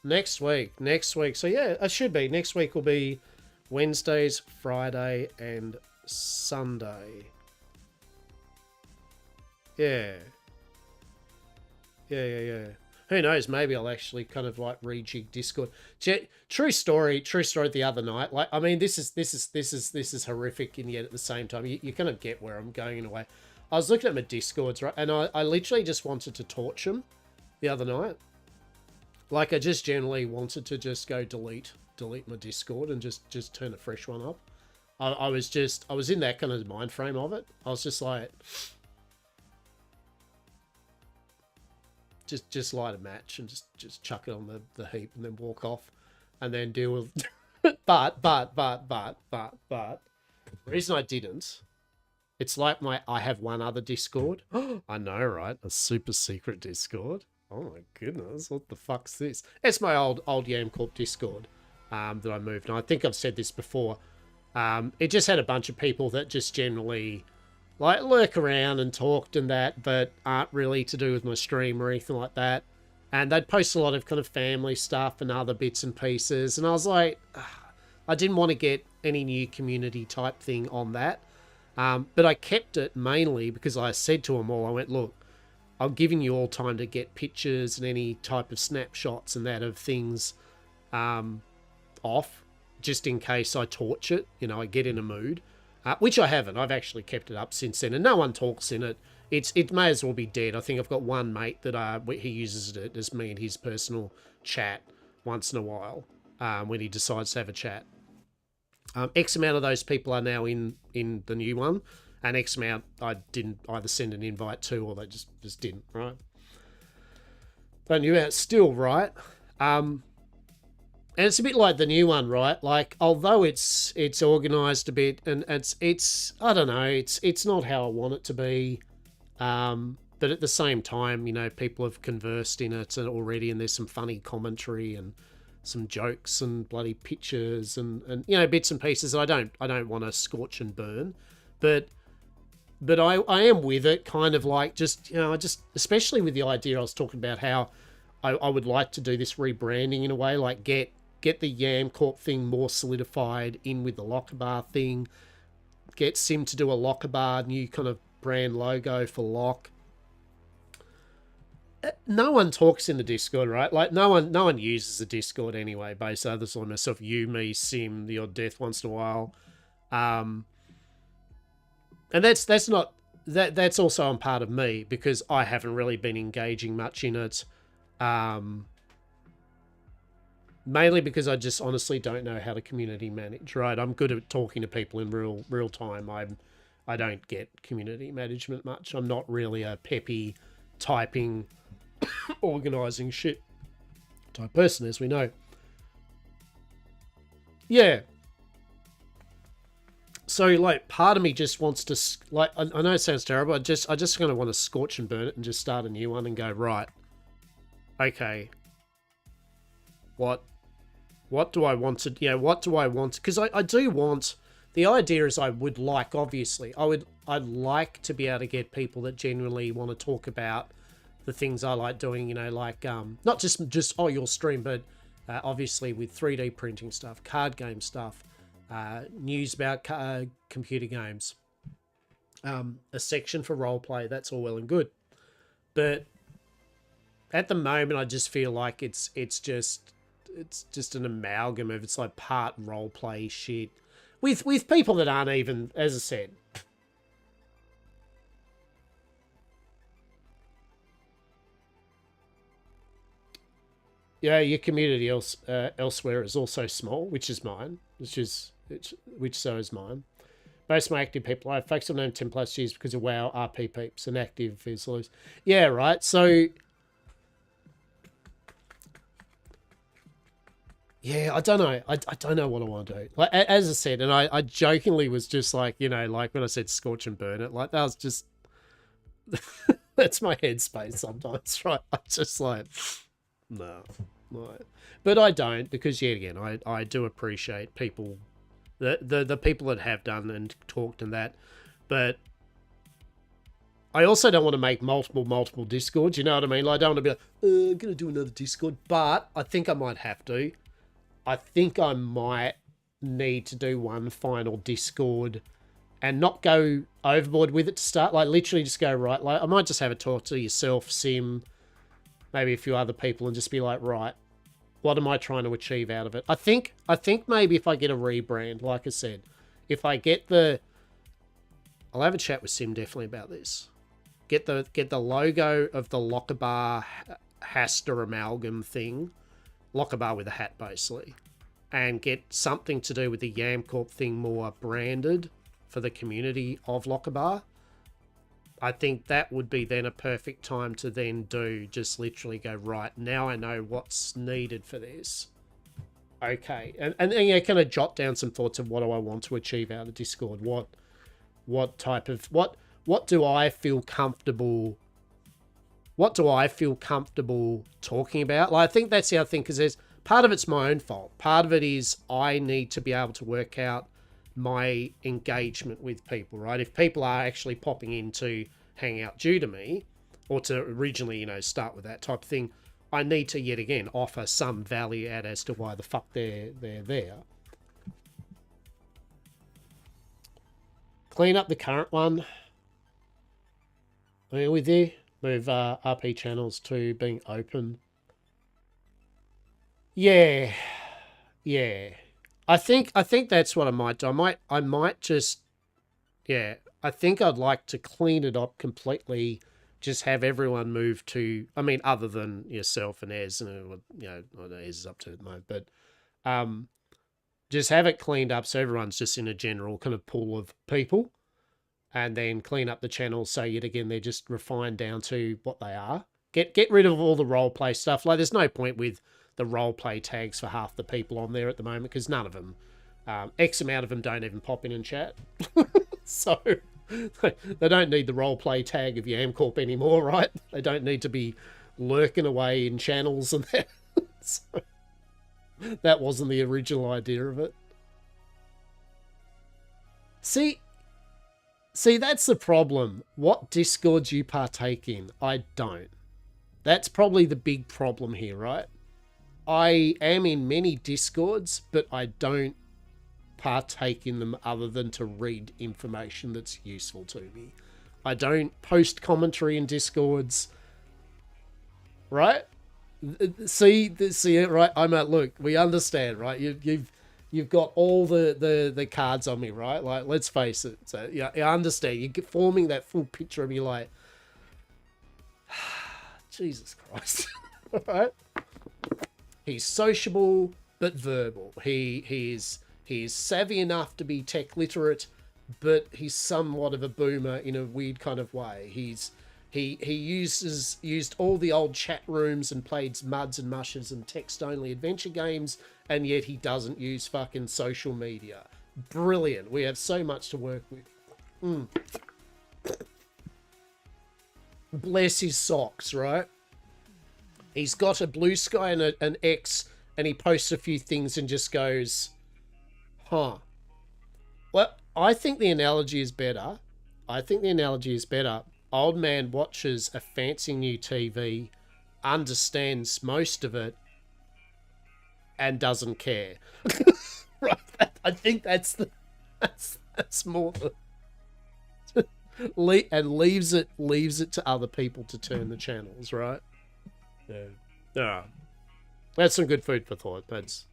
Next week. So yeah, it should be. Next week will be Wednesdays, Friday, and Sunday. Yeah. Yeah. Who knows? Maybe I'll actually kind of like rejig Discord. True story the other night. Like, I mean, this is horrific, and yet at the same time, you kind of get where I'm going in a way. I was looking at my Discords, right, and I literally just wanted to torch them the other night. Like, I just generally wanted to just go delete my Discord and just turn a fresh one up. I was in that kind of mind frame of it. I was just like, just light a match and just chuck it on the heap and then walk off and then deal with but the reason I didn't, it's like I have one other Discord. I know, right? A super secret Discord. Oh my goodness, what the fuck's this? It's my old Yamcorp Discord that I moved. And I think I've said this before. It just had a bunch of people that just generally like lurk around and talked and that, but aren't really to do with my stream or anything like that. And they'd post a lot of kind of family stuff and other bits and pieces. And I was like, I didn't want to get any new community type thing on that. But I kept it mainly because I said to them all, I went, look, I'm giving you all time to get pictures and any type of snapshots and that of things off, just in case I torch it, I get in a mood. Which I haven't. I've actually kept it up since then, and no one talks in it. It may as well be dead. I think I've got one mate that he uses it as me and his personal chat once in a while when he decides to have a chat. X amount of those people are now in the new one, and X amount I didn't either send an invite to or they just didn't, right? But new amount still, right? And it's a bit like the new one, right? Like, although it's organised a bit, and it's I don't know, it's not how I want it to be. But at the same time, people have conversed in it already, and there's some funny commentary and some jokes and bloody pictures and bits and pieces. I don't want to scorch and burn, but I am with it, kind of like just especially with the idea I was talking about how I would like to do this rebranding in a way, like get the Yamcorp thing more solidified in with the Locker Bar thing, get Sim to do a Locker Bar new kind of brand logo for Lock. No one talks in the Discord, right? Like no one uses the Discord anyway, based other than myself, you, me, Sim, the odd death once in a while. And that's also on part of me because I haven't really been engaging much in it. Mainly because I just honestly don't know how to community manage, right? I'm good at talking to people in real time. I don't get community management much. I'm not really a peppy typing, organizing shit type person, as we know. Yeah. So, like, part of me just wants to, like, I know it sounds terrible. I just kind of want to scorch and burn it and just start a new one and go, right, okay, what do I want to, what do I want? Because I do want, the idea is I'd like to be able to get people that genuinely want to talk about the things I like doing, like, not just your stream, but obviously with 3D printing stuff, card game stuff, news about computer games, a section for roleplay, that's all well and good. But at the moment, I just feel like it's just an amalgam of, it's like part roleplay shit with people that aren't even, as I said. Yeah, your community elsewhere is also small, which is mine, which so is mine. Most of my active people, I've focused on them 10 plus years because of WoW, RP peeps, and active is loose. Yeah, right. So, yeah, I don't know. I don't know what I want to do. Like, as I said, and I jokingly was just like, like when I said scorch and burn it, like that was just, that's my headspace sometimes, right? I'm just like, no. But I don't, because yet again, I do appreciate people, the people that have done and talked and that, but I also don't want to make multiple Discords, you know what I mean? Like, I don't want to be like, I'm going to do another Discord, but I think I might have to. I think I might need to do one final Discord and not go overboard with it to start. Like, literally just go, right, like, I might just have a talk to yourself, Sim, maybe a few other people, and just be like, right, what am I trying to achieve out of it? I think maybe if I get a rebrand, like I said, if I get the... I'll have a chat with Sim definitely about this. Get the logo of the Locker Bar Hasta amalgam thing. Locker Bar with a hat, basically. And get something to do with the Yamcorp thing more branded for the community of Locker Bar. I think that would be then a perfect time to then do, just literally go, right, now I know what's needed for this. Okay. And yeah, kind of jot down some thoughts of what do I want to achieve out of Discord. What type of, what do I feel comfortable, talking about? Like, I think that's the other thing, because there's, part of it's my own fault. Part of it is I need to be able to work out my engagement with people, right? If people are actually popping in to hang out due to me, or to originally, you know, start with that type of thing, I need to, yet again, offer some value add as to why the fuck they're there. Clean up the current one. Are you with you? Move RP channels to being open. Yeah. I think that's what I might do. I might just, yeah. I think I'd like to clean it up completely. Just have everyone move to, I mean, other than yourself and Ez, and you know, Ez is up to it at the moment, but just have it cleaned up so everyone's just in a general kind of pool of people, and then clean up the channels so yet again they're just refined down to what they are. Get rid of all the roleplay stuff. Like, there's no point with the roleplay tags for half the people on there at the moment, because none of them, X amount of them don't even pop in and chat. So they don't need the roleplay tag of Yamcorp anymore, right? They don't need to be lurking away in channels and that. So that wasn't the original idea of it. See, that's the problem. What Discords you partake in, I don't. That's probably the big problem here, right? I am in many Discords, but I don't partake in them other than to read information that's useful to me. I don't post commentary in Discords, right? See it, right? I'm at, look, we understand, right? You've got all the cards on me, right? Like, let's face it. So yeah, I understand. You're forming that full picture of me, like, Jesus Christ, right? He's sociable but verbal. He's savvy enough to be tech literate, but he's somewhat of a boomer in a weird kind of way. He used all the old chat rooms and played muds and mushes and text-only adventure games, and yet he doesn't use fucking social media. Brilliant. We have so much to work with. Bless his socks, right? He's got a blue sky and an X, and he posts a few things and just goes, huh. Well, I think the analogy is better. Old man watches a fancy new TV, understands most of it, and doesn't care. Right? I think that's more the... and leaves it to other people to turn the channels, right? Yeah. That's some good food for thought. That's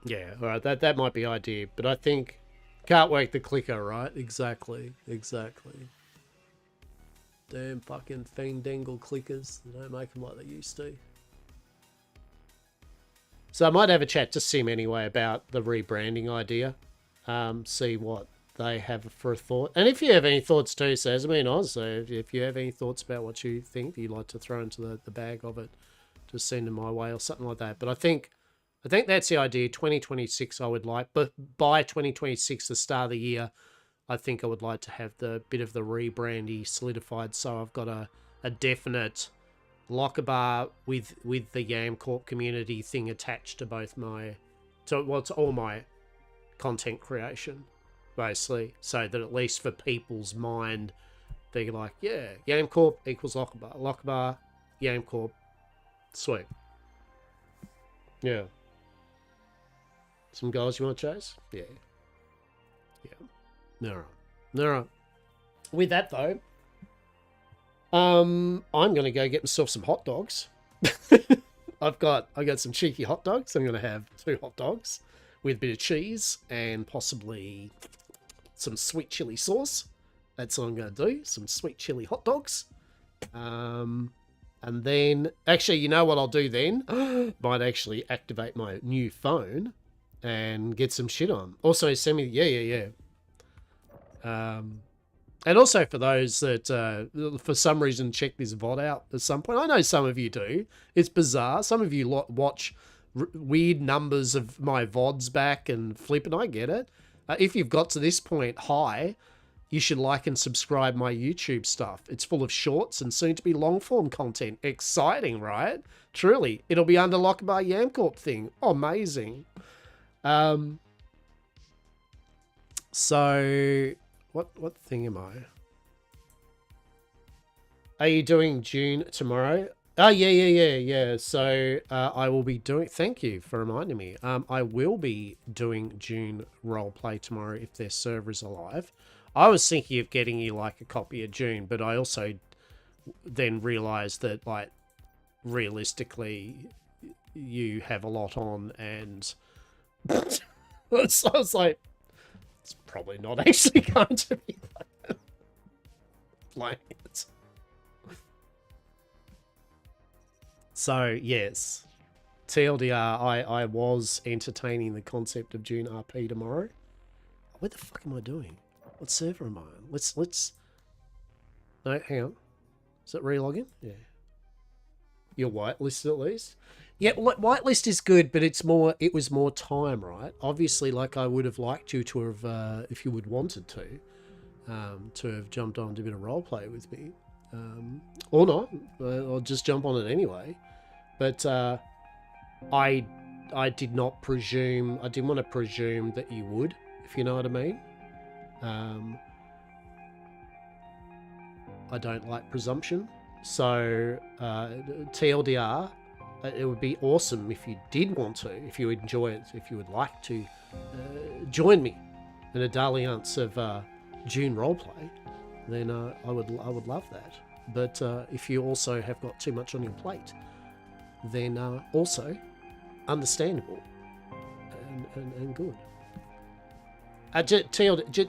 yeah, all right, that might be idea, but I think can't work the clicker, right? Exactly. Damn fucking fandangle clickers. They don't make them like they used to. So I might have a chat to Sim anyway about the rebranding idea. See what they have for a thought. And if you have any thoughts too, says, I mean, also, if you have any thoughts about what you think you'd like to throw into the bag of it, just send them my way or something like that. But I think that's the idea. 2026 I would like, but by 2026, the start of the year, I think I would like to have the bit of the rebrandy solidified, so I've got a definite Locker Bar with the Yamcorp community thing attached to both to all my content creation, basically, so that at least for people's mind, they're like, yeah, Yamcorp equals Locker Bar, Yamcorp, sweet. Yeah. Some goals you want to chase? Yeah. Yeah. All right. All right. With that, though, I'm going to go get myself some hot dogs. I got some cheeky hot dogs. I'm going to have 2 hot dogs with a bit of cheese and possibly some sweet chili sauce. That's what I'm going to do. Some sweet chili hot dogs. And then, actually, you know what I'll do then? Might actually activate my new phone and get some shit on. Also, send me, yeah. And also for those that, for some reason, check this VOD out at some point. I know some of you do. It's bizarre. Some of you watch weird numbers of my VODs back and flip, and I get it. If you've got to this point, hi, you should like and subscribe my YouTube stuff. It's full of shorts and soon to be long form content. Exciting, right? Truly. It'll be under Lockbar Yamcorp thing. Oh, amazing. So what thing am I? Are you doing June tomorrow? Oh, yeah. So I will be doing... Thank you for reminding me. I will be doing June roleplay tomorrow if their server is alive. I was thinking of getting you, like, a copy of June, but I also then realised that, like, realistically, you have a lot on, and... so I was like, it's probably not actually going to be playing it. So, yes. TLDR, I was entertaining the concept of June RP tomorrow. What the fuck am I doing? What server am I on? Let's... No, hang on. Is it re-login? Yeah. Your whitelist at least? Yeah, whitelist is good, but it was more time, right? Obviously, like, I would have liked you to have, if you would wanted to have jumped on to a bit of roleplay with me. Or not. I'll just jump on it anyway. But I did not presume... I didn't want to presume that you would, if you know what I mean. I don't like presumption. So, TLDR, it would be awesome if you did want to, if you enjoy it, if you would like to join me in a dalliance of June roleplay, then I would love that. But if you also have got too much on your plate, then also understandable and good.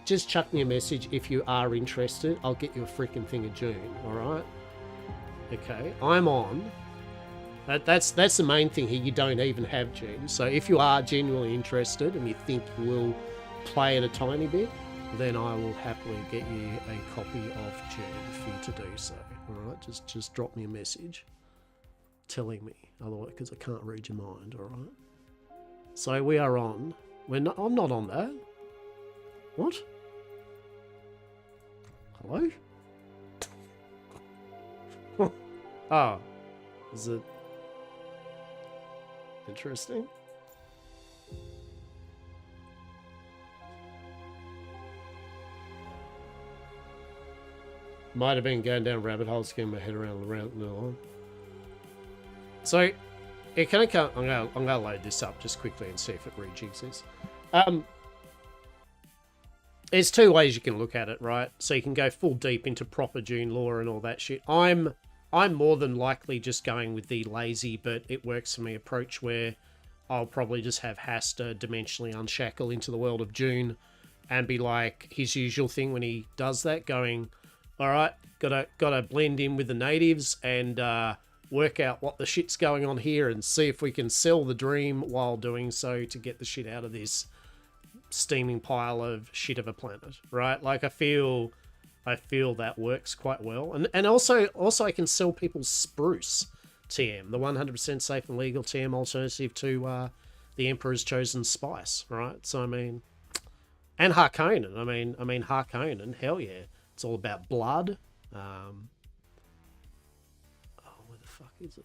Just chuck me a message if you are interested. I'll get you a freaking thing of June, alright? Okay, I'm on. That's the main thing here. You don't even have June. So if you are genuinely interested and you think you will play it a tiny bit, then I will happily get you a copy of June for you to do so. Alright, just drop me a message telling me, otherwise, because I can't read your mind, alright? So we are on. I'm not on that. What? Hello? Oh, is it interesting? Might have been going down rabbit holes, getting my head around the line. So, yeah, I'm gonna load this up just quickly and see if it rejigs this. There's 2 ways you can look at it, right? So you can go full deep into proper June lore and all that shit. I'm more than likely just going with the lazy, but it works for me approach where I'll probably just have Hasta dimensionally unshackle into the world of June and be like his usual thing when he does that, going, all right, gotta blend in with the natives and work out what the shit's going on here and see if we can sell the dream while doing so to get the shit out of this steaming pile of shit of a planet, right? Like I feel that works quite well, and also I can sell people Spruce TM, the 100% safe and legal TM alternative to the Emperor's Chosen Spice, right? So I mean, and Harkonnen. I mean Harkonnen. Hell yeah, it's all about blood. Oh, where the fuck is it?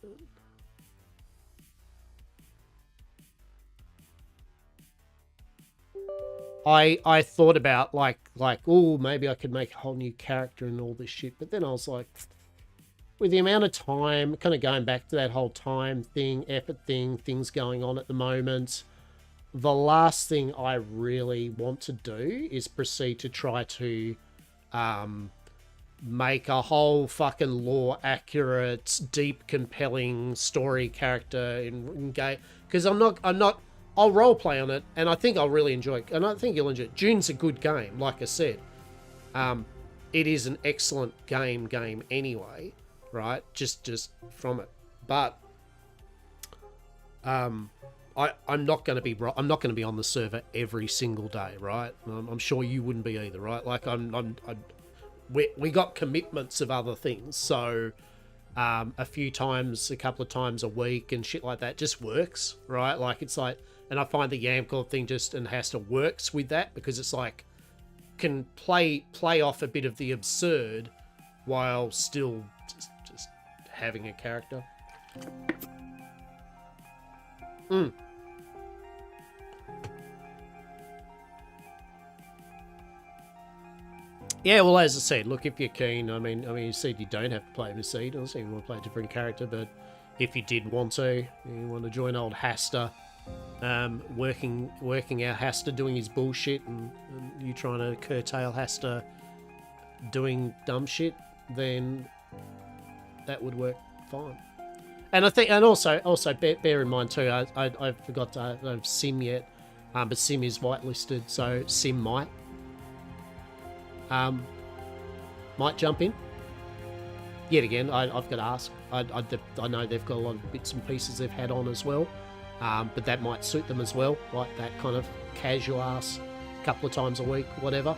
I thought about like oh, maybe I could make a whole new character and all this shit, but then I was like, with the amount of time, kind of going back to that whole time thing, effort thing, things going on at the moment, the last thing I really want to do is proceed to try to make a whole fucking lore accurate, deep, compelling story character in game, because I'm not I'll role play on it, and I think I'll really enjoy it, and I think you'll enjoy it. June's a good game, like I said. It is an excellent game anyway, right? Just from it, but I'm not going to be on the server every single day, right? I'm sure you wouldn't be either, right? Like we got commitments of other things, so a couple of times a week and shit like that just works, right? Like it's like, and I find the Yamcore thing just and has to works with that, because it's like can play off a bit of the absurd while still just having a character. Yeah, well, as I said, look, if you're keen, I mean, you said you don't have to play with Seed. I see you want to play a different character, but if you did want to, you want to join old Hasta, working out Hasta doing his bullshit, and you trying to curtail Hasta doing dumb shit, then that would work fine. And I think, and also bear in mind too, I forgot to have Sim yet, but Sim is whitelisted, so Sim might jump in. Yet again, I've got to ask. I know they've got a lot of bits and pieces they've had on as well, but that might suit them as well, like that kind of casual ass, couple of times a week, whatever.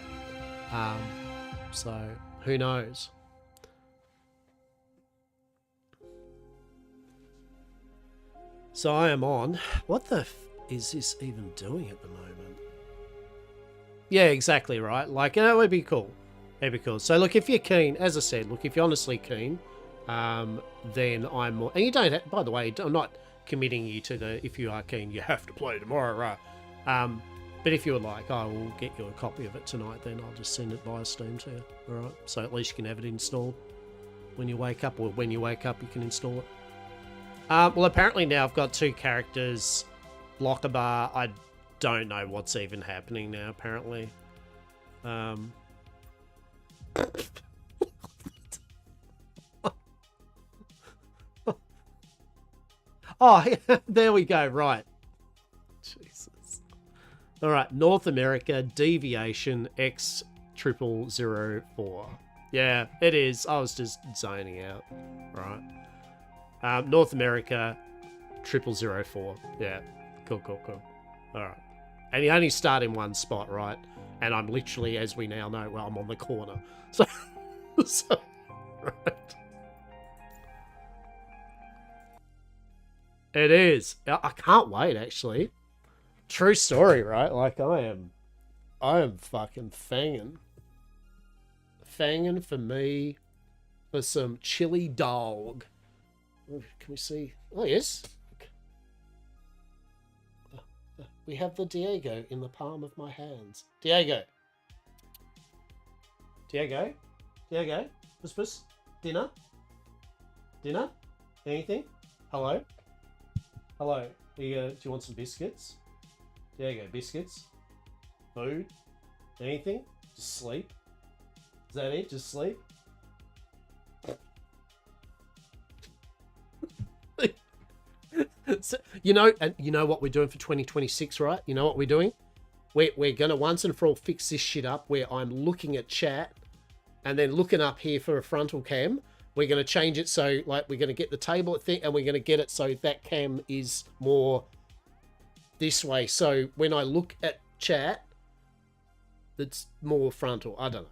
So who knows? So I am on. What the is this even doing at the moment? Yeah, exactly right. Like, it would be cool. It'd be cool. So look, if you're keen, as I said, look, if you're honestly keen, then I'm more. And you don't. By the way, I'm not committing you to the. If you are keen, you have to play tomorrow, right? But if you're like, I will get you a copy of it tonight, then I'll just send it via Steam to you. All right. So at least you can have it installed when you wake up, or when you wake up, you can install it. Well, apparently now I've got 2 characters. Lockabar, I don't know what's even happening now, apparently. Oh, there we go, right. Jesus. All right, North America, Deviation X0004. Yeah, it is. I was just zoning out. Right. North America, 0004. Yeah, cool. All right. And you only start in one spot, right? And I'm literally, as we now know, well, I'm on the corner. So right. It is. I can't wait, actually. True story, right? Like, I am fucking fanging. Fanging for me for some chili dog. Can we see? Oh, yes. We have the Diego in the palm of my hands. Diego. Puss. Dinner? Anything? Hello? Do you want some biscuits? Diego, biscuits? Food? Anything? Just sleep? Is that it? Just sleep? So, and you know what we're doing for 2026, right? You know what we're doing? We're going to once and for all fix this shit up, where I'm looking at chat and then looking up here for a frontal cam. We're going to change it so, like, we're going to get the table thing, and we're going to get it so that cam is more this way. So when I look at chat, it's more frontal. I don't know.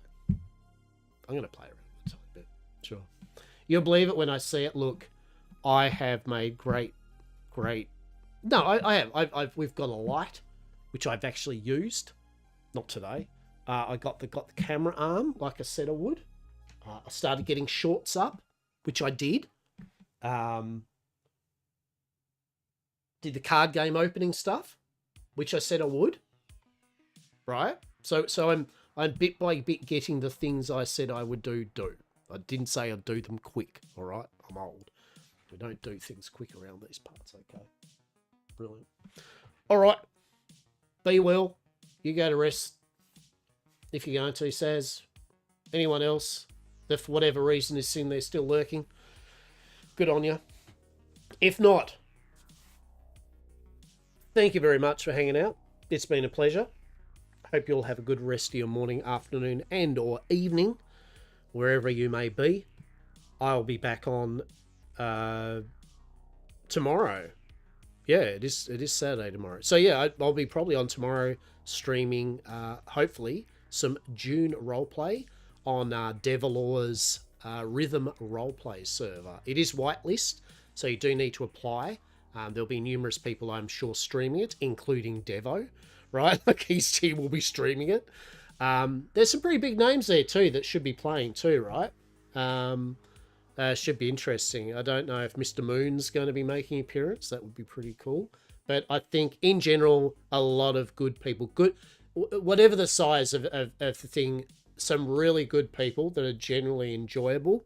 I'm going to play around with it a bit. Sure. You'll believe it when I see it. Look, I have made great. No, I have. We've got a light, which I've actually used. Not today. I got the camera arm, like I said I would. I started getting shorts up, which I did. Did the card game opening stuff, which I said I would. Right? So I'm bit by bit getting the things I said I would do. I didn't say I'd do them quick, all right? I'm old. We don't do things quick around these parts, okay? Brilliant. All right. be well. You go to rest if you're going to, Saz. Anyone else that for whatever reason is sitting there still lurking, good on you. If not, thank you very much for hanging out. It's been a pleasure. Hope you'll have a good rest of your morning, afternoon, and or evening, wherever you may be. I'll be back on tomorrow. Yeah, it is Saturday tomorrow. So yeah, I'll be probably on tomorrow streaming, hopefully, some June roleplay on Devalor's Rhythm Roleplay server. It is whitelist, so you do need to apply. There'll be numerous people, I'm sure, streaming it, including Devo, right? Like, his team will be streaming it. There's some pretty big names there, too, that should be playing, too, right? Should be interesting. I don't know if Mr. Moon's going to be making an appearance. That would be pretty cool. But I think, in general, a lot of good people. Good, whatever the size of the thing, some really good people that are generally enjoyable.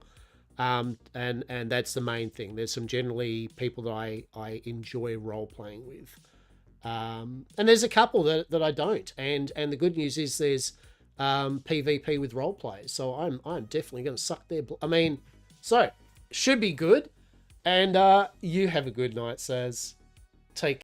And that's the main thing. There's some generally people that I enjoy role-playing with. And there's a couple that I don't. And the good news is there's PvP with role-players. So I'm definitely going to suck their... So, should be good. And you have a good night, Saz. Take